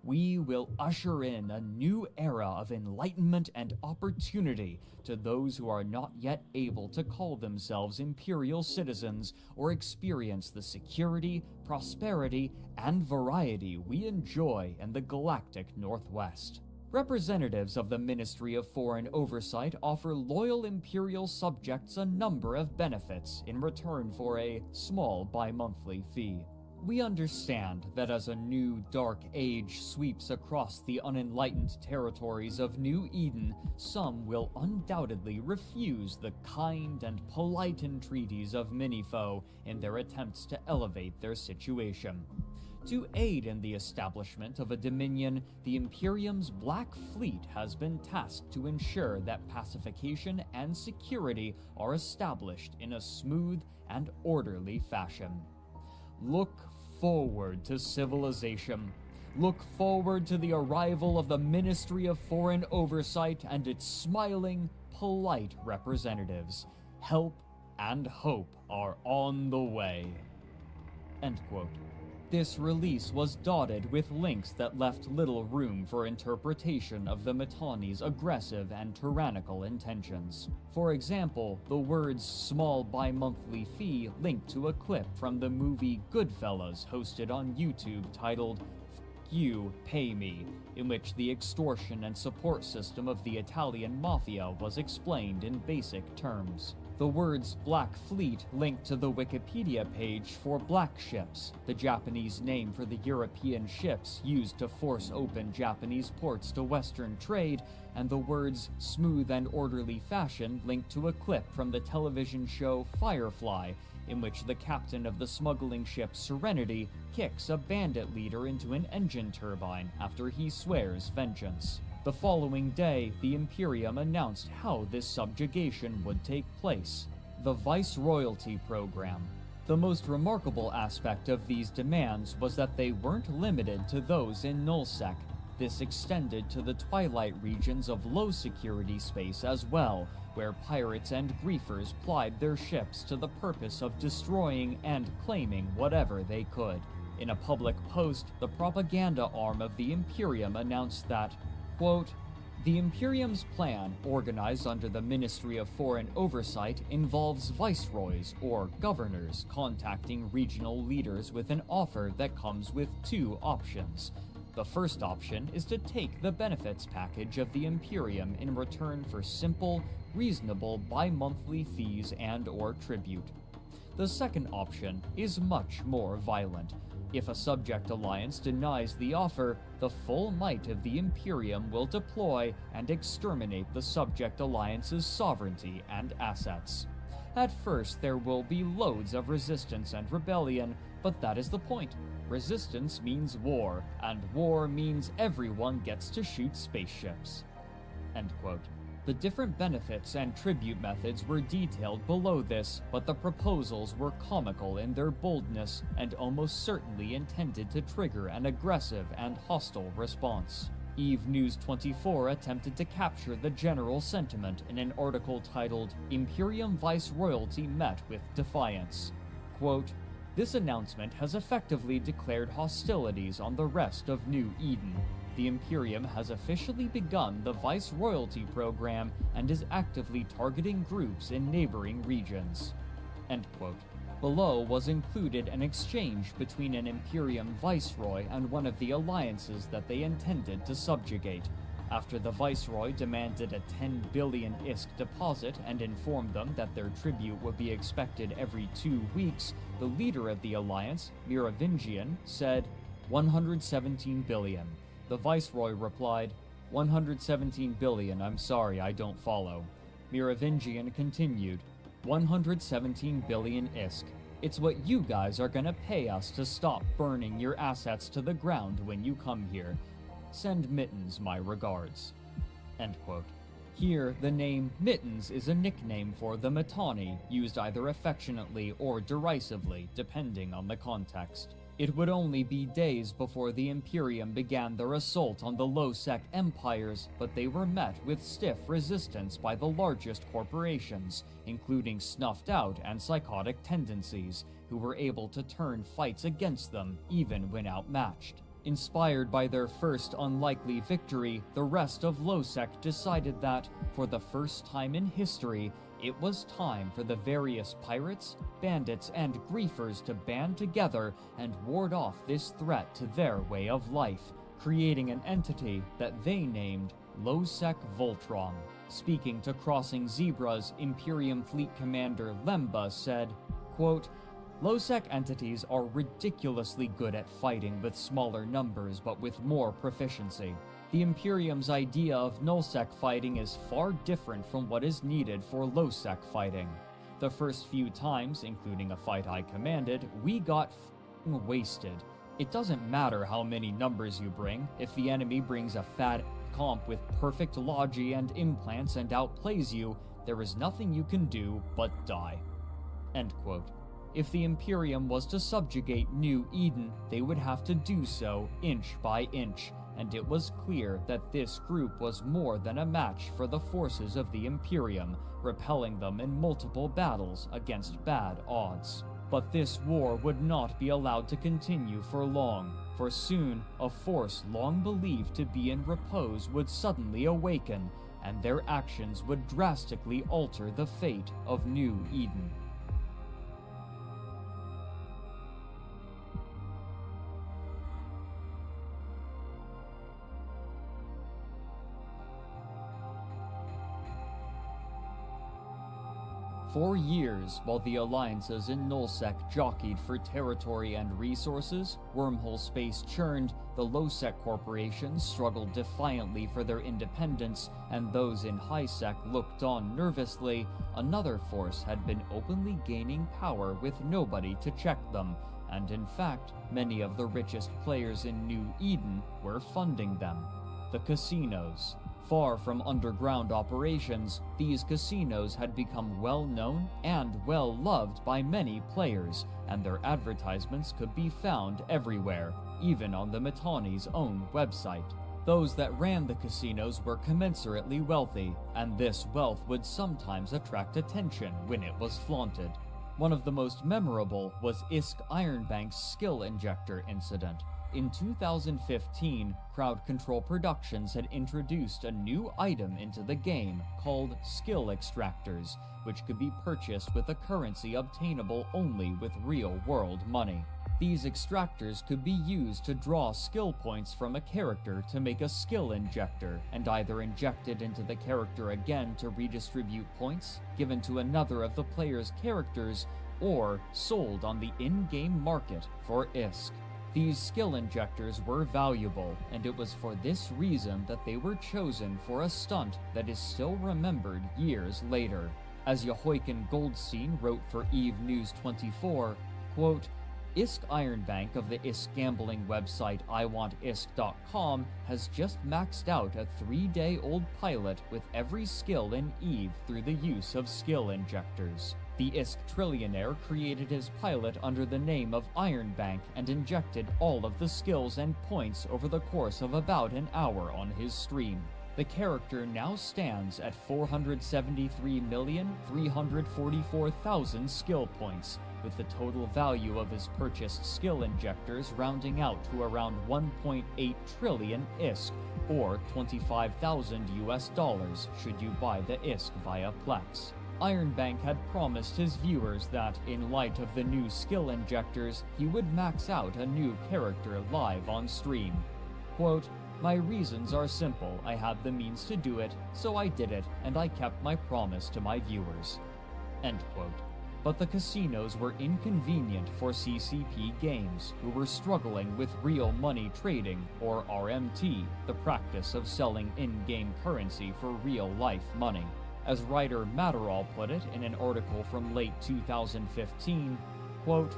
We will usher in a new era of enlightenment and opportunity to those who are not yet able to call themselves imperial citizens or experience the security, prosperity, and variety we enjoy in the galactic Northwest. Representatives of the Ministry of Foreign Oversight offer loyal imperial subjects a number of benefits in return for a small bi-monthly fee. We understand that as a new dark age sweeps across the unenlightened territories of New Eden, some will undoubtedly refuse the kind and polite entreaties of Minifoe in their attempts to elevate their situation. To aid in the establishment of a dominion, the Imperium's Black Fleet has been tasked to ensure that pacification and security are established in a smooth and orderly fashion. Look forward to civilization. Look forward to the arrival of the Ministry of Foreign Oversight and its smiling, polite representatives. Help and hope are on the way. End quote. This release was dotted with links that left little room for interpretation of the Mittani's aggressive and tyrannical intentions. For example, the words small bi-monthly fee linked to a clip from the movie Goodfellas hosted on YouTube titled F*** You, Pay Me, in which the extortion and support system of the Italian mafia was explained in basic terms. The words Black Fleet linked to the Wikipedia page for Black Ships, the Japanese name for the European ships used to force open Japanese ports to Western trade, and the words smooth and orderly fashion linked to a clip from the television show Firefly, in which the captain of the smuggling ship Serenity kicks a bandit leader into an engine turbine after he swears vengeance. The following day, the Imperium announced how this subjugation would take place: the Viceroyalty Program. The most remarkable aspect of these demands was that they weren't limited to those in Nullsec. This extended to the twilight regions of low-security space as well, where pirates and griefers plied their ships to the purpose of destroying and claiming whatever they could. In a public post, the propaganda arm of the Imperium announced that, quote, "The Imperium's plan, organized under the Ministry of Foreign Oversight, involves viceroys or governors contacting regional leaders with an offer that comes with two options. The first option is to take the benefits package of the Imperium in return for simple, reasonable bi-monthly fees and/or tribute. The second option is much more violent. If a subject alliance denies the offer, the full might of the Imperium will deploy and exterminate the subject alliance's sovereignty and assets. At first, there will be loads of resistance and rebellion, but that is the point. Resistance means war, and war means everyone gets to shoot spaceships." End quote. The different benefits and tribute methods were detailed below this, but the proposals were comical in their boldness and almost certainly intended to trigger an aggressive and hostile response. Eve News 24 attempted to capture the general sentiment in an article titled "Imperium Viceroyalty Met with Defiance." Quote, "This announcement has effectively declared hostilities on the rest of New Eden. The Imperium has officially begun the Viceroyalty program and is actively targeting groups in neighboring regions." End quote. Below was included an exchange between an Imperium Viceroy and one of the alliances that they intended to subjugate. After the Viceroy demanded a 10 billion ISK deposit and informed them that their tribute would be expected every 2 weeks, the leader of the alliance, Merovingian, said, 117 billion. The Viceroy replied, 117 billion, I'm sorry, I don't follow. Merovingian continued, 117 billion ISK. It's what you guys are gonna pay us to stop burning your assets to the ground when you come here. Send Mittens my regards." End quote. Here, the name Mittens is a nickname for the Mittani, used either affectionately or derisively, depending on the context. It would only be days before the Imperium began their assault on the low-sec empires, but they were met with stiff resistance by the largest corporations, including snuffed-out and psychotic tendencies, who were able to turn fights against them even when outmatched. Inspired by their first unlikely victory, the rest of Losec decided that, for the first time in history, it was time for the various pirates, bandits, and griefers to band together and ward off this threat to their way of life, creating an entity that they named Losec Voltron. Speaking to Crossing Zebras, Imperium Fleet Commander Lemba said, quote, Losec entities are ridiculously good at fighting with smaller numbers but with more proficiency. The Imperium's idea of nullsec fighting is far different from what is needed for lowsec fighting. The first few times, including a fight I commanded, we got f***ing wasted. It doesn't matter how many numbers you bring, if the enemy brings a fat comp with perfect logi and implants and outplays you, there is nothing you can do but die. End quote. If the Imperium was to subjugate New Eden, they would have to do so inch by inch, and it was clear that this group was more than a match for the forces of the Imperium, repelling them in multiple battles against bad odds. But this war would not be allowed to continue for long, for soon a force long believed to be in repose would suddenly awaken, and their actions would drastically alter the fate of New Eden. For years, while the alliances in Nullsec jockeyed for territory and resources, wormhole space churned, the Lowsec corporations struggled defiantly for their independence, and those in Highsec looked on nervously, another force had been openly gaining power with nobody to check them, and in fact, many of the richest players in New Eden were funding them. The casinos. Far from underground operations, these casinos had become well-known and well-loved by many players, and their advertisements could be found everywhere, even on the Mittani's own website. Those that ran the casinos were commensurately wealthy, and this wealth would sometimes attract attention when it was flaunted. One of the most memorable was ISK Ironbank's skill injector incident. In 2015, Crowd Control Productions had introduced a new item into the game called skill extractors, which could be purchased with a currency obtainable only with real-world money. These extractors could be used to draw skill points from a character to make a skill injector, and either injected into the character again to redistribute points, given to another of the player's characters, or sold on the in-game market for ISK. These skill injectors were valuable, and it was for this reason that they were chosen for a stunt that is still remembered years later. As Joachim Goldstein wrote for EVE News 24, quote, ISK Ironbank of the ISK gambling website iwantisk.com has just maxed out a 3-day-old pilot with every skill in EVE through the use of skill injectors. The ISK trillionaire created his pilot under the name of Ironbank and injected all of the skills and points over the course of about an hour on his stream. The character now stands at 473,344,000 skill points, with the total value of his purchased skill injectors rounding out to around 1.8 trillion ISK, or $25,000 US should you buy the ISK via Plex. Ironbank had promised his viewers that, in light of the new skill injectors, he would max out a new character live on stream. Quote, my reasons are simple. I had the means to do it, so I did it, and I kept my promise to my viewers. End quote. But the casinos were inconvenient for CCP Games, who were struggling with real money trading, or RMT, the practice of selling in-game currency for real-life money. As writer Matterall put it in an article from late 2015, quote,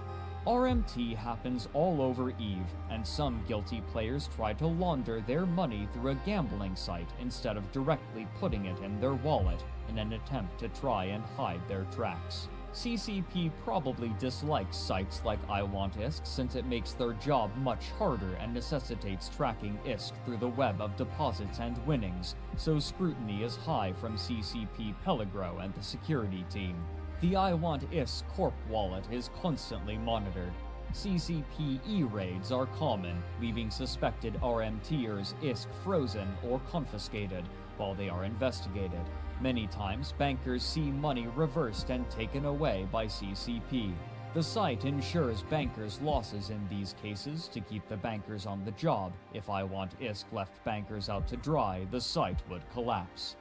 RMT happens all over EVE, and some guilty players try to launder their money through a gambling site instead of directly putting it in their wallet in an attempt to try and hide their tracks. CCP probably dislikes sites like iWantISK since it makes their job much harder and necessitates tracking ISK through the web of deposits and winnings, so scrutiny is high from CCP Pellegro and the security team. The iWantISK Corp wallet is constantly monitored. CCP e-raids are common, leaving suspected RMTers ISK frozen or confiscated while they are investigated. Many times, bankers see money reversed and taken away by CCP. The site ensures bankers' losses in these cases to keep the bankers on the job. If iWantISK left bankers out to dry, the site would collapse.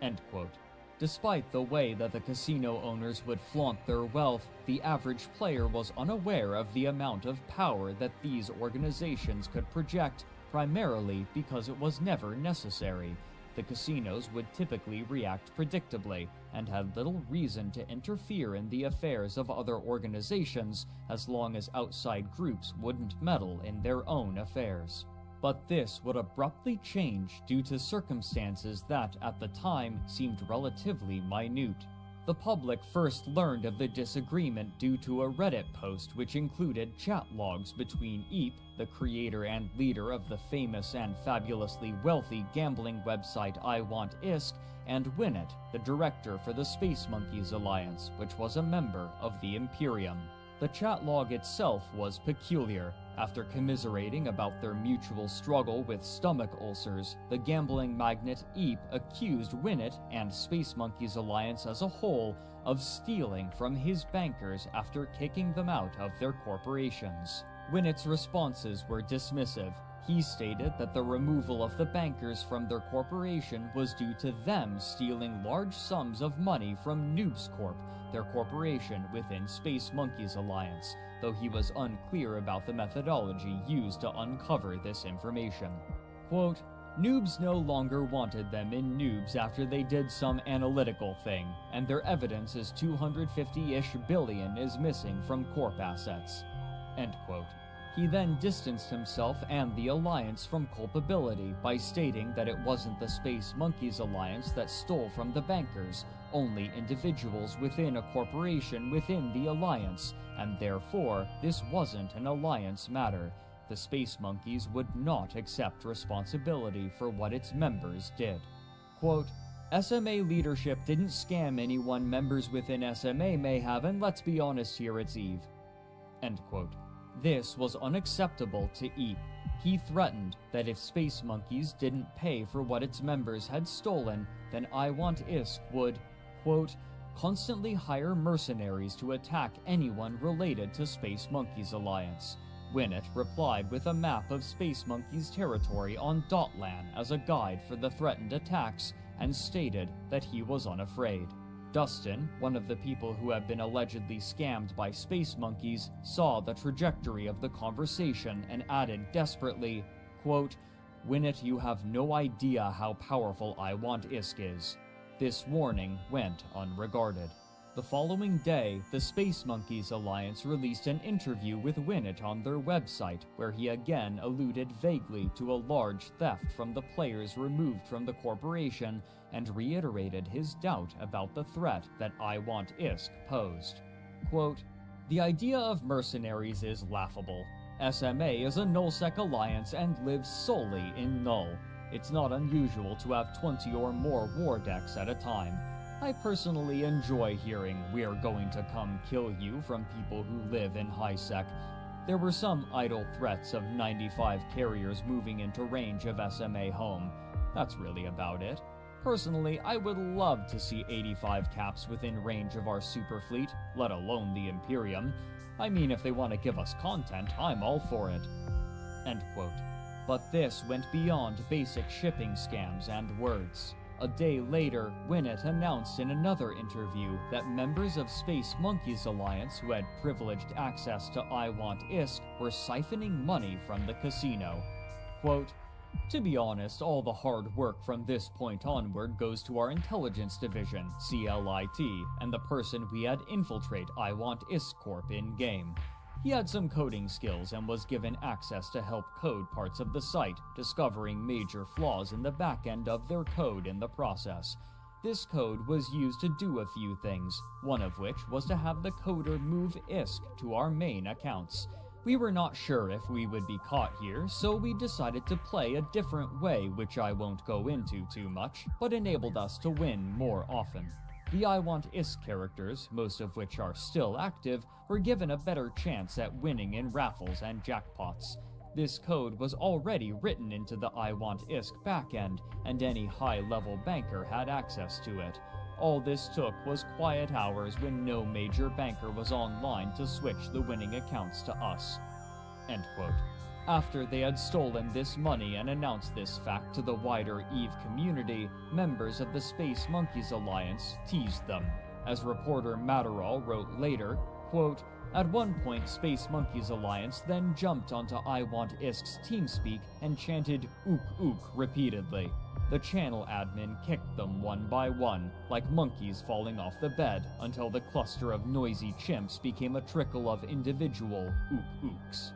End quote. Despite the way that the casino owners would flaunt their wealth, the average player was unaware of the amount of power that these organizations could project, primarily because it was never necessary. The casinos would typically react predictably, and had little reason to interfere in the affairs of other organizations as long as outside groups wouldn't meddle in their own affairs. But this would abruptly change due to circumstances that, at the time, seemed relatively minute. The public first learned of the disagreement due to a Reddit post which included chat logs between Eep, the creator and leader of the famous and fabulously wealthy gambling website iWantISK, and Winnet, the director for the Space Monkeys Alliance, which was a member of the Imperium. The chat log itself was peculiar. After commiserating about their mutual struggle with stomach ulcers, the gambling magnate Eep accused Winnet and Space Monkeys Alliance as a whole of stealing from his bankers after kicking them out of their corporations. Winnet's responses were dismissive. He stated that the removal of the bankers from their corporation was due to them stealing large sums of money from Noobs Corp, their corporation within Space Monkeys Alliance, though he was unclear about the methodology used to uncover this information. Quote, Noobs no longer wanted them in Noobs after they did some analytical thing, and their evidence is 250-ish billion is missing from Corp assets. End quote. He then distanced himself and the Alliance from culpability by stating that it wasn't the Space Monkeys Alliance that stole from the bankers, only individuals within a corporation within the Alliance, and therefore this wasn't an Alliance matter. the Space Monkeys would not accept responsibility for what its members did. Quote, SMA leadership didn't scam anyone members within SMA may have, and let's be honest here, it's Eve. End quote. This was unacceptable to EVE. He threatened that if Space Monkeys didn't pay for what its members had stolen, then iWantIsk would, quote, constantly hire mercenaries to attack anyone related to Space Monkeys Alliance. Winnet replied with a map of Space Monkeys territory on Dotlan as a guide for the threatened attacks, and stated that he was unafraid. Dustin, one of the people who had been allegedly scammed by Space Monkeys, saw the trajectory of the conversation and added desperately, quote, Winnet, you have no idea how powerful iWantIsk is. This warning went unregarded. The following day, the Space Monkeys Alliance released an interview with Winnet on their website, where he again alluded vaguely to a large theft from the players removed from the corporation and reiterated his doubt about the threat that iWantIsk posed. Quote, the idea of mercenaries is laughable. SMA is a nullsec alliance and lives solely in null. It's not unusual to have 20 or more war decks at a time. I personally enjoy hearing "we're going to come kill you" from people who live in high-sec. There were some idle threats of 95 carriers moving into range of SMA home. That's really about it. Personally, I would love to see 85 caps within range of our super fleet, let alone the Imperium. I mean, if they want to give us content, I'm all for it. End quote. But this went beyond basic shipping scams and words. A day later, Winnet announced in another interview that members of Space Monkeys Alliance who had privileged access to iWantIsk were siphoning money from the casino. Quote, to be honest, all the hard work from this point onward goes to our intelligence division, CLIT, and the person we had infiltrate iWantIsk Corp in-game. He had some coding skills and was given access to help code parts of the site, discovering major flaws in the back end of their code in the process. This code was used to do a few things, one of which was to have the coder move ISK to our main accounts. We were not sure if we would be caught here, so we decided to play a different way, which I won't go into too much, but enabled us to win more often. The iWantIsk characters, most of which are still active, were given a better chance at winning in raffles and jackpots. This code was already written into the iWantIsk backend, and any high-level banker had access to it. All this took was quiet hours when no major banker was online to switch the winning accounts to us. End quote. After they had stolen this money and announced this fact to the wider EVE community, members of the Space Monkeys Alliance teased them. As reporter Matterall wrote later, quote, at one point Space Monkeys Alliance then jumped onto iWantIsk's TeamSpeak and chanted "ook ook" repeatedly. The channel admin kicked them one by one, like monkeys falling off the bed, until the cluster of noisy chimps became a trickle of individual "ook ooks."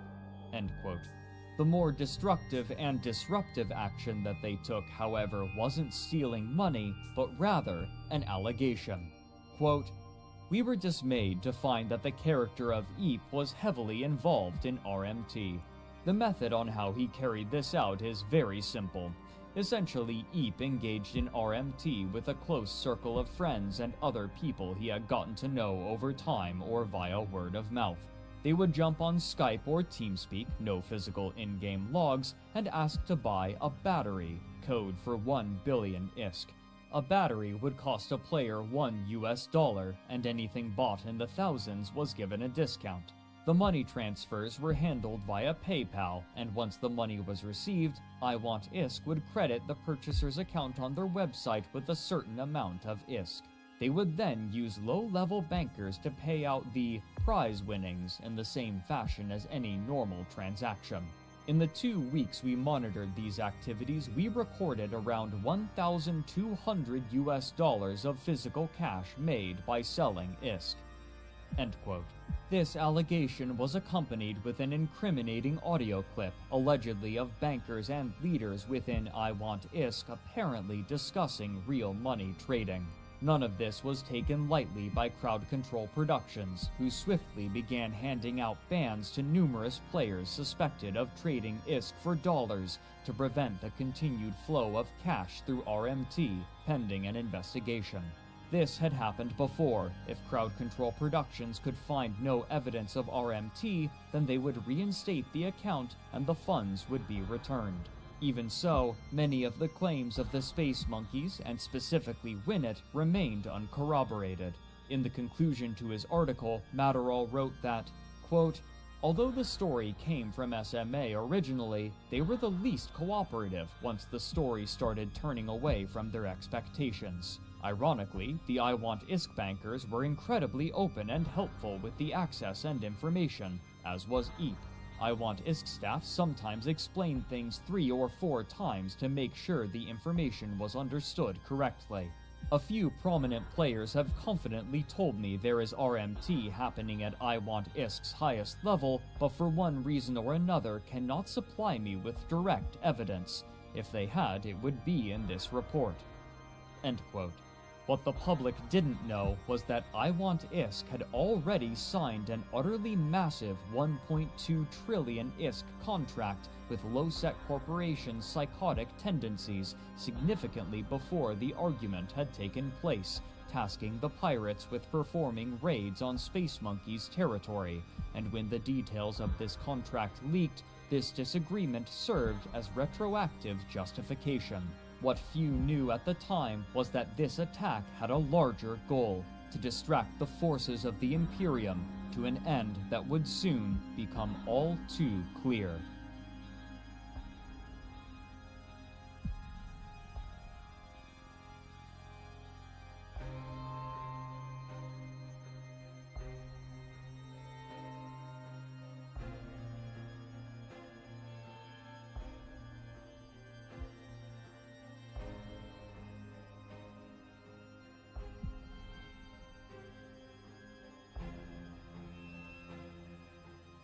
End quote. The more destructive and disruptive action that they took, however, wasn't stealing money, but rather an allegation. Quote, we were dismayed to find that the character of Eep was heavily involved in RMT. The method on how he carried this out is very simple. Essentially, Eep engaged in RMT with a close circle of friends and other people he had gotten to know over time or via word of mouth. They would jump on Skype or TeamSpeak, no physical in-game logs, and ask to buy a battery, code for 1 billion ISK. A battery would cost a player $1, and anything bought in the thousands was given a discount. The money transfers were handled via PayPal, and once the money was received, iWantIsk would credit the purchaser's account on their website with a certain amount of ISK. They would then use low-level bankers to pay out the prize winnings in the same fashion as any normal transaction. In the 2 weeks we monitored these activities, we recorded around $1,200 of physical cash made by selling ISK. End quote. This allegation was accompanied with an incriminating audio clip, allegedly of bankers and leaders within iWantIsk apparently discussing real money trading. None of this was taken lightly by Crowd Control Productions, who swiftly began handing out bans to numerous players suspected of trading ISK for dollars to prevent the continued flow of cash through RMT, pending an investigation. This had happened before. If Crowd Control Productions could find no evidence of RMT, then they would reinstate the account and the funds would be returned. Even so, many of the claims of the Space Monkeys, and specifically Winnet, remained uncorroborated. In the conclusion to his article, Matterall wrote that, quote, "Although the story came from SMA originally, they were the least cooperative once the story started turning away from their expectations. Ironically, the I Want ISK bankers were incredibly open and helpful with the access and information, as was EVE. I Want ISK staff sometimes explained things 3 or 4 times to make sure the information was understood correctly. A few prominent players have confidently told me there is RMT happening at I Want ISK's highest level, but for one reason or another cannot supply me with direct evidence. If they had, it would be in this report." End quote. What the public didn't know was that I Want ISK had already signed an utterly massive 1.2 trillion ISK contract with low-sec corporations' psychotic tendencies significantly before the argument had taken place, tasking the pirates with performing raids on Space Monkey's territory, and when the details of this contract leaked, this disagreement served as retroactive justification. What few knew at the time was that this attack had a larger goal: to distract the forces of the Imperium to an end that would soon become all too clear.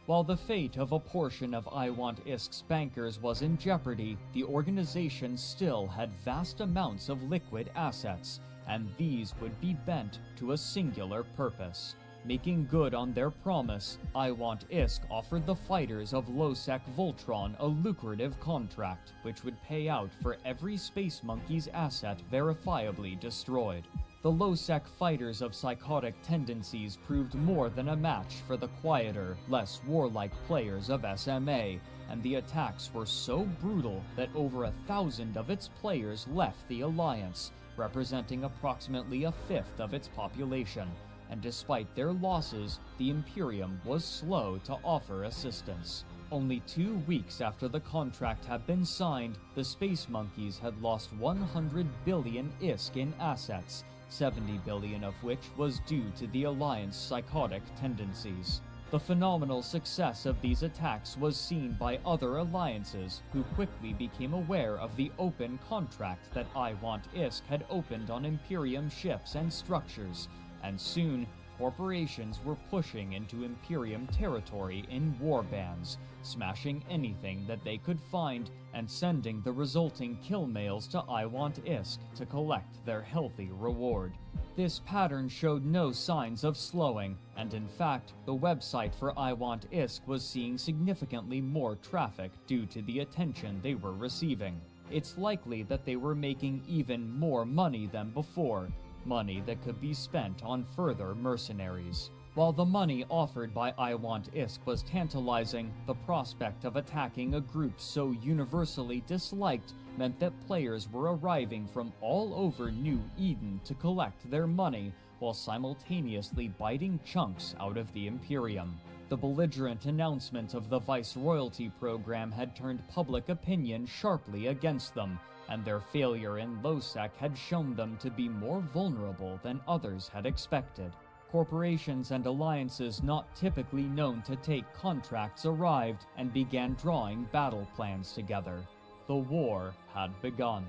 While the fate of a portion of I Want ISK's bankers was in jeopardy, the organization still had vast amounts of liquid assets, and these would be bent to a singular purpose. Making good on their promise, I Want ISK offered the fighters of Losec Voltron a lucrative contract, which would pay out for every Space Monkey's asset verifiably destroyed. The low-sec fighters of psychotic tendencies proved more than a match for the quieter, less warlike players of SMA, and the attacks were so brutal that over 1,000 of its players left the Alliance, representing approximately 1/5 of its population, and despite their losses, the Imperium was slow to offer assistance. Only 2 weeks after the contract had been signed, the Space Monkeys had lost 100 billion ISK in assets, 70 billion of which was due to the Alliance's psychotic tendencies. The phenomenal success of these attacks was seen by other alliances, who quickly became aware of the open contract that I Want ISK had opened on Imperium ships and structures, and soon corporations were pushing into Imperium territory in warbands, smashing anything that they could find and sending the resulting kill mails to I Want ISK to collect their healthy reward. This pattern showed no signs of slowing, and in fact, the website for I Want ISK was seeing significantly more traffic due to the attention they were receiving. It's likely that they were making even more money than before, money that could be spent on further mercenaries. While the money offered by I Want ISK was tantalizing, the prospect of attacking a group so universally disliked meant that players were arriving from all over New Eden to collect their money, while simultaneously biting chunks out of the Imperium. The belligerent announcement of the Viceroyalty program had turned public opinion sharply against them, and their failure in Losec had shown them to be more vulnerable than others had expected. Corporations and alliances not typically known to take contracts arrived and began drawing battle plans together. The war had begun.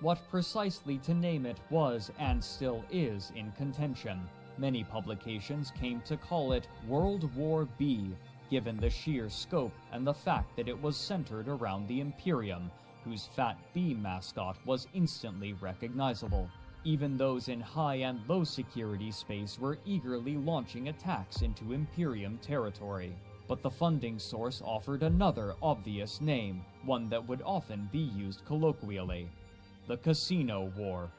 What precisely to name it was, and still is, in contention. Many publications came to call it World War B, given the sheer scope and the fact that it was centered around the Imperium, whose fat bee mascot was instantly recognizable. Even those in high and low security space were eagerly launching attacks into Imperium territory. But the funding source offered another obvious name, one that would often be used colloquially: the Casino War.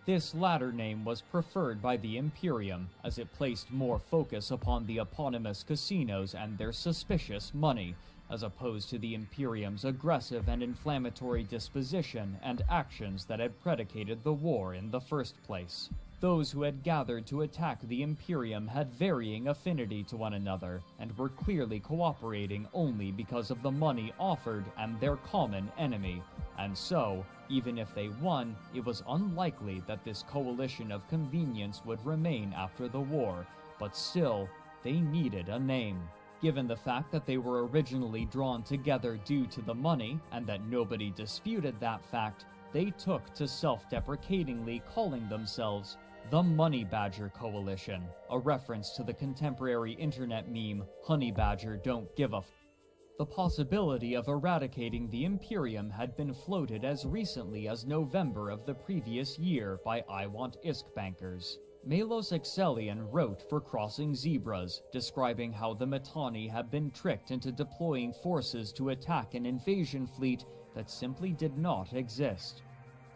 This latter name was preferred by the Imperium, as it placed more focus upon the eponymous casinos and their suspicious money, as opposed to the Imperium's aggressive and inflammatory disposition and actions that had predicated the war in the first place. Those who had gathered to attack the Imperium had varying affinity to one another, and were clearly cooperating only because of the money offered and their common enemy, and so, even if they won, it was unlikely that this coalition of convenience would remain after the war, but still, they needed a name. Given the fact that they were originally drawn together due to the money, and that nobody disputed that fact, they took to self-deprecatingly calling themselves the Money Badger Coalition, a reference to the contemporary internet meme, Honey Badger Don't Give a F. The possibility of eradicating the Imperium had been floated as recently as November of the previous year by I Want ISK bankers. Melos Excellion wrote for Crossing Zebras, describing how the Mittani had been tricked into deploying forces to attack an invasion fleet that simply did not exist.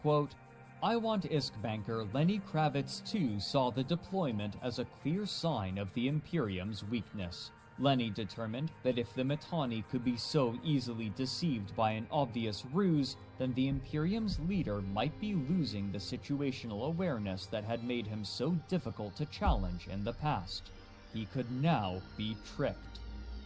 Quote, I Want ISK banker Lenny Kravitz too saw the deployment as a clear sign of the Imperium's weakness. Lenny determined that if the Mittani could be so easily deceived by an obvious ruse, then the Imperium's leader might be losing the situational awareness that had made him so difficult to challenge in the past. He could now be tricked.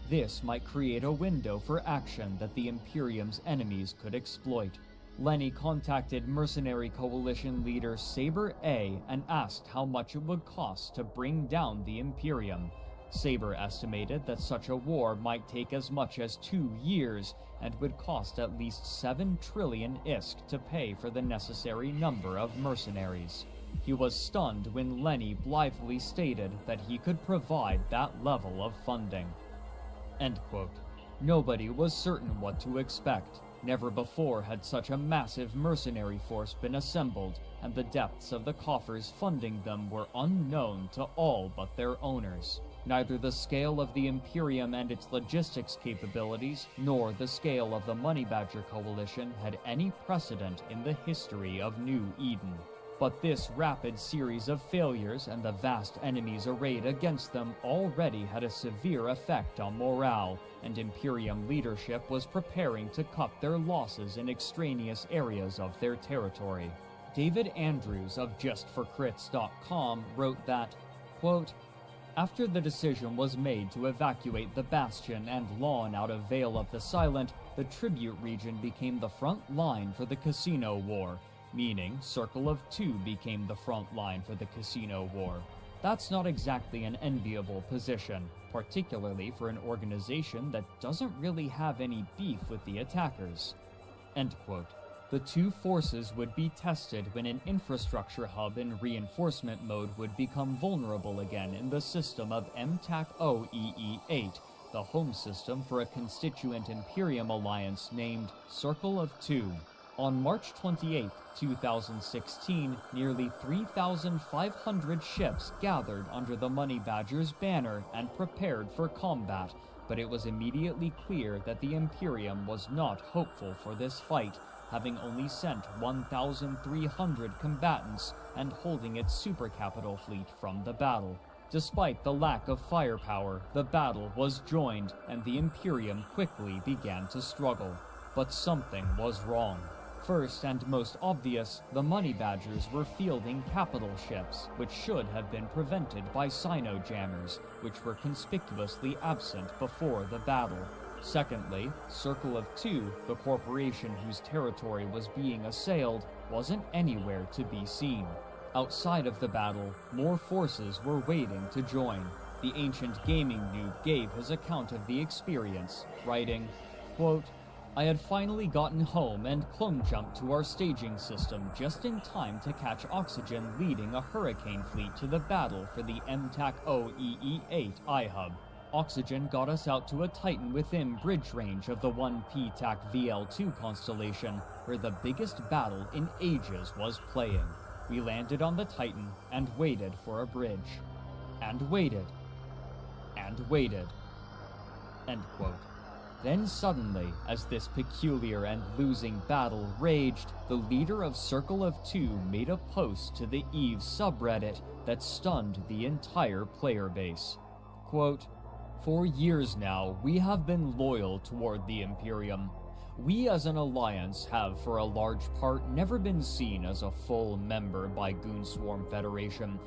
This might create a window for action that the Imperium's enemies could exploit. Lenny contacted mercenary coalition leader Saber A and asked how much it would cost to bring down the Imperium. Saber estimated that such a war might take as much as 2 years and would cost at least 7 trillion ISK to pay for the necessary number of mercenaries. He was stunned when Lenny blithely stated that he could provide that level of funding. End quote. Nobody was certain what to expect. Never before had such a massive mercenary force been assembled, and the depths of the coffers funding them were unknown to all but their owners. Neither the scale of the Imperium and its logistics capabilities, nor the scale of the Money Badger Coalition had any precedent in the history of New Eden. But this rapid series of failures and the vast enemies arrayed against them already had a severe effect on morale, and Imperium leadership was preparing to cut their losses in extraneous areas of their territory. David Andrews of JustForCrits.com wrote that, quote, after the decision was made to evacuate the Bastion and Lawn out of Vale of the Silent, the Tribute region became the front line for the Casino War, meaning Circle of Two became the front line for the Casino War. That's not exactly an enviable position, particularly for an organization that doesn't really have any beef with the attackers. End quote. The two forces would be tested when an infrastructure hub in reinforcement mode would become vulnerable again in the system of MTAC-OEE-8, the home system for a constituent Imperium alliance named Circle of Two. On March 28, 2016, nearly 3,500 ships gathered under the Money Badger's banner and prepared for combat, but it was immediately clear that the Imperium was not hopeful for this fight, having only sent 1,300 combatants and holding its supercapital fleet from the battle. Despite the lack of firepower, the battle was joined, and the Imperium quickly began to struggle. But something was wrong. First and most obvious, the Money Badgers were fielding capital ships, which should have been prevented by Sino-jammers, which were conspicuously absent before the battle. Secondly, Circle of Two, the corporation whose territory was being assailed, wasn't anywhere to be seen. Outside of the battle, more forces were waiting to join. The ancient gaming noob gave his account of the experience, writing, quote, I had finally gotten home and clone jumped to our staging system just in time to catch Oxygen leading a Hurricane fleet to the battle for the MTAC-OEE-8 iHub. Oxygen got us out to a Titan within bridge range of the 1P-TAC VL2 constellation, where the biggest battle in ages was playing. We landed on the Titan and waited for a bridge. And waited. And waited. End quote. Then suddenly, as this peculiar and losing battle raged, the leader of Circle of Two made a post to the EVE subreddit that stunned the entire player base. Quote, "For years now, we have been loyal toward the Imperium. We as an alliance have, for a large part, never been seen as a full member by Goonswarm Federation.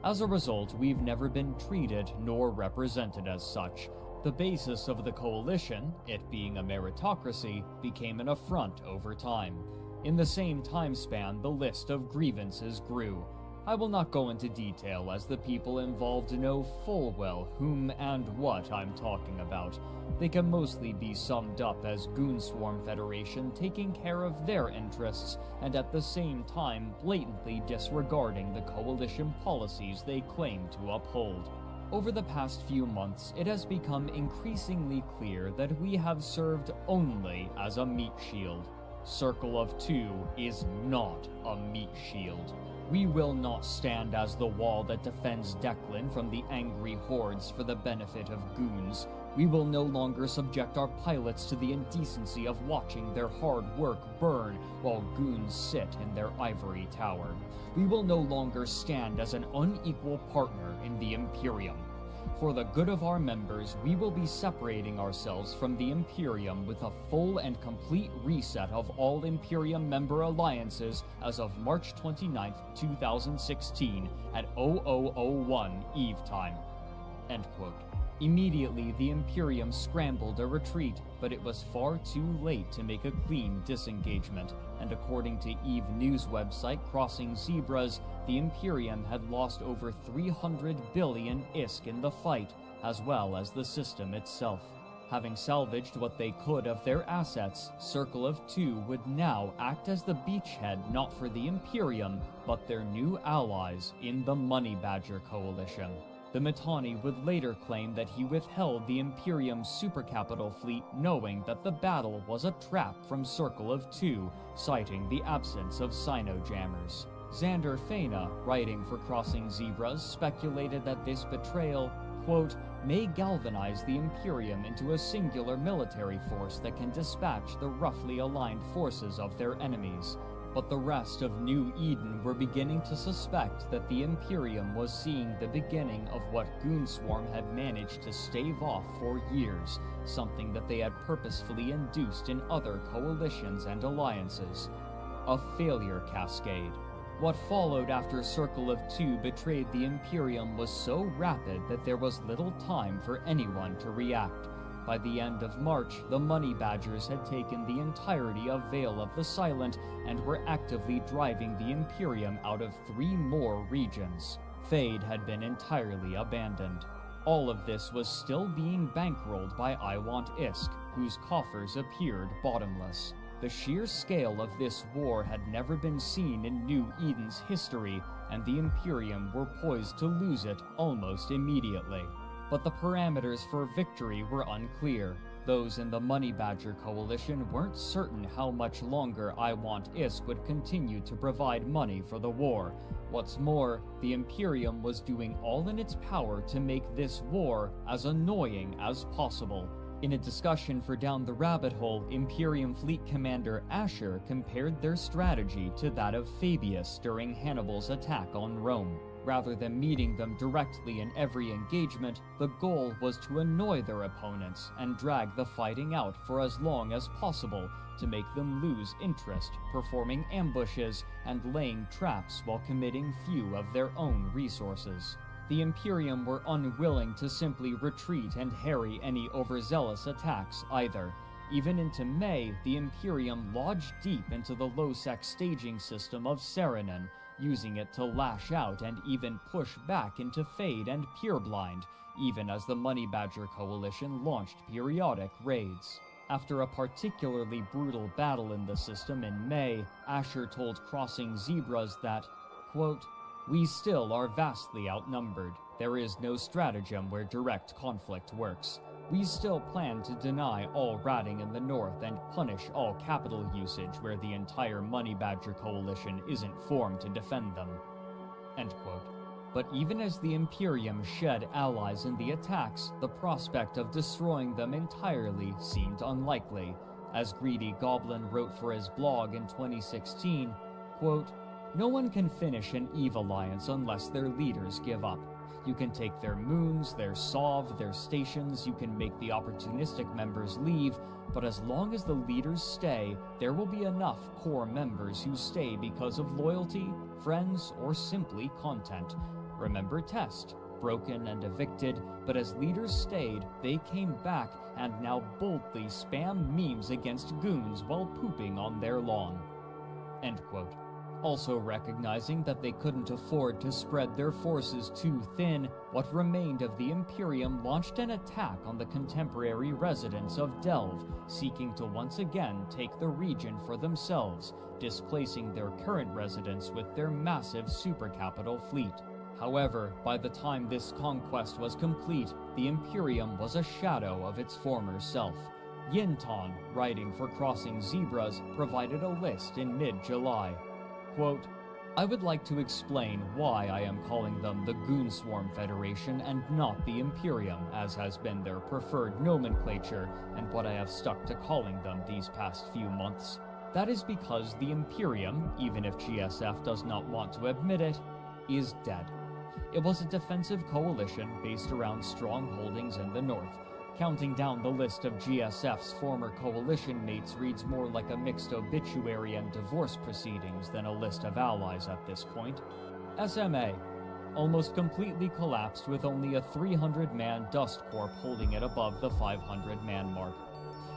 As a result, we've never been treated nor represented as such. The basis of the coalition, it being a meritocracy, became an affront over time. In the same time span, the list of grievances grew. I will not go into detail as the people involved know full well whom and what I'm talking about. They can mostly be summed up as Goonswarm Federation taking care of their interests and at the same time blatantly disregarding the coalition policies they claim to uphold. Over the past few months, it has become increasingly clear that we have served only as a meat shield. Circle of Two is not a meat shield. We will not stand as the wall that defends Declan from the angry hordes for the benefit of goons. We will no longer subject our pilots to the indecency of watching their hard work burn while goons sit in their ivory tower. We will no longer stand as an unequal partner in the Imperium. For the good of our members, we will be separating ourselves from the Imperium with a full and complete reset of all Imperium member alliances as of March 29th, 2016 at 0001 Eve time." End quote. Immediately, the Imperium scrambled a retreat, but it was far too late to make a clean disengagement, and according to EVE news website Crossing Zebras, the Imperium had lost over 300 billion ISK in the fight, as well as the system itself. Having salvaged what they could of their assets, Circle of Two would now act as the beachhead not for the Imperium, but their new allies in the Money Badger Coalition. The Mittani would later claim that he withheld the Imperium's supercapital fleet knowing that the battle was a trap from Circle of Two, citing the absence of Sino-jammers. Xander Fena, writing for Crossing Zebras, speculated that this betrayal, quote, "may galvanize the Imperium into a singular military force that can dispatch the roughly aligned forces of their enemies." But the rest of New Eden were beginning to suspect that the Imperium was seeing the beginning of what Goonswarm had managed to stave off for years, something that they had purposefully induced in other coalitions and alliances. A failure cascade. What followed after Circle of Two betrayed the Imperium was so rapid that there was little time for anyone to react. By the end of March, the Money Badgers had taken the entirety of Vale of the Silent and were actively driving the Imperium out of 3 more regions. Fade had been entirely abandoned. All of this was still being bankrolled by I Want ISK, whose coffers appeared bottomless. The sheer scale of this war had never been seen in New Eden's history, and the Imperium were poised to lose it almost immediately. But the parameters for victory were unclear. Those in the Money Badger Coalition weren't certain how much longer I Want ISK would continue to provide money for the war. What's more, the Imperium was doing all in its power to make this war as annoying as possible. In a discussion for Down the Rabbit Hole, Imperium Fleet Commander Asher compared their strategy to that of Fabius during Hannibal's attack on Rome. Rather than meeting them directly in every engagement, the goal was to annoy their opponents and drag the fighting out for as long as possible to make them lose interest, performing ambushes and laying traps while committing few of their own resources. The Imperium were unwilling to simply retreat and harry any overzealous attacks either. Even into May, the Imperium lodged deep into the low-sec staging system of Saarinen, using it to lash out and even push back into Fade and Pureblind, even as the Money Badger Coalition launched periodic raids. After a particularly brutal battle in the system in May, Asher told Crossing Zebras that, quote, "We still are vastly outnumbered. There is no stratagem where direct conflict works. We still plan to deny all ratting in the north and punish all capital usage where the entire Money Badger Coalition isn't formed to defend them." End quote. But even as the Imperium shed allies in the attacks, the prospect of destroying them entirely seemed unlikely. As Greedy Goblin wrote for his blog in 2016, quote, "No one can finish an EVE alliance unless their leaders give up. You can take their moons, their sov, their stations, you can make the opportunistic members leave, but as long as the leaders stay, there will be enough core members who stay because of loyalty, friends, or simply content. Remember Test, broken and evicted, but as leaders stayed, they came back and now boldly spam memes against goons while pooping on their lawn." End quote. Also recognizing that they couldn't afford to spread their forces too thin, what remained of the Imperium launched an attack on the contemporary residents of Delve, seeking to once again take the region for themselves, displacing their current residents with their massive supercapital fleet. However, by the time this conquest was complete, the Imperium was a shadow of its former self. Yinton, writing for Crossing Zebras, provided a list in mid-July. Quote, "I would like to explain why I am calling them the Goonswarm Federation and not the Imperium, as has been their preferred nomenclature, and what I have stuck to calling them these past few months. That is because the Imperium, even if GSF does not want to admit it, is dead. It was a defensive coalition based around strong holdings in the north. Counting down the list of GSF's former coalition mates reads more like a mixed obituary and divorce proceedings than a list of allies at this point. SMA, almost completely collapsed with only a 300-man dust corp holding it above the 500-man mark.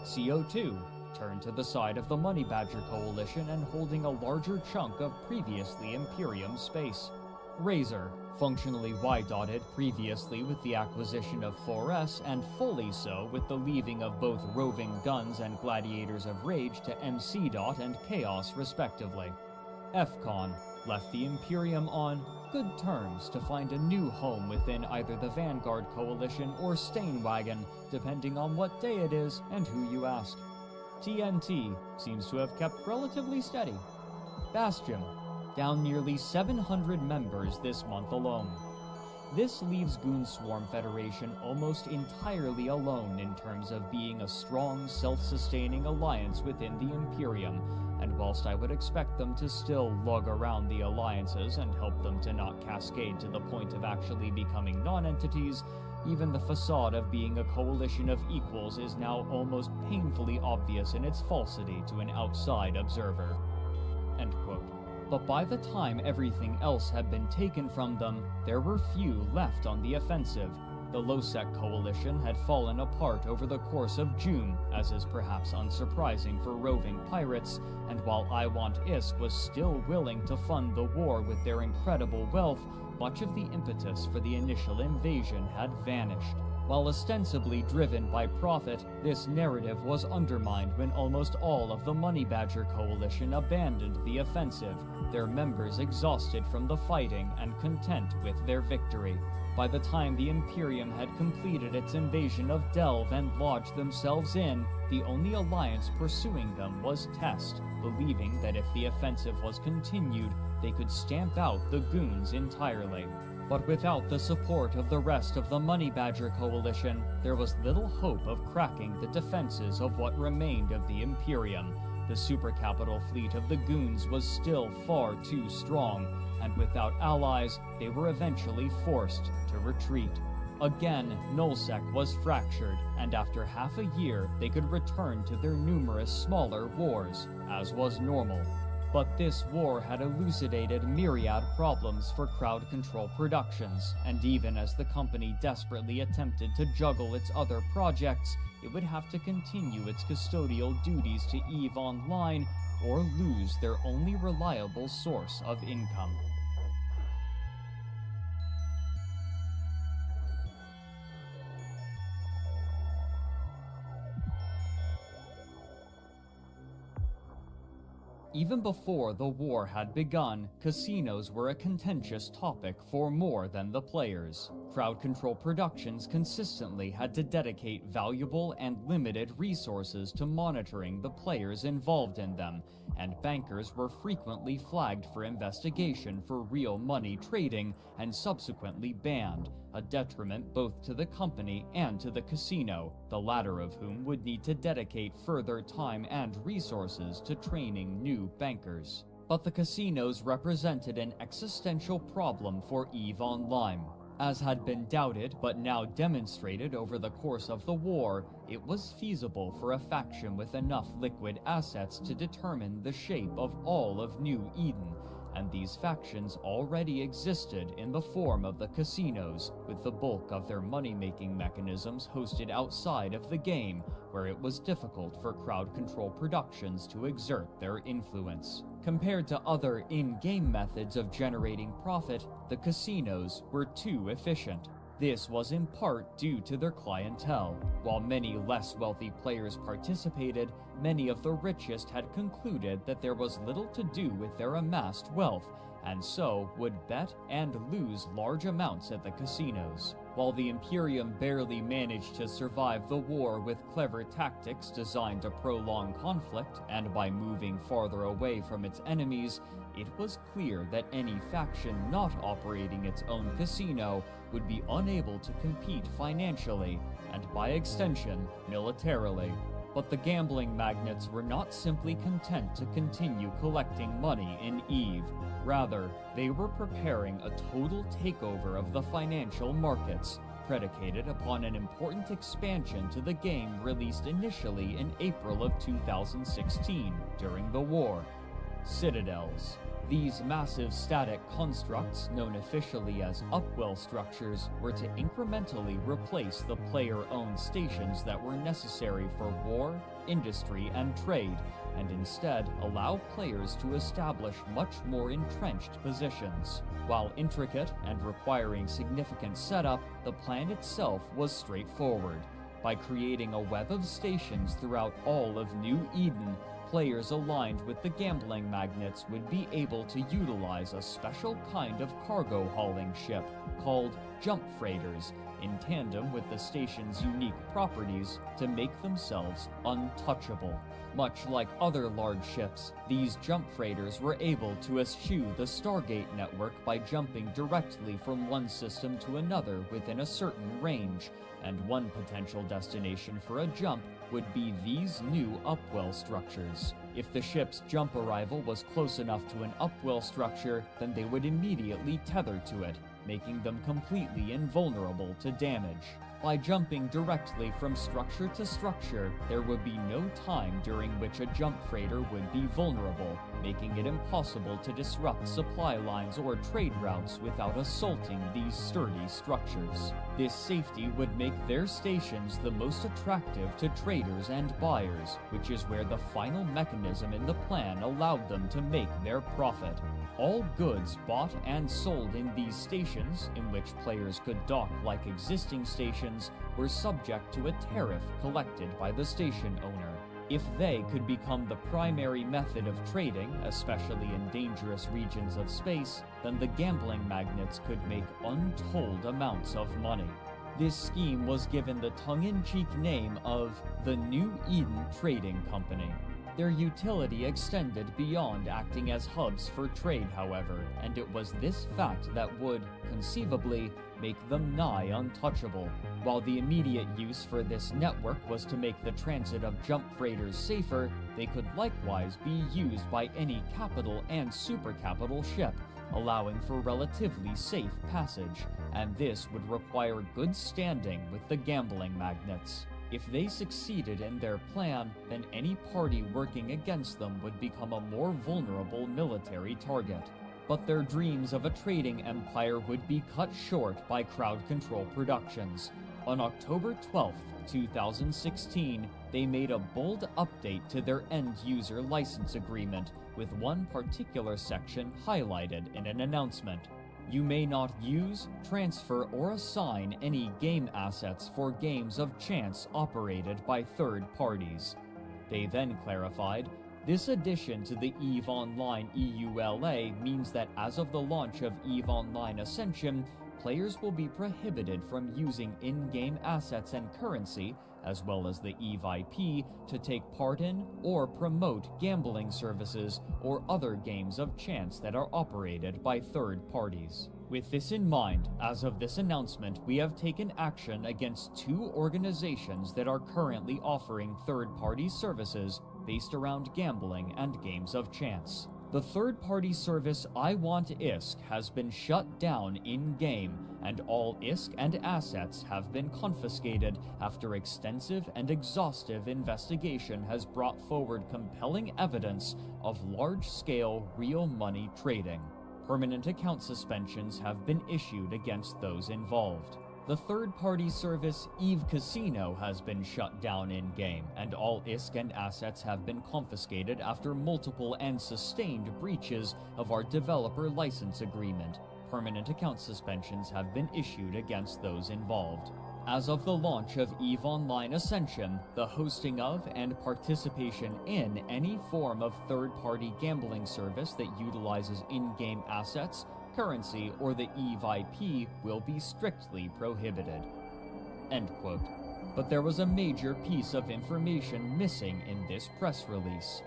CO2, turned to the side of the Money Badger Coalition and holding a larger chunk of previously Imperium space. Razor, functionally Y-dotted previously with the acquisition of 4S and fully so with the leaving of both Roving Guns and Gladiators of Rage to MC. and Chaos respectively. FCON left the Imperium on good terms to find a new home within either the Vanguard Coalition or Stainwagon, depending on what day it is and who you ask. TNT seems to have kept relatively steady. Bastion, down nearly 700 members this month alone. This leaves Goonswarm Federation almost entirely alone in terms of being a strong, self-sustaining alliance within the Imperium, and whilst I would expect them to still lug around the alliances and help them to not cascade to the point of actually becoming non-entities, even the facade of being a coalition of equals is now almost painfully obvious in its falsity to an outside observer." End quote. But by the time everything else had been taken from them, there were few left on the offensive. The Losec coalition had fallen apart over the course of June, as is perhaps unsurprising for roving pirates, and while I Want Isk was still willing to fund the war with their incredible wealth, much of the impetus for the initial invasion had vanished. While ostensibly driven by profit, this narrative was undermined when almost all of the Money Badger Coalition abandoned the offensive, their members exhausted from the fighting and content with their victory. By the time the Imperium had completed its invasion of Delve and lodged themselves in, the only alliance pursuing them was Test, believing that if the offensive was continued, they could stamp out the goons entirely. But without the support of the rest of the Money Badger Coalition, there was little hope of cracking the defenses of what remained of the Imperium. The supercapital fleet of the goons was still far too strong, and without allies, they were eventually forced to retreat. Again, Nullsec was fractured, and after half a year, they could return to their numerous smaller wars, as was normal. But this war had elucidated myriad problems for Crowd Control Productions, and even as the company desperately attempted to juggle its other projects, it would have to continue its custodial duties to EveOnline or lose their only reliable source of income. Even before the war had begun, casinos were a contentious topic for more than the players. Crowd Control Productions consistently had to dedicate valuable and limited resources to monitoring the players involved in them, and bankers were frequently flagged for investigation for real money trading and subsequently banned, a detriment both to the company and to the casino, the latter of whom would need to dedicate further time and resources to training new bankers. But the casinos represented an existential problem for EveOnline. As had been doubted but now demonstrated over the course of the war, it was feasible for a faction with enough liquid assets to determine the shape of all of New Eden, and these factions already existed in the form of the casinos, with the bulk of their money-making mechanisms hosted outside of the game, where it was difficult for Crowd Control Productions to exert their influence. Compared to other in-game methods of generating profit, the casinos were too efficient. This was in part due to their clientele. While many less wealthy players participated, many of the richest had concluded that there was little to do with their amassed wealth, and so would bet and lose large amounts at the casinos. While the Imperium barely managed to survive the war with clever tactics designed to prolong conflict, and by moving farther away from its enemies, it was clear that any faction not operating its own casino would be unable to compete financially, and by extension, militarily. But the gambling magnates were not simply content to continue collecting money in Eve. Rather, they were preparing a total takeover of the financial markets, predicated upon an important expansion to the game released initially in April of 2016 during the war: citadels. These massive static constructs, known officially as upwell structures, were to incrementally replace the player-owned stations that were necessary for war, industry, and trade, and instead allow players to establish much more entrenched positions. While intricate and requiring significant setup, the plan itself was straightforward. By creating a web of stations throughout all of New Eden, players aligned with the gambling magnates would be able to utilize a special kind of cargo hauling ship called jump freighters, in tandem with the station's unique properties, to make themselves untouchable. Much like other large ships, these jump freighters were able to eschew the Stargate network by jumping directly from one system to another within a certain range, and one potential destination for a jump would be these new upwell structures. If the ship's jump arrival was close enough to an upwell structure, then they would immediately tether to it, making them completely invulnerable to damage. By jumping directly from structure to structure, there would be no time during which a jump freighter would be vulnerable, making it impossible to disrupt supply lines or trade routes without assaulting these sturdy structures. This safety would make their stations the most attractive to traders and buyers, which is where the final mechanism in the plan allowed them to make their profit. All goods bought and sold in these stations, in which players could dock like existing stations, were subject to a tariff collected by the station owner. If they could become the primary method of trading, especially in dangerous regions of space, then the gambling magnates could make untold amounts of money. This scheme was given the tongue-in-cheek name of the New Eden Trading Company. Their utility extended beyond acting as hubs for trade, however, and it was this fact that would, conceivably, make them nigh untouchable. While the immediate use for this network was to make the transit of jump freighters safer, they could likewise be used by any capital and supercapital ship, allowing for relatively safe passage, and this would require good standing with the gambling magnates. If they succeeded in their plan, then any party working against them would become a more vulnerable military target. But their dreams of a trading empire would be cut short by Crowd Control Productions. On October 12, 2016, they made a bold update to their end-user license agreement, with one particular section highlighted in an announcement. You may not use, transfer, or assign any game assets for games of chance operated by third parties. They then clarified, this addition to the EveOnline EULA means that as of the launch of EveOnline Ascension, players will be prohibited from using in-game assets and currency, as well as the EVE IP, to take part in or promote gambling services or other games of chance that are operated by third parties. With this in mind, as of this announcement, we have taken action against 2 organizations that are currently offering third-party services based around gambling and games of chance. The third-party service I Want ISK has been shut down in-game, and all ISK and assets have been confiscated after extensive and exhaustive investigation has brought forward compelling evidence of large-scale real money trading. Permanent account suspensions have been issued against those involved. The third-party service EVE Casino has been shut down in-game, and all ISK and assets have been confiscated after multiple and sustained breaches of our developer license agreement. Permanent account suspensions have been issued against those involved. As of the launch of EveOnline Ascension, the hosting of and participation in any form of third-party gambling service that utilizes in-game assets, currency, or the EVE IP will be strictly prohibited." End quote. But there was a major piece of information missing in this press release.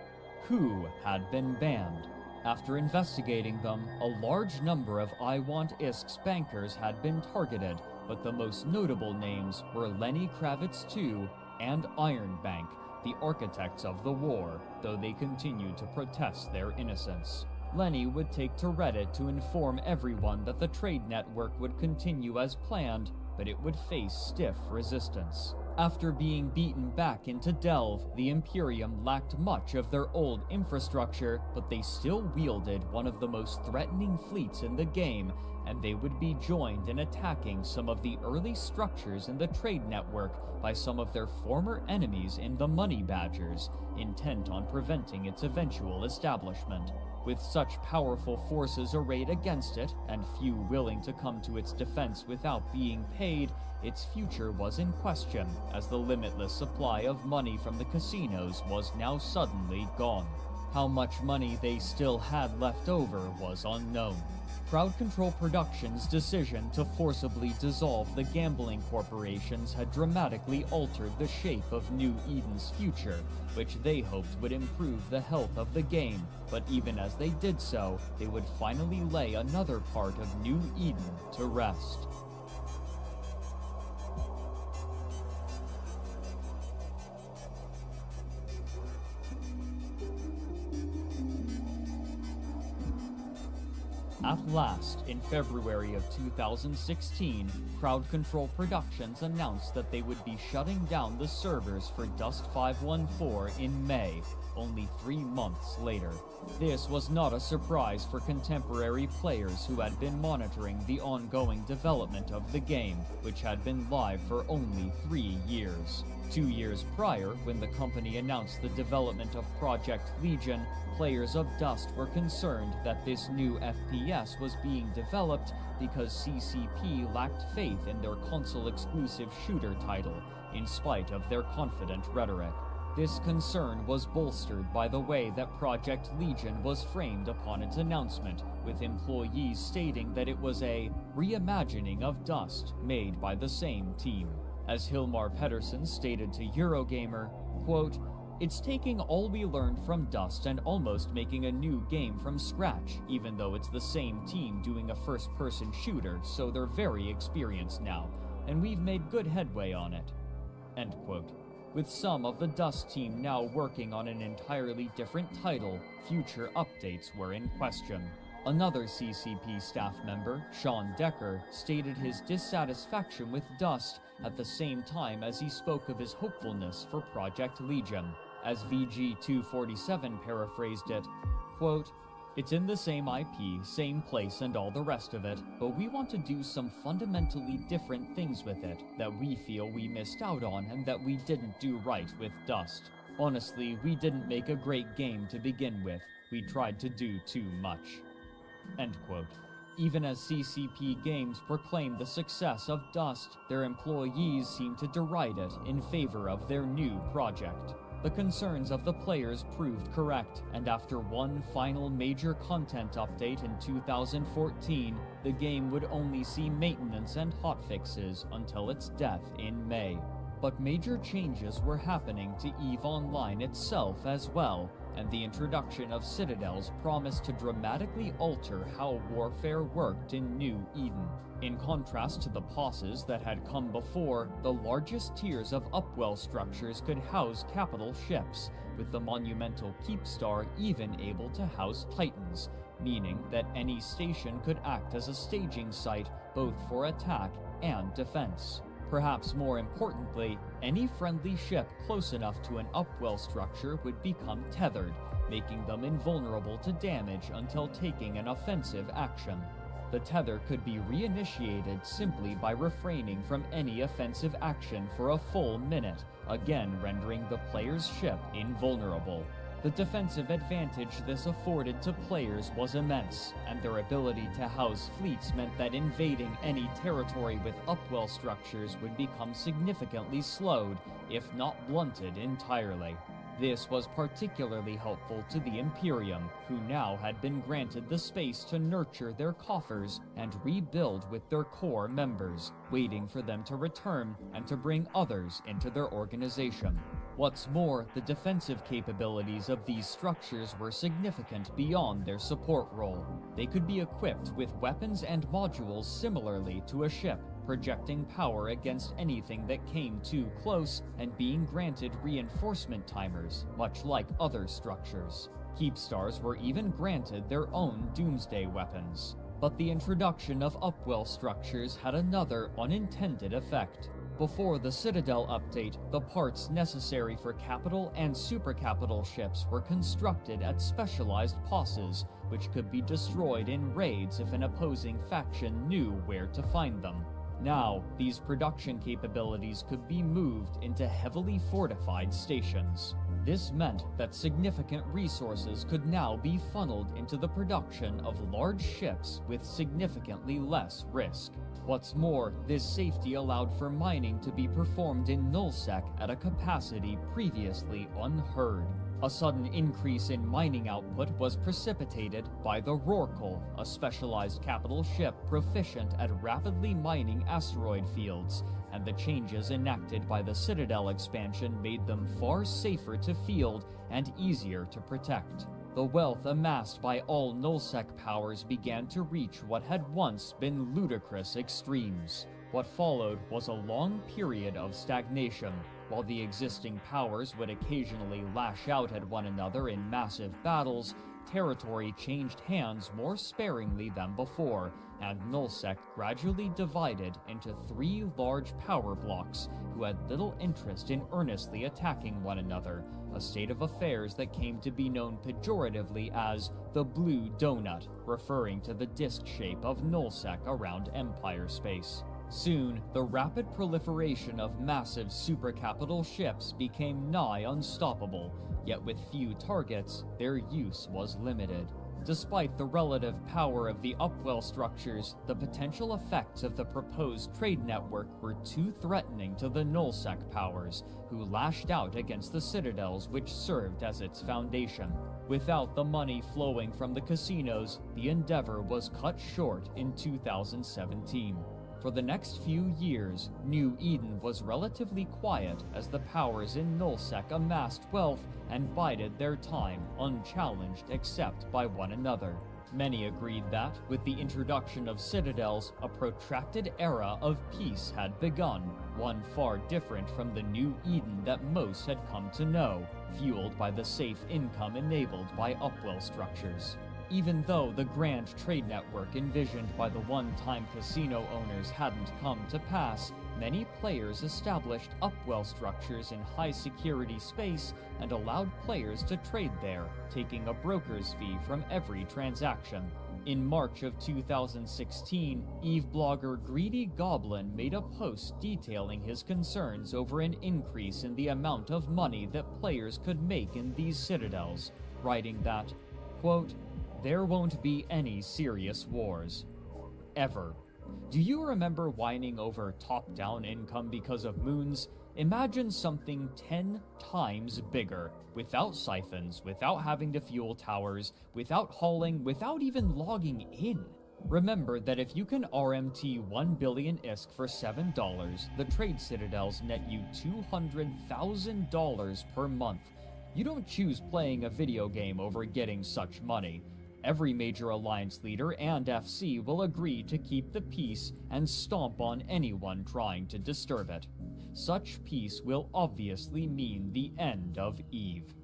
Who had been banned? After investigating them, a large number of I Want ISK's bankers had been targeted, but the most notable names were Lenny Kravitz II and Iron Bank, the architects of the war, though they continued to protest their innocence. Lenny would take to Reddit to inform everyone that the trade network would continue as planned, but it would face stiff resistance. After being beaten back into Delve, the Imperium lacked much of their old infrastructure, but they still wielded one of the most threatening fleets in the game, and they would be joined in attacking some of the early structures in the trade network by some of their former enemies in the Money Badgers, intent on preventing its eventual establishment. With such powerful forces arrayed against it, and few willing to come to its defense without being paid, its future was in question, as the limitless supply of money from the casinos was now suddenly gone. How much money they still had left over was unknown. Crowd Control Productions' decision to forcibly dissolve the gambling corporations had dramatically altered the shape of New Eden's future, which they hoped would improve the health of the game, but even as they did so, they would finally lay another part of New Eden to rest. At last, in February of 2016, Crowd Control Productions announced that they would be shutting down the servers for Dust 514 in May, only 3 months later. This was not a surprise for contemporary players who had been monitoring the ongoing development of the game, which had been live for only 3 years. 2 years prior, when the company announced the development of Project Legion, players of Dust were concerned that this new FPS was being developed because CCP lacked faith in their console-exclusive shooter title, in spite of their confident rhetoric. This concern was bolstered by the way that Project Legion was framed upon its announcement, with employees stating that it was a reimagining of Dust made by the same team. As Hilmar Pettersson stated to Eurogamer, quote, "It's taking all we learned from Dust and almost making a new game from scratch, even though it's the same team doing a first-person shooter, so they're very experienced now, and we've made good headway on it." End quote. With some of the Dust team now working on an entirely different title, future updates were in question. Another CCP staff member, Sean Decker, stated his dissatisfaction with Dust at the same time as he spoke of his hopefulness for Project Legion. As VG247 paraphrased it, quote, "It's in the same IP, same place and all the rest of it, but we want to do some fundamentally different things with it that we feel we missed out on and that we didn't do right with Dust. Honestly, we didn't make a great game to begin with. We tried to do too much." End quote. Even as CCP Games proclaimed the success of Dust, their employees seemed to deride it in favor of their new project. The concerns of the players proved correct, and after one final major content update in 2014, the game would only see maintenance and hotfixes until its death in May. But major changes were happening to EveOnline itself as well, and the introduction of Citadels promised to dramatically alter how warfare worked in New Eden. In contrast to the posses that had come before, the largest tiers of upwell structures could house capital ships, with the monumental Keepstar even able to house Titans, meaning that any station could act as a staging site both for attack and defense. Perhaps more importantly, any friendly ship close enough to an upwell structure would become tethered, making them invulnerable to damage until taking an offensive action. The tether could be reinitiated simply by refraining from any offensive action for a full minute, again rendering the player's ship invulnerable. The defensive advantage this afforded to players was immense, and their ability to house fleets meant that invading any territory with upwell structures would become significantly slowed, if not blunted entirely. This was particularly helpful to the Imperium, who now had been granted the space to nurture their coffers and rebuild with their core members, waiting for them to return and to bring others into their organization. What's more, the defensive capabilities of these structures were significant beyond their support role. They could be equipped with weapons and modules similarly to a ship, projecting power against anything that came too close and being granted reinforcement timers, much like other structures. Keepstars were even granted their own doomsday weapons. But the introduction of upwell structures had another unintended effect. Before the Citadel update, the parts necessary for capital and supercapital ships were constructed at specialized posses, which could be destroyed in raids if an opposing faction knew where to find them. Now, these production capabilities could be moved into heavily fortified stations. This meant that significant resources could now be funneled into the production of large ships with significantly less risk. What's more, this safety allowed for mining to be performed in nullsec at a capacity previously unheard. A sudden increase in mining output was precipitated by the Rorqual, a specialized capital ship proficient at rapidly mining asteroid fields, and the changes enacted by the Citadel expansion made them far safer to field and easier to protect. The wealth amassed by all nullsec powers began to reach what had once been ludicrous extremes. What followed was a long period of stagnation. While the existing powers would occasionally lash out at one another in massive battles, territory changed hands more sparingly than before, and nullsec gradually divided into three large power blocks who had little interest in earnestly attacking one another, a state of affairs that came to be known pejoratively as the Blue Donut, referring to the disk shape of nullsec around Empire space. Soon, the rapid proliferation of massive supercapital ships became nigh unstoppable, yet with few targets, their use was limited. Despite the relative power of the upwell structures, the potential effects of the proposed trade network were too threatening to the nullsec powers, who lashed out against the citadels which served as its foundation. Without the money flowing from the casinos, the endeavor was cut short in 2017. For the next few years, New Eden was relatively quiet as the powers in nullsec amassed wealth and bided their time, unchallenged except by one another. Many agreed that, with the introduction of citadels, a protracted era of peace had begun, one far different from the New Eden that most had come to know, fueled by the safe income enabled by upwell structures. Even though the grand trade network envisioned by the one-time casino owners hadn't come to pass, many players established upwell structures in high-security space and allowed players to trade there, taking a broker's fee from every transaction. In March of 2016, Eve blogger Greedy Goblin made a post detailing his concerns over an increase in the amount of money that players could make in these citadels, writing that, quote, "There won't be any serious wars. Ever. Do you remember whining over top-down income because of moons? Imagine something 10 times bigger, without siphons, without having to fuel towers, without hauling, without even logging in. Remember that if you can RMT 1 billion ISK for $7, the trade citadels net you $200,000 per month. You don't choose playing a video game over getting such money. Every major alliance leader and FC will agree to keep the peace and stomp on anyone trying to disturb it. Such peace will obviously mean the end of EVE."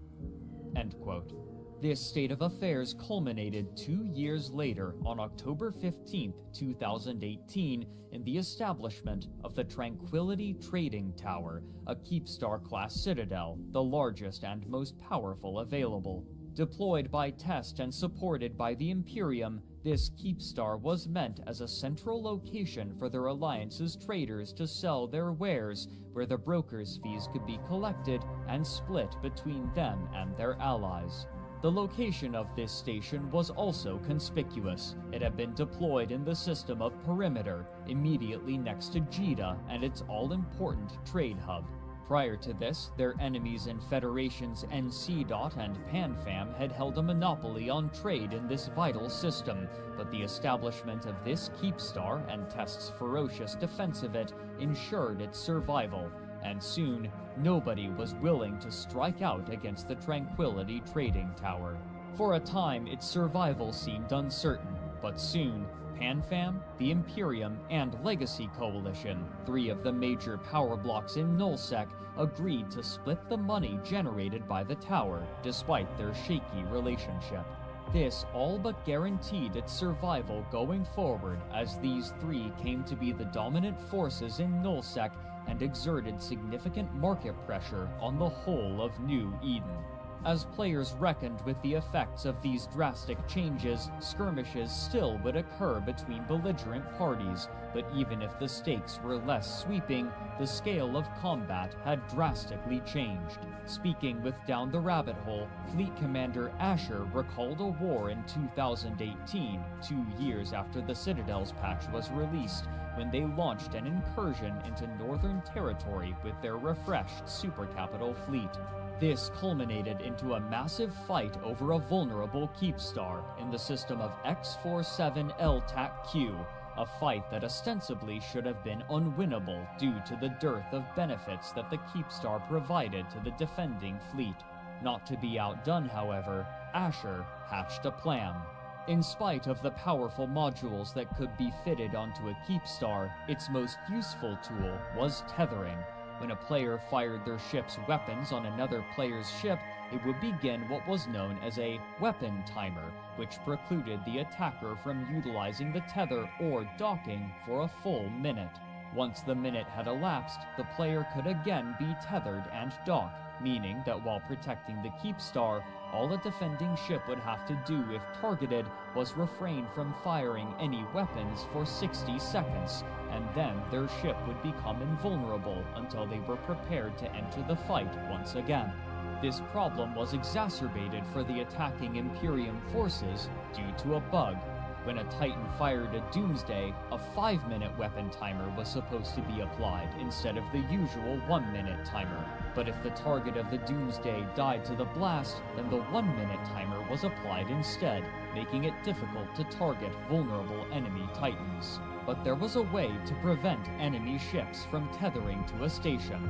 End quote. This state of affairs culminated 2 years later on October 15, 2018, in the establishment of the Tranquility Trading Tower, a Keepstar-class citadel, the largest and most powerful available. Deployed by test and supported by the Imperium, this Keepstar was meant as a central location for their alliance's traders to sell their wares, where the brokers' fees could be collected and split between them and their allies. The location of this station was also conspicuous. It had been deployed in the system of Perimeter, immediately next to Jita and its all-important trade hub. Prior to this, their enemies in Federations NC. And PanFam had held a monopoly on trade in this vital system, but the establishment of this Keepstar and Test's ferocious defense of it ensured its survival, and soon, nobody was willing to strike out against the Tranquility Trading Tower. For a time, its survival seemed uncertain, but soon, PanFam, the Imperium, and Legacy Coalition, three of the major power blocks in Nullsec, agreed to split the money generated by the tower, despite their shaky relationship. This all but guaranteed its survival going forward, as these three came to be the dominant forces in Nullsec and exerted significant market pressure on the whole of New Eden. As players reckoned with the effects of these drastic changes, skirmishes still would occur between belligerent parties, but even if the stakes were less sweeping, the scale of combat had drastically changed. Speaking with Down the Rabbit Hole, Fleet Commander Asher recalled a war in 2018, 2 years after the Citadel's patch was released, when they launched an incursion into Northern Territory with their refreshed supercapital fleet. This culminated into a massive fight over a vulnerable Keepstar in the system of X47LTAC-Q, a fight that ostensibly should have been unwinnable due to the dearth of benefits that the Keepstar provided to the defending fleet. Not to be outdone, however, Asher hatched a plan. In spite of the powerful modules that could be fitted onto a Keepstar, its most useful tool was tethering. When a player fired their ship's weapons on another player's ship, it would begin what was known as a weapon timer, which precluded the attacker from utilizing the tether or docking for a full minute. Once the minute had elapsed, the player could again be tethered and dock, meaning that while protecting the Keepstar, all a defending ship would have to do if targeted was refrain from firing any weapons for 60 seconds, and then their ship would become invulnerable until they were prepared to enter the fight once again. This problem was exacerbated for the attacking Imperium forces due to a bug. When a Titan fired a Doomsday, a 5-minute weapon timer was supposed to be applied instead of the usual 1-minute timer. But if the target of the Doomsday died to the blast, then the 1-minute timer was applied instead, making it difficult to target vulnerable enemy Titans. But there was a way to prevent enemy ships from tethering to a station: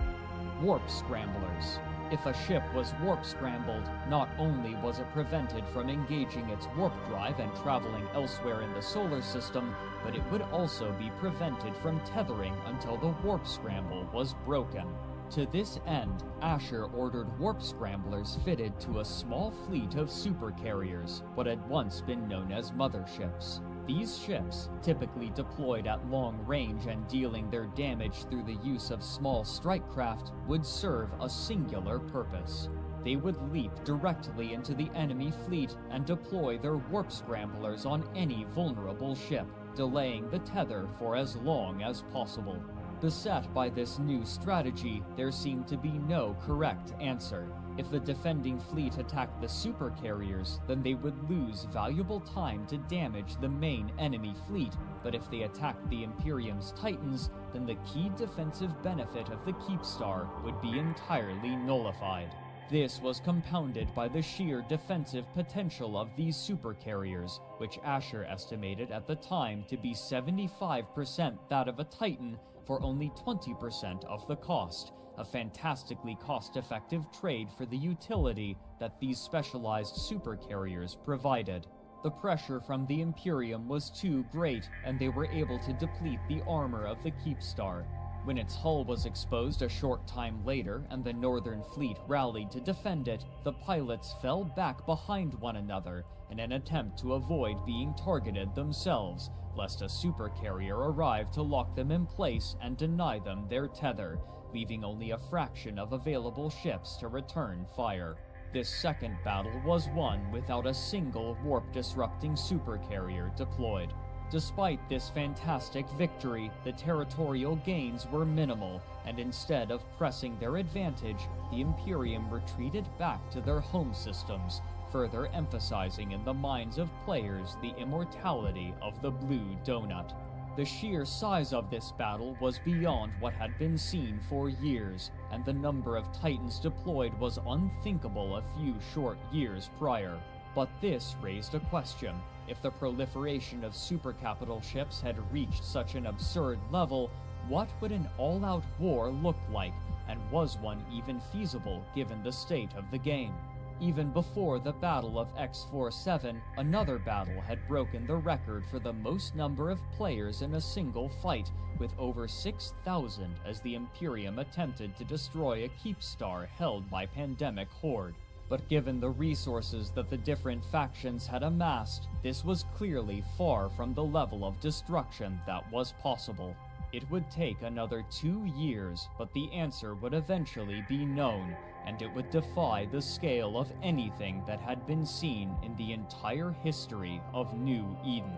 warp scramblers. If a ship was warp scrambled, not only was it prevented from engaging its warp drive and traveling elsewhere in the solar system, but it would also be prevented from tethering until the warp scramble was broken. To this end, Asher ordered warp scramblers fitted to a small fleet of supercarriers, what had once been known as motherships. These ships, typically deployed at long range and dealing their damage through the use of small strike craft, would serve a singular purpose. They would leap directly into the enemy fleet and deploy their warp scramblers on any vulnerable ship, delaying the tether for as long as possible. Beset by this new strategy, there seemed to be no correct answer. If the defending fleet attacked the supercarriers, then they would lose valuable time to damage the main enemy fleet, but if they attacked the Imperium's Titans, then the key defensive benefit of the Keepstar would be entirely nullified. This was compounded by the sheer defensive potential of these supercarriers, which Asher estimated at the time to be 75% that of a Titan for only 20% of the cost, a fantastically cost-effective trade for the utility that these specialized supercarriers provided. The pressure from the Imperium was too great, and they were able to deplete the armor of the Keepstar. When its hull was exposed a short time later and the Northern Fleet rallied to defend it, the pilots fell back behind one another in an attempt to avoid being targeted themselves, lest a supercarrier arrive to lock them in place and deny them their tether, leaving only a fraction of available ships to return fire. This second battle was won without a single warp-disrupting supercarrier deployed. Despite this fantastic victory, the territorial gains were minimal, and instead of pressing their advantage, the Imperium retreated back to their home systems, further emphasizing in the minds of players the immortality of the Blue Donut. The sheer size of this battle was beyond what had been seen for years, and the number of Titans deployed was unthinkable a few short years prior. But this raised a question. If the proliferation of supercapital ships had reached such an absurd level, what would an all-out war look like, and was one even feasible given the state of the game? Even before the Battle of X-47, another battle had broken the record for the most number of players in a single fight, with over 6,000 as the Imperium attempted to destroy a Keepstar held by Pandemic Horde. But given the resources that the different factions had amassed, this was clearly far from the level of destruction that was possible. It would take another 2 years, but the answer would eventually be known, and it would defy the scale of anything that had been seen in the entire history of New Eden.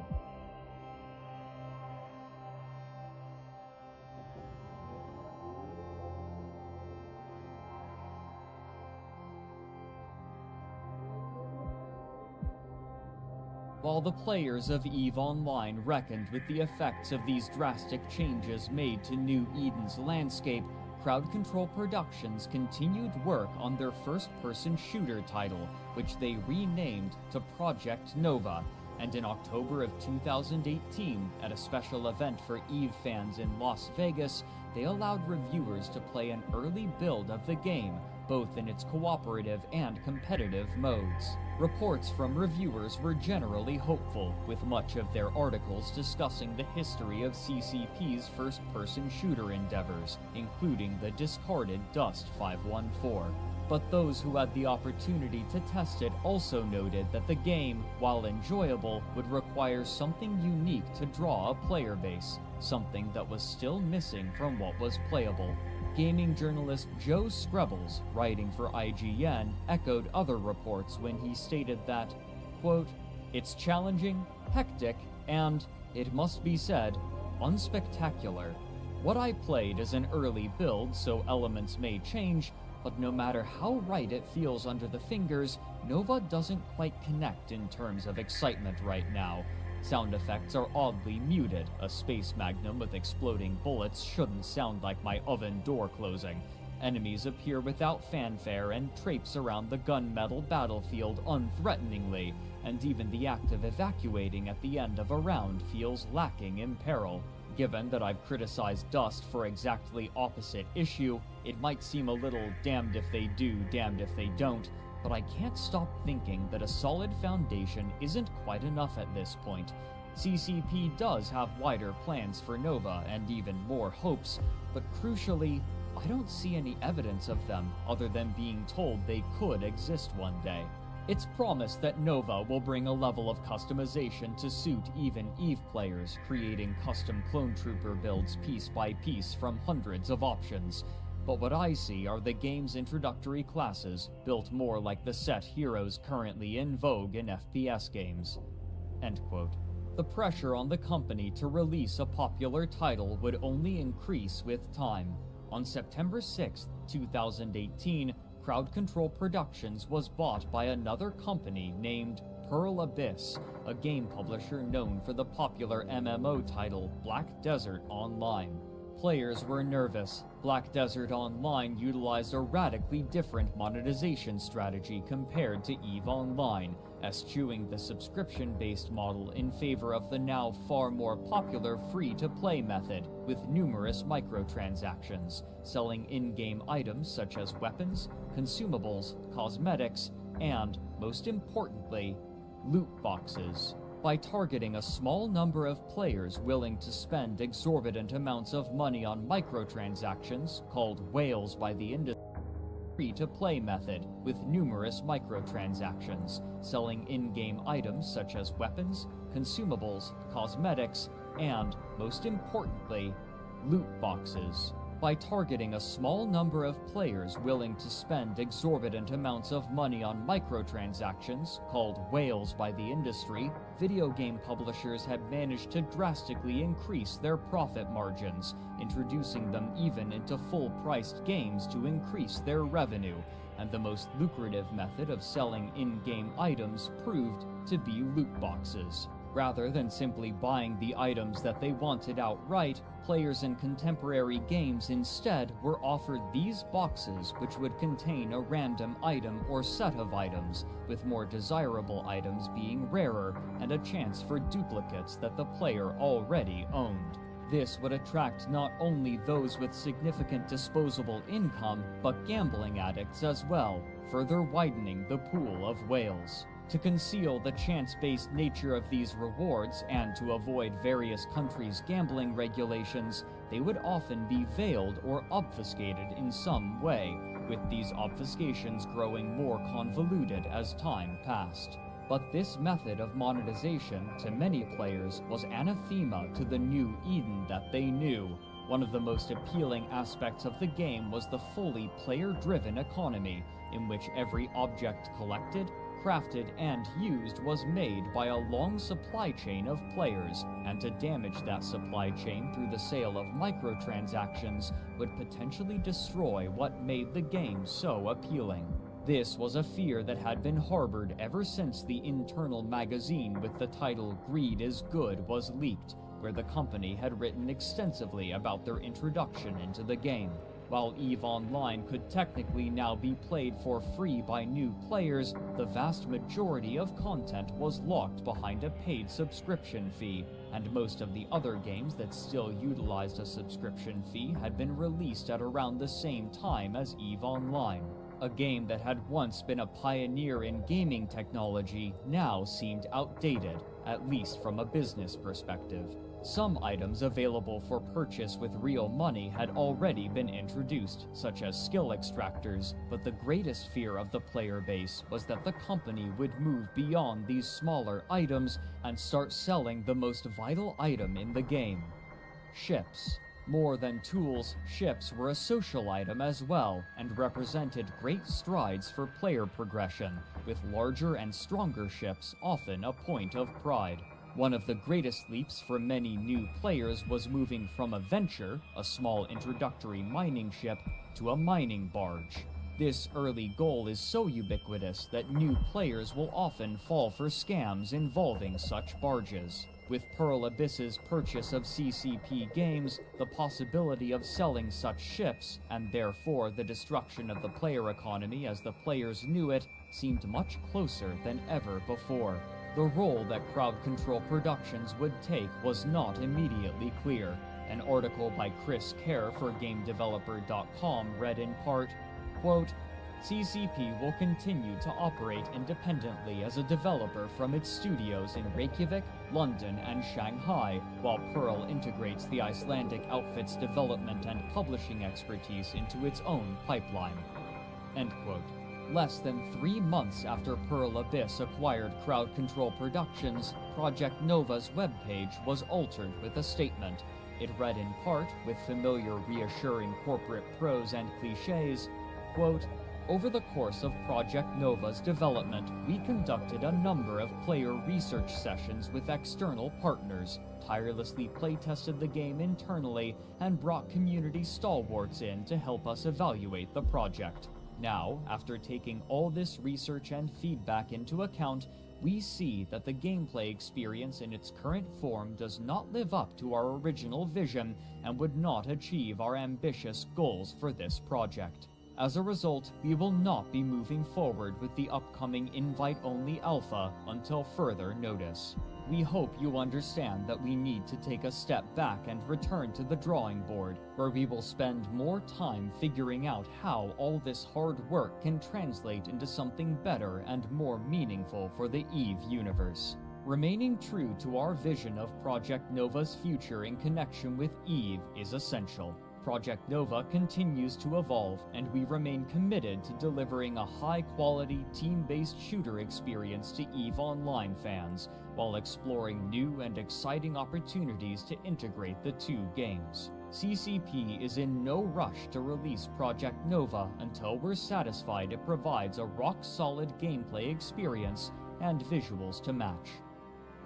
While the players of EveOnline reckoned with the effects of these drastic changes made to New Eden's landscape, Crowd Control Productions continued work on their first-person shooter title, which they renamed to Project Nova, and in October of 2018, at a special event for EVE fans in Las Vegas, they allowed reviewers to play an early build of the game, both in its cooperative and competitive modes. Reports from reviewers were generally hopeful, with much of their articles discussing the history of CCP's first-person shooter endeavors, including the discarded Dust 514. But those who had the opportunity to test it also noted that the game, while enjoyable, would require something unique to draw a player base, something that was still missing from what was playable. Gaming journalist Joe Screbbles, writing for IGN, echoed other reports when he stated that, quote, "It's challenging, hectic, and, it must be said, unspectacular. What I played is an early build, so elements may change, but no matter how right it feels under the fingers, Nova doesn't quite connect in terms of excitement right now. Sound effects are oddly muted. A space magnum with exploding bullets shouldn't sound like my oven door closing. Enemies appear without fanfare and traipse around the gunmetal battlefield unthreateningly, and even the act of evacuating at the end of a round feels lacking in peril. Given that I've criticized Dust for exactly opposite issue, it might seem a little damned if they do, damned if they don't, but I can't stop thinking that a solid foundation isn't quite enough at this point. CCP does have wider plans for Nova and even more hopes, but crucially, I don't see any evidence of them other than being told they could exist one day. It's promised that Nova will bring a level of customization to suit even EVE players, creating custom clone trooper builds piece by piece from hundreds of options. But what I see are the game's introductory classes, built more like the set heroes currently in vogue in FPS games." End quote. The pressure on the company to release a popular title would only increase with time. On September 6, 2018, Crowd Control Productions was bought by another company named Pearl Abyss, a game publisher known for the popular MMO title Black Desert Online. Players were nervous. Black Desert Online utilized a radically different monetization strategy compared to EveOnline, eschewing the subscription-based model in favor of the now far more popular free-to-play method, with numerous microtransactions, selling in-game items such as weapons, consumables, cosmetics, and, most importantly, loot boxes. By targeting a small number of players willing to spend exorbitant amounts of money on microtransactions, called whales by the industry, free-to-play method with numerous microtransactions, selling in-game items such as weapons, consumables, cosmetics, and, most importantly, loot boxes. By targeting a small number of players willing to spend exorbitant amounts of money on microtransactions, called whales by the industry, video game publishers had managed to drastically increase their profit margins, introducing them even into full-priced games to increase their revenue, and the most lucrative method of selling in-game items proved to be loot boxes. Rather than simply buying the items that they wanted outright, players in contemporary games instead were offered these boxes, which would contain a random item or set of items, with more desirable items being rarer and a chance for duplicates that the player already owned. This would attract not only those with significant disposable income, but gambling addicts as well, further widening the pool of whales. To conceal the chance-based nature of these rewards and to avoid various countries' gambling regulations, they would often be veiled or obfuscated in some way, with these obfuscations growing more convoluted as time passed. But this method of monetization, to many players, was anathema to the new Eden that they knew. One of the most appealing aspects of the game was the fully player-driven economy, in which every object collected, crafted, and used was made by a long supply chain of players, and to damage that supply chain through the sale of microtransactions would potentially destroy what made the game so appealing. This was a fear that had been harbored ever since the internal magazine with the title Greed is Good was leaked, where the company had written extensively about their introduction into the game. While EveOnline could technically now be played for free by new players, the vast majority of content was locked behind a paid subscription fee, and most of the other games that still utilized a subscription fee had been released at around the same time as EveOnline. A game that had once been a pioneer in gaming technology now seemed outdated, at least from a business perspective. Some items available for purchase with real money had already been introduced, such as skill extractors, but the greatest fear of the player base was that the company would move beyond these smaller items and start selling the most vital item in the game: ships. More than tools, ships were a social item as well, and represented great strides for player progression, with larger and stronger ships often a point of pride. One of the greatest leaps for many new players was moving from a venture, a small introductory mining ship, to a mining barge. This early goal is so ubiquitous that new players will often fall for scams involving such barges. With Pearl Abyss's purchase of CCP Games, the possibility of selling such ships, and therefore the destruction of the player economy as the players knew it, seemed much closer than ever before. The role that Crowd Control Productions would take was not immediately clear. An article by Chris Kerr for GameDeveloper.com read in part, quote, CCP will continue to operate independently as a developer from its studios in Reykjavik, London, and Shanghai, while Pearl integrates the Icelandic outfit's development and publishing expertise into its own pipeline. End quote. Less than 3 months after Pearl Abyss acquired Crowd Control Productions, Project Nova's webpage was altered with a statement. It read in part, with familiar reassuring corporate prose and cliches, quote, Over the course of Project Nova's development, we conducted a number of player research sessions with external partners, tirelessly playtested the game internally, and brought community stalwarts in to help us evaluate the project. Now, after taking all this research and feedback into account, we see that the gameplay experience in its current form does not live up to our original vision and would not achieve our ambitious goals for this project. As a result, we will not be moving forward with the upcoming invite-only alpha until further notice. We hope you understand that we need to take a step back and return to the drawing board, where we will spend more time figuring out how all this hard work can translate into something better and more meaningful for the EVE universe. Remaining true to our vision of Project Nova's future in connection with EVE is essential. Project Nova continues to evolve, and we remain committed to delivering a high-quality, team-based shooter experience to EVE Online fans, while exploring new and exciting opportunities to integrate the two games. CCP is in no rush to release Project Nova until we're satisfied it provides a rock-solid gameplay experience and visuals to match.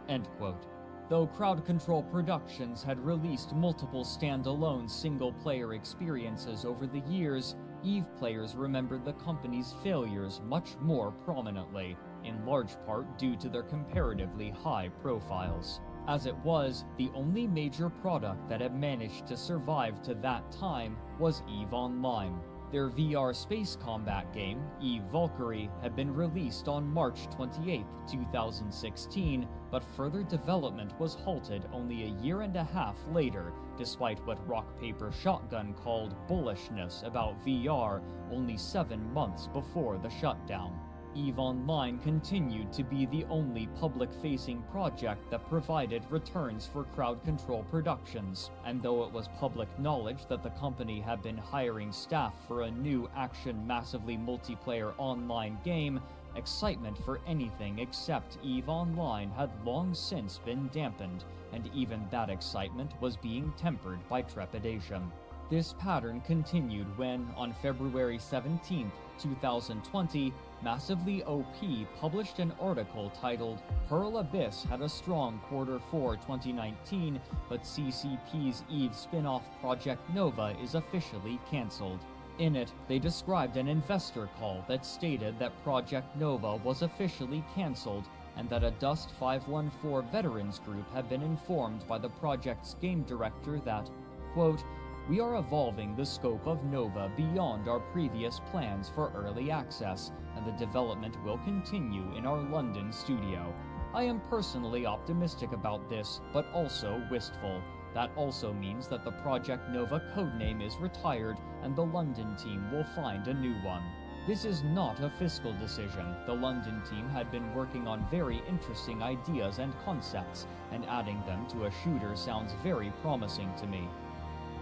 End quote. Though Crowd Control Productions had released multiple standalone single-player experiences over the years, EVE players remembered the company's failures much more prominently, in large part due to their comparatively high profiles. As it was, the only major product that had managed to survive to that time was EveOnline. Their VR space combat game, EVE Valkyrie, had been released on March 28, 2016, but further development was halted only a year and a half later, despite what Rock Paper Shotgun called bullishness about VR only 7 months before the shutdown. EveOnline continued to be the only public-facing project that provided returns for Crowd Control Productions, and though it was public knowledge that the company had been hiring staff for a new action massively multiplayer online game, excitement for anything except EveOnline had long since been dampened, and even that excitement was being tempered by trepidation. This pattern continued when, on February 17, 2020, Massively OP published an article titled "Pearl Abyss had a strong Q4 2019, but CCP's EVE spin-off Project Nova is officially cancelled." In it, they described an investor call that stated that Project Nova was officially cancelled and that a Dust 514 veterans group had been informed by the project's game director that, quote, "We are evolving the scope of Nova beyond our previous plans for early access, and the development will continue in our London studio. I am personally optimistic about this, but also wistful. That also means that the Project Nova codename is retired, and the London team will find a new one. This is not a fiscal decision. The London team had been working on very interesting ideas and concepts, and adding them to a shooter sounds very promising to me."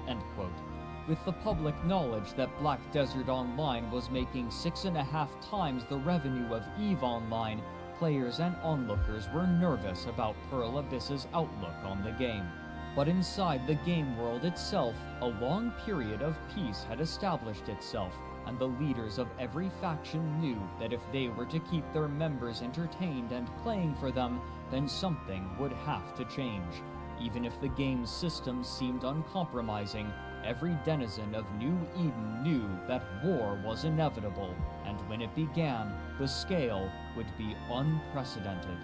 End quote. With the public knowledge that Black Desert Online was making 6.5 times the revenue of EveOnline, players and onlookers were nervous about Pearl Abyss's outlook on the game. But inside the game world itself, a long period of peace had established itself, and the leaders of every faction knew that if they were to keep their members entertained and playing for them, then something would have to change. Even if the game's systems seemed uncompromising, every denizen of New Eden knew that war was inevitable, and when it began, the scale would be unprecedented.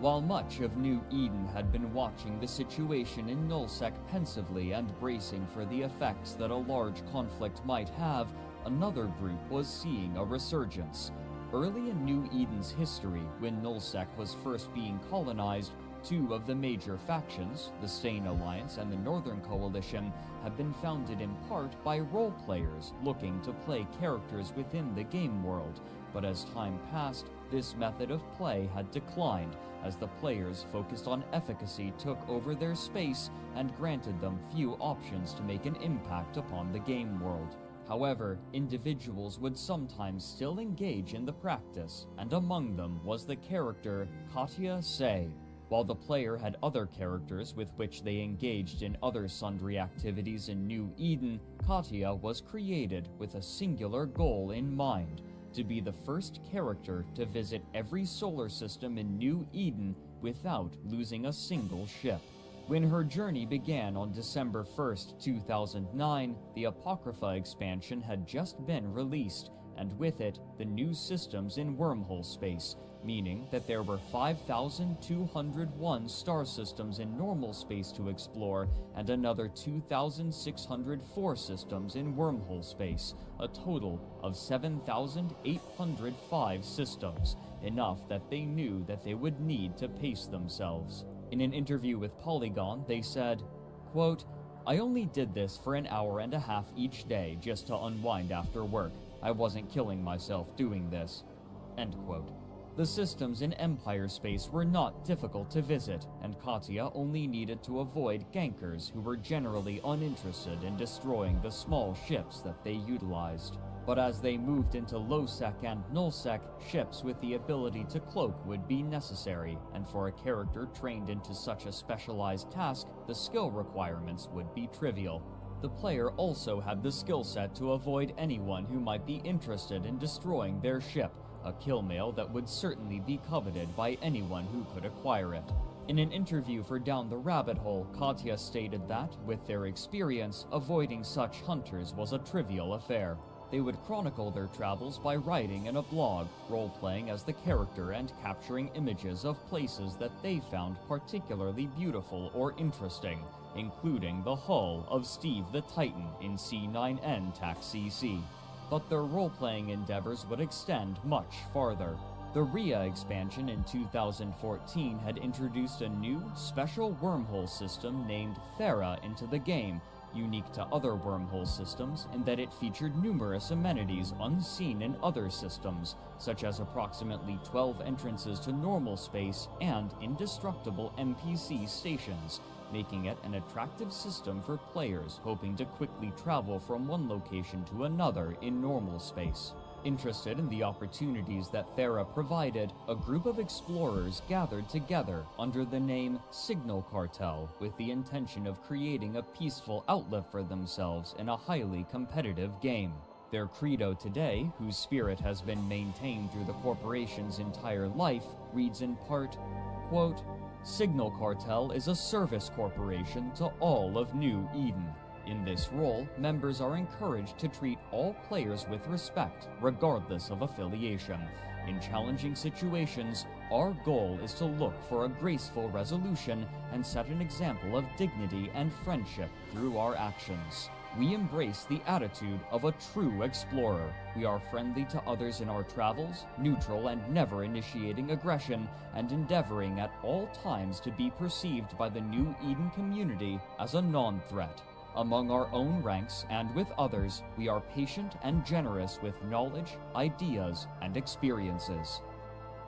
While much of New Eden had been watching the situation in Nullsec pensively and bracing for the effects that a large conflict might have, another group was seeing a resurgence. Early in New Eden's history, when Nullsec was first being colonized, two of the major factions, the Stain Alliance and the Northern Coalition, had been founded in part by role players looking to play characters within the game world, but as time passed, this method of play had declined as the players focused on efficacy took over their space and granted them few options to make an impact upon the game world. However, individuals would sometimes still engage in the practice, and among them was the character Katya Say. While the player had other characters with which they engaged in other sundry activities in New Eden, Katya was created with a singular goal in mind: to be the first character to visit every solar system in New Eden without losing a single ship. When her journey began on December 1st, 2009, the Apocrypha expansion had just been released, and with it, the new systems in wormhole space, meaning that there were 5,201 star systems in normal space to explore, and another 2,604 systems in wormhole space, a total of 7,805 systems, enough that they knew that they would need to pace themselves. In an interview with Polygon, they said, quote, "I only did this for an hour and a half each day just to unwind after work. I wasn't killing myself doing this." End quote. The systems in Empire space were not difficult to visit, and Katya only needed to avoid gankers who were generally uninterested in destroying the small ships that they utilized. But as they moved into low-sec and null-sec, ships with the ability to cloak would be necessary, and for a character trained into such a specialized task, the skill requirements would be trivial. The player also had the skill set to avoid anyone who might be interested in destroying their ship, a kill mail that would certainly be coveted by anyone who could acquire it. In an interview for Down the Rabbit Hole, Katya stated that, with their experience, avoiding such hunters was a trivial affair. They would chronicle their travels by writing in a blog, role-playing as the character and capturing images of places that they found particularly beautiful or interesting, including the hull of Steve the Titan in C9N TAC CC. But their role-playing endeavors would extend much farther. The Rhea expansion in 2014 had introduced a new, special wormhole system named Thera into the game, unique to other wormhole systems in that it featured numerous amenities unseen in other systems, such as approximately 12 entrances to normal space and indestructible NPC stations, making it an attractive system for players hoping to quickly travel from one location to another in normal space. Interested in the opportunities that Thera provided, a group of explorers gathered together under the name Signal Cartel with the intention of creating a peaceful outlet for themselves in a highly competitive game. Their credo today, whose spirit has been maintained through the corporation's entire life, reads in part, quote, "Signal Cartel is a service corporation to all of New Eden. In this role, members are encouraged to treat all players with respect, regardless of affiliation. In challenging situations, our goal is to look for a graceful resolution and set an example of dignity and friendship through our actions. We embrace the attitude of a true explorer. We are friendly to others in our travels, neutral and never initiating aggression, and endeavoring at all times to be perceived by the New Eden community as a non-threat. Among our own ranks and with others, we are patient and generous with knowledge, ideas, and experiences."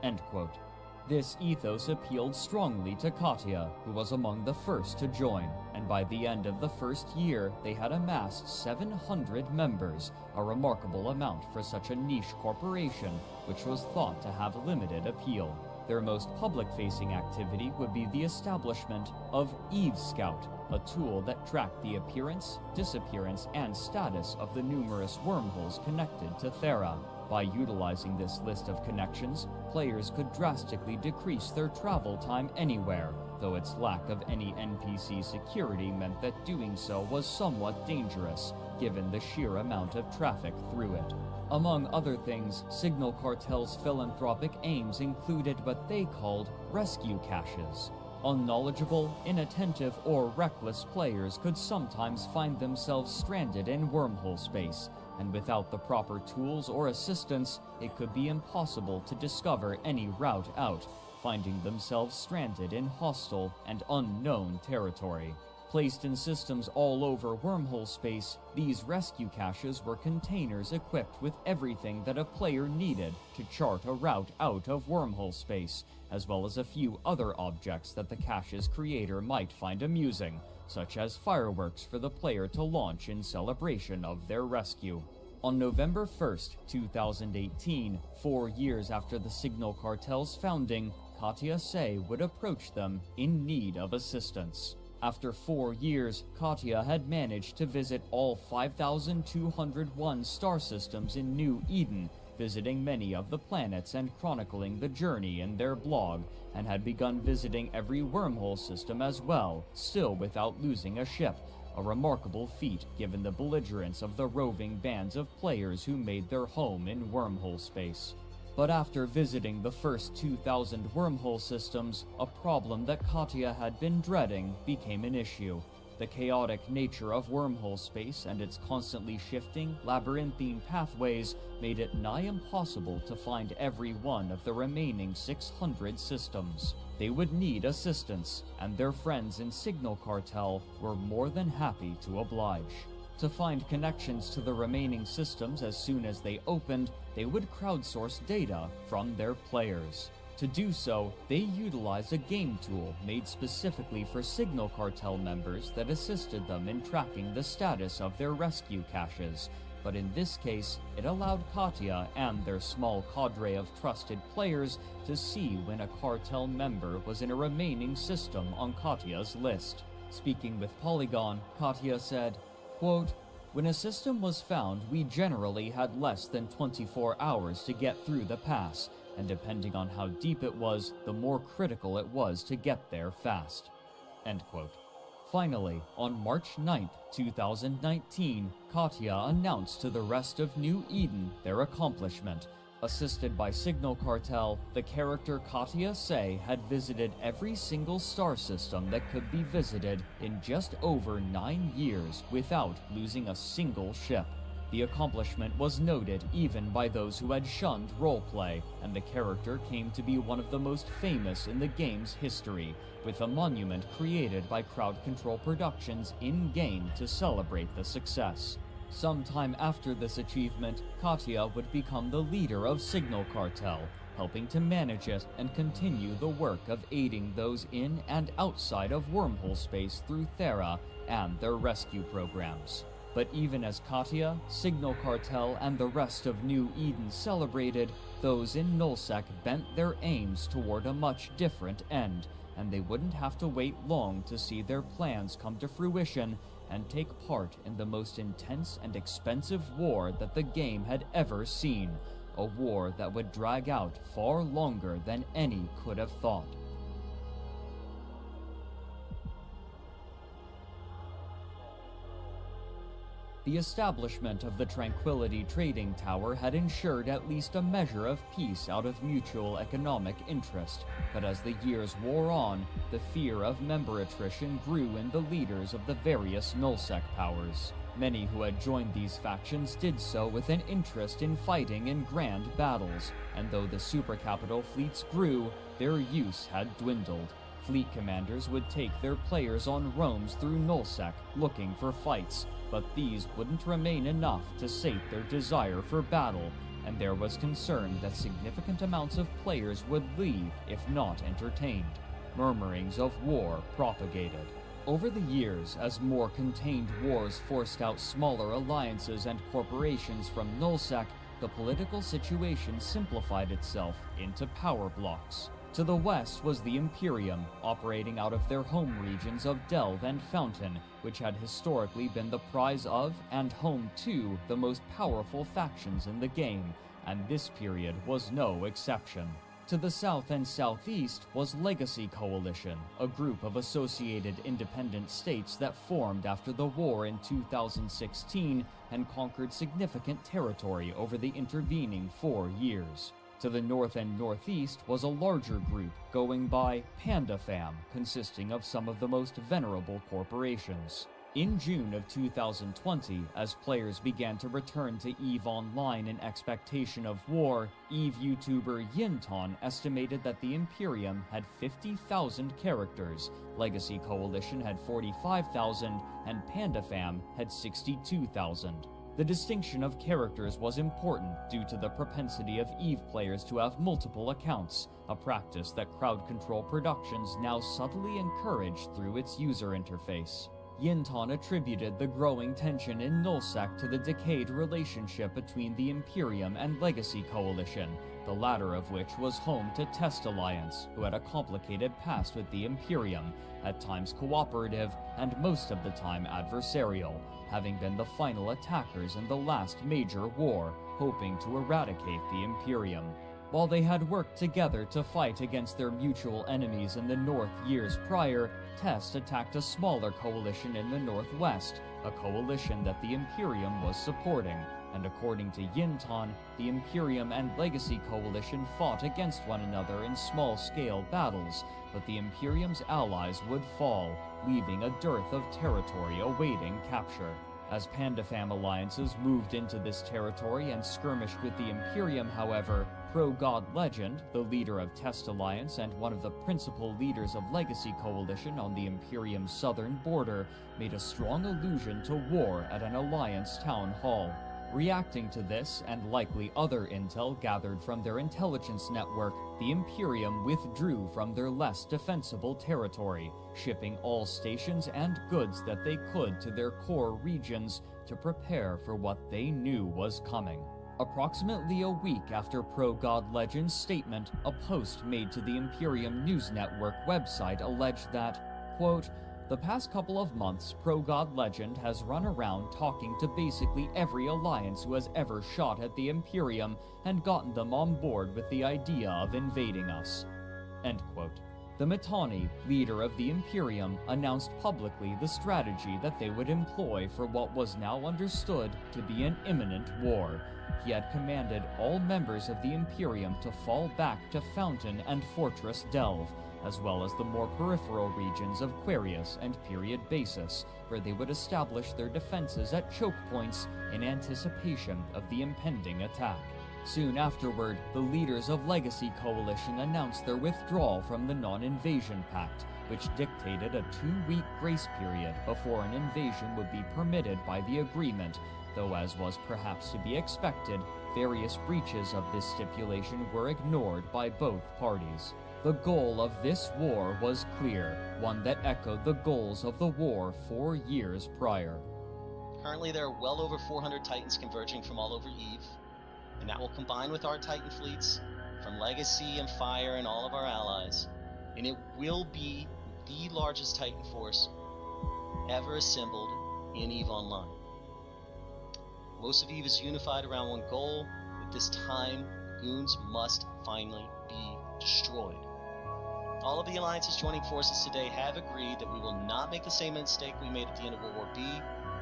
End quote. This ethos appealed strongly to Katya, who was among the first to join, and by the end of the first year, they had amassed 700 members, a remarkable amount for such a niche corporation, which was thought to have limited appeal. Their most public-facing activity would be the establishment of Eve Scout, a tool that tracked the appearance, disappearance, and status of the numerous wormholes connected to Thera. By utilizing this list of connections, players could drastically decrease their travel time anywhere, though its lack of any NPC security meant that doing so was somewhat dangerous, given the sheer amount of traffic through it. Among other things, Signal Cartel's philanthropic aims included what they called rescue caches. Unknowledgeable, inattentive, or reckless players could sometimes find themselves stranded in wormhole space, and without the proper tools or assistance, it could be impossible to discover any route out, finding themselves stranded in hostile and unknown territory. Placed in systems all over wormhole space, these rescue caches were containers equipped with everything that a player needed to chart a route out of wormhole space, as well as a few other objects that the cache's creator might find amusing, such as fireworks for the player to launch in celebration of their rescue. On November 1st, 2018, 4 years after the Signal Cartel's founding, Katya Say would approach them in need of assistance. After 4 years, Katya had managed to visit all 5,201 star systems in New Eden, visiting many of the planets and chronicling the journey in their blog, and had begun visiting every wormhole system as well, still without losing a ship, a remarkable feat given the belligerence of the roving bands of players who made their home in wormhole space. But after visiting the first 2,000 wormhole systems, a problem that Katya had been dreading became an issue. The chaotic nature of wormhole space and its constantly shifting, labyrinthine pathways made it nigh impossible to find every one of the remaining 600 systems. They would need assistance, and their friends in Signal Cartel were more than happy to oblige. To find connections to the remaining systems as soon as they opened, they would crowdsource data from their players. To do so, they utilized a game tool made specifically for Signal Cartel members that assisted them in tracking the status of their rescue caches. But in this case, it allowed Katya and their small cadre of trusted players to see when a cartel member was in a remaining system on Katya's list. Speaking with Polygon, Katya said, quote, "When a system was found, we generally had less than 24 hours to get through the pass, and depending on how deep it was, the more critical it was to get there fast." End quote. Finally, on March 9th, 2019, Katya announced to the rest of New Eden their accomplishment. Assisted by Signal Cartel, the character Katya Say had visited every single star system that could be visited in just over 9 years without losing a single ship. The accomplishment was noted even by those who had shunned roleplay, and the character came to be one of the most famous in the game's history, with a monument created by Crowd Control Productions in-game to celebrate the success. Sometime after this achievement, Katya would become the leader of Signal Cartel, helping to manage it and continue the work of aiding those in and outside of wormhole space through Thera and their rescue programs. But even as Katya, Signal Cartel, and the rest of New Eden celebrated, those in Nullsec bent their aims toward a much different end, and they wouldn't have to wait long to see their plans come to fruition and take part in the most intense and expensive war that the game had ever seen, a war that would drag out far longer than any could have thought. The establishment of the Tranquility Trading Tower had ensured at least a measure of peace out of mutual economic interest, but as the years wore on, the fear of member attrition grew in the leaders of the various Nullsec powers. Many who had joined these factions did so with an interest in fighting in grand battles, and though the supercapital fleets grew, their use had dwindled. Fleet commanders would take their players on roams through Nullsec looking for fights, but these wouldn't remain enough to sate their desire for battle, and there was concern that significant amounts of players would leave if not entertained. Murmurings of war propagated. Over the years, as more contained wars forced out smaller alliances and corporations from Nullsec, the political situation simplified itself into power blocks. To the west was the Imperium, operating out of their home regions of Delve and Fountain, which had historically been the prize of and home to the most powerful factions in the game, and this period was no exception. To the south and southeast was Legacy Coalition, a group of associated independent states that formed after the war in 2016 and conquered significant territory over the intervening 4 years. To the north and northeast was a larger group going by Panda Fam, consisting of some of the most venerable corporations. In June of 2020, as players began to return to EveOnline in expectation of war, EVE YouTuber Yinton estimated that the Imperium had 50,000 characters, Legacy Coalition had 45,000, and Panda Fam had 62,000. The distinction of characters was important due to the propensity of EVE players to have multiple accounts, a practice that Crowd Control Productions now subtly encouraged through its user interface. Yintan attributed the growing tension in Nullsec to the decayed relationship between the Imperium and Legacy Coalition, the latter of which was home to Test Alliance, who had a complicated past with the Imperium, at times cooperative and most of the time adversarial, having been the final attackers in the last major war, hoping to eradicate the Imperium. While they had worked together to fight against their mutual enemies in the north years prior, Test attacked a smaller coalition in the northwest, a coalition that the Imperium was supporting, and according to Yintan, the Imperium and Legacy Coalition fought against one another in small-scale battles, but the Imperium's allies would fall, leaving a dearth of territory awaiting capture. As Pandafam alliances moved into this territory and skirmished with the Imperium, however, Pro-God Legend, the leader of Test Alliance and one of the principal leaders of Legacy Coalition on the Imperium's southern border, made a strong allusion to war at an Alliance town hall. Reacting to this, and likely other intel gathered from their intelligence network, the Imperium withdrew from their less defensible territory, shipping all stations and goods that they could to their core regions to prepare for what they knew was coming. Approximately a week after Pro-God Legend's statement, a post made to the Imperium News Network website alleged that, quote, "The past couple of months, Pro-God Legend has run around talking to basically every alliance who has ever shot at the Imperium and gotten them on board with the idea of invading us." End quote. The Mittani, leader of the Imperium, announced publicly the strategy that they would employ for what was now understood to be an imminent war. He had commanded all members of the Imperium to fall back to Fountain and Fortress Delve, as well as the more peripheral regions of Quarius and Period Basis, where they would establish their defenses at choke points in anticipation of the impending attack. Soon afterward, the leaders of Legacy Coalition announced their withdrawal from the Non-Invasion Pact, which dictated a 2-week grace period before an invasion would be permitted by the agreement, though as was perhaps to be expected, various breaches of this stipulation were ignored by both parties. The goal of this war was clear, one that echoed the goals of the war 4 years prior. Currently there are well over 400 Titans converging from all over Eve, and that will combine with our Titan fleets from Legacy and Fire and all of our allies, and it will be the largest Titan force ever assembled in EveOnline. Most of Eve is unified around one goal. At this time, goons must finally be destroyed. All of the alliances joining forces today have agreed that we will not make the same mistake we made at the end of World War B.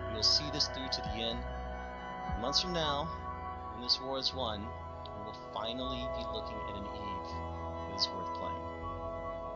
We will see this through to the end. Months from now, when this war is won, we will finally be looking at an Eve that is worth playing.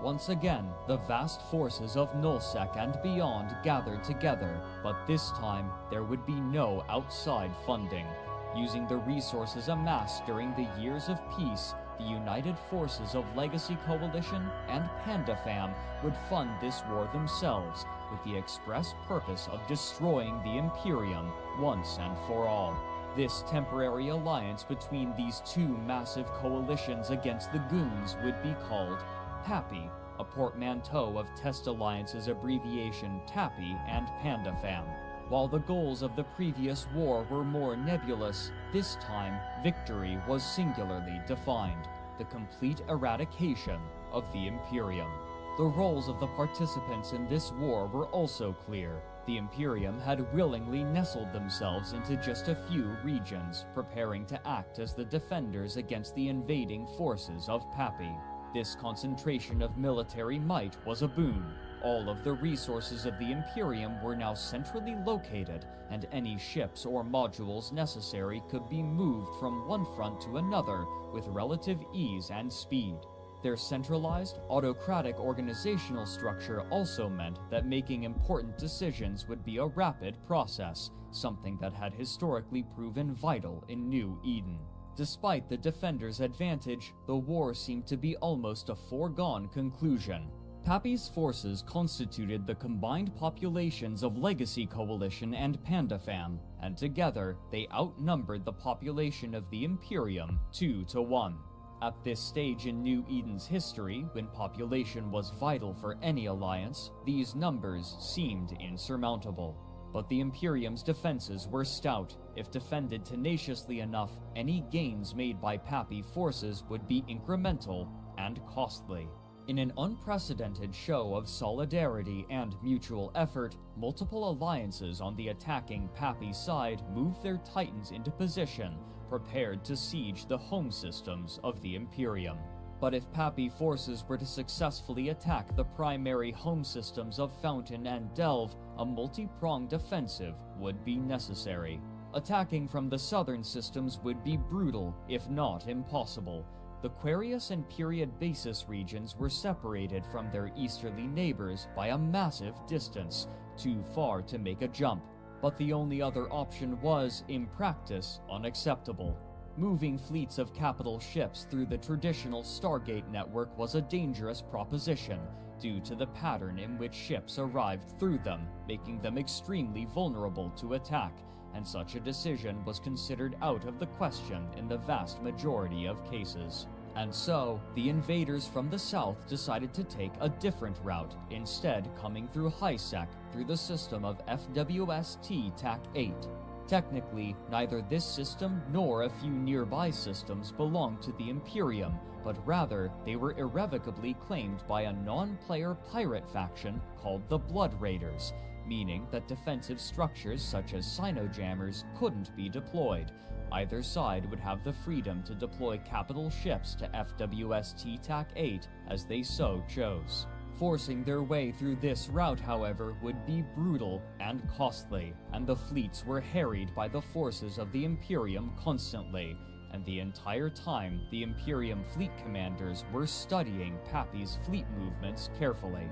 Once again, the vast forces of Nullsec and beyond gathered together, but this time there would be no outside funding. Using the resources amassed during the years of peace, the united forces of Legacy Coalition and Pandafam would fund this war themselves, with the express purpose of destroying the Imperium once and for all. This temporary alliance between these two massive coalitions against the goons would be called PAPI, a portmanteau of Test Alliance's abbreviation TAPI and Pandafam. While the goals of the previous war were more nebulous, this time victory was singularly defined: the complete eradication of the Imperium. The roles of the participants in this war were also clear. The Imperium had willingly nestled themselves into just a few regions, preparing to act as the defenders against the invading forces of PAPI. This concentration of military might was a boon. All of the resources of the Imperium were now centrally located, and any ships or modules necessary could be moved from one front to another with relative ease and speed. Their centralized, autocratic organizational structure also meant that making important decisions would be a rapid process, something that had historically proven vital in New Eden. Despite the Defenders' advantage, the war seemed to be almost a foregone conclusion. PAPI's forces constituted the combined populations of Legacy Coalition and Pandafam, and together they outnumbered the population of the Imperium 2-1. At this stage in New Eden's history, when population was vital for any alliance, these numbers seemed insurmountable. But the Imperium's defenses were stout. If defended tenaciously enough, any gains made by Pappy forces would be incremental and costly. In an unprecedented show of solidarity and mutual effort, multiple alliances on the attacking Pappy side moved their Titans into position, prepared to siege the home systems of the Imperium. But if Pappy forces were to successfully attack the primary home systems of Fountain and Delve, a multi-pronged offensive would be necessary. Attacking from the southern systems would be brutal, if not impossible. The Quarius and Period Basis regions were separated from their easterly neighbors by a massive distance, too far to make a jump. But the only other option was, in practice, unacceptable. Moving fleets of capital ships through the traditional Stargate network was a dangerous proposition, due to the pattern in which ships arrived through them, making them extremely vulnerable to attack, and such a decision was considered out of the question in the vast majority of cases. And so, the invaders from the south decided to take a different route, instead coming through HiSec through the system of FWST TAC-8. Technically, neither this system nor a few nearby systems belonged to the Imperium, but rather they were irrevocably claimed by a non-player pirate faction called the Blood Raiders, meaning that defensive structures such as Sinojammers couldn't be deployed. Either side would have the freedom to deploy capital ships to FWST TAC-8 as they so chose. Forcing their way through this route, however, would be brutal and costly, and the fleets were harried by the forces of the Imperium constantly, and the entire time the Imperium fleet commanders were studying Pappy's fleet movements carefully.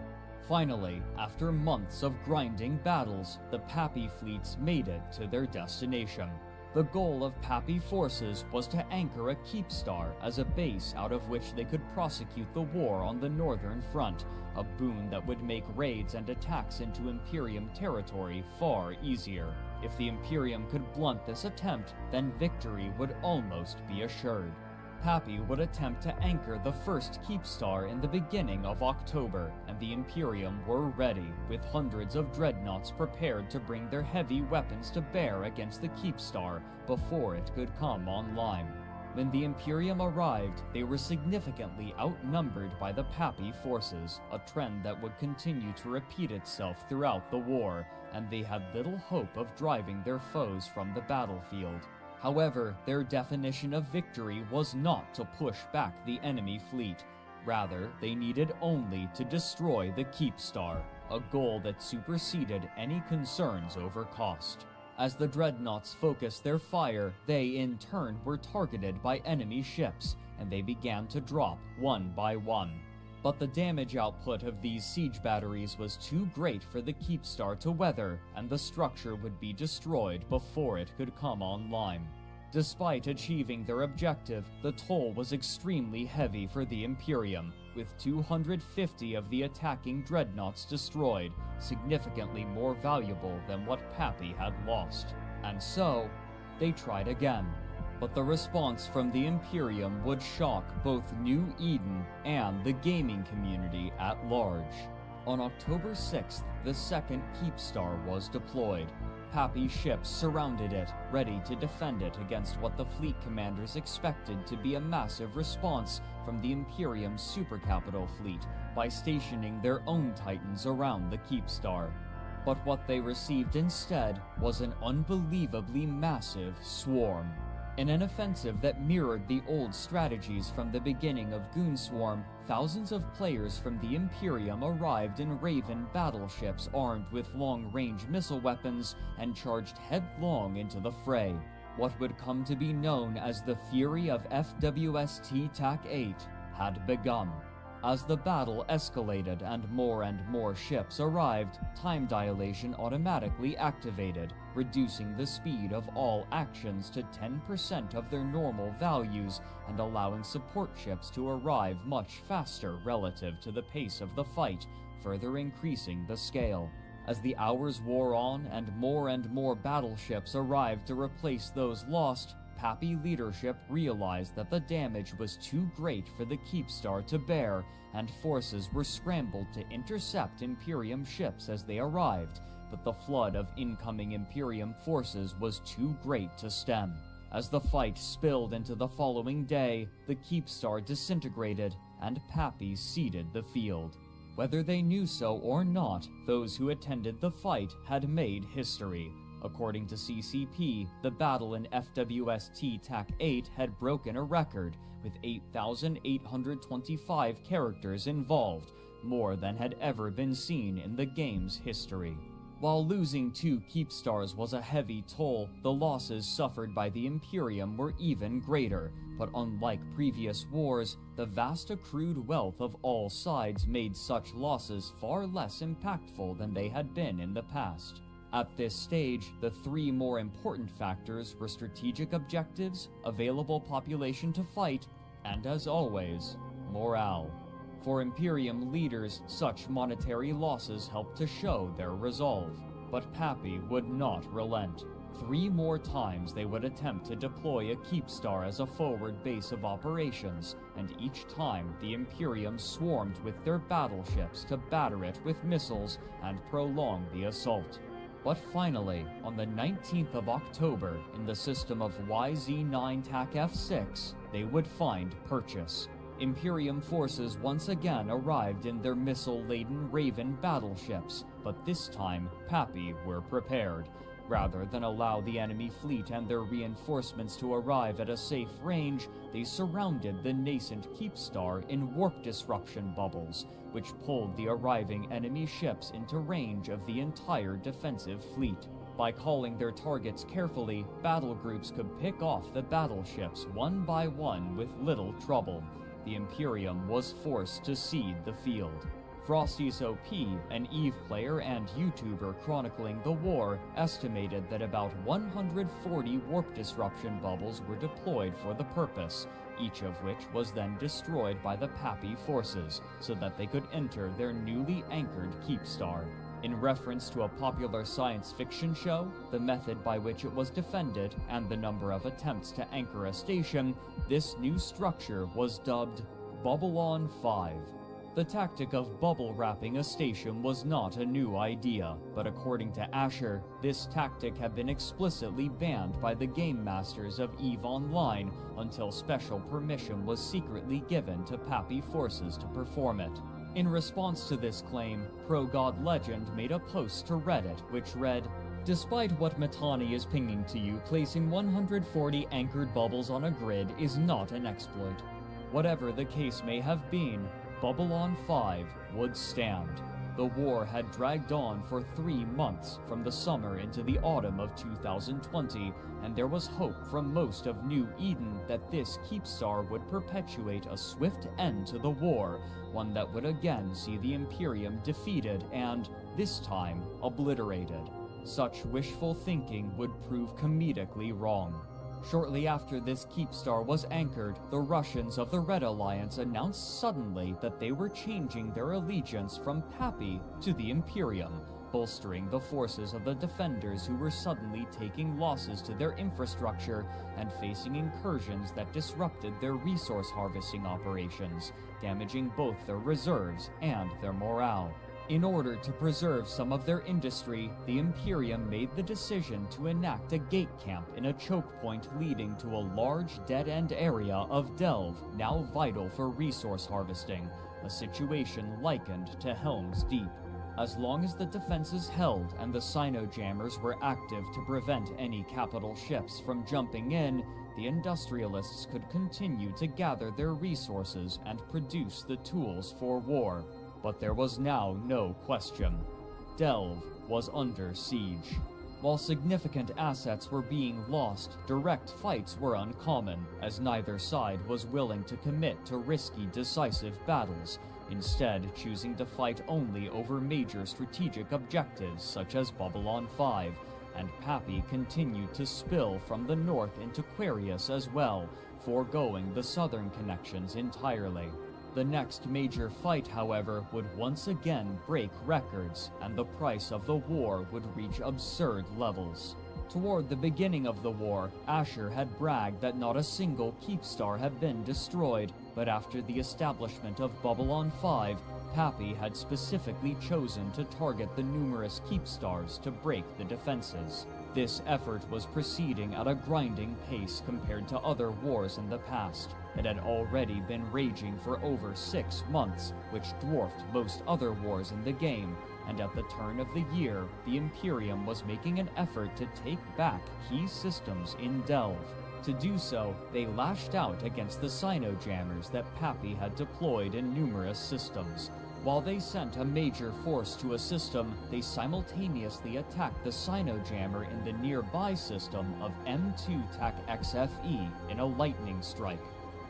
Finally, after months of grinding battles, the Pappy fleets made it to their destination. The goal of Pappy forces was to anchor a keepstar as a base out of which they could prosecute the war on the northern front, a boon that would make raids and attacks into Imperium territory far easier. If the Imperium could blunt this attempt, then victory would almost be assured. Pappy would attempt to anchor the first keepstar in the beginning of October, and the Imperium were ready, with hundreds of dreadnoughts prepared to bring their heavy weapons to bear against the keepstar before it could come online. When the Imperium arrived, they were significantly outnumbered by the Pappy forces, a trend that would continue to repeat itself throughout the war, and they had little hope of driving their foes from the battlefield. However, their definition of victory was not to push back the enemy fleet. Rather, they needed only to destroy the Keepstar, a goal that superseded any concerns over cost. As the dreadnoughts focused their fire, they in turn were targeted by enemy ships, and they began to drop one by one. But the damage output of these siege batteries was too great for the Keepstar to weather, and the structure would be destroyed before it could come online. Despite achieving their objective, the toll was extremely heavy for the Imperium, with 250 of the attacking dreadnoughts destroyed, significantly more valuable than what Pappy had lost. And so, they tried again. But the response from the Imperium would shock both New Eden and the gaming community at large. On October 6th, the second Keepstar was deployed. Pappy ships surrounded it, ready to defend it against what the fleet commanders expected to be a massive response from the Imperium's supercapital fleet by stationing their own Titans around the Keepstar. But what they received instead was an unbelievably massive swarm. In an offensive that mirrored the old strategies from the beginning of Goonswarm, thousands of players from the Imperium arrived in Raven battleships armed with long-range missile weapons and charged headlong into the fray. What would come to be known as the Fury of FWST TAC-8 had begun. As the battle escalated and more ships arrived, time dilation automatically activated, reducing the speed of all actions to 10% of their normal values and allowing support ships to arrive much faster relative to the pace of the fight, further increasing the scale. As the hours wore on and more battleships arrived to replace those lost, Pappy leadership realized that the damage was too great for the Keepstar to bear, and forces were scrambled to intercept Imperium ships as they arrived, but the flood of incoming Imperium forces was too great to stem. As the fight spilled into the following day, the Keepstar disintegrated, and Pappy ceded the field. Whether they knew so or not, those who attended the fight had made history. According to CCP, the battle in FWST TAC 8 had broken a record, with 8,825 characters involved, more than had ever been seen in the game's history. While losing 2 Keepstars was a heavy toll, the losses suffered by the Imperium were even greater, but unlike previous wars, the vast accrued wealth of all sides made such losses far less impactful than they had been in the past. At this stage, the 3 more important factors were strategic objectives, available population to fight, and as always, morale. For Imperium leaders, such monetary losses helped to show their resolve. But Pappy would not relent. 3 more times they would attempt to deploy a Keepstar as a forward base of operations, and each time the Imperium swarmed with their battleships to batter it with missiles and prolong the assault. But finally, on the 19th of October, in the system of YZ-9 TAC F6, they would find purchase. Imperium forces once again arrived in their missile-laden Raven battleships, but this time Pappy were prepared. Rather than allow the enemy fleet and their reinforcements to arrive at a safe range, they surrounded the nascent Keepstar in warp disruption bubbles, which pulled the arriving enemy ships into range of the entire defensive fleet. By calling their targets carefully, battle groups could pick off the battleships one by one with little trouble. The Imperium was forced to cede the field. Frosty's OP, an EVE player and YouTuber chronicling the war, estimated that about 140 warp disruption bubbles were deployed for the purpose, each of which was then destroyed by the Pappy forces, so that they could enter their newly anchored Keepstar. In reference to a popular science fiction show, the method by which it was defended, and the number of attempts to anchor a station, this new structure was dubbed Bubble-on 5. The tactic of bubble wrapping a station was not a new idea, but according to Asher, this tactic had been explicitly banned by the game masters of EveOnline until special permission was secretly given to Pappy forces to perform it. In response to this claim, Pro-God Legend made a post to Reddit which read, "Despite what Matani is pinging to you, placing 140 anchored bubbles on a grid is not an exploit. Whatever the case may have been, Bubble-on 5 would stand." The war had dragged on for 3 months, from the summer into the autumn of 2020, and there was hope from most of New Eden that this Keepstar would perpetuate a swift end to the war, one that would again see the Imperium defeated and, this time, obliterated. Such wishful thinking would prove comedically wrong. Shortly after this Keepstar was anchored, the Russians of the Red Alliance announced suddenly that they were changing their allegiance from Pappy to the Imperium, bolstering the forces of the defenders who were suddenly taking losses to their infrastructure and facing incursions that disrupted their resource harvesting operations, damaging both their reserves and their morale. In order to preserve some of their industry, the Imperium made the decision to enact a gate camp in a choke point leading to a large dead-end area of Delve, now vital for resource harvesting, a situation likened to Helm's Deep. As long as the defenses held and the Sino-jammers were active to prevent any capital ships from jumping in, the industrialists could continue to gather their resources and produce the tools for war. But there was now no question. Delve was under siege. While significant assets were being lost, direct fights were uncommon, as neither side was willing to commit to risky, decisive battles, instead choosing to fight only over major strategic objectives such as Bubble-on 5, and Pappy continued to spill from the north into Quarius as well, foregoing the southern connections entirely. The next major fight, however, would once again break records, and the price of the war would reach absurd levels. Toward the beginning of the war, Asher had bragged that not a single Keep Star had been destroyed, but after the establishment of Babylon 5, Pappy had specifically chosen to target the numerous Keep Stars to break the defenses. This effort was proceeding at a grinding pace compared to other wars in the past. It had already been raging for over 6 months, which dwarfed most other wars in the game, and at the turn of the year, the Imperium was making an effort to take back key systems in Delve. To do so, they lashed out against the Sino-jammers that Pappy had deployed in numerous systems. While they sent a major force to a system, they simultaneously attacked the Sino-jammer in the nearby system of M2 TAC XFE in a lightning strike.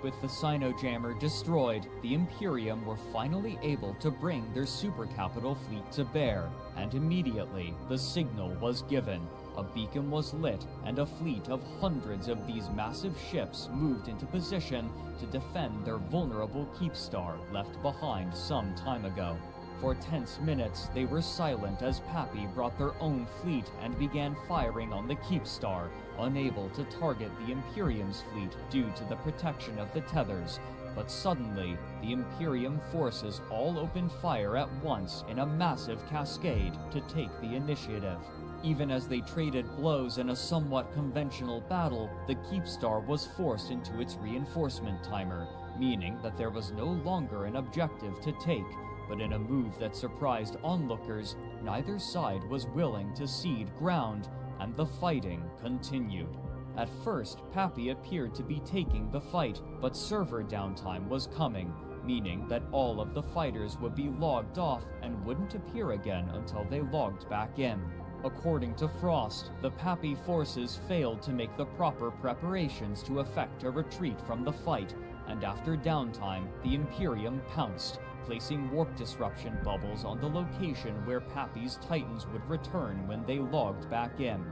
With the Sino-jammer destroyed, the Imperium were finally able to bring their supercapital fleet to bear, and immediately the signal was given. A beacon was lit, and a fleet of hundreds of these massive ships moved into position to defend their vulnerable Keep Star left behind some time ago. For tense minutes, they were silent as Pappy brought their own fleet and began firing on the Keep Star, unable to target the Imperium's fleet due to the protection of the tethers. But suddenly, the Imperium forces all opened fire at once in a massive cascade to take the initiative. Even as they traded blows in a somewhat conventional battle, the Keep Star was forced into its reinforcement timer, meaning that there was no longer an objective to take. But in a move that surprised onlookers, neither side was willing to cede ground, and the fighting continued. At first, Pappy appeared to be taking the fight, but server downtime was coming, meaning that all of the fighters would be logged off and wouldn't appear again until they logged back in. According to Frost, the Pappy forces failed to make the proper preparations to effect a retreat from the fight, and after downtime, the Imperium pounced, placing warp disruption bubbles on the location where Pappy's Titans would return when they logged back in.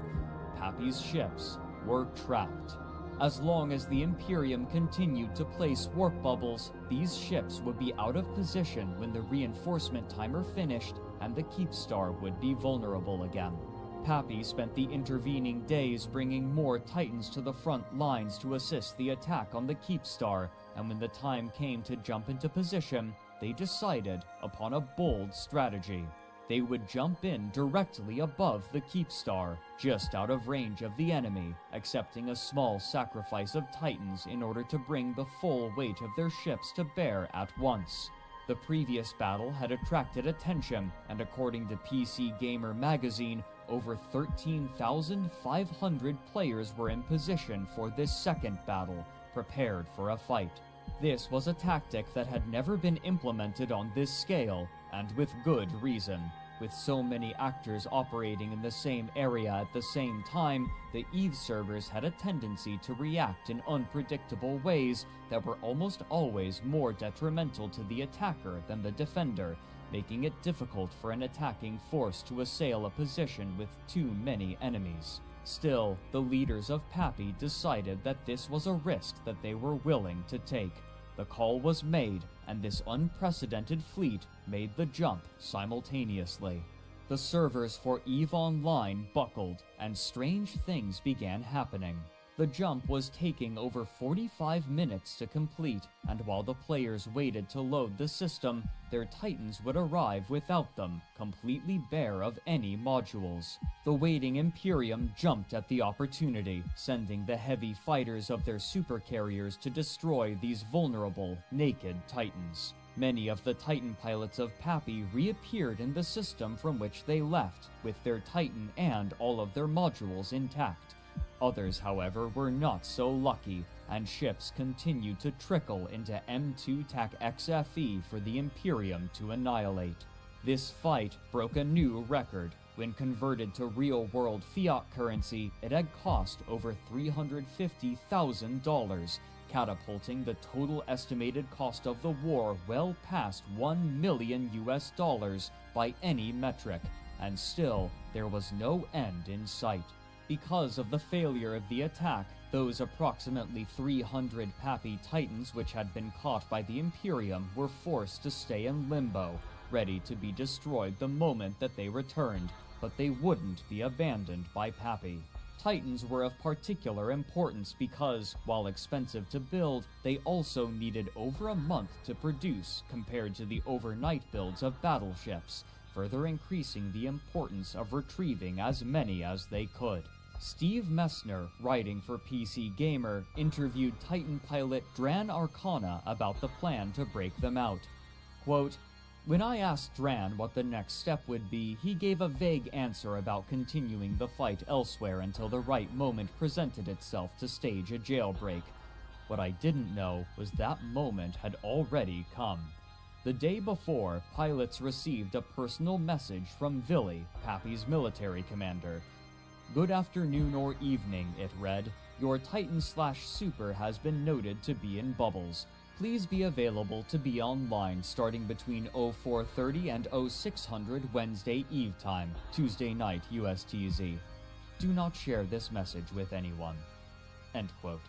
Pappy's ships were trapped. As long as the Imperium continued to place warp bubbles, these ships would be out of position when the reinforcement timer finished, and the Keep Star would be vulnerable again. Pappy spent the intervening days bringing more Titans to the front lines to assist the attack on the Keep Star, and when the time came to jump into position, they decided upon a bold strategy. They would jump in directly above the Keep Star, just out of range of the enemy, accepting a small sacrifice of Titans in order to bring the full weight of their ships to bear at once. The previous battle had attracted attention, and according to PC Gamer magazine, over 13,500 players were in position for this second battle, prepared for a fight. This was a tactic that had never been implemented on this scale, and with good reason. With so many actors operating in the same area at the same time, the EVE servers had a tendency to react in unpredictable ways that were almost always more detrimental to the attacker than the defender, making it difficult for an attacking force to assail a position with too many enemies. Still, the leaders of Pappy decided that this was a risk that they were willing to take. The call was made, and this unprecedented fleet made the jump simultaneously. The servers for EveOnline buckled, and strange things began happening. The jump was taking over 45 minutes to complete, and while the players waited to load the system, their Titans would arrive without them, completely bare of any modules. The waiting Imperium jumped at the opportunity, sending the heavy fighters of their supercarriers to destroy these vulnerable, naked Titans. Many of the Titan pilots of Pappy reappeared in the system from which they left, with their Titan and all of their modules intact. Others, however, were not so lucky, and ships continued to trickle into M2 TAC XFE for the Imperium to annihilate. This fight broke a new record. When converted to real-world fiat currency, it had cost over $350,000, catapulting the total estimated cost of the war well past $1 million by any metric, and still there was no end in sight. Because of the failure of the attack, those approximately 300 Pappy Titans which had been caught by the Imperium were forced to stay in limbo, ready to be destroyed the moment that they returned, but they wouldn't be abandoned by Pappy. Titans were of particular importance because, while expensive to build, they also needed over a month to produce compared to the overnight builds of battleships, further increasing the importance of retrieving as many as they could. Steve Messner, writing for PC Gamer, interviewed Titan pilot Dran Arcana about the plan to break them out. Quote, "When I asked Dran what the next step would be, he gave a vague answer about continuing the fight elsewhere until the right moment presented itself to stage a jailbreak. What I didn't know was that moment had already come. The day before, pilots received a personal message from Villy, Pappy's military commander. Good afternoon or evening, it read. Your Titan/Super has been noted to be in bubbles. Please be available to be online starting between 0430 and 0600 Wednesday Eve time, Tuesday night USTZ. Do not share this message with anyone." End quote.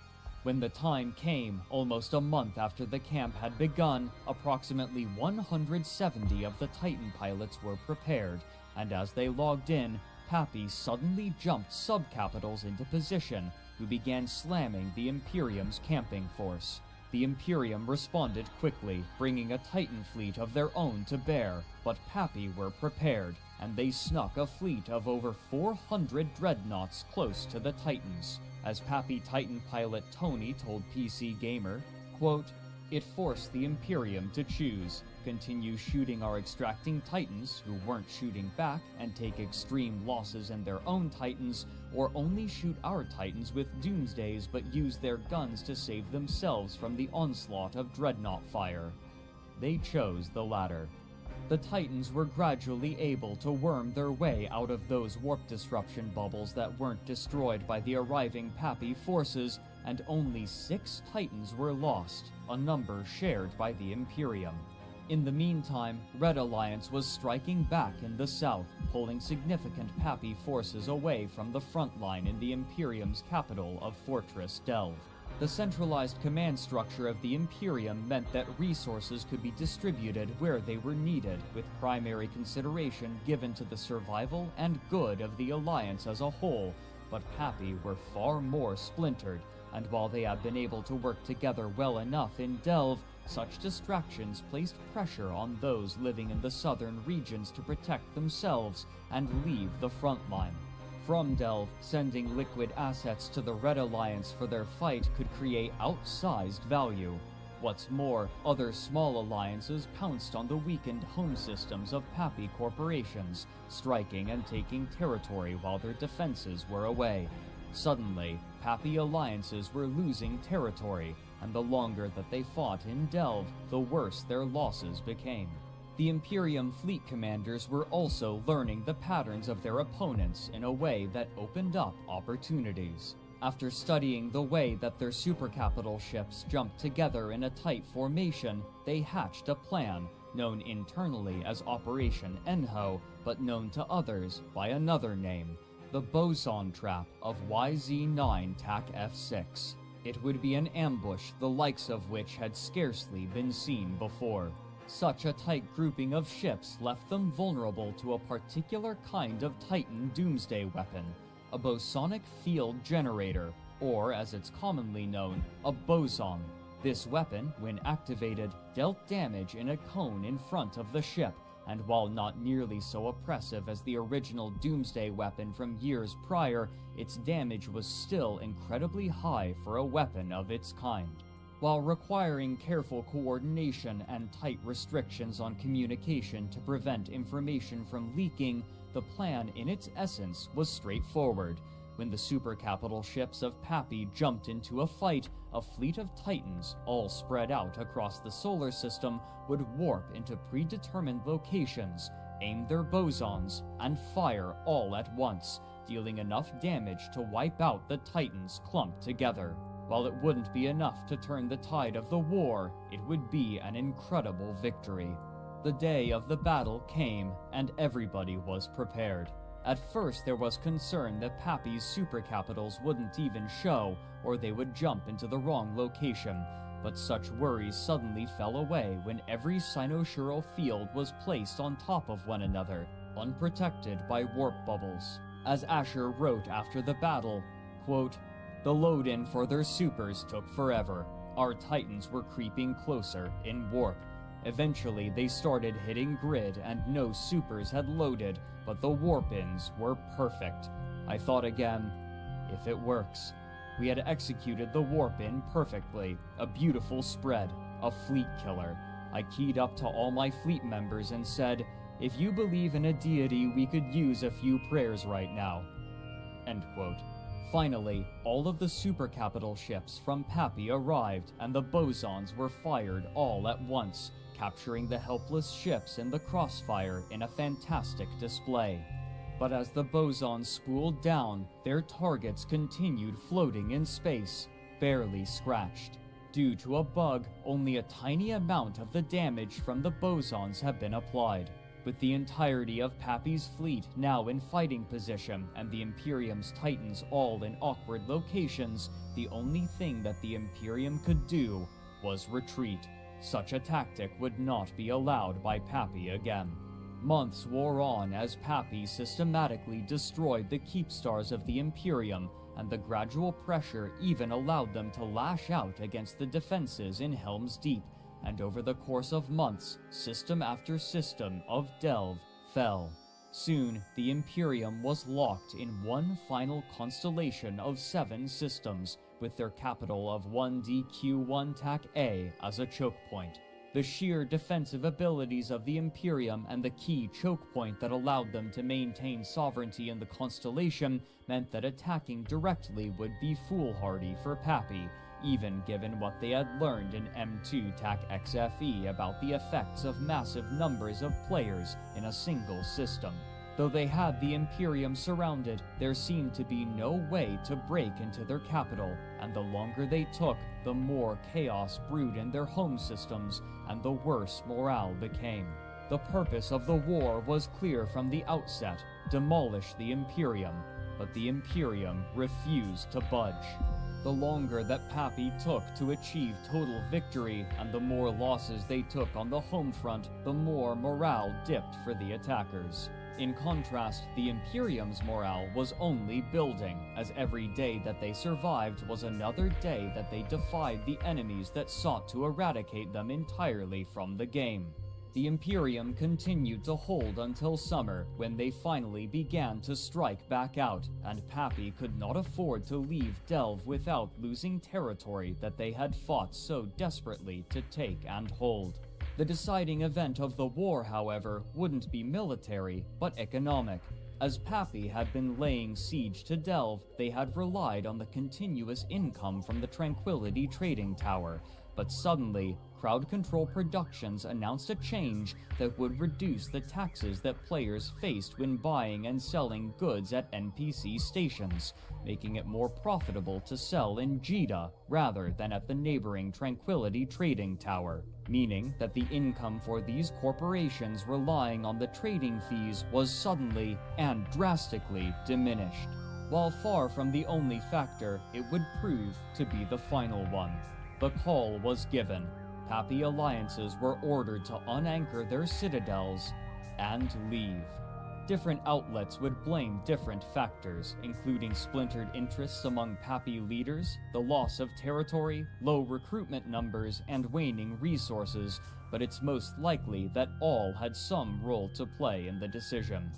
When the time came, almost a month after the camp had begun, approximately 170 of the Titan pilots were prepared, and as they logged in, Pappy suddenly jumped subcapitals into position, who began slamming the Imperium's camping force. The Imperium responded quickly, bringing a Titan fleet of their own to bear, but Pappy were prepared, and they snuck a fleet of over 400 dreadnoughts close to the Titans. As Pappy Titan pilot Tony told PC Gamer, quote, "It forced the Imperium to choose. Continue shooting our extracting Titans, who weren't shooting back, and take extreme losses in their own Titans, or only shoot our Titans with Doomsdays but use their guns to save themselves from the onslaught of dreadnought fire." They chose the latter. The Titans were gradually able to worm their way out of those warp disruption bubbles that weren't destroyed by the arriving Pappy forces, and only 6 Titans were lost, a number shared by the Imperium. In the meantime, Red Alliance was striking back in the south, pulling significant Pappy forces away from the front line in the Imperium's capital of Fortress Delve. The centralized command structure of the Imperium meant that resources could be distributed where they were needed, with primary consideration given to the survival and good of the Alliance as a whole, but Pappy were far more splintered, and while they had been able to work together well enough in Delve, such distractions placed pressure on those living in the southern regions to protect themselves and leave the front line. From Delve, sending liquid assets to the Red Alliance for their fight could create outsized value. What's more, other small alliances pounced on the weakened home systems of Pappy corporations, striking and taking territory while their defenses were away. Suddenly, Pappy alliances were losing territory, and the longer that they fought in Delve, the worse their losses became. The Imperium fleet commanders were also learning the patterns of their opponents in a way that opened up opportunities. After studying the way that their supercapital ships jumped together in a tight formation, they hatched a plan, known internally as Operation Enho, but known to others by another name, the Boson Trap of YZ-9 TAC F6. It would be an ambush the likes of which had scarcely been seen before. Such a tight grouping of ships left them vulnerable to a particular kind of Titan doomsday weapon, a bosonic field generator, or as it's commonly known, a boson. This weapon, when activated, dealt damage in a cone in front of the ship, and while not nearly so oppressive as the original doomsday weapon from years prior, its damage was still incredibly high for a weapon of its kind. While requiring careful coordination and tight restrictions on communication to prevent information from leaking, the plan in its essence was straightforward. When the supercapital ships of Pappy jumped into a fight, a fleet of Titans, all spread out across the solar system, would warp into predetermined locations, aim their bosons, and fire all at once, dealing enough damage to wipe out the Titans clumped together. While it wouldn't be enough to turn the tide of the war, it would be an incredible victory. The day of the battle came, and everybody was prepared. At first there was concern that Pappy's supercapitals wouldn't even show, or they would jump into the wrong location, but such worries suddenly fell away when every cynosural field was placed on top of one another, unprotected by warp bubbles. as Asher wrote after the battle, quote, "The load-in for their supers took forever. Our Titans were creeping closer in warp. Eventually they started hitting grid and no supers had loaded, but the warp-ins were perfect. I thought again, if it works. We had executed the warp-in perfectly, a beautiful spread, a fleet killer. I keyed up to all my fleet members and said, if you believe in a deity, we could use a few prayers right now." End quote. Finally, all of the super capital ships from Pappy arrived and the bosons were fired all at once, capturing the helpless ships in the crossfire in a fantastic display. But as the bosons spooled down, their targets continued floating in space, barely scratched. Due to a bug, only a tiny amount of the damage from the bosons have been applied. With the entirety of Pappy's fleet now in fighting position and the Imperium's Titans all in awkward locations, the only thing that the Imperium could do was retreat. Such a tactic would not be allowed by Pappy again. Months wore on as Pappy systematically destroyed the keepstars of the Imperium, and the gradual pressure even allowed them to lash out against the defenses in Helm's Deep, and over the course of months, system after system of Delve fell. Soon, the Imperium was locked in one final constellation of 7 systems, with their capital of 1DQ1 TAC A as a choke point. The sheer defensive abilities of the Imperium and the key choke point that allowed them to maintain sovereignty in the constellation meant that attacking directly would be foolhardy for Pappy, even given what they had learned in M2 TAC XFE about the effects of massive numbers of players in a single system. Though they had the Imperium surrounded, there seemed to be no way to break into their capital, and the longer they took, the more chaos brewed in their home systems, and the worse morale became. The purpose of the war was clear from the outset: demolish the Imperium, but the Imperium refused to budge. The longer that Pappy took to achieve total victory, and the more losses they took on the home front, the more morale dipped for the attackers. In contrast, the Imperium's morale was only building, as every day that they survived was another day that they defied the enemies that sought to eradicate them entirely from the game. The Imperium continued to hold until summer, when they finally began to strike back out, and Pappy could not afford to leave Delve without losing territory that they had fought so desperately to take and hold. The deciding event of the war, however, wouldn't be military, but economic. As Pappy had been laying siege to Delve, they had relied on the continuous income from the Tranquility Trading Tower, but suddenly, Crowd Control Productions announced a change that would reduce the taxes that players faced when buying and selling goods at NPC stations, making it more profitable to sell in Jita rather than at the neighboring Tranquility Trading Tower, meaning that the income for these corporations relying on the trading fees was suddenly and drastically diminished. While far from the only factor, it would prove to be the final one. The call was given. Pappy alliances were ordered to unanchor their citadels and leave. Different outlets would blame different factors, including splintered interests among Pappy leaders, the loss of territory, low recruitment numbers, and waning resources, but it's most likely that all had some role to play in the decision.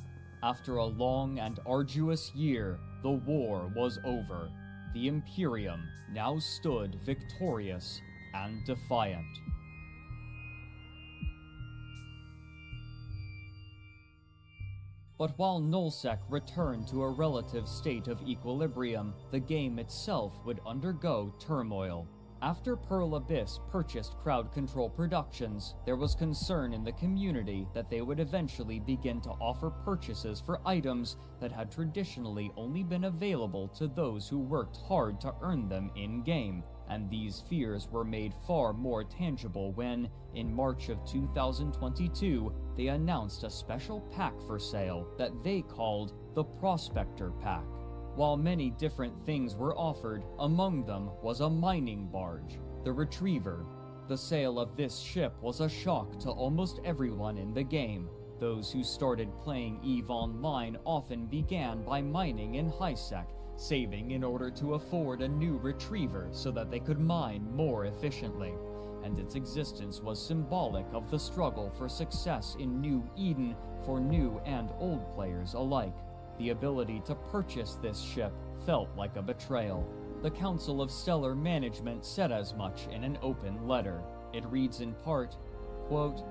After a long and arduous year, the war was over. The Imperium now stood victorious and defiant. But while Nullsec returned to a relative state of equilibrium, the game itself would undergo turmoil. After Pearl Abyss purchased Crowd Control Productions, there was concern in the community that they would eventually begin to offer purchases for items that had traditionally only been available to those who worked hard to earn them in-game, and these fears were made far more tangible when, in March of 2022, they announced a special pack for sale that they called the Prospector Pack. While many different things were offered, among them was a mining barge, the Retriever. The sale of this ship was a shock to almost everyone in the game. Those who started playing EVE Online often began by mining in HiSec, saving in order to afford a new retriever so that they could mine more efficiently. And its existence was symbolic of the struggle for success in New Eden for new and old players alike. The ability to purchase this ship felt like a betrayal. The Council of Stellar Management said as much in an open letter. It reads in part, quote,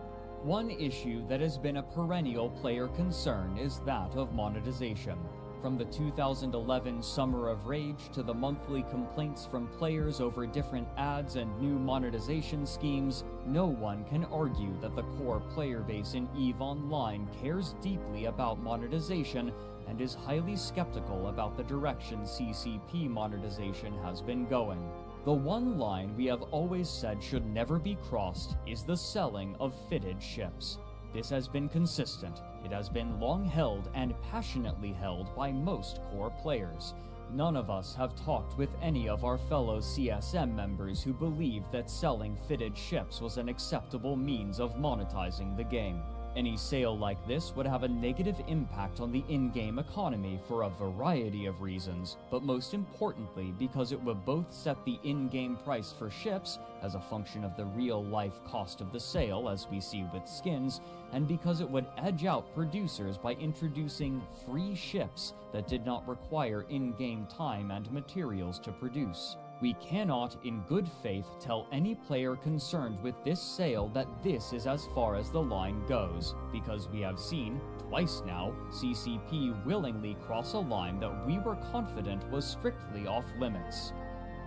"One issue that has been a perennial player concern is that of monetization. From the 2011 Summer of Rage to the monthly complaints from players over different ads and new monetization schemes, no one can argue that the core player base in EVE Online cares deeply about monetization and is highly skeptical about the direction CCP monetization has been going. The one line we have always said should never be crossed is the selling of fitted ships. This has been consistent. It has been long held and passionately held by most core players. None of us have talked with any of our fellow CSM members who believed that selling fitted ships was an acceptable means of monetizing the game. Any sale like this would have a negative impact on the in-game economy for a variety of reasons, but most importantly because it would both set the in-game price for ships as a function of the real-life cost of the sale, as we see with skins, and because it would edge out producers by introducing free ships that did not require in-game time and materials to produce. We cannot, in good faith, tell any player concerned with this sale that this is as far as the line goes, because we have seen, twice now, CCP willingly cross a line that we were confident was strictly off limits."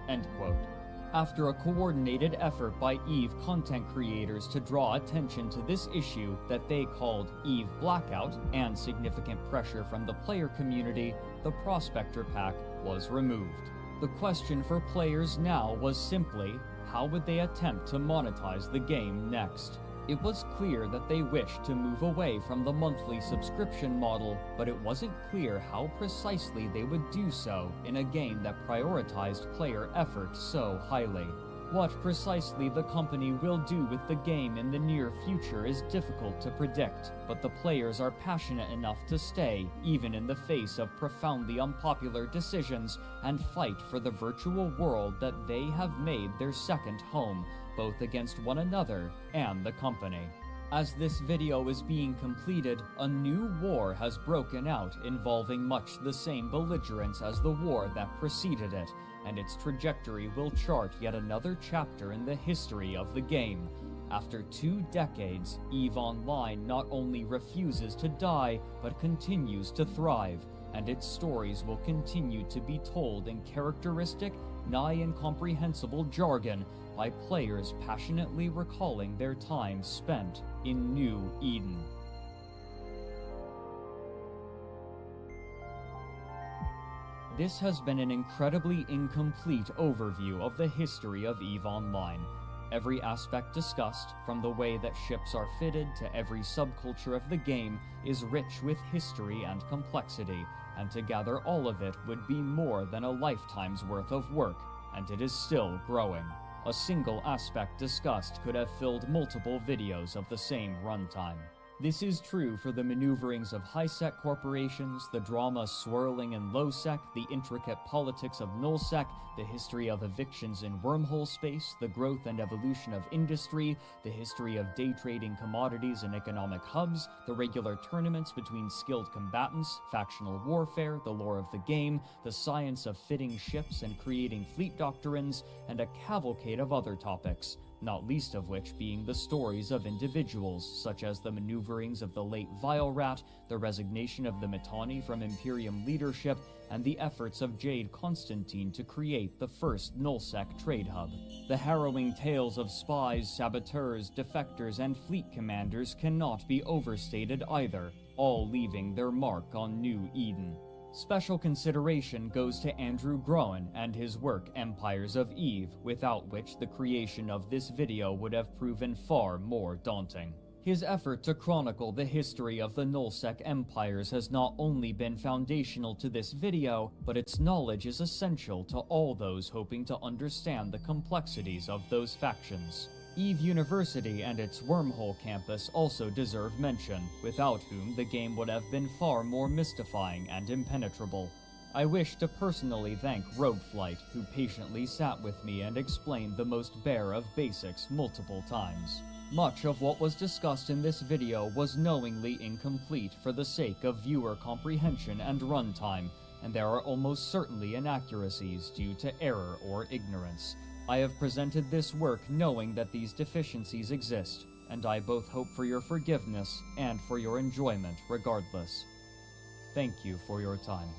End quote. After a coordinated effort by EVE content creators to draw attention to this issue that they called EVE Blackout, and significant pressure from the player community, the Prospector Pack was removed. The question for players now was simply, how would they attempt to monetize the game next? It was clear that they wished to move away from the monthly subscription model, but it wasn't clear how precisely they would do so in a game that prioritized player effort so highly. What precisely the company will do with the game in the near future is difficult to predict, but the players are passionate enough to stay, even in the face of profoundly unpopular decisions, and fight for the virtual world that they have made their second home, both against one another and the company. As this video is being completed, a new war has broken out involving much the same belligerents as the war that preceded it, and its trajectory will chart yet another chapter in the history of the game. After 2 decades, EVE Online not only refuses to die, but continues to thrive, and its stories will continue to be told in characteristic, nigh incomprehensible jargon by players passionately recalling their time spent in New Eden. This has been an incredibly incomplete overview of the history of EVE Online. Every aspect discussed, from the way that ships are fitted to every subculture of the game, is rich with history and complexity, and to gather all of it would be more than a lifetime's worth of work, and it is still growing. A single aspect discussed could have filled multiple videos of the same runtime. This is true for the maneuverings of high-sec corporations, the drama swirling in low-sec, the intricate politics of null-sec, the history of evictions in wormhole space, the growth and evolution of industry, the history of day trading commodities in economic hubs, the regular tournaments between skilled combatants, factional warfare, the lore of the game, the science of fitting ships and creating fleet doctrines, and a cavalcade of other topics, not least of which being the stories of individuals, such as the maneuverings of the late Vilerat, the resignation of the Mittani from Imperium leadership, and the efforts of Jade Constantine to create the first nullsec trade hub. The harrowing tales of spies, saboteurs, defectors, and fleet commanders cannot be overstated either, all leaving their mark on New Eden. Special consideration goes to Andrew Groen and his work Empires of Eve, without which the creation of this video would have proven far more daunting. His effort to chronicle the history of the nullsec empires has not only been foundational to this video, but its knowledge is essential to all those hoping to understand the complexities of those factions. Eve University and its Wormhole campus also deserve mention, without whom the game would have been far more mystifying and impenetrable. I wish to personally thank Rogueflight, who patiently sat with me and explained the most bare of basics multiple times. Much of what was discussed in this video was knowingly incomplete for the sake of viewer comprehension and runtime, and there are almost certainly inaccuracies due to error or ignorance. I have presented this work knowing that these deficiencies exist, and I both hope for your forgiveness and for your enjoyment regardless. Thank you for your time.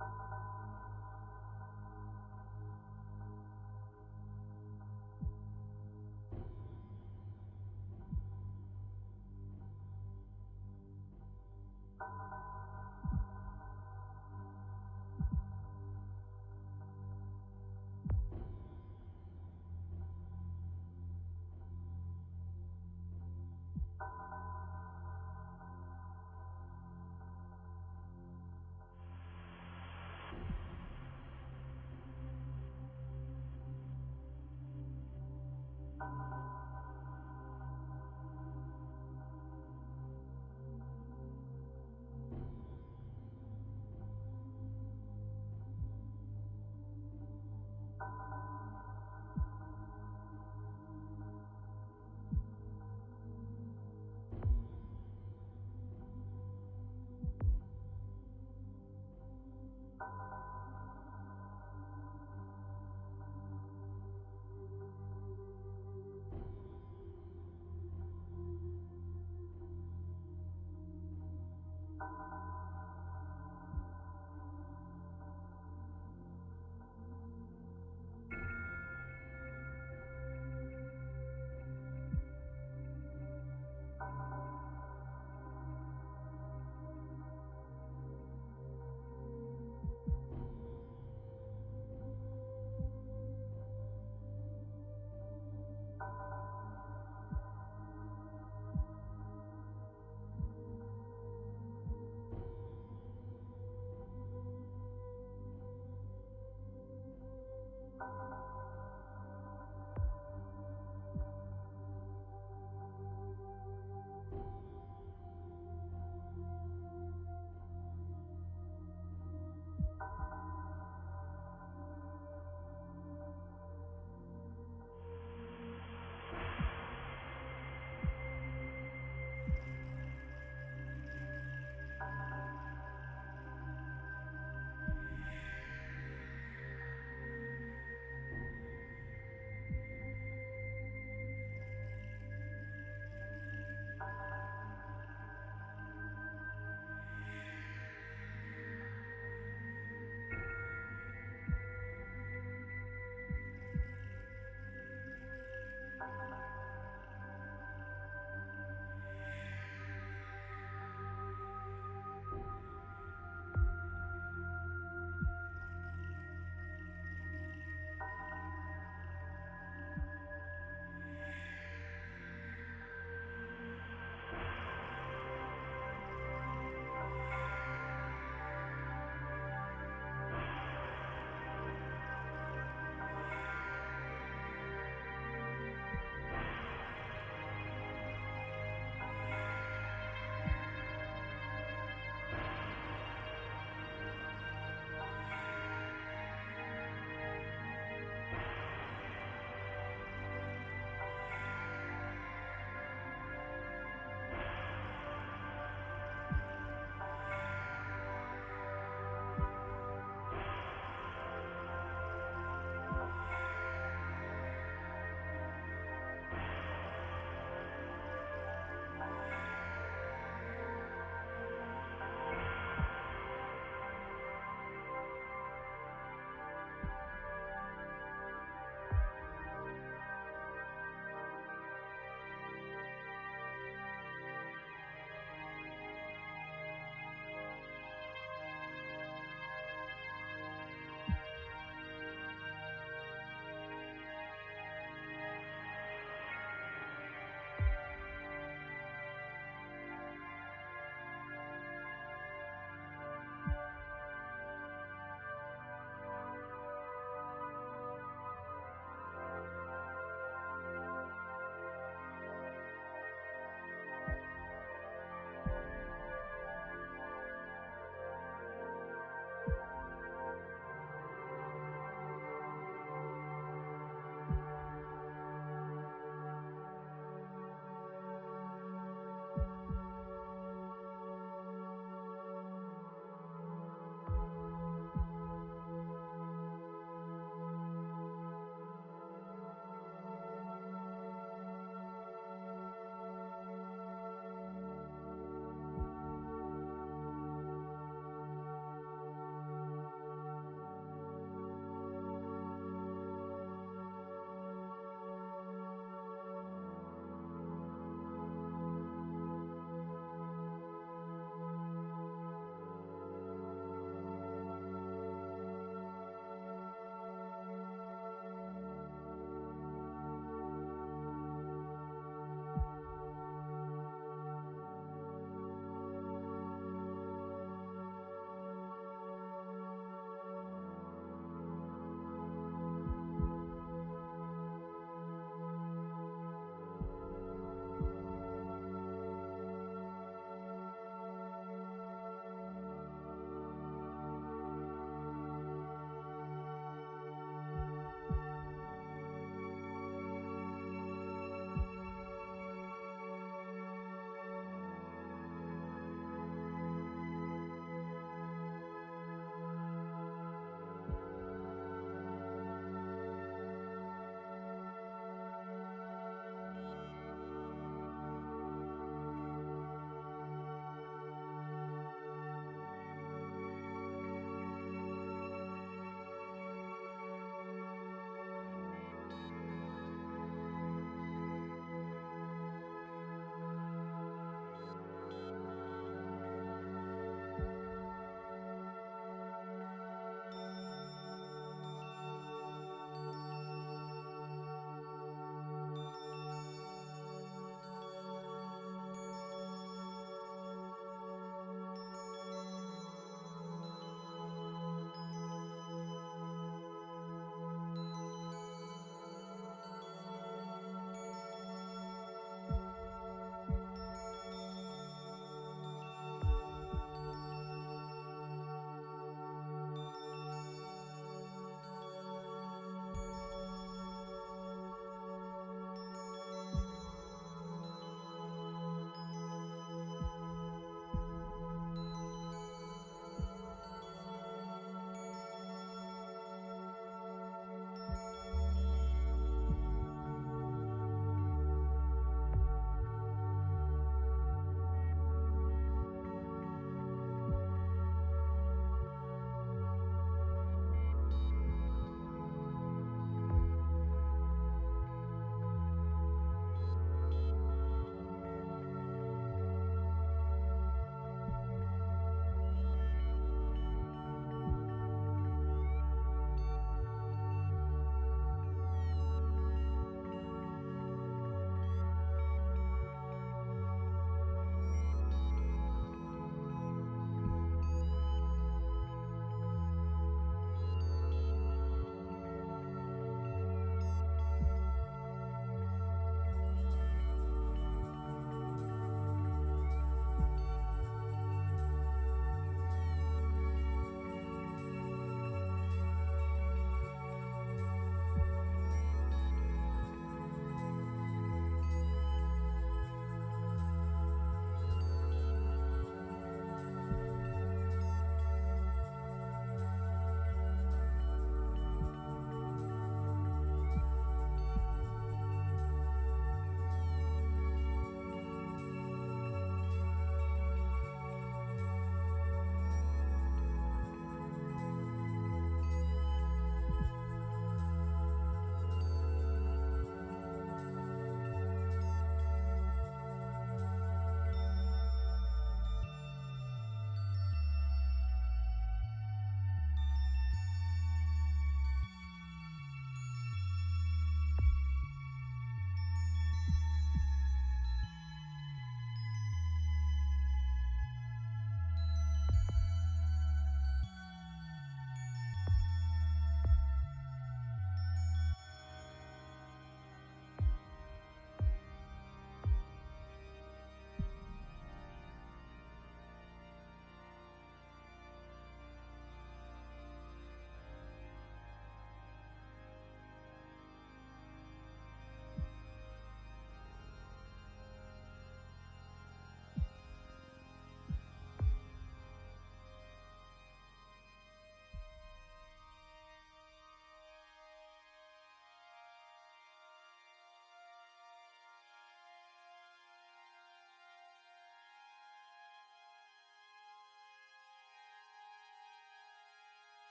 You